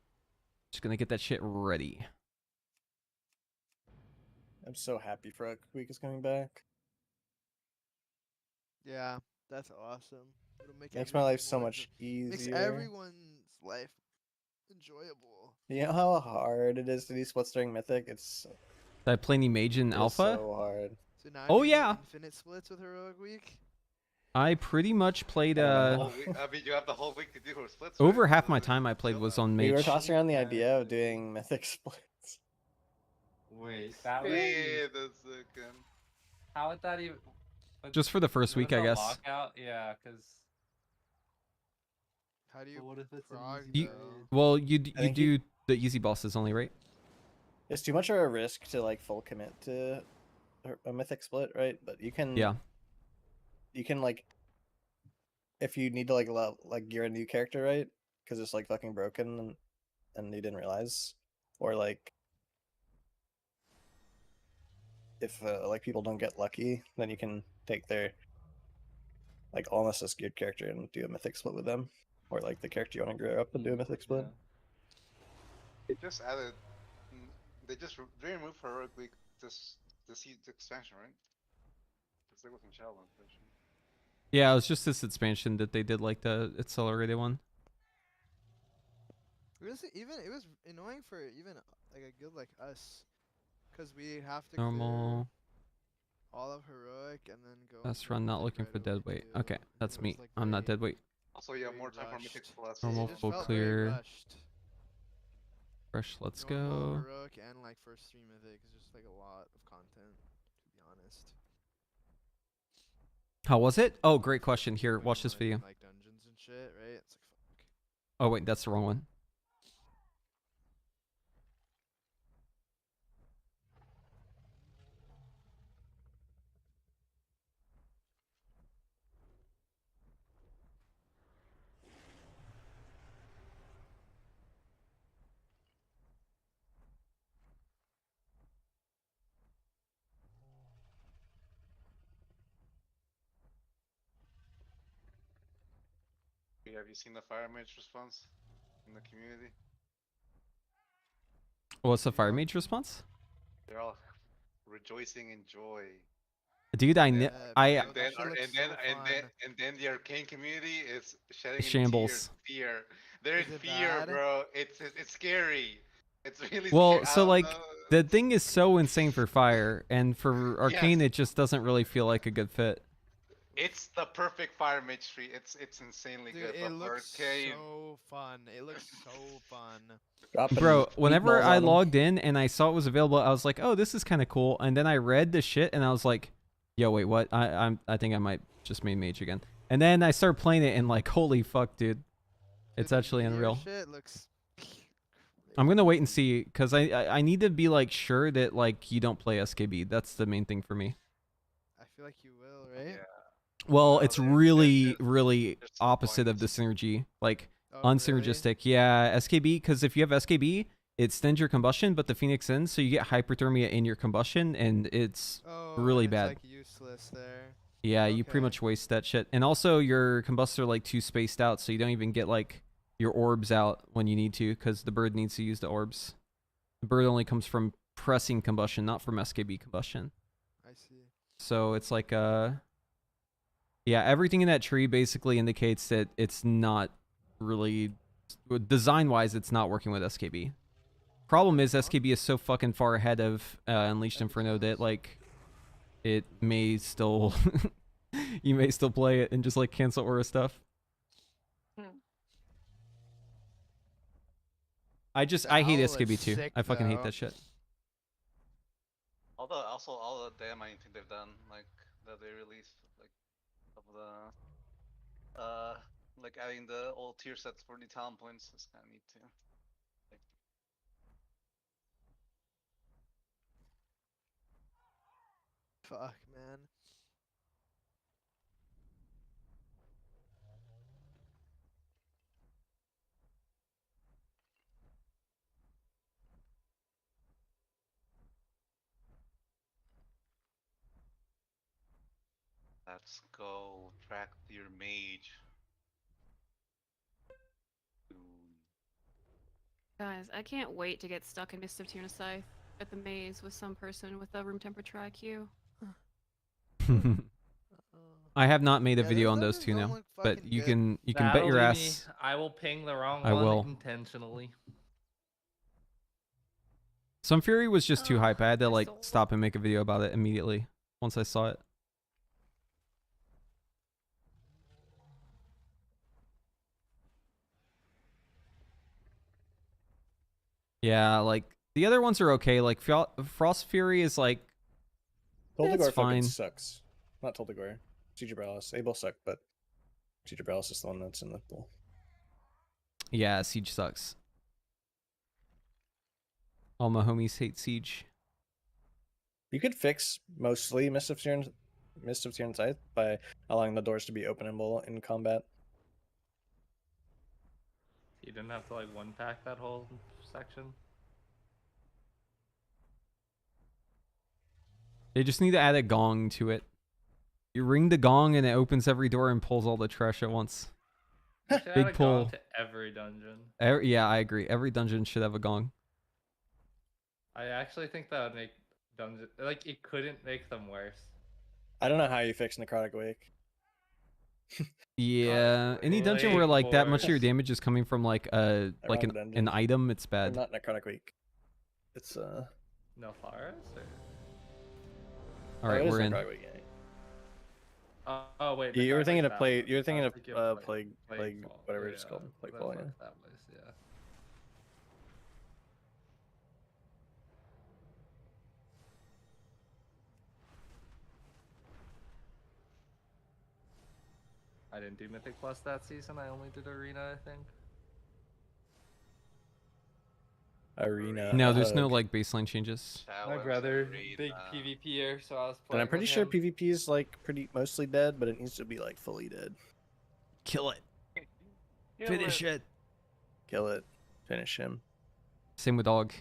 Just gonna get that shit ready. I'm so happy Frog Week is coming back. Yeah, that's awesome. It'll make Makes my life so more much Makes easier. everyone's life enjoyable. You know how hard it is to do splits during Mythic? It's Did I play any mage in alpha? so hard. So now Oh, you're doing yeah. infinite splits with Heroic Week? I pretty much played I mean, you have the whole week to do her splits. over half my time I played was on We were mage. tossing around the idea of doing Mythic splits. Wait, that would Wait be... a second. How would that even... Just for the first week, I guess. Lockout? Yeah, because... How do you what if it's frog an easy though? Well, you I you think do the easy bosses only, right? It's too much of a risk to like full commit to a Mythic split, right? But you can like if you need to like gear a new character, right? Because it's like fucking broken and you didn't realize, or like if like people don't get lucky, then you can take their like almost a geared character and do a Mythic split with them, or like the character you want to grow up and do a Mythic split. They just added... They just removed Heroic Week this expansion, right? Because there wasn't challenge. Yeah, it was just this expansion that they did like the accelerated one. It was annoying for even like a guild like us, because we have to Normal. clear all of Heroic and then go. That's into run, not Mythic looking right for away dead weight. too, Okay, and that's it me. was, like, I'm not very- dead weight. Also, you have very more time for rushed. Mythic Plus. Normal, It just full felt very clear. rushed. Fresh, let's Normal, go. Heroic, and like first 3 Mythic is just like a lot of content, to be honest. How was it? Oh, great question. Here, When you watch this wanna do, video. like dungeons and shit, right? It's like fuck. Oh wait, that's the wrong one. Have you seen the Fire Mage response in the community? What's the fire mage response? They're all rejoicing in joy. Dude, I Yeah, I bro, And then, that shit looks and then the arcane community is shedding in Shambles. tears, fear. There's Is it fear, bad? bro. It's scary. It's really well, scary. so like the thing is so insane for fire, and for arcane, Yes. it just doesn't really feel like a good fit. It's the perfect fire mage tree. It's insanely Dude, good. it But looks arcane, so fun. It looks so fun. Dropping Bro, whenever meatballs I on 'em. logged in and I saw it was available, I was like, "Oh, this is kind of cool." And then I read the shit, and I was like, "Yo, wait, what? I think I might just main mage again." And then I started playing it, and like, holy fuck, dude, it's Dude, the actually meteor unreal. Shit looks I'm gonna wait and see, cause I need to be like sure that like you don't play SKB. That's the main thing for me. I feel like you will, right? yeah. Well, Well, it's there's- really, there's- really there's some opposite of the points. synergy. Like Oh, really? unsynergistic. Yeah, SKB, because if you have SKB, it extends your combustion, but the Phoenix ends, so you get hyperthermia in your combustion, and it's Oh, really and it's, bad. like useless there. Yeah, you pretty Okay. much waste that shit. And also your combustors are like too spaced out, so you don't even get like your orbs out when you need to, because the bird needs to use the orbs. The bird only comes from pressing combustion, not from SKB combustion. I see. So it's like yeah, everything in that tree basically indicates that it's not really design-wise, it's not working with SKB. Problem is SKB is so fucking far ahead of Unleashed Inferno that like it may still you may still play it and just like cancel Aura stuff. I The hate owl SKB is too. sick, I fucking hate though. that shit. all the damn anything they've done, like that they released, like of the Like adding the old tier sets for the talent points is kind of neat too. Like, Fuck, man. let's go track your mage. Guys, I can't wait to get stuck in Mist of Tunisite at the maze with some person with a room temperature IQ. I have not made a Yeah, video those on those dungeons two don't now, look but fucking you good. can bet That'll your be ass. me. I will ping the wrong I one will. intentionally. Some Fury was just too hype. I had to my like soul. stop and make a video about it immediately once I saw it. Yeah, like the other ones are okay. Like Frost Fury is like Toldagor it's fucking fine. sucks. Not Toldagor. Siege of Bralis. They both suck, but Siege of Bralis is the one that's in the pool. Yeah, Siege sucks. All my homies hate Siege. You could fix mostly Mist of Searing Scythe by allowing the doors to be openable in combat. You didn't have to like one pack that whole section. They just need to add a gong to it. You ring the gong and it opens every door and pulls all the trash at once. You should add Big a pull. gong to every dungeon. Yeah, I agree. Every dungeon should have a gong. I actually think that would make dungeon like it couldn't make them worse. I don't know how you fix Necrotic Wake. Yeah, any dungeon where like that much of your damage is coming from like an item, it's Or bad. not Necrotic Wake. It's No forest or... All right, it is we're in. Necrotic Wake, yeah. Oh wait, You were Necrotic thinking Wake's of that Plague. one. You were thinking I of was thinking Plague, whatever it's called, that's Plaguefall. Yeah. like that place, yeah. I didn't do Mythic Plus that season. I only did Arena, I think. Arena. No, there's no like baseline changes. My brother, big PvPer, so I was And playing I'm pretty with sure him. PvP is like mostly dead, but it needs to be like fully dead. Kill it. Finish it. Kill it. Finish him. Same with dog.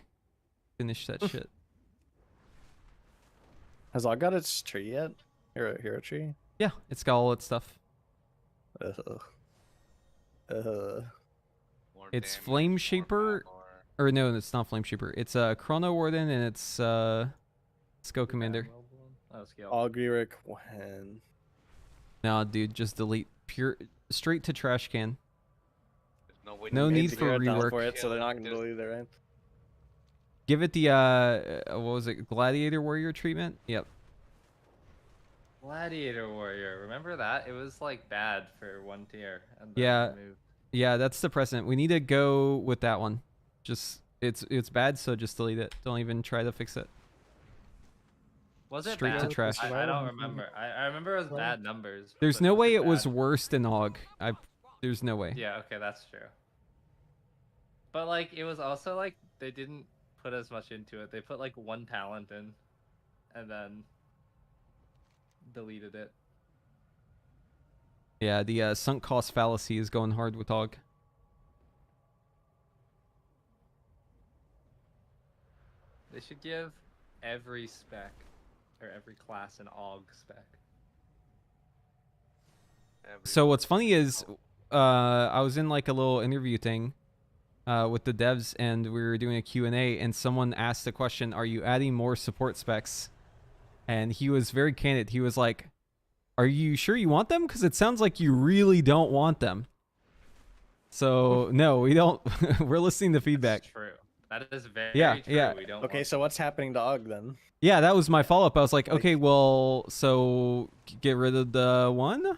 Finish that shit. Has Log got its tree yet? Hero tree? Yeah, it's got all its stuff. It's Flame Shaper, or no, it's not Flame Shaper. It's Chrono Warden and it's Skill Commander. Augury Quen. No, dude, just delete straight to trash can. No, No need for Figure out rework. for it, so they're not gonna delete it, right? Give it the what was it, Gladiator Warrior treatment? Yep. Gladiator Warrior, remember that? It was like bad for one tier. And then Yeah, removed. yeah, that's the precedent. We need to go with that one. Just it's bad, so just delete it. Don't even try to fix it. Was it Straight to bad? trash. I don't remember. I remember it was bad numbers. There's but no way it it was bad? worse than Og. There's no way. Yeah, okay, that's true. But like, it was also like they didn't put as much into it. They put like one talent in, and then deleted it. Yeah, the sunk cost fallacy is going hard with Og. They should give every spec or every class an AUG spec. So what's funny is, I was in like a little interview thing, with the devs, and we were doing a Q&A, and someone asked the question, "Are you adding more support specs?" And he was very candid. He was like, "Are you sure you want them? Because it sounds like you really don't want them." So no, we don't. We're listening to feedback. That's true. That is very Yeah, true. yeah. We don't Okay, want so what's happening to Og then? Yeah, that was my follow-up. I was like, okay, well, so get rid of the one?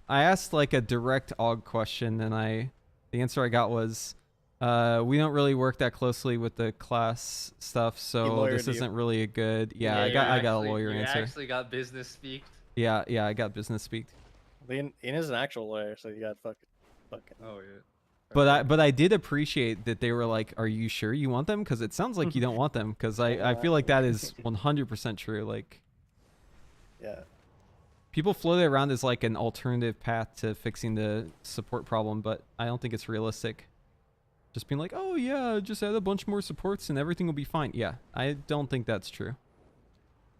I asked like a direct Og question, and the answer I got was, we don't really work that closely with the class stuff, so this isn't really a good. Yeah, I got a lawyer you answer. actually got business speak. Yeah, I got business speak. Ian is an actual lawyer, so you got fucking. Oh yeah. But I did appreciate that they were like, "Are you sure you want them?" Because it sounds like you don't want them. Because I feel like that is 100% true. Like, yeah, people float it around as like an alternative path to fixing the support problem, but I don't think it's realistic. Just being like, "Oh yeah, just add a bunch more supports and everything will be fine." Yeah, I don't think that's true.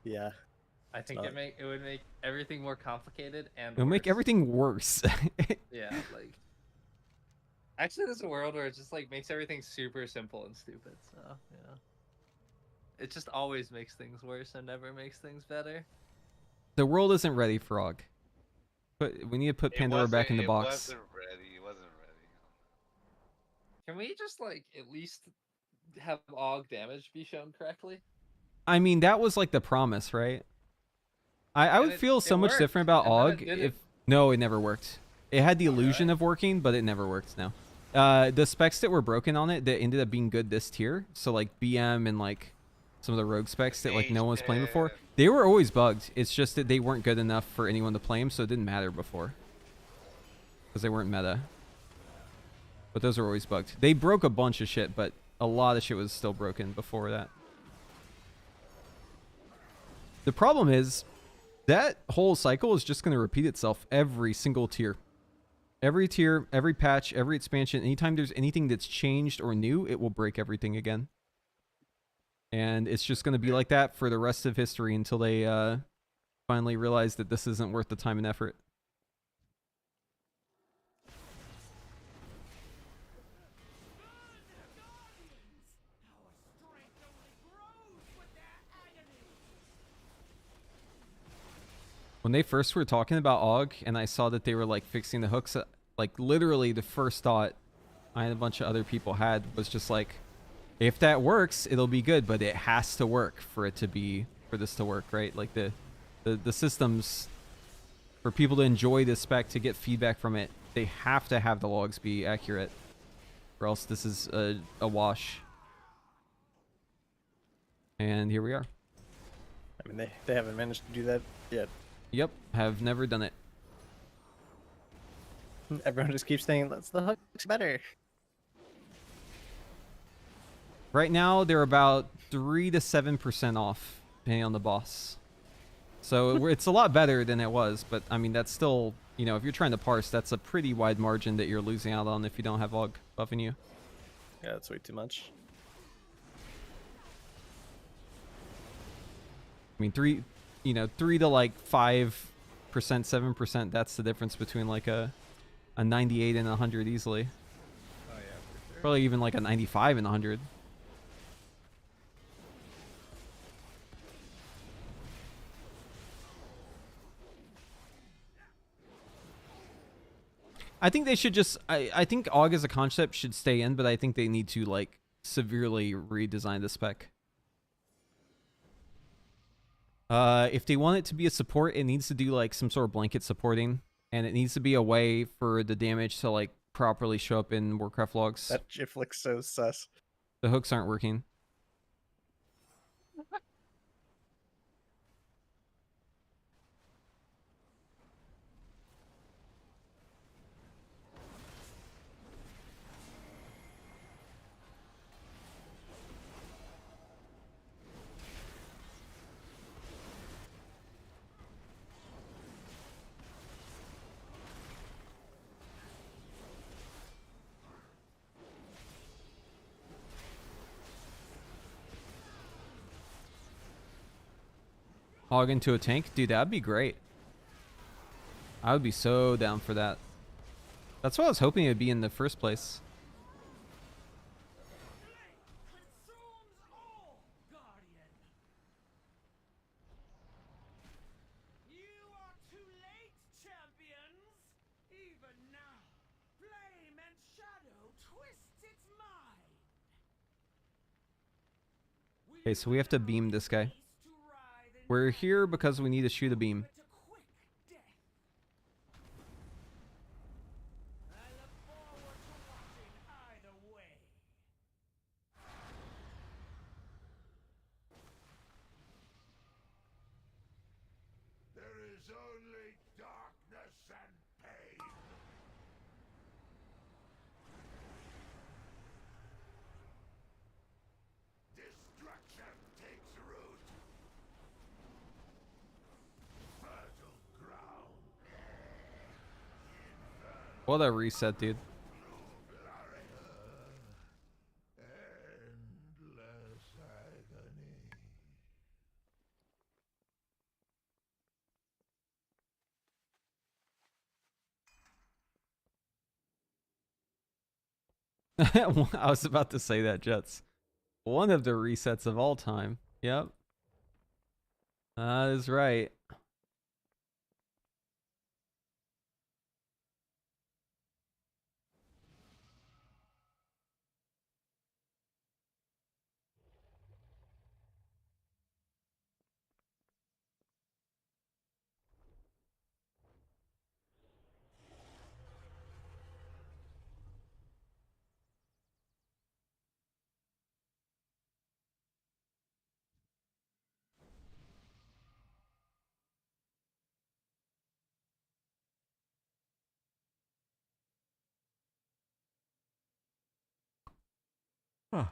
Yeah. I think it would make everything more complicated and It'll make everything worse. Yeah, like actually there's a world where it just like makes everything super simple and stupid, so yeah. It just always makes things worse and never makes things better. The world isn't ready for Og. But we need to put Pandora back in the box. It wasn't ready. It wasn't ready. Can we just like at least have Og damage be shown correctly? I mean, that was like the promise, right? I would feel so much different about Og if... No, it never worked. It had the illusion of working, but it never worked, no. The specs that were broken on it that ended up being good this tier, so like BM and like some of the rogue specs that like no one was playing before, they were always bugged. It's just that they weren't good enough for anyone to play them, so it didn't matter before. Because they weren't meta. But those were always bugged. They broke a bunch of shit, but a lot of shit was still broken before that. The problem is, that whole cycle is just going to repeat itself every single tier. Every tier, every patch, every expansion, anytime there's anything that's changed or new, it will break everything again. And it's just going to be like that for the rest of history until they finally realize that this isn't worth the time and effort. When they first were talking about Og and I saw that they were like fixing the hooks, like literally the first thought I and a bunch of other people had was just like, if that works, it'll be good, but it has to work for this to work, right? Like the systems for people to enjoy this spec, to get feedback from it, they have to have the logs be accurate, or else this is a wash. And here we are. I mean, they haven't managed to do that yet. Yep, have never done it. Everyone just keeps saying, "Let's the hooks better." Right now, they're about 3 to 7% off, depending on the boss. So it's a lot better than it was, but I mean, that's still, you know, if you're trying to parse, that's a pretty wide margin that you're losing out on if you don't have Og buffing you. Yeah, that's way too much. I mean, 3 to like 5%, 7%, that's the difference between like a 98 and 100 easily. Oh yeah, for sure. Probably even like a 95 and 100. I think they should just... I think Og as a concept should stay in, but I think they need to like severely redesign the spec. If they want it to be a support, it needs to do like some sort of blanket supporting, and it needs to be a way for the damage to like properly show up in Warcraft logs. That GIF looks so sus. The hooks aren't working. Hog into a tank? Dude, that'd be great. I would be so down for that. That's what I was hoping it would be in the first place. Okay, so we have to beam this guy. We're here because we need to shoot a beam. There is only darkness and What a reset, dude. I was about to say that, Jets. One of the resets of all time. Yep. That is right. Huh.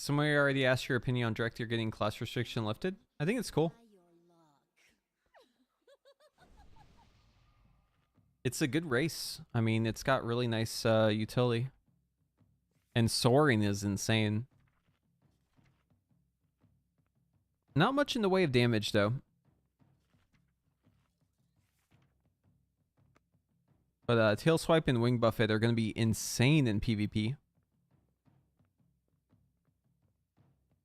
Somebody already asked your opinion on Director getting class restriction lifted. I think it's cool. It's a good race. I mean, it's got really nice utility. And soaring is insane. Not much in the way of damage, though. But Tail Swipe and Wing Buffet are going to be insane in PvP.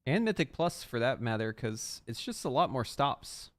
And Mythic Plus, for that matter, because it's just a lot more stops.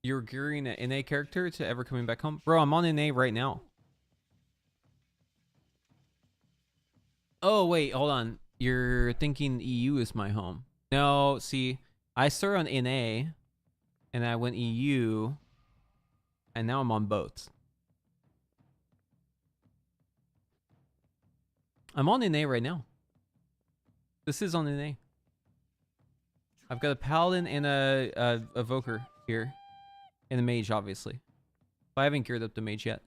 You're gearing an NA character to ever coming back home? Bro, I'm on NA right now. Oh, wait, hold on. You're thinking EU is my home. No, see, I started on NA, and I went EU, and now I'm on both. I'm on NA right now. This is on NA. I've got a Paladin and a Evoker here. And a Mage, obviously. But I haven't geared up the Mage yet.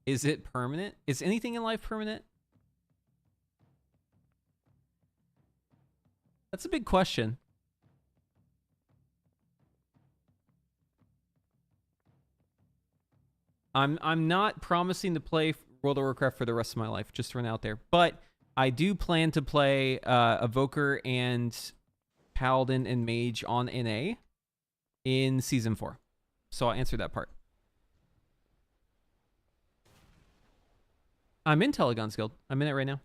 Is it permanent? Is anything in life permanent? That's a big question. I'm not promising to play World of Warcraft for the rest of my life, just to run out there. But I do plan to play Evoker and Paladin and Mage on NA in Season 4. So I'll answer that part. I'm in Telegon's Guild. I'm in it right now.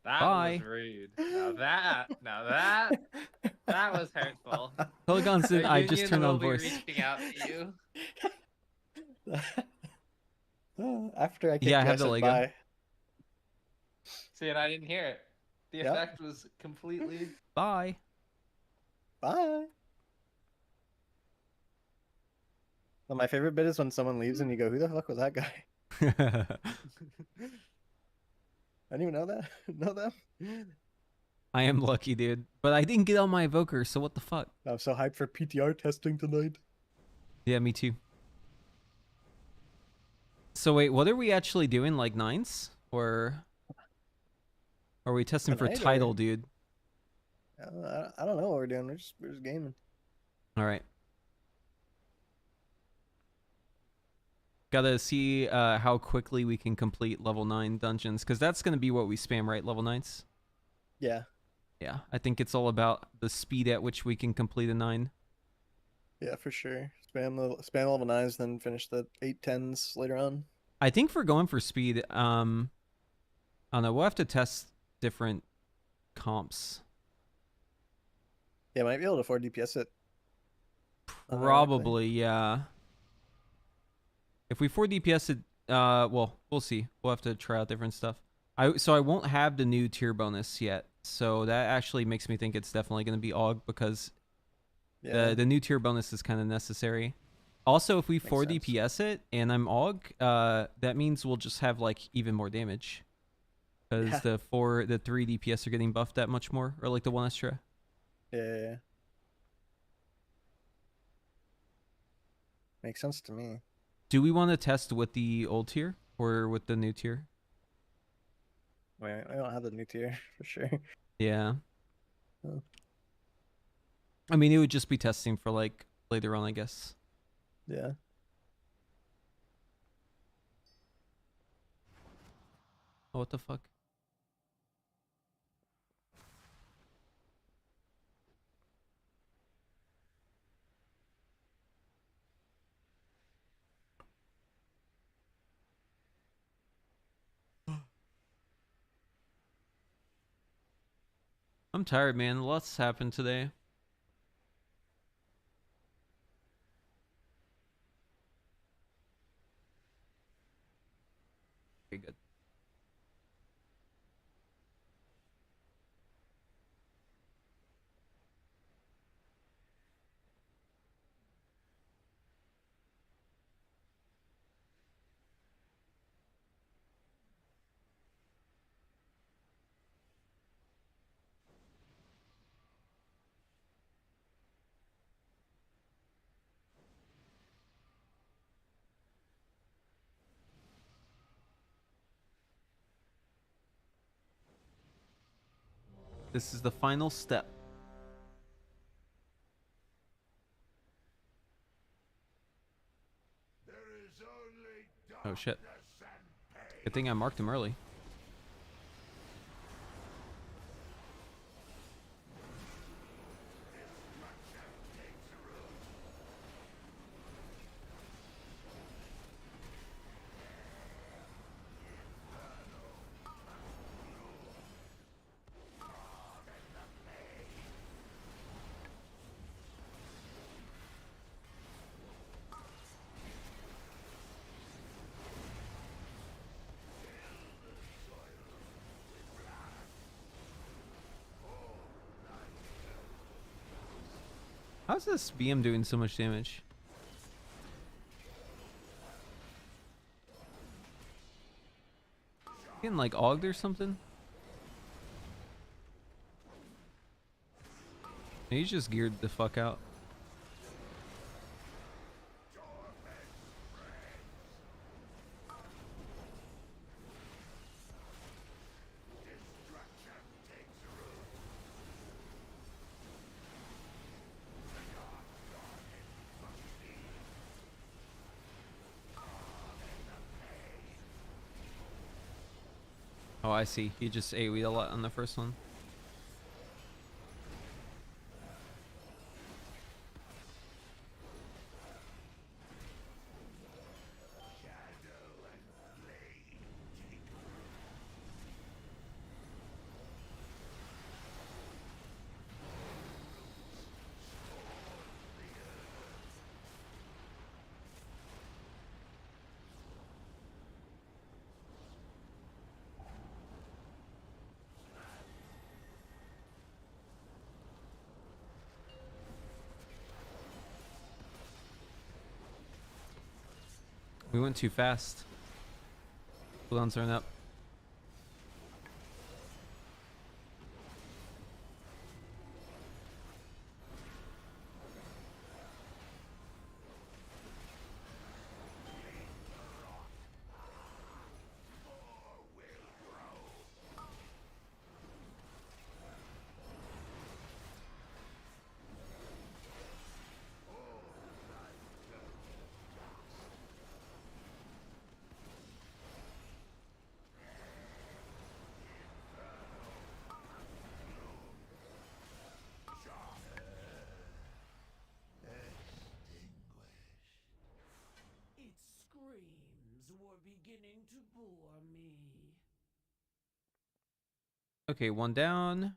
That Bye. was rude. That was hurtful. Telegon said, I just turned on voice. Reaching out to you. After I kicked Yeah, I you, have the said Lego. bye. See, and I didn't hear it. The Yep. effect was completely. Bye. Bye. Well, my favorite bit is when someone leaves and you go, "Who the fuck was that guy?" I didn't even know that. Know them? I am lucky, dude. But I didn't get on my evoker, so what the fuck? I'm so hyped for PTR testing tonight. Yeah, me too. So wait, what are we actually doing? Like nines? Or are we testing for Tonight, title, or- dude? I don't know what we're doing. We're just gaming. All right. Gotta see how quickly we can complete level 9 dungeons, because that's gonna be what we spam, right? Level 9s? Yeah. Yeah, I think it's all about the speed at which we can complete a 9. Yeah, for sure. Spam level 9s, then finish the 8-10s later on. I think for going for speed, I don't know, we'll have to test different comps. Yeah, might be able to 4 DPS it. Probably, yeah. If we 4 DPS it, well, we'll see. We'll have to try out different stuff. So I won't have the new tier bonus yet. So that actually makes me think it's definitely going to be AUG, because the new tier bonus is kind of necessary. Also, if we 4 DPS it and I'm AUG, that means we'll just have like even more damage, because the 3 DPS are getting buffed that much more, or like the 1 extra. Yeah. Makes sense to me. Do we want to test with the old tier or with the new tier? Wait, I don't have the new tier for sure. Yeah. Oh. I mean, it would just be testing for like later on, I guess. Yeah. Oh, what the fuck? I'm tired, man. Lots happened today. Okay, good. This is the final step. Oh shit. Good thing I marked him early. How's this BM doing so much damage? Getting like AUG'd or something? He's just geared the fuck out. Oh, I see. He just AoE'd a lot on the first one. We went too fast. Cooldowns aren't up. Okay, one down.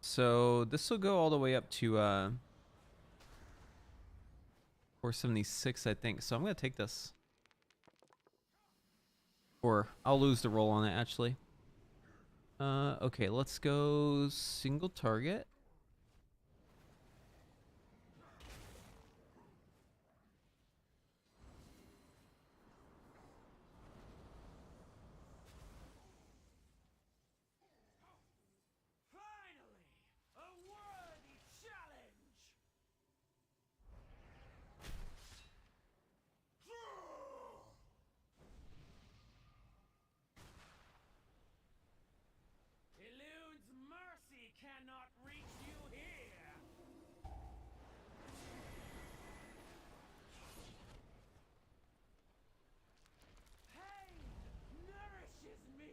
So this will go all the way up to 476, I think. So I'm gonna take this. Or I'll lose the roll on it actually. Okay, let's go single target.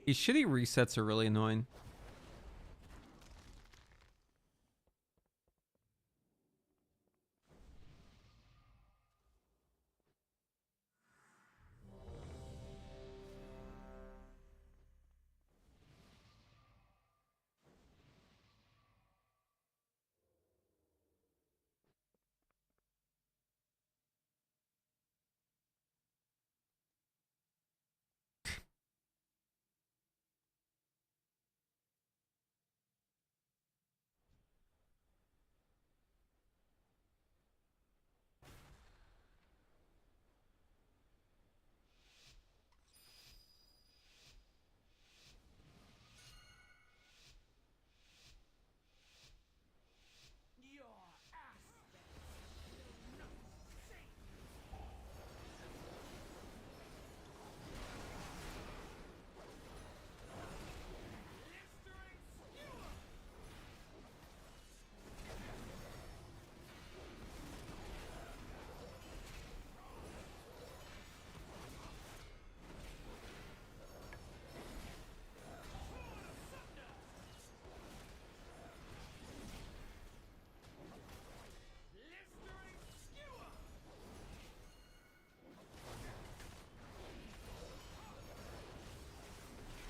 These shitty resets are really annoying.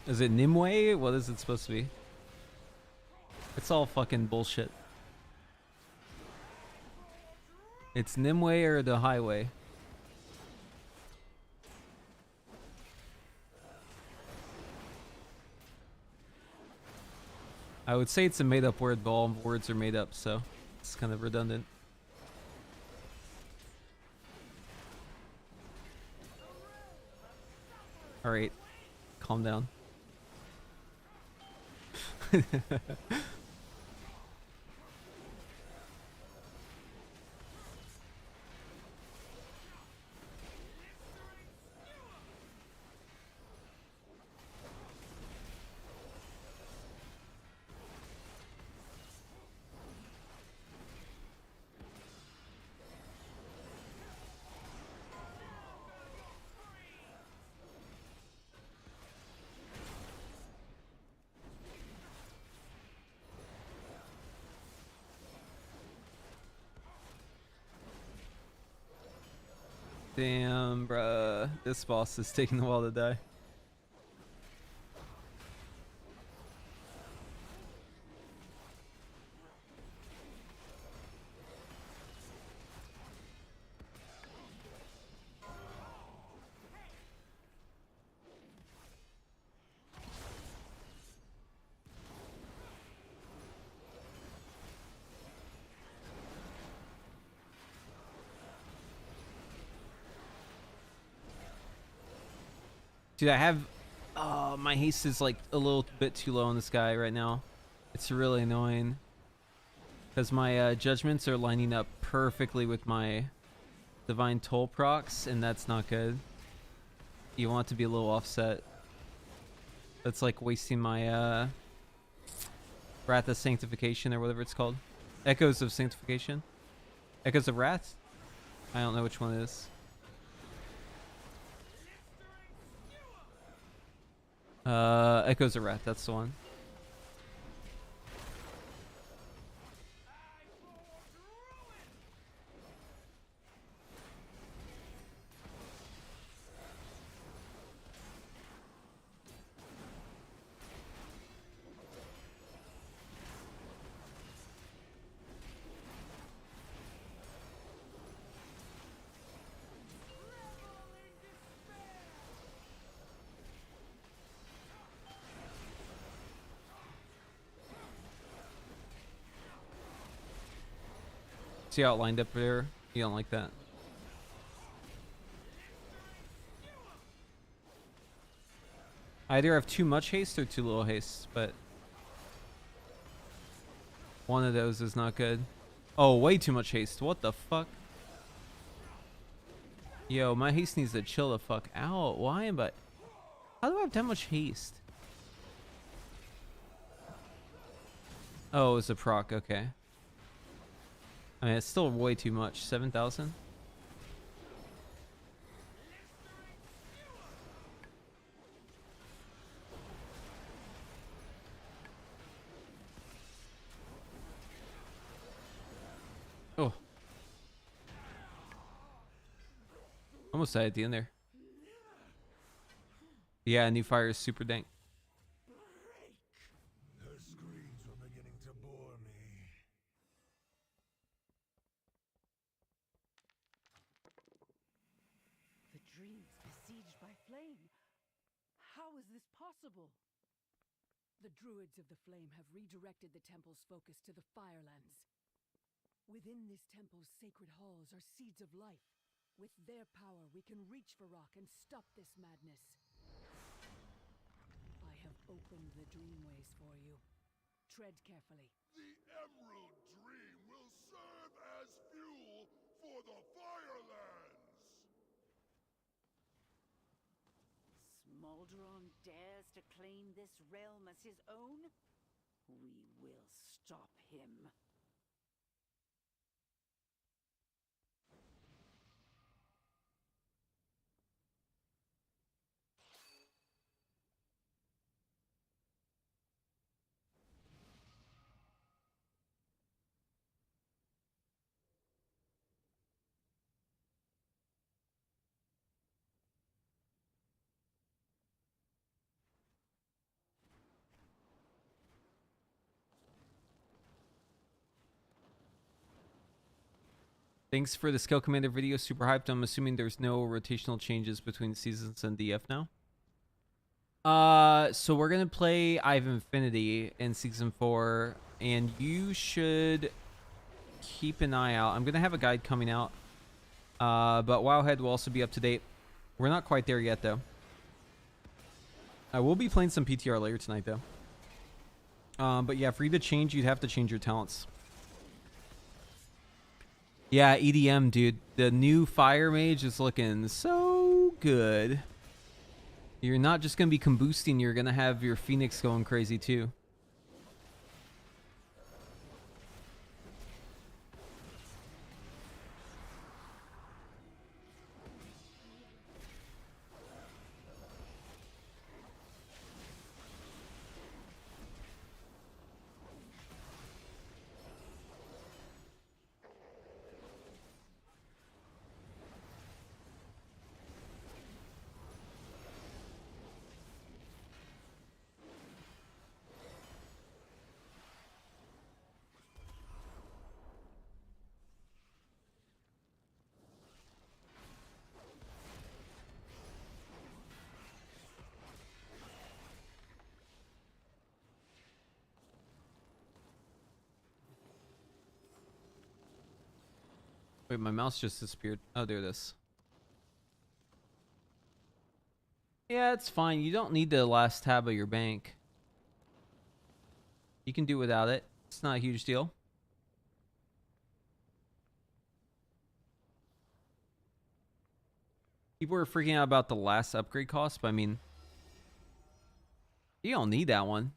Is it Nimue? What is it supposed to be? It's all fucking bullshit. It's Nimue or the highway. I would say it's a made up word, but all words are made up, so it's kind of redundant. Alright, calm down. Damn, bruh. This boss is taking a while to die. Dude, I have... Oh, my haste is like a little bit too low on this guy right now. It's really annoying. Because my judgments are lining up perfectly with my divine toll procs, and that's not good. You want it to be a little offset. That's like wasting my Wrath of Sanctification or whatever it's called. Echoes of Sanctification? Echoes of Wrath? I don't know which one it is. Echoes of Wrath, that's the one. See how it lined up there? You don't like that. I either have too much haste or too little haste, but one of those is not good. Oh, way too much haste. What the fuck? Yo, my haste needs to chill the fuck out. Why am I... How do I have that much haste? Oh, it's a proc. Okay. I mean, it's still way too much. 7,000? Oh. Almost died at the end there. Yeah, new fire is super dank. Her screams were beginning to bore me. The dreams besieged by flame. How is this possible? The druids of the flame have redirected the temple's focus to the Firelands. Within this temple's sacred halls are seeds of life. With their power, we can reach Varrock and stop this madness. I have opened the dreamways for you. Tread carefully. The Emerald Dream will serve as fuel for the Firelands! Smoldron dares to claim this realm as his own? We will stop him. Thanks for the Skill Commander video. Super hyped. I'm assuming there's no rotational changes between seasons and DF now. So we're gonna play Eye of Infinity in season 4, and you should keep an eye out. I'm gonna have a guide coming out. But Wowhead will also be up to date. We're not quite there yet though. I will be playing some PTR later tonight though. But yeah, for you to change, you'd have to change your talents. Yeah, EDM, dude. The new Fire Mage is looking so good. You're not just going to be comboosting, you're going to have your Phoenix going crazy too. Wait, my mouse just disappeared. Oh, there it is. Yeah, it's fine. You don't need the last tab of your bank. You can do without it. It's not a huge deal. People were freaking out about the last upgrade cost, but I mean, you don't need that one.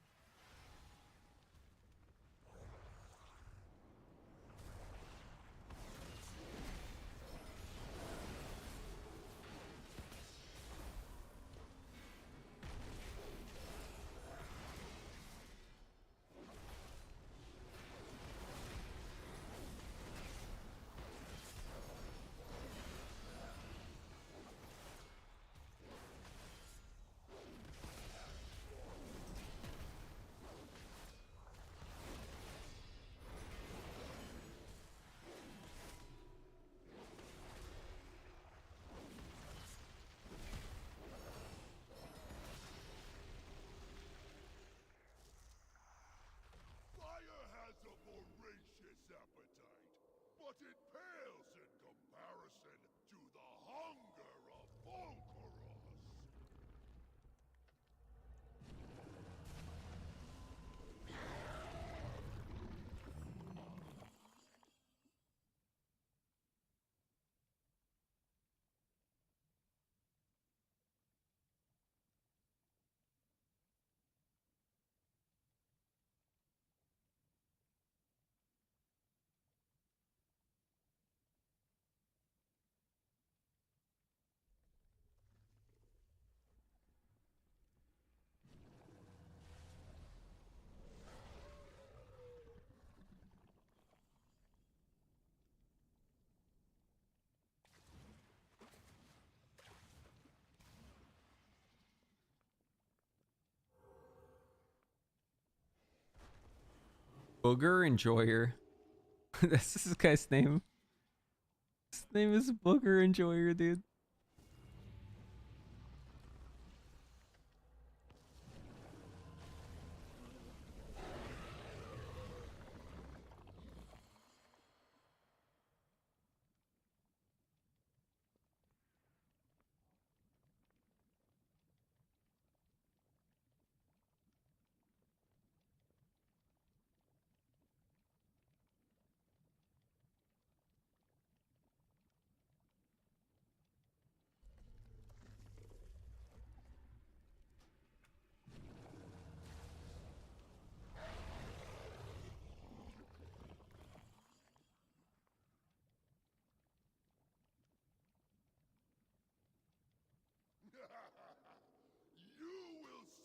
Fire has a voracious appetite, but it pales in comparison to the hunger of Volcaros. Booger Enjoyer. That's this guy's name. His name is Booger Enjoyer, dude.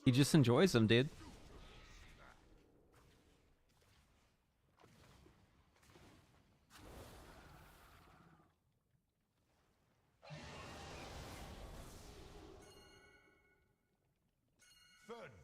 He just enjoys them, dude. Fence.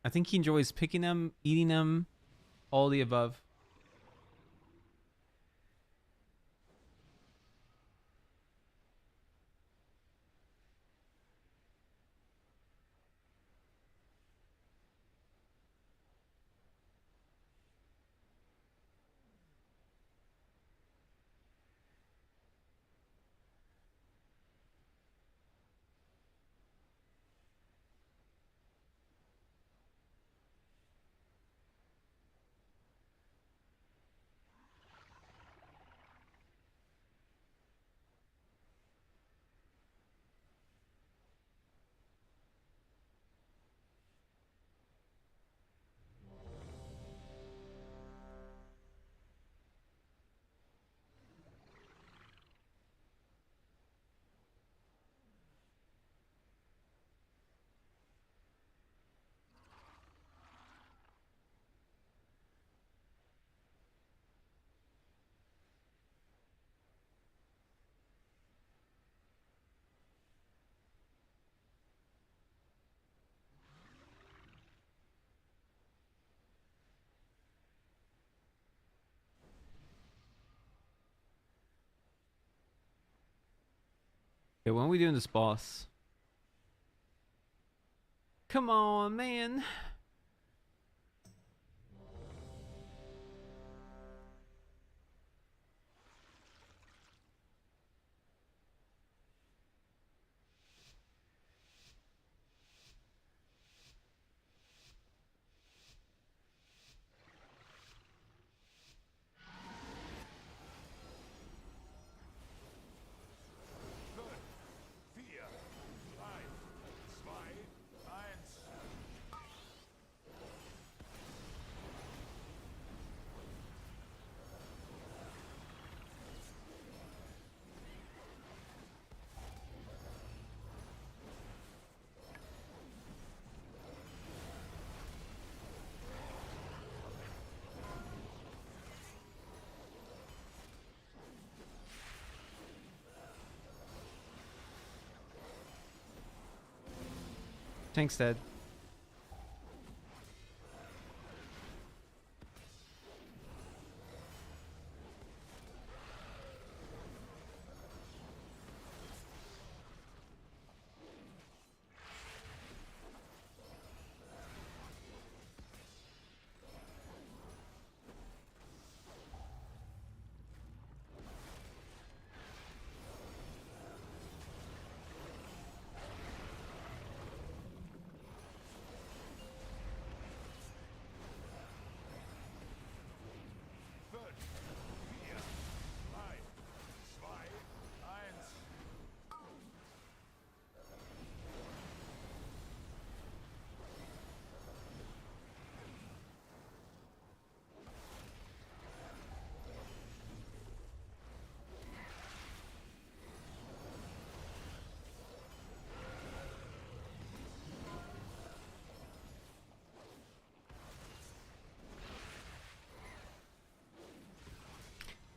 I think he enjoys picking them, eating them, all the above. Okay, when are we doing this boss? Come on, man. Tank's dead.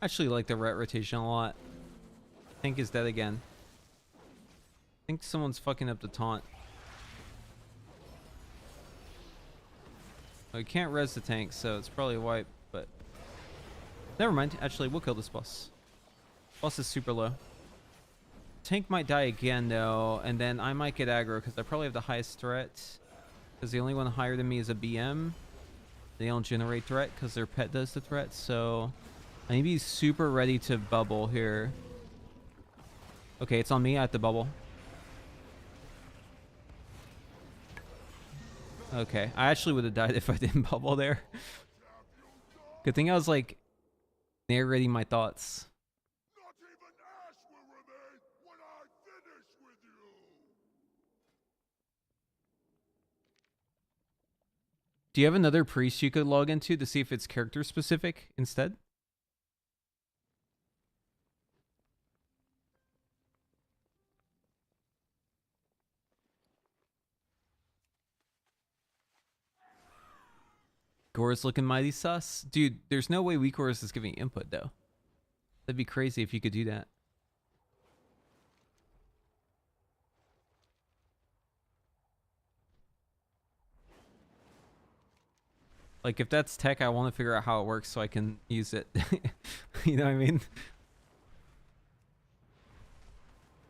I actually like the ret rotation a lot. Tank is dead again. I think someone's fucking up the taunt. We can't res the tank, so it's probably a wipe, but never mind. Actually, we'll kill this boss. Boss is super low. Tank might die again though, and then I might get aggro because I probably have the highest threat. Because the only one higher than me is a BM. They don't generate threat because their pet does the threat, so I need to be super ready to bubble here. Okay, it's on me. I have to bubble. Okay, I actually would have died if I didn't bubble there. Good thing I was like narrating my thoughts. Do you have another priest you could log into to see if it's character specific instead? Gore's looking mighty sus. Dude, there's no way WeakOrs is giving input though. That'd be crazy if you could do that. Like, if that's tech, I want to figure out how it works so I can use it. You know what I mean?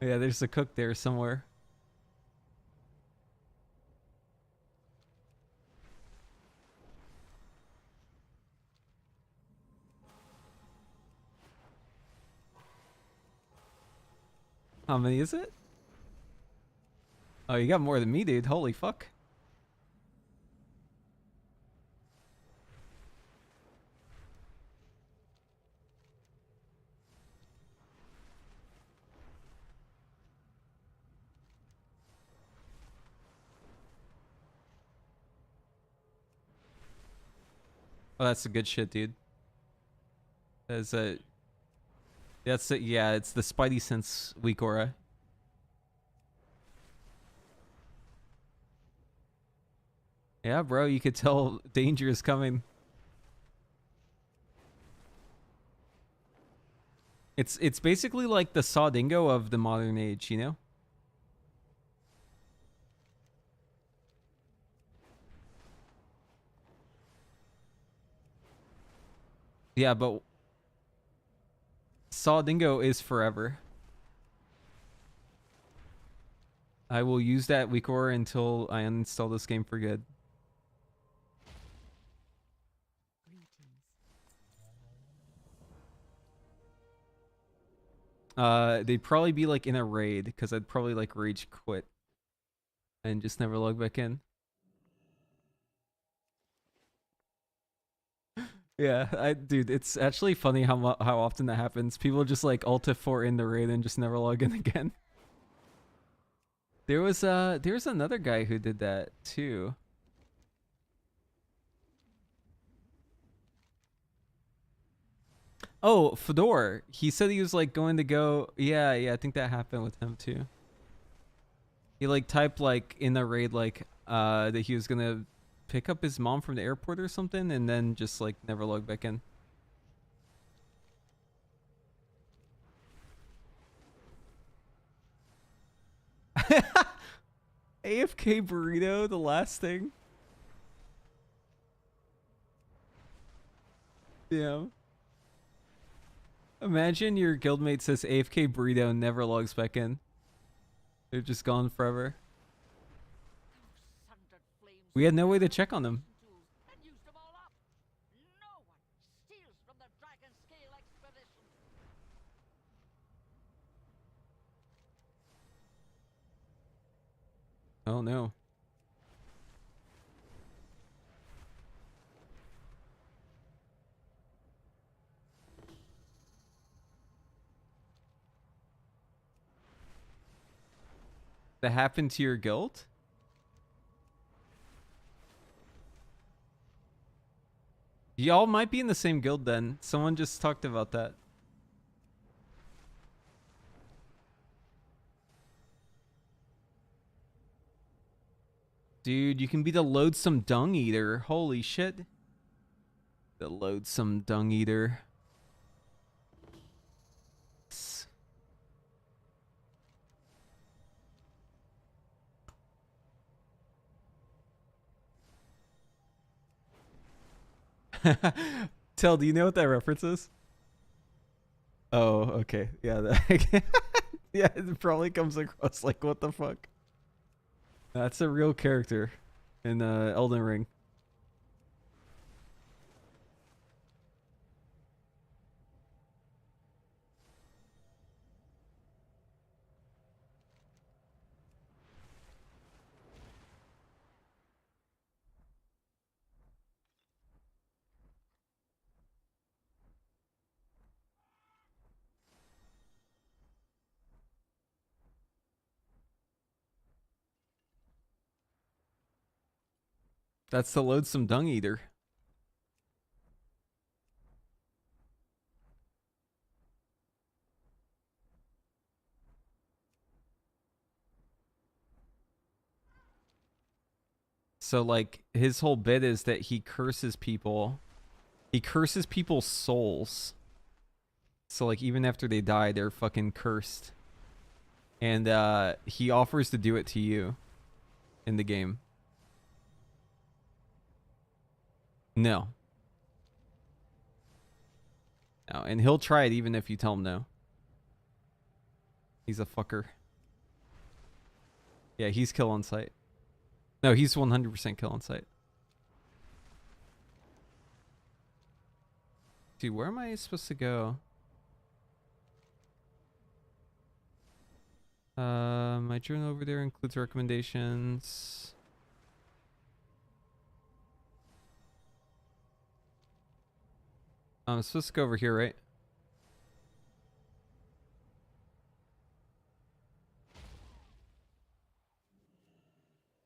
Yeah, there's a cook there somewhere. How many is it? Oh, you got more than me, dude. Holy fuck. Oh, that's the good shit, dude. That's a... That's it. Yeah, it's the Spidey Sense weak aura. Yeah, bro, you could tell danger is coming. It's basically like the Saw Dingo of the modern age, you know? Yeah, but Saw Dingo is forever. I will use that weak aura until I uninstall this game for good. They'd probably be like in a raid because I'd probably like rage quit and just never log back in. Yeah, dude, it's actually funny how often that happens. People just like Alt F4 in the raid and just never log in again. There was another guy who did that too. Oh, Fedor. He said he was like going to go. Yeah, I think that happened with him too. He like typed like in the raid like that he was gonna pick up his mom from the airport or something, and then just like never log back in. AFK burrito, the last thing. Yeah. Imagine your guildmate says AFK burrito and never logs back in. They're just gone forever. We had no way to check on them. Oh no. That happened to your guild? Y'all might be in the same guild then. Someone just talked about that. Dude, you can be the loathsome dung eater. Holy shit. The loathsome dung eater. Tell, do you know what that reference is? Oh, okay. Yeah, yeah, it probably comes across like, what the fuck? That's a real character in Elden Ring. That's the loathsome dung eater. So like his whole bit is that he curses people. He curses people's souls. So like even after they die, they're fucking cursed. And he offers to do it to you in the game. No. No, and he'll try it even if you tell him no. He's a fucker. Yeah, he's kill on sight. No, he's 100% kill on sight. Dude, where am I supposed to go? My journal over there includes recommendations. I'm supposed to go over here, right?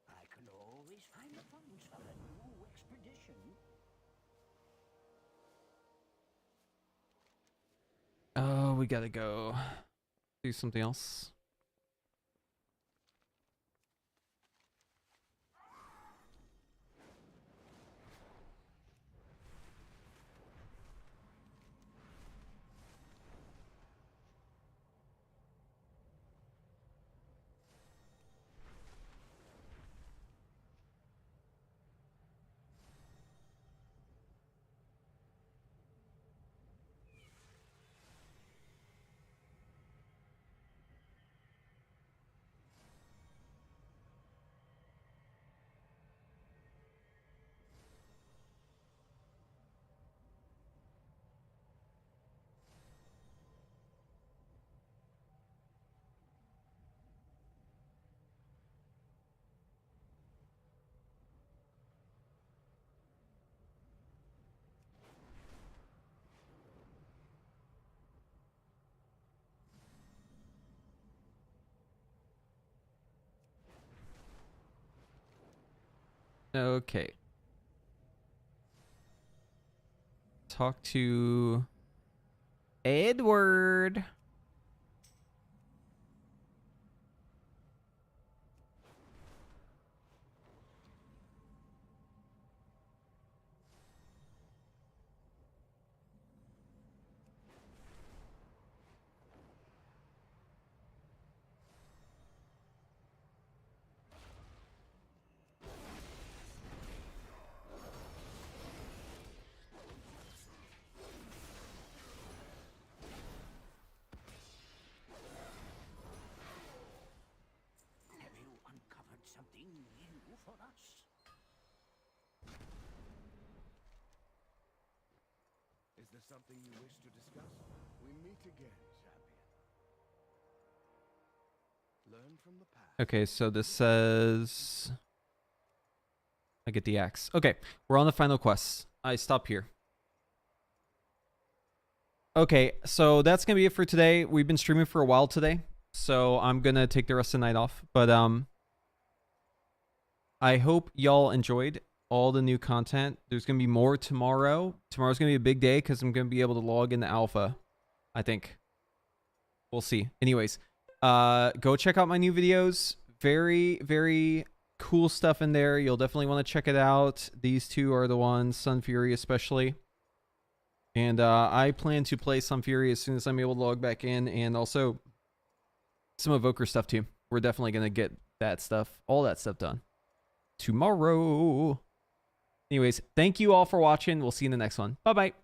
I can always find the funds for a new expedition. Oh, we gotta go do something else. Okay. Talk to Edward. Have you uncovered something new for us? Is there something you wish to discuss? We meet again, champion. Learn from the past. Okay, so this says I get the axe. Okay, we're on the final quest. I stop here. Okay, so that's gonna be it for today. We've been streaming for a while today, so I'm gonna take the rest of the night off. But I hope y'all enjoyed all the new content. There's gonna be more tomorrow. Tomorrow's gonna be a big day because I'm gonna be able to log into alpha, I think. We'll see. Anyways, go check out my new videos. Very, very cool stuff in there. You'll definitely want to check it out. These two are the ones, Sun Fury especially. And I plan to play Sun Fury as soon as I'm able to log back in, and also some Evoker stuff too. We're definitely gonna get that stuff, all that stuff done tomorrow. Anyways, thank you all for watching. We'll see you in the next one. Bye-bye.